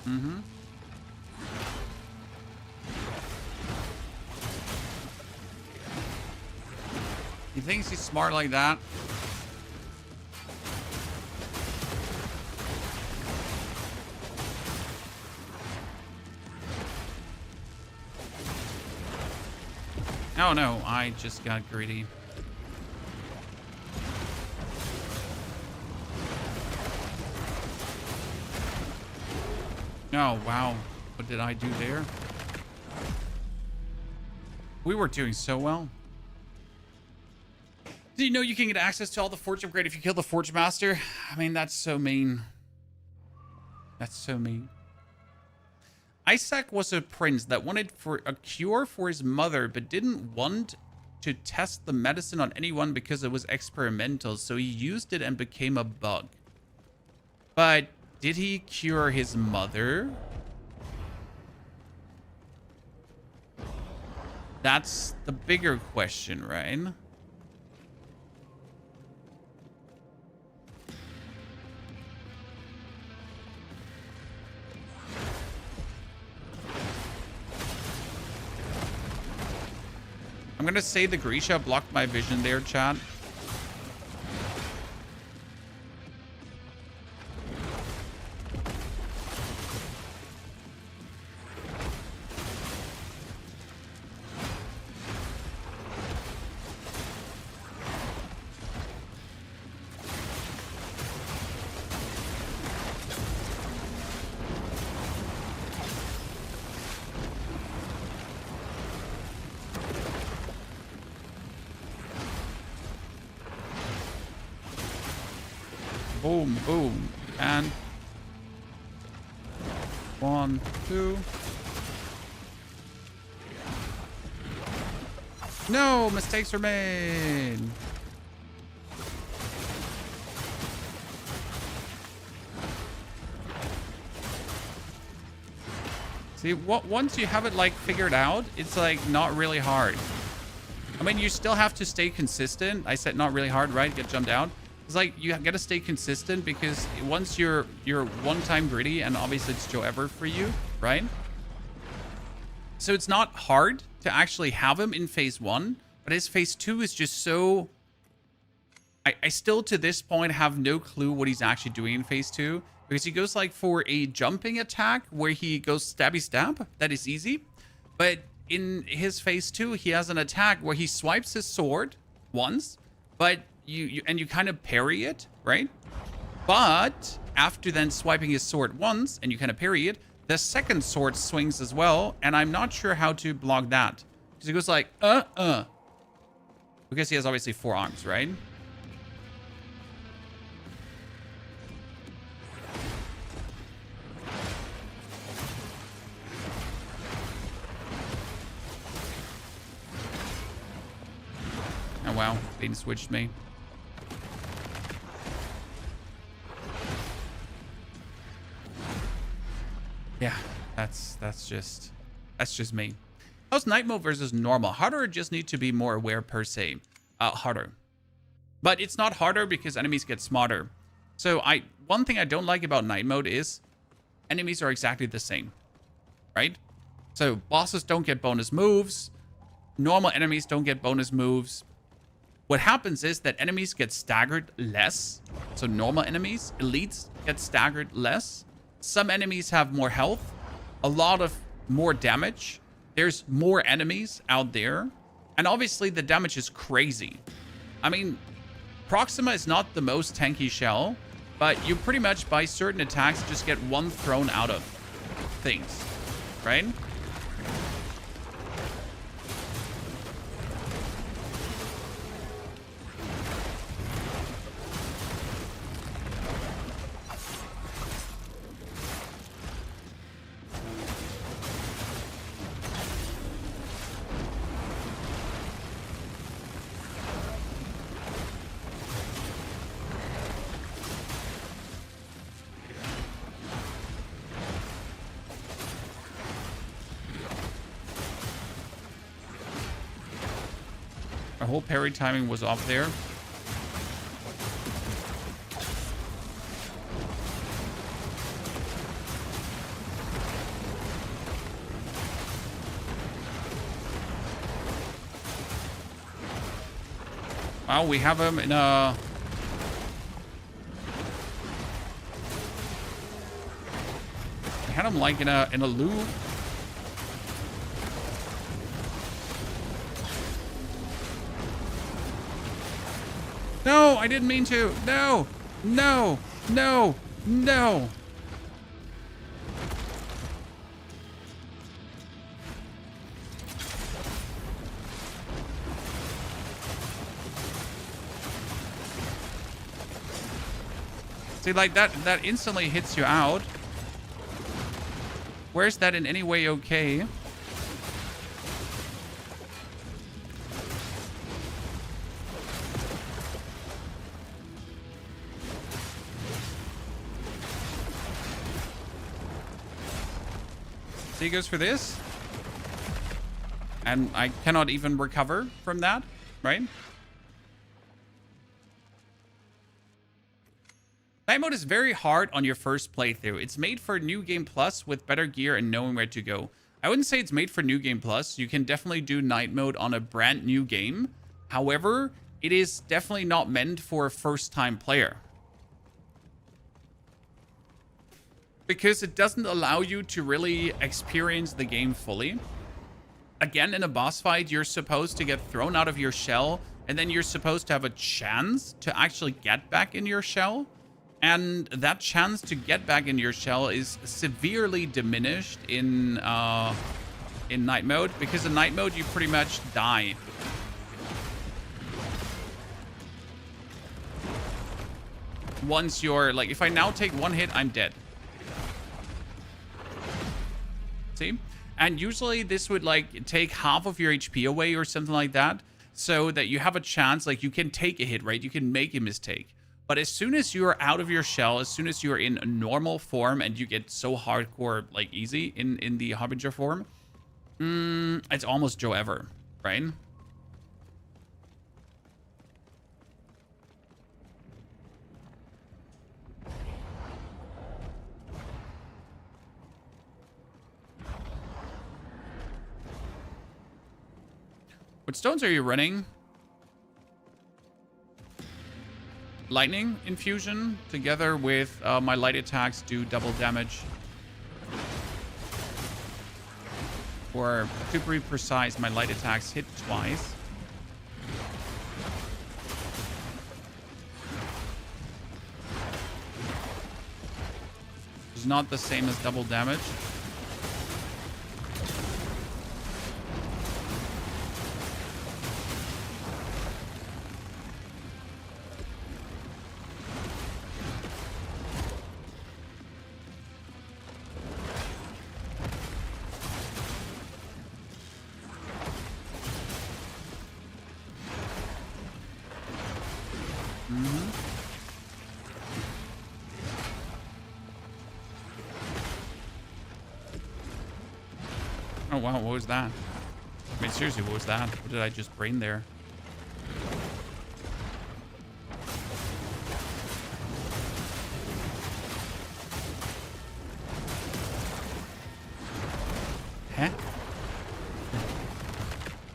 Mm-hmm. He thinks he's smart like that. Oh no, I just got greedy. Oh wow, what did I do there? We were doing so well. Do you know you can get access to all the Forge upgrade if you kill the Forge Master? I mean, that's so mean. That's so mean. Isaac was a prince that wanted for a cure for his mother, but didn't want to test the medicine on anyone because it was experimental, so he used it and became a bug. But did he cure his mother? That's the bigger question, right? I'm gonna say the Grisha blocked my vision there, chat. Boom, boom. And 1, 2. No, mistakes were made. See, once you have it like figured out, it's like not really hard. I mean, you still have to stay consistent. I said not really hard, right? Get jumped out. It's like you gotta stay consistent because once you're one-time greedy, and obviously it's Joe Ever for you, right? So it's not hard to actually have him in phase 1, but his phase 2 is just so... I still to this point have no clue what he's actually doing in phase 2. Because he goes like for a jumping attack where he goes stabby stab. That is easy. But in his phase 2, he has an attack where he swipes his sword once, but you kind of parry it, right? But after then swiping his sword once and you kind of parry it, the second sword swings as well, and I'm not sure how to block that. Because he goes like, Because he has obviously 4 arms, right? Oh wow, Bane switched me. Yeah, that's just me. How's night mode versus normal? Harder or just need to be more aware per se? Harder. But it's not harder because enemies get smarter. So one thing I don't like about night mode is enemies are exactly the same, right? So bosses don't get bonus moves. Normal enemies don't get bonus moves. What happens is that enemies get staggered less. So normal enemies, elites, get staggered less. Some enemies have more health, a lot of more damage. There's more enemies out there. And obviously the damage is crazy. I mean, Proxima is not the most tanky shell, but you pretty much by certain attacks just get one thrown out of things, right? Our whole parry timing was off there. Wow, we have him in a... We had him like in a loop. No, I didn't mean to. No, no, no, no. See, like that instantly hits you out. Where's that in any way okay? So he goes for this. And I cannot even recover from that, right? Night mode is very hard on your first playthrough. It's made for New Game Plus with better gear and knowing where to go. I wouldn't say it's made for New Game Plus. You can definitely do night mode on a brand new game. However, it is definitely not meant for a first-time player. Because it doesn't allow you to really experience the game fully. Again, in a boss fight, you're supposed to get thrown out of your shell, and then you're supposed to have a chance to actually get back in your shell. And that chance to get back in your shell is severely diminished in night mode, because in night mode you pretty much die. once you're like, if I now take one hit, I'm dead. See? And usually this would like take half of your HP away or something like that, so that you have a chance, like you can take a hit, right? You can make a mistake. But as soon as you're out of your shell, as soon as you're in a normal form and you get so hardcore, like easy in the Harbinger form, it's almost Joe Ever, right? What stones are you running? Lightning infusion together with my light attacks do double damage. Or to be precise, my light attacks hit twice. It's not the same as double damage. Oh wow, what was that? I mean, seriously, what was that? What did I just brain there? Huh?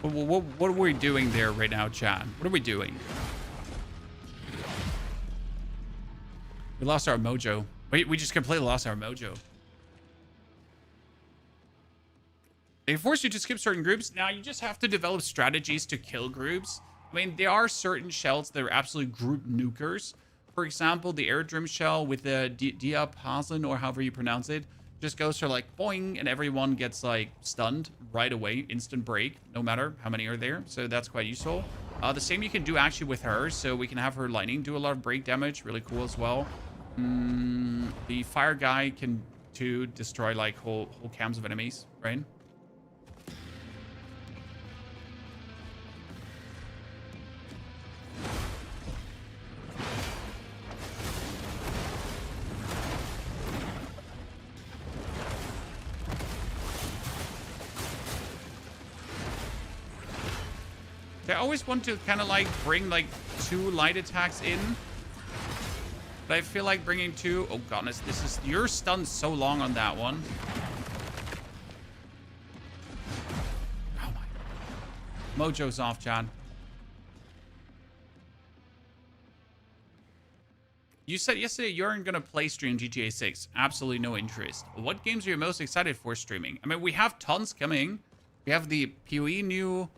What are we doing there right now, chat? What are we doing? We lost our mojo. We just completely lost our mojo. They force you to skip certain groups. Now you just have to develop strategies to kill groups. I mean, there are certain shells that are absolute group nukers. For example, the Airdrim shell with the Diapason, or however you pronounce it, just goes for like boing, and everyone gets like stunned right away, instant break, no matter how many are there. So that's quite useful. The same you can do actually with her. So we can have her lightning do a lot of break damage, really cool as well. The fire guy can to destroy like whole camps of enemies, right? I always want to kind of like bring like 2 light attacks in, but I feel like bringing 2. Oh goodness, this is, you're stunned so long on that one. Oh my, mojo's off, John. You said yesterday you aren't gonna play stream GTA 6. Absolutely no interest. What games are you most excited for streaming? I mean, we have tons coming. We have the PoE new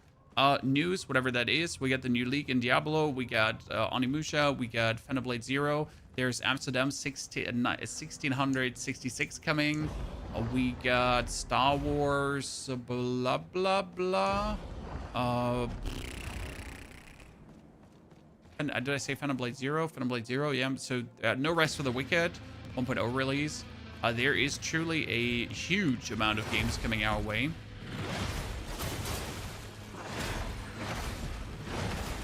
news, whatever that is. We got the new league in Diablo. We got Onimusha. We got Xenoblade Zero. There's Amsterdam 1666 coming. We got Star Wars blah blah blah. And did I say Xenoblade Zero? Xenoblade Zero, yeah. So No Rest for the Wicked 1.0 release. There is truly a huge amount of games coming our way.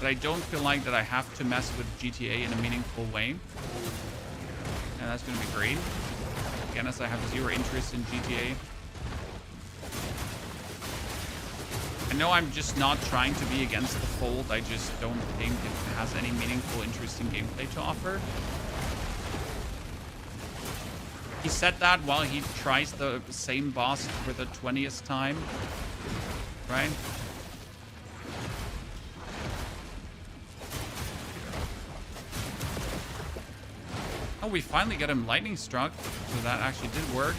But I don't feel like that I have to mess with GTA in a meaningful way. And that's going to be great. Again, as I have 0 interest in GTA. I know I'm just not trying to be against the fold. I just don't think it has any meaningful, interesting gameplay to offer. He said that while he tries the same boss for the 20th time. Right? Oh, we finally got him lightning struck, so that actually did work.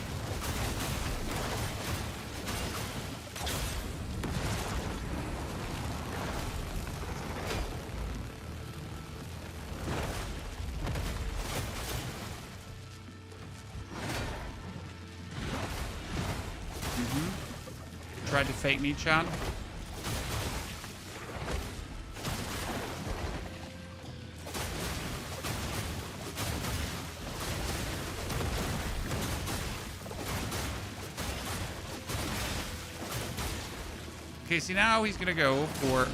Tried to fake me, chat. Okay, see, now he's gonna go for...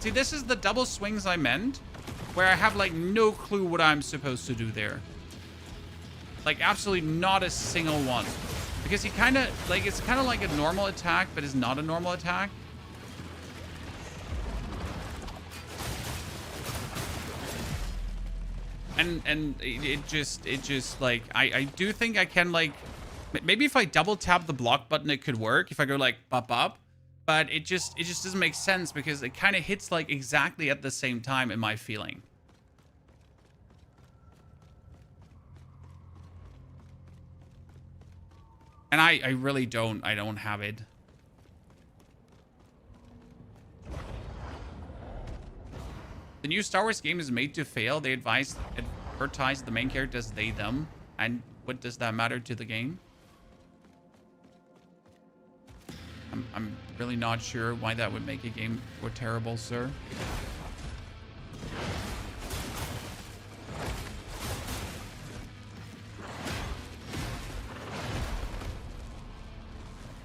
See, this is the double swings I meant, where I have, like, no clue what I'm supposed to do there. Like, absolutely not a single one. Because he kind of, like, it's kind of like a normal attack, but it's not a normal attack. And it just, like, I do think I can, like, maybe if I double tap the block button, it could work. If I go, like, up. But it just doesn't make sense because it kind of hits, like, exactly at the same time in my feeling. And I really don't have it. The new Star Wars game is made to fail. They advise, advertise the main character as they, them. And what does that matter to the game? I'm really not sure why that would make a game more terrible, sir.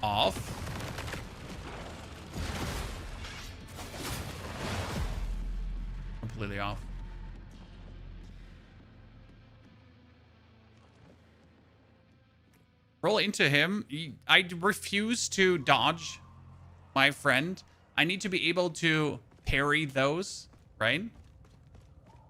Off. Completely off. Roll into him. I refuse to dodge my friend. I need to be able to parry those, right?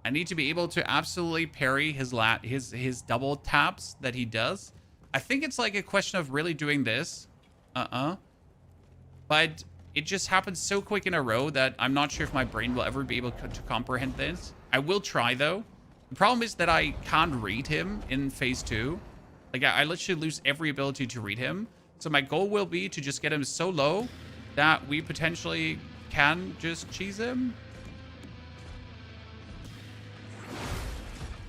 I need to be able to absolutely parry his double taps that he does. I think it's like a question of really doing this. But it just happens so quick in a row that I'm not sure if my brain will ever be able to comprehend this. I will try, though. The problem is that I can't read him in phase 2. Like, I literally lose every ability to read him. So my goal will be to just get him so low that we potentially can just cheese him.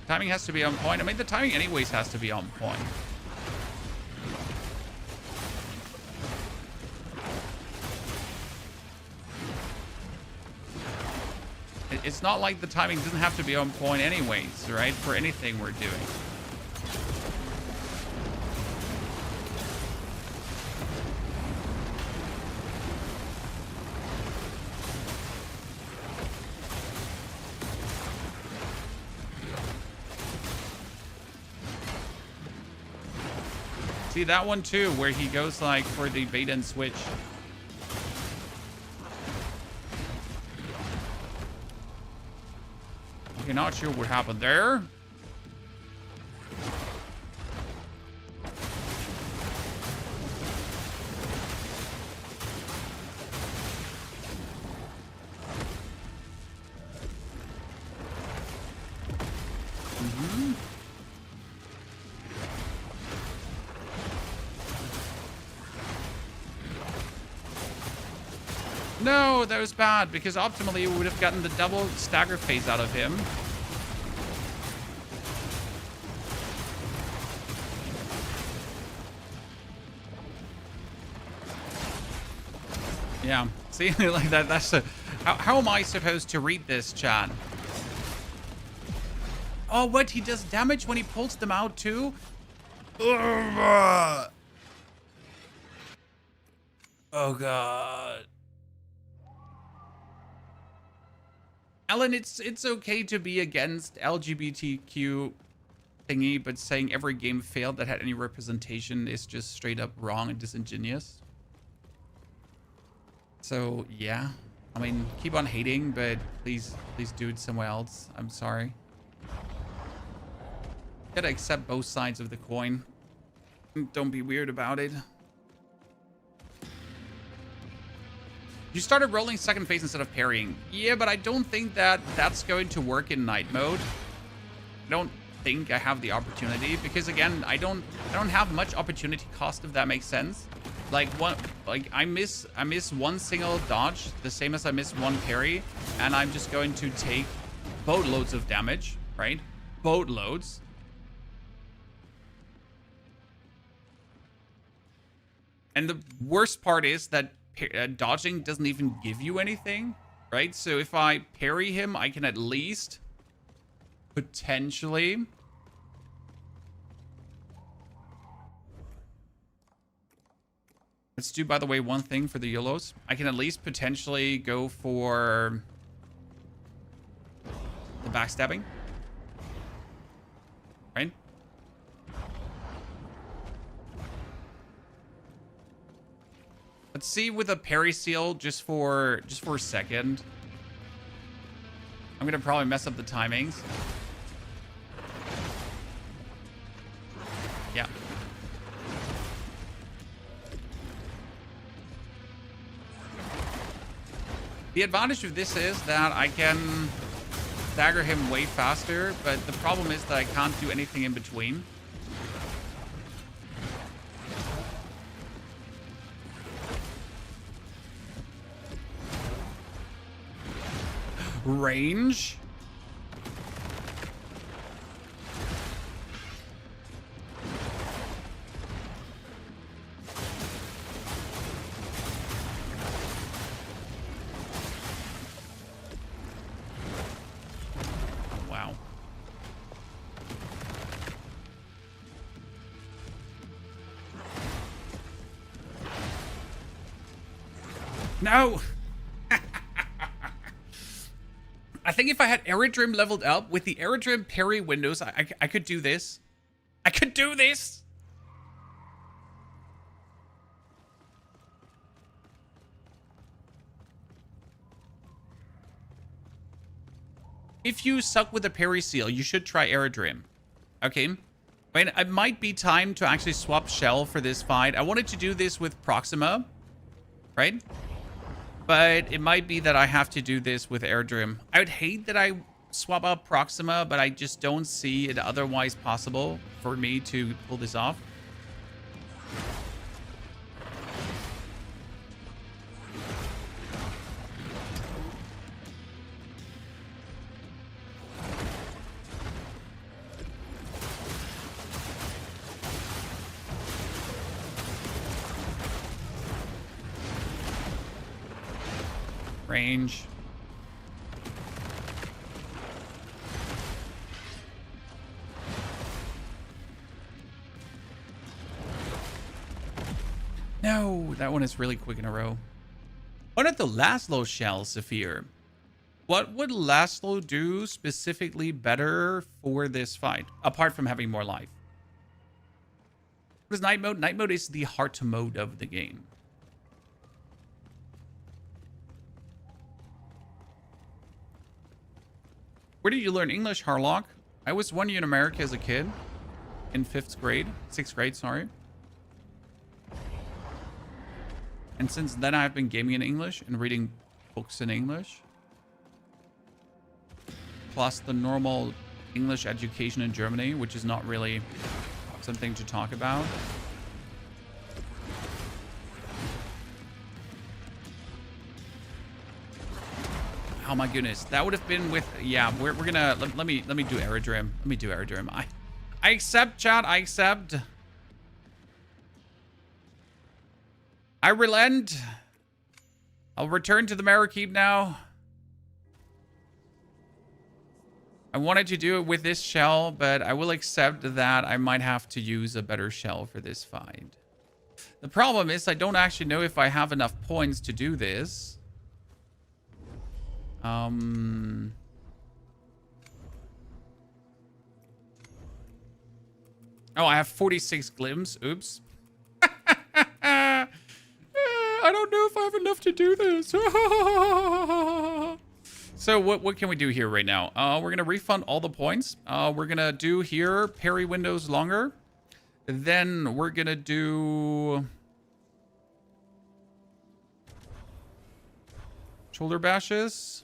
Timing has to be on point. I mean, the timing anyways has to be on point. It's not like the timing doesn't have to be on point anyways, right? For anything we're doing. See that one too, where he goes like for the bait and switch. Okay, not sure what happened there. No, that was bad, because optimally we would have gotten the double stagger phase out of him. Yeah, see, like that's a... How am I supposed to read this, chat? Oh, what? He does damage when he pulls them out, too? Oh, God. Alan, it's okay to be against LGBTQ thingy, but saying every game failed that had any representation is just straight up wrong and disingenuous. So, yeah. I mean, keep on hating, but please do it somewhere else. I'm sorry. Gotta accept both sides of the coin. Don't be weird about it. You started rolling second phase instead of parrying. Yeah, but I don't think that that's going to work in night mode. I don't think I have the opportunity because, again, I don't have much opportunity cost, if that makes sense. I miss one single dodge, the same as I miss one parry, and I'm just going to take boatloads of damage, right? Boatloads. And the worst part is that dodging doesn't even give you anything, right? So if I parry him, I can at least potentially Let's do, by the way, one thing for the YOLOs. I can at least potentially go for the backstabbing. Right? Let's see with a parry seal just for a second. I'm gonna probably mess up the timings. Yeah. The advantage of this is that I can dagger him way faster, but the problem is that I can't do anything in between. Range? Oh, wow. No! I think if I had Aerodrim leveled up with the Aerodrim parry windows, I could do this. I could do this! If you suck with a parry seal, you should try Aerodrim. Okay? I mean, it might be time to actually swap Shell for this fight. I wanted to do this with Proxima, right? But it might be that I have to do this with Aerodrim. I would hate that I swap out Proxima, but I just don't see it otherwise possible for me to pull this off. Range. No, that one is really quick in a row. What did the Laszlo shell, Saphir? What would Laszlo do specifically better for this fight, apart from having more life? What is night mode? Night mode is the heart mode of the game. Where did you learn English, Harlock? I was 1 year in America as a kid. In 6th grade, sorry. And since then, I've been gaming in English and reading books in English. Plus the normal English education in Germany, which is not really something to talk about. Oh my goodness, that would have been with, yeah, we're gonna, let me do Aerodrim. Let me do Aerodrim. I accept, chat, I accept. I relent. I'll return to the Marrakeeb now. I wanted to do it with this shell, but I will accept that I might have to use a better shell for this fight. The problem is I don't actually know if I have enough points to do this. Oh, I have 46 glims. Oops. I don't know if I have enough to do this. So what can we do here right now? We're gonna refund all the points. We're gonna do here parry windows longer. Then we're gonna do shoulder bashes.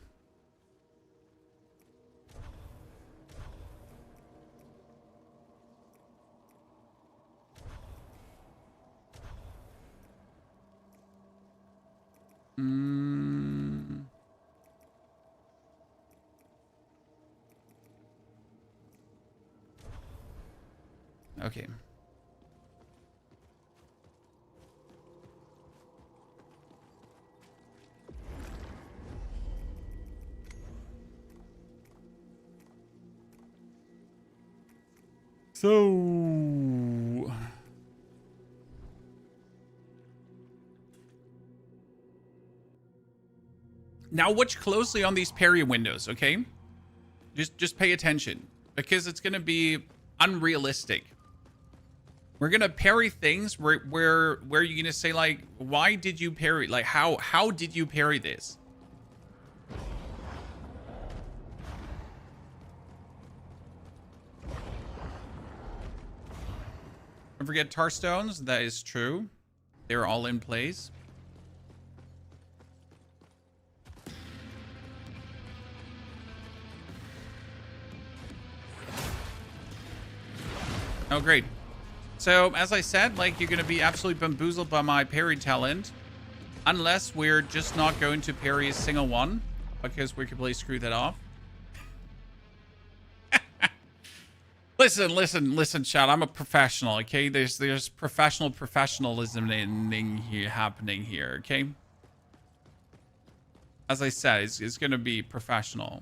Okay. So Now watch closely on these parry windows, okay? Just pay attention, because it's gonna be unrealistic. We're gonna parry things where you're gonna say like, why did you parry? Like how did you parry this? Don't forget tar stones. That is true. They're all in place. Oh, great. So, as I said, like, you're going to be absolutely bamboozled by my parry talent. Unless we're just not going to parry a single one. Because we completely screw that off. Listen, chat. I'm a professional, okay? There's professionalism happening here, okay? As I said, it's going to be professional.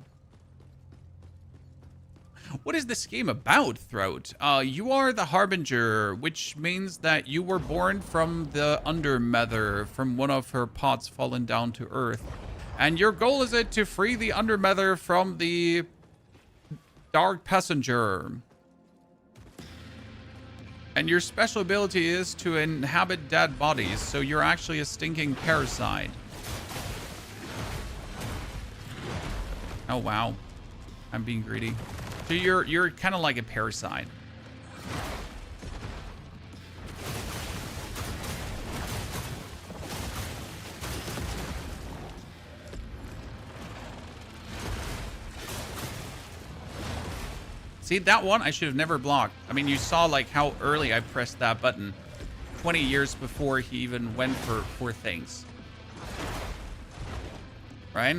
What is this game about, Throat? You are the Harbinger, which means that you were born from the Undermother, from one of her pots fallen down to Earth. And your goal is it to free the Undermother from the Dark Passenger. And your special ability is to inhabit dead bodies, so you're actually a stinking parasite. Oh, wow. I'm being greedy. So you're kind of like a parasite. See, that one I should have never blocked. I mean, you saw like how early I pressed that button. 20 years before he even went for things. Right?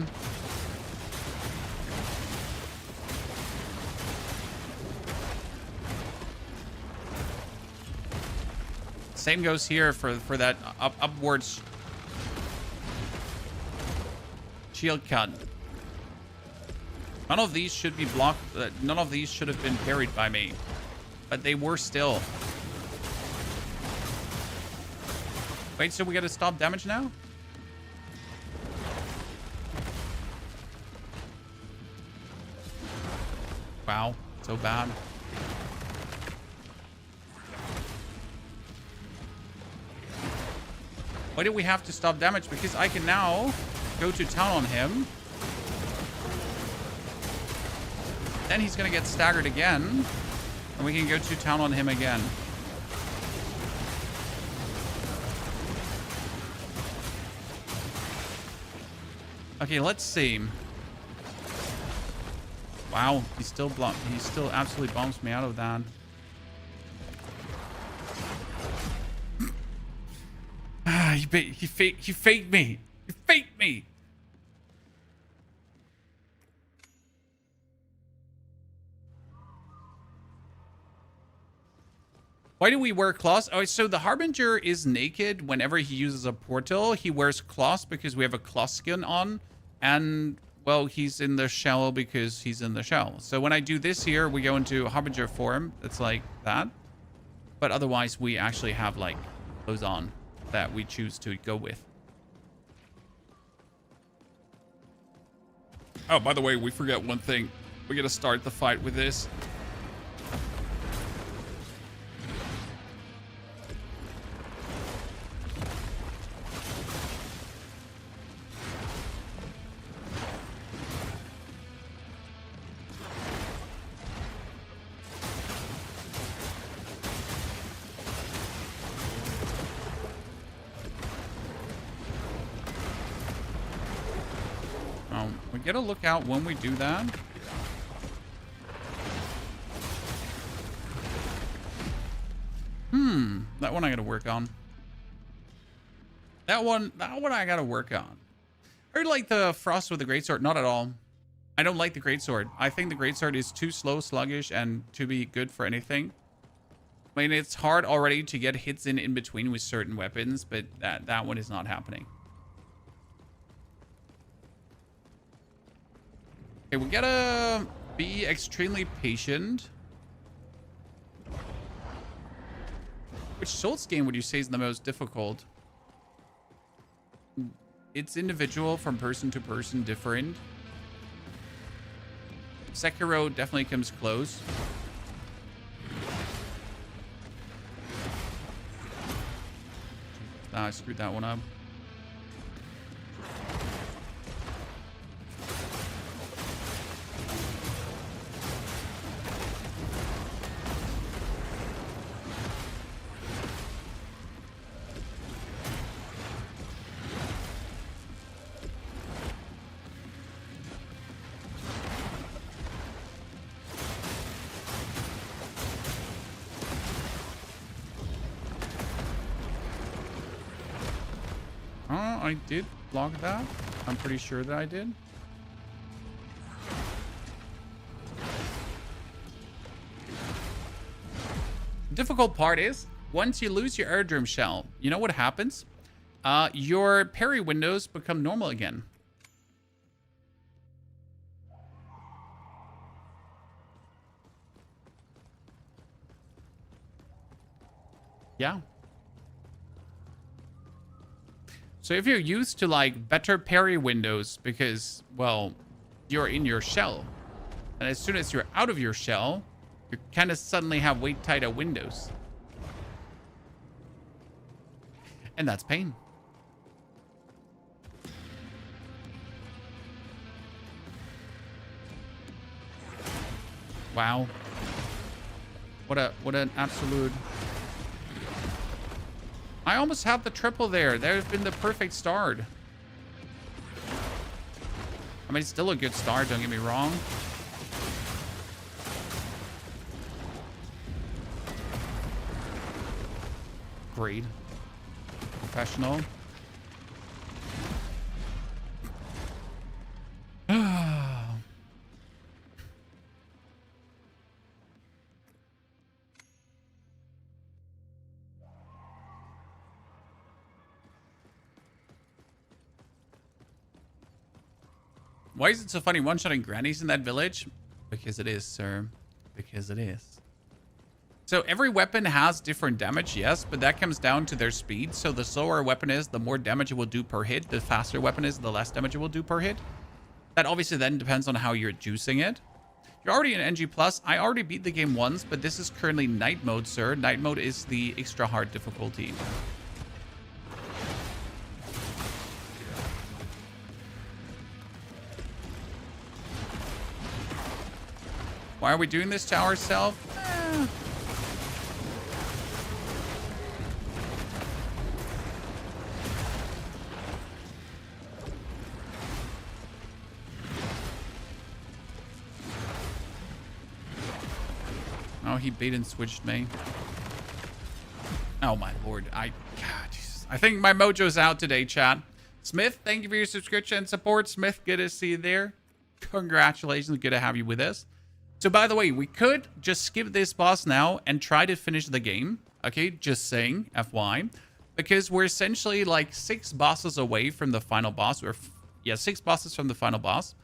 Same goes here for that upwards shield cut. None of these should be blocked. None of these should have been parried by me, but they were still. Wait, so we gotta stop damage now? Wow, so bad. Why do we have to stop damage? Because I can now go to town on him. Then he's going to get staggered again. And we can go to town on him again. Okay, let's see. Wow, he still absolutely bombs me out of that. He faked me. He faked me. Why do we wear cloths? Oh, so the Harbinger is naked whenever he uses a portal. He wears cloths because we have a cloth skin on. And, well, he's in the shell because he's in the shell. So when I do this here, we go into Harbinger form. It's like that. But otherwise, we actually have, like, clothes on that we choose to go with. Oh, by the way, we forget one thing. We gotta start the fight with this. We gotta look out when we do that. That one I gotta work on. That one I gotta work on. I really like the Frost with the Greatsword. Not at all. I don't like the Greatsword. I think the Greatsword is too slow, sluggish, and to be good for anything. I mean, it's hard already to get hits in between with certain weapons, but that one is not happening. Okay, we gotta be extremely patient. Which Souls game would you say is the most difficult? It's individual from person to person, different. Sekiro definitely comes close. I screwed that one up. I did block that. I'm pretty sure that I did. Difficult part is, once you lose your Airdrum shell, you know what happens? Your parry windows become normal again. Yeah. So if you're used to like better parry windows because, well, you're in your shell, and as soon as you're out of your shell, you kind of suddenly have way tighter windows. And that's pain. Wow. What an absolute... I almost have the triple there. That would have been the perfect start. I mean, it's still a good start, don't get me wrong. Great. Professional. Why is it so funny one-shotting grannies in that village? Because it is, sir. Because it is. So every weapon has different damage, yes, but that comes down to their speed. So the slower a weapon is, the more damage it will do per hit. The faster a weapon is, the less damage it will do per hit. That obviously then depends on how you're juicing it. You're already in NG+. I already beat the game once, but this is currently night mode, sir. Night mode is the extra hard difficulty. Why are we doing this to ourselves? Oh, he bait and switched me. Oh my lord. God, Jesus. I think my mojo's out today, chat. Smith, thank you for your subscription and support. Smith, good to see you there. Congratulations. Good to have you with us. So, by the way, we could just skip this boss now and try to finish the game. Okay, just saying, FY. Because we're essentially like 6 bosses away from the final boss. Yeah, 6 bosses from the final boss.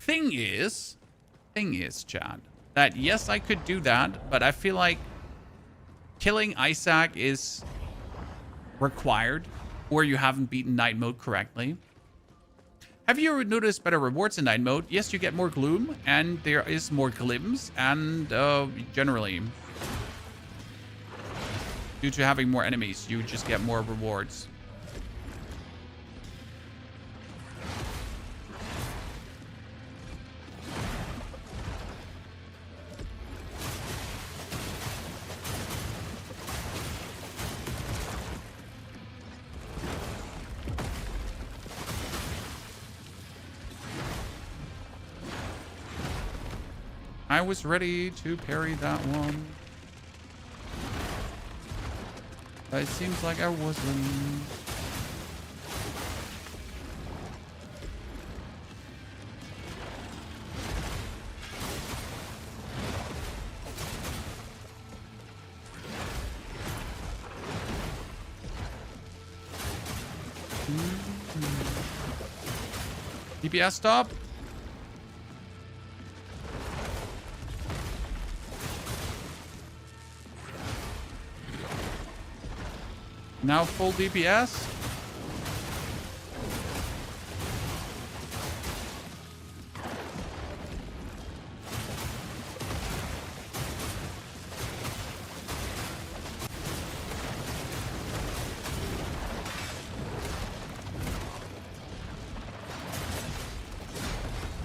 Thing is, Chad, that yes, I could do that, but I feel like killing Isaac is required, or you haven't beaten night mode correctly. Have you noticed better rewards in night mode? Yes, you get more gloom, and there is more glims, and generally, due to having more enemies, you just get more rewards. I was ready to parry that one. But it seems like I wasn't. DPS stop. Now full DPS.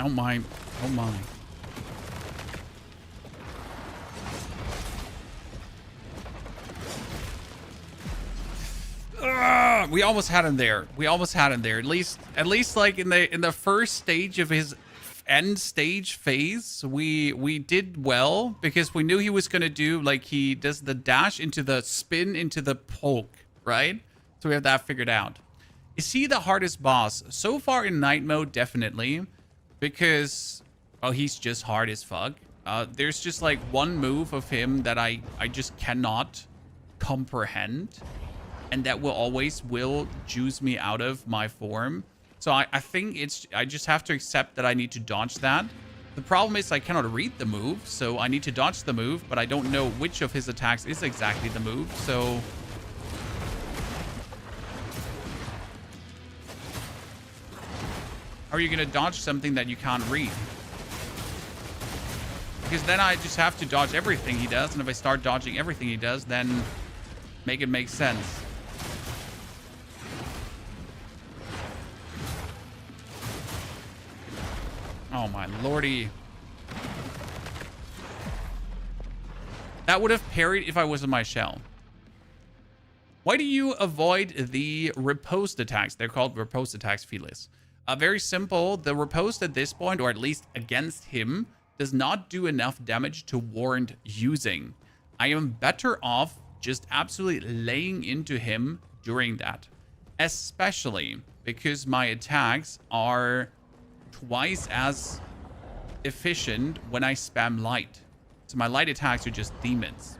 Oh my. Oh my. We almost had him there. We almost had him there. At least like in the first stage of his end stage phase, we did well because we knew he was gonna do, like, he does the dash into the spin into the poke, right? So we have that figured out. Is he the hardest boss? So far in night mode, definitely. Because, well, he's just hard as fuck. There's just like one move of him that I just cannot comprehend. And that will juice me out of my form. So I think I just have to accept that I need to dodge that. The problem is I cannot read the move, so I need to dodge the move, but I don't know which of his attacks is exactly the move, so... How are you gonna dodge something that you can't read? Because then I just have to dodge everything he does, and if I start dodging everything he does, then make it make sense. Oh my lordy. That would have parried if I was in my shell. Why do you avoid the riposte attacks? They're called riposte attacks, Felis. Very simple. The riposte at this point, or at least against him, does not do enough damage to warrant using. I am better off just absolutely laying into him during that. Especially because my attacks are twice as efficient when I spam light. So my light attacks are just demons.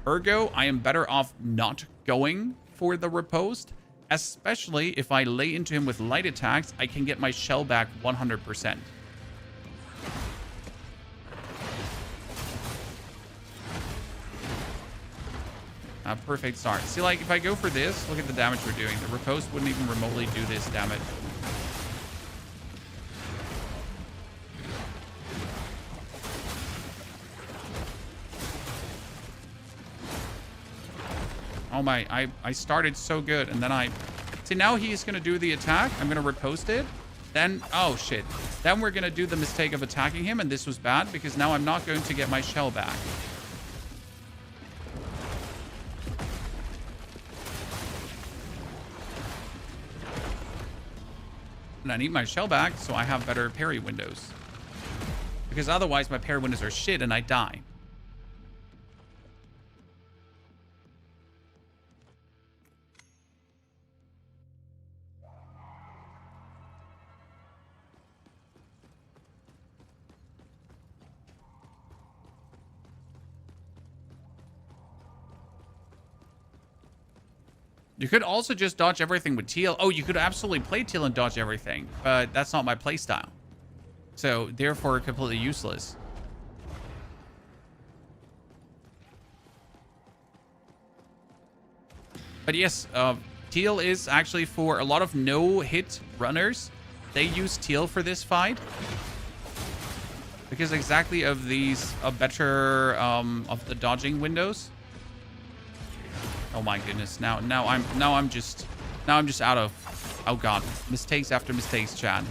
Ergo, I am better off not going for the riposte, especially if I lay into him with light attacks, I can get my shell back 100%. Perfect start. See, like, if I go for this, look at the damage we're doing. The riposte wouldn't even remotely do this damage. Oh my, I started so good, and then see, now he's gonna do the attack. I'm gonna riposte it. Then, oh shit. Then we're gonna do the mistake of attacking him, and this was bad, because now I'm not going to get my shell back. And I need my shell back, so I have better parry windows. Because otherwise, my parry windows are shit, and I die. You could also just dodge everything with Teal. Oh, you could absolutely play Teal and dodge everything, but that's not my playstyle. So, therefore, completely useless. But yes, Teal is actually for a lot of no-hit runners. They use Teal for this fight. Because exactly of these, better, of the dodging windows. Oh my goodness! Now I'm just out of, oh god, mistakes after mistakes, Chad.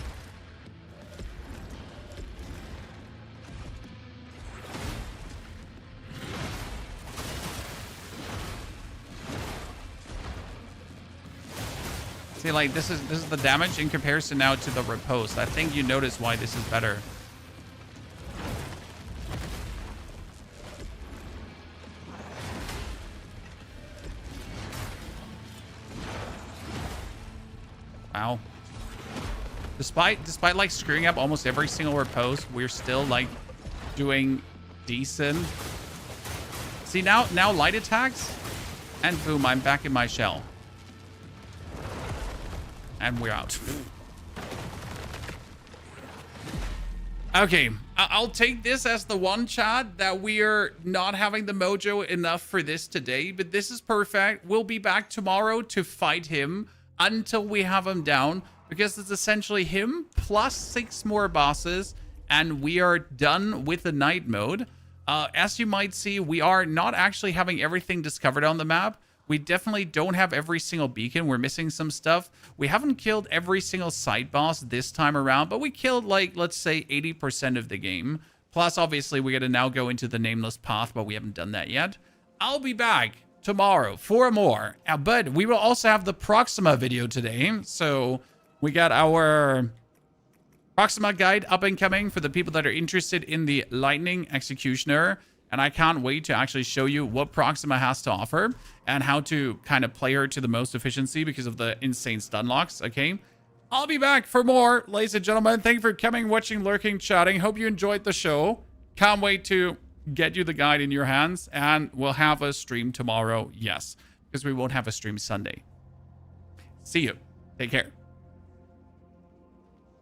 See, like, this is the damage in comparison now to the riposte. I think you notice why this is better. Wow. Despite like screwing up almost every single riposte, we're still like doing decent. See, now light attacks, and boom, I'm back in my shell. And we're out. Okay, I'll take this as the one, Chad, that we're not having the mojo enough for this today, but this is perfect. We'll be back tomorrow to fight him until we have him down, because it's essentially him plus 6 more bosses, and we are done with the night mode. As you might see, we are not actually having everything discovered on the map. We definitely don't have every single beacon. We're missing some stuff. We haven't killed every single side boss this time around, but we killed, like, let's say 80% of the game. Plus, obviously, we got to now go into the Nameless Path, but we haven't done that yet. I'll be back tomorrow for more. But we will also have the Proxima video today. So we got our Proxima guide up and coming for the people that are interested in the Lightning Executioner. And I can't wait to actually show you what Proxima has to offer and how to kind of play her to the most efficiency because of the insane stun locks, okay? I'll be back for more, ladies and gentlemen. Thank you for coming, watching, lurking, chatting. Hope you enjoyed the show. Can't wait to get you the guide in your hands. And we'll have a stream tomorrow, yes, because we won't have a stream Sunday. See you. Take care.